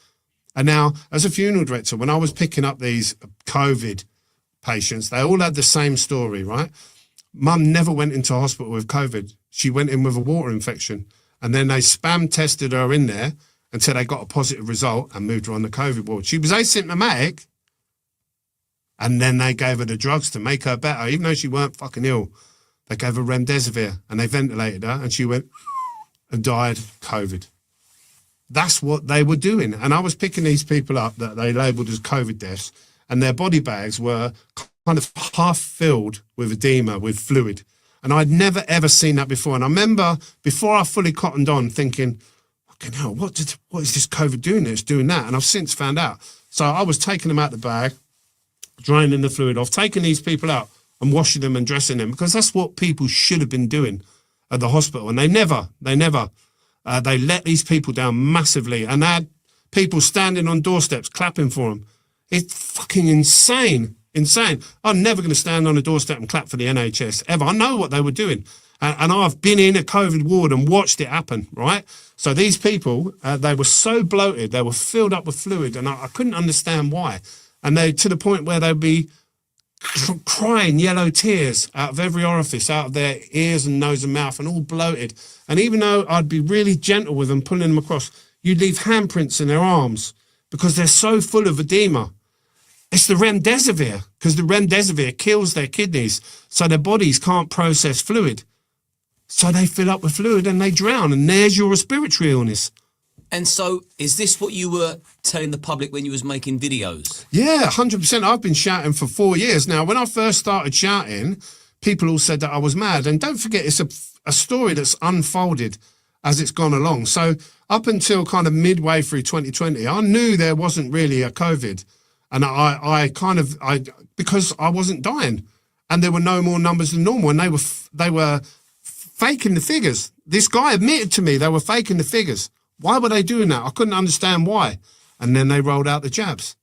And now, as a funeral director, when I was picking up these COVID patients, they all had the same story, right? Mum never went into hospital with COVID. She went in with a water infection, and then they spam tested her in there until they got a positive result and moved her on the COVID ward. She was asymptomatic, and then they gave her the drugs to make her better, even though she weren't fucking ill. They gave her remdesivir, and they ventilated her, and she went and died COVID. That's what they were doing. And I was picking these people up that they labelled as COVID deaths, and their body bags were kind of half filled with edema, with fluid. And I'd never, ever seen that before. And I remember, before I fully cottoned on, thinking, fucking hell, what is this COVID doing? It's doing that. And I've since found out. So I was taking them out the bag, draining the fluid off, taking these people out and washing them and dressing them, because that's what people should have been doing at the hospital. And they let these people down massively, and they had people standing on doorsteps clapping for them. It's fucking insane. I'm never going to stand on a doorstep and clap for the NHS ever. I know what they were doing, and I've been in a COVID ward and watched it happen, right? So these people, they were so bloated, they were filled up with fluid, and I couldn't understand why. And they, to the point where they'd be crying yellow tears out of every orifice, out of their ears and nose and mouth, and all bloated. And even though I'd be really gentle with them, pulling them across, you'd leave handprints in their arms because they're so full of edema. It's the remdesivir, because the remdesivir kills their kidneys, so their bodies can't process fluid. So they fill up with fluid and they drown, and there's your respiratory illness. And so, is this what you were telling the public when you was making videos? Yeah, 100%. I've been shouting for 4 years now. When I first started shouting, people all said that I was mad. And don't forget, it's a story that's unfolded as it's gone along. So up until kind of midway through 2020, I knew there wasn't really a COVID. And I because I wasn't dying, and there were no more numbers than normal, and they were faking the figures. This guy admitted to me they were faking the figures. Why were they doing that? I couldn't understand why. And then they rolled out the jabs.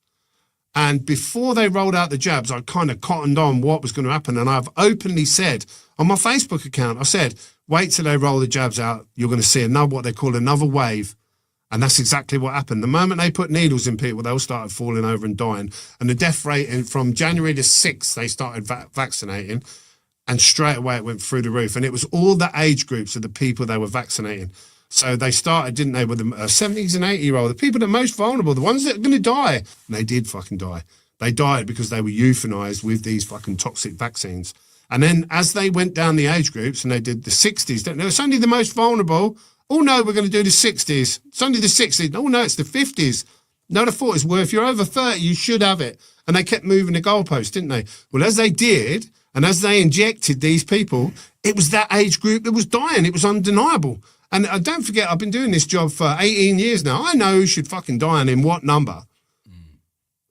And before they rolled out the jabs, I kind of cottoned on what was going to happen. And I've openly said on my Facebook account, I said, wait till they roll the jabs out. You're going to see what they call another wave. And that's exactly what happened. The moment they put needles in people, they all started falling over and dying. And the death rate from January the 6th, they started vaccinating. And straight away it went through the roof. And it was all the age groups of the people they were vaccinating. So they started, didn't they, with the 70s and 80-year-old, the people that are most vulnerable, the ones that are going to die. And they did fucking die. They died because they were euthanized with these fucking toxic vaccines. And then as they went down the age groups and they did the 60s, it's only the most vulnerable. Oh, no, we're going to do the 60s. It's only the 60s. Oh, no, it's the 50s. No, the 40s. Well, if you're over 30, you should have it. And they kept moving the goalposts, didn't they? Well, as they did, and as they injected these people, it was that age group that was dying. It was undeniable. And don't forget, I've been doing this job for 18 years now. I know who should fucking die and in what number.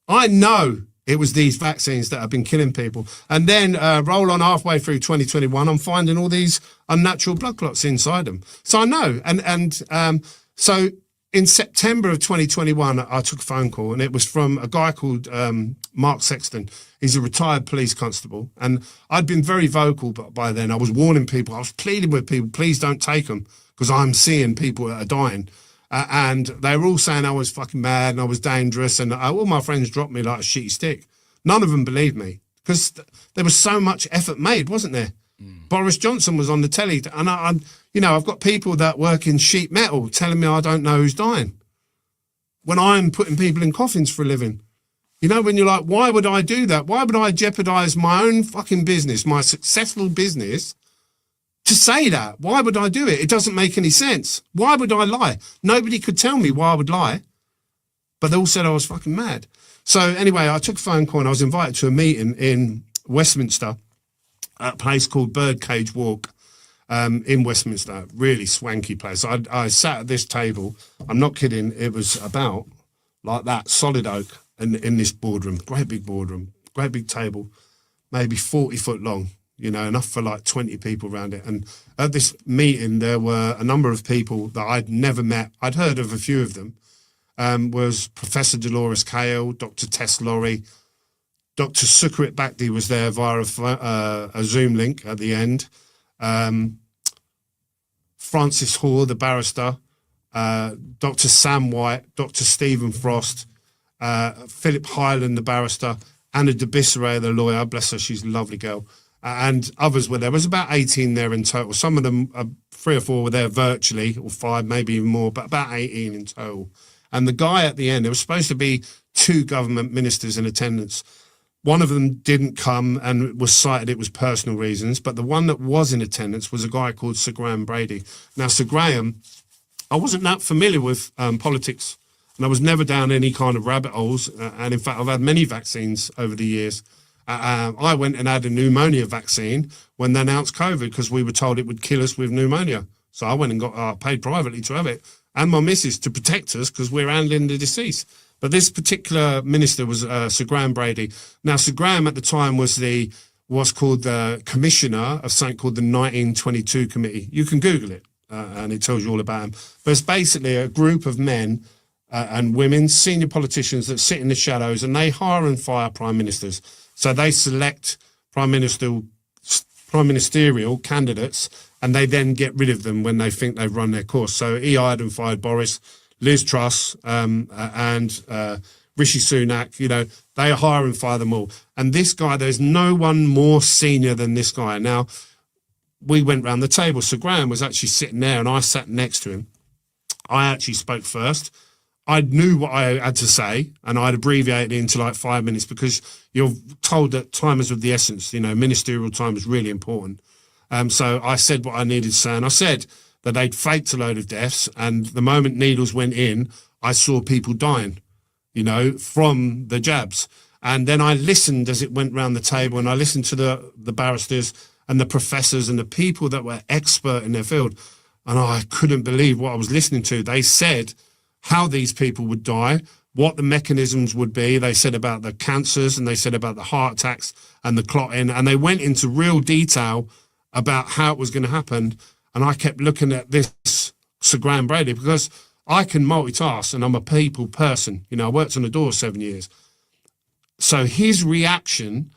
I know it was these vaccines that have been killing people. And then roll on halfway through 2021, I'm finding all these unnatural blood clots inside them. So I know. So in September of 2021, I took a phone call, and it was from a guy called Mark Sexton. He's a retired police constable. And I'd been very vocal by then. I was warning people. I was pleading with people, please don't take them, because I'm seeing people that are dying. And they were all saying I was fucking mad and I was dangerous, and all my friends dropped me like a shitty stick. None of them believed me, because there was so much effort made, wasn't there? Boris Johnson was on the telly, and I've got people that work in sheet metal telling me I don't know who's dying when I'm putting people in coffins for a living. You know, when you're like, why would I do that? Why would I jeopardize my own fucking business, my successful business, to say that? Why would I do it? It doesn't make any sense. Why would I lie? Nobody could tell me why I would lie, but they all said I was fucking mad. So anyway, I took a phone call and I was invited to a meeting in Westminster. at a place called Birdcage Walk in Westminster. Really swanky place. I sat at this table. I'm not kidding. It was about like that, solid oak, in this boardroom. Great big boardroom, great big table, maybe 40 foot long. You know, enough for like 20 people around it. And at this meeting, there were a number of people that I'd never met. I'd heard of a few of them. Was Professor Dolores Cale, Dr. Tess Laurie, Dr. Sukarit Bhakdi was there via a Zoom link at the end. Francis Hoare, the barrister, Dr. Sam White, Dr. Stephen Frost, Philip Hyland, the barrister, Anna de Bisseret, the lawyer, bless her, she's a lovely girl, and others were there. There was about 18 there in total. Some of them, 3 or 4 were there virtually, or 5, maybe even more, but about 18 in total. And the guy at the end, there was supposed to be 2 government ministers in attendance. One of them didn't come and was cited it was personal reasons, but the one that was in attendance was a guy called Sir Graham Brady. Now, Sir Graham, I wasn't that familiar with politics, and I was never down any kind of rabbit holes. And in fact, I've had many vaccines over the years. I went and had a pneumonia vaccine when they announced COVID because we were told it would kill us with pneumonia. So I went and got paid privately to have it, and my missus to protect us because we're handling the disease. But this particular minister was Sir Graham Brady. Now, Sir Graham at the time was what's called the commissioner of something called the 1922 Committee. You can Google it, and it tells you all about him. But it's basically a group of men and women, senior politicians that sit in the shadows, and they hire and fire prime ministers. So they select prime ministerial candidates, and they then get rid of them when they think they've run their course. So he hired and fired Boris, Liz Truss, and Rishi Sunak. You know, they hire and fire them all. And this guy, there's no one more senior than this guy. Now, we went round the table. Sir Graham was actually sitting there, and I sat next to him. I actually spoke first. I knew what I had to say, and I'd abbreviated it into like 5 minutes because you're told that time is of the essence. You know, ministerial time is really important. So I said what I needed to say, and I said that they'd faked a load of deaths, and the moment needles went in, I saw people dying, you know, from the jabs. And then I listened as it went round the table, and I listened to the barristers and the professors and the people that were expert in their field, and I couldn't believe what I was listening to. They said how these people would die, what the mechanisms would be. They said about the cancers, and they said about the heart attacks and the clotting, and they went into real detail about how it was going to happen. And I kept looking at this Sir Graham Brady because I can multitask, and I'm a people person. You know, I worked on the door 7 years. So his reaction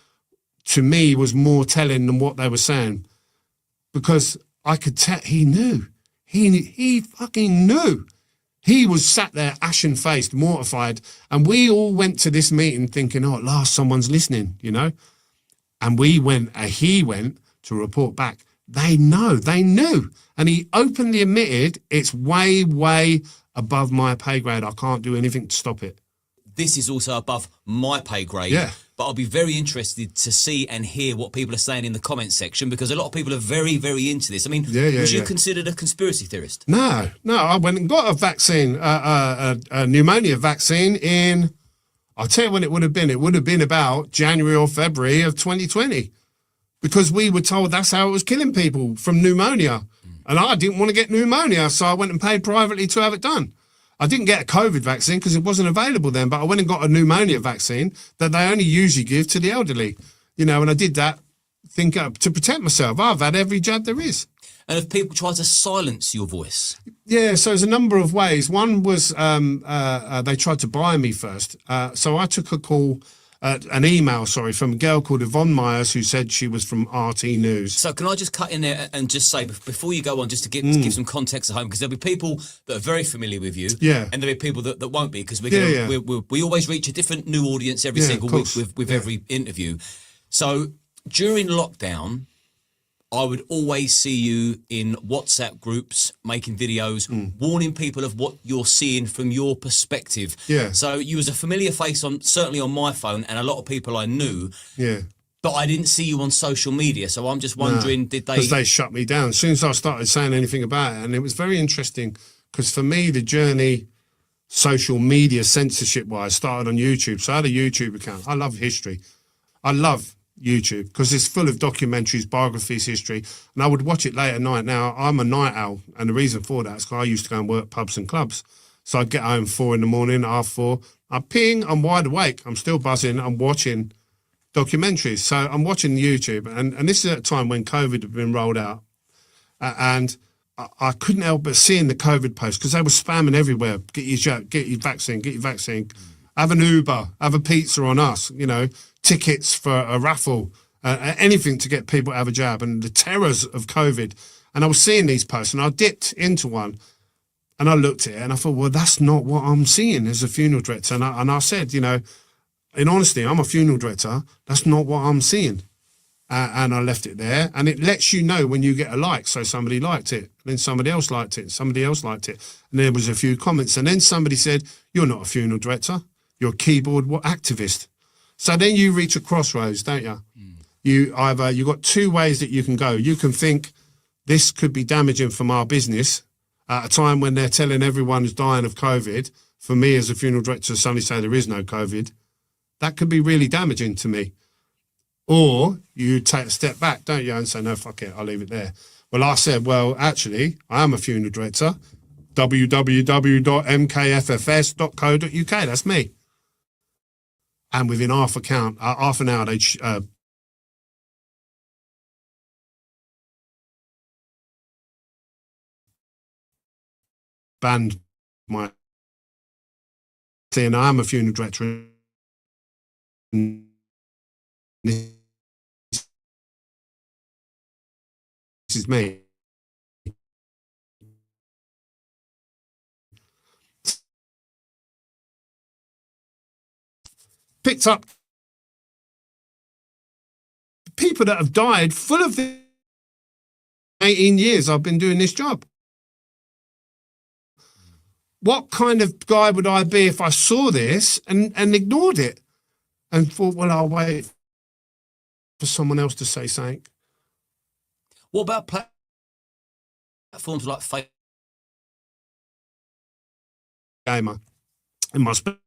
to me was more telling than what they were saying, because I could tell he knew. He fucking knew. He was sat there ashen-faced, mortified, and we all went to this meeting thinking, oh, at last someone's listening, you know? And he went to report back. They knew. And he openly admitted it's way, way above my pay grade. I can't do anything to stop it. This is also above my pay grade. Yeah. But I'll be very interested to see and hear what people are saying in the comments section, because a lot of people are very, very into this. I mean, was you considered a conspiracy theorist? No. I went and got a vaccine, a pneumonia vaccine in, I'll tell you when it would have been. It would have been about January or February of 2020, because we were told that's how it was killing people, from pneumonia. And I didn't want to get pneumonia, so I went and paid privately to have it done. I didn't get a COVID vaccine because it wasn't available then, but I went and got a pneumonia vaccine that they only usually give to the elderly. You know, and I did that to protect myself. I've had every jab there is. And if people try to silence your voice? Yeah, so there's a number of ways. One was they tried to buy me first. So I took an email from a girl called Yvonne Myers, who said she was from RT News. So can I just cut in there and just say, before you go on, just to give some context at home, because there'll be people that are very familiar with you, and there'll be people that won't be, because we always reach a different new audience every single week with every interview. So during lockdown, I would always see you in WhatsApp groups making videos, warning people of what you're seeing from your perspective. Yeah. So you was a familiar face certainly on my phone, and a lot of people I knew. Yeah. But I didn't see you on social media, so I'm just wondering, did they? Because they shut me down as soon as I started saying anything about it, and it was very interesting because for me the journey, social media censorship wise, started on YouTube. So I had a YouTube account. I love history. I love YouTube, because it's full of documentaries, biographies, history, and I would watch it late at night. Now, I'm a night owl, and the reason for that is because I used to go and work pubs and clubs. So I'd get home 4 in the morning, half 4. I ping, I'm wide awake, I'm still buzzing, I'm watching documentaries. So I'm watching YouTube, and this is at a time when COVID had been rolled out, and I couldn't help but seeing the COVID posts, because they were spamming everywhere. Get your jab, get your vaccine, get your vaccine. Have an Uber, have a pizza on us, you know, tickets for a raffle, anything to get people to have a jab, and the terrors of COVID. And I was seeing these posts, and I dipped into one, and I looked at it, and I thought, well, that's not what I'm seeing as a funeral director. And I said, you know, in honesty, I'm a funeral director. That's not what I'm seeing. And I left it there, and it lets you know when you get a like. So somebody liked it, then somebody else liked it, somebody else liked it, and there was a few comments, and then somebody said, you're not a funeral director, you're a keyboard activist. So then you reach a crossroads, don't you? You've got two ways that you can go. You can think this could be damaging from our business at a time when they're telling everyone who's dying of COVID. For me as a funeral director, suddenly say there is no COVID. That could be really damaging to me. Or you take a step back, don't you, and say, no, fuck it, I'll leave it there. Well, I said, well, actually, I am a funeral director. www.mkffs.co.uk, that's me. And within half an hour, they banned my saying I am a funeral director. This is me. Picked up people that have died full of the 18 years I've been doing this job. What kind of guy would I be if I saw this and ignored it and thought, well, I'll wait for someone else to say something? What about platforms like Facebook? Gamer in my spare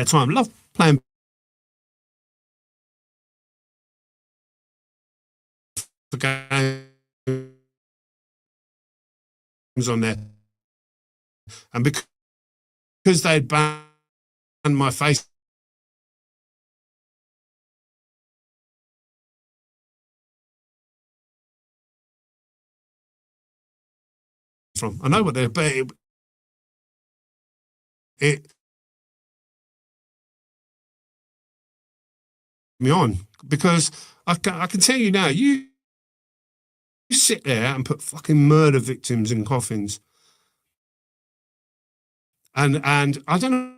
time, love playing for games on there, and because they'd banned my face from, I know what they're, but it me on, because I can tell you now, you sit there and put fucking murder victims in coffins, and I don't know,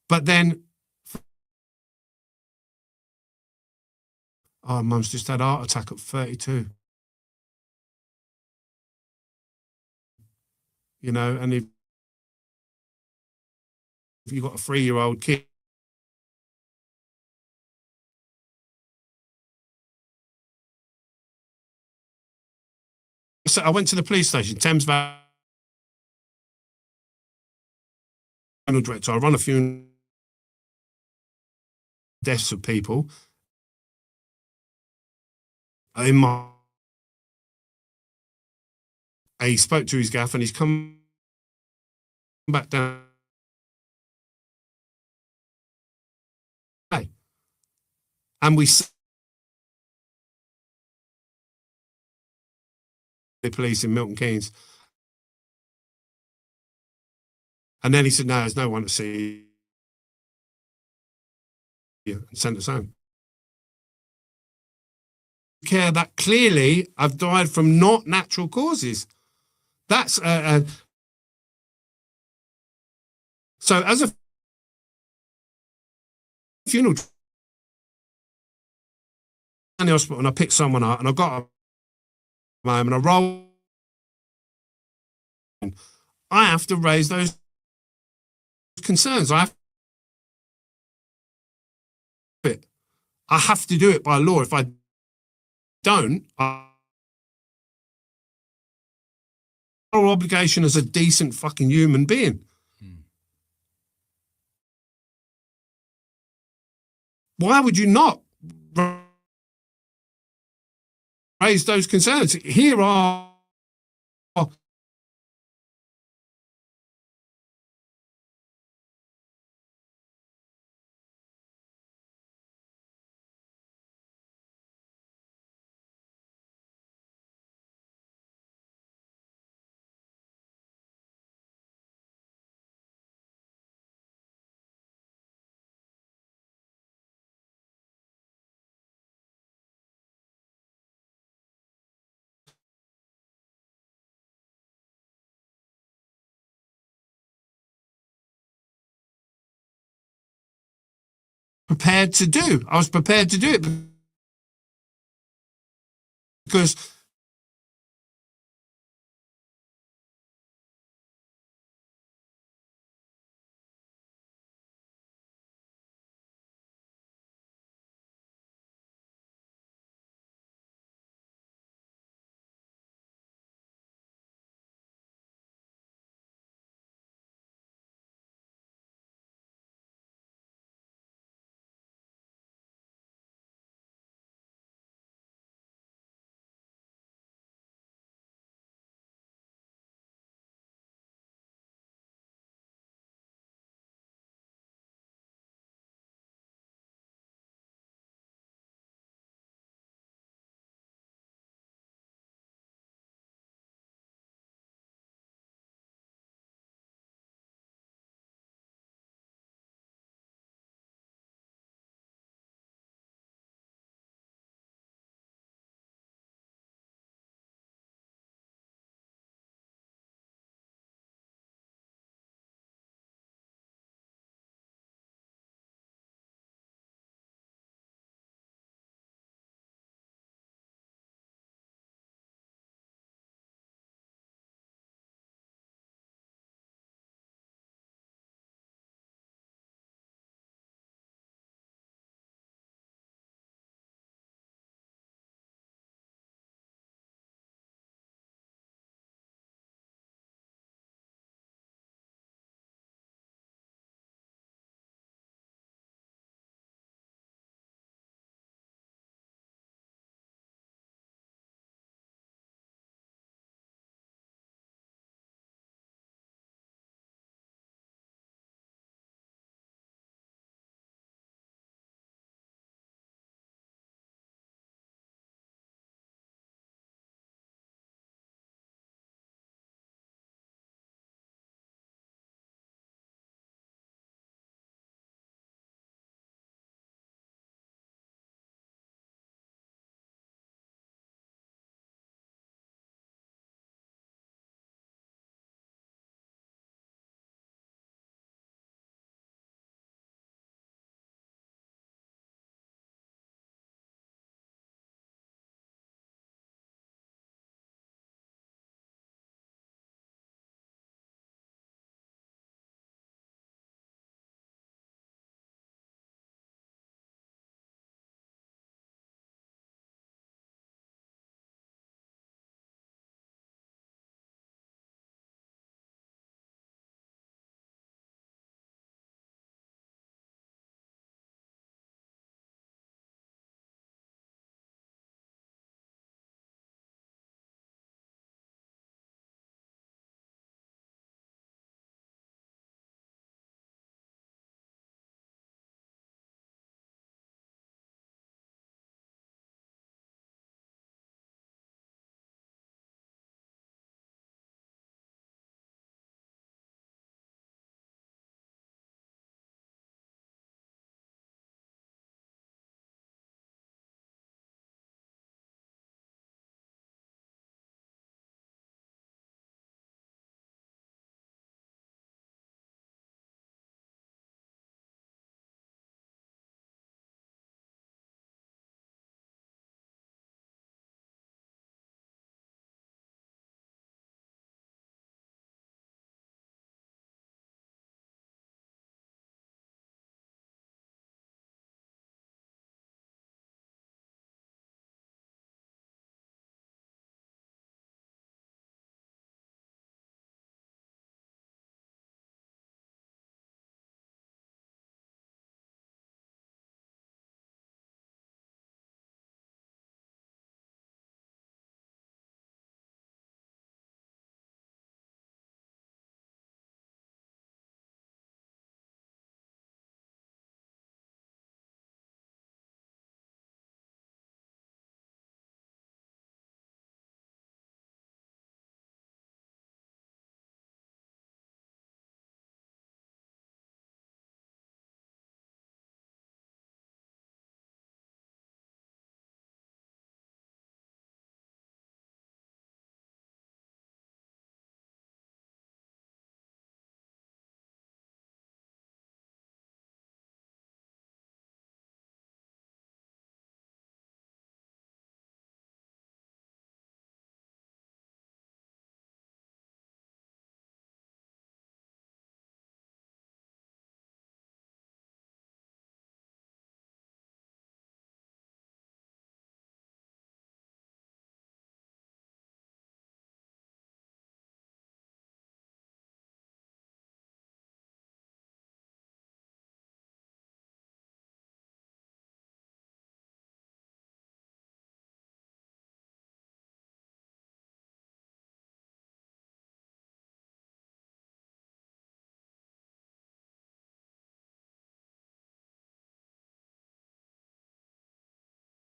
but then, oh, mum's just had a heart attack at 32. You know, and if you've got a 3-year-old kid, so I went to the police station, Thames Valley director. I run a few deaths of people in my. He spoke to his gaff, and he's come back down. And we the police in Milton Keynes. And then he said, no, there's no one to see you, and sent us home. Care that clearly I've died from not natural causes. That's so as a funeral in the hospital, and I picked someone up, and I got home, and I roll. I have to raise those concerns. I have to do it by law. If I don't, obligation as a decent fucking human being. Why would you not raise those concerns? Here are prepared to do. I was prepared to do it because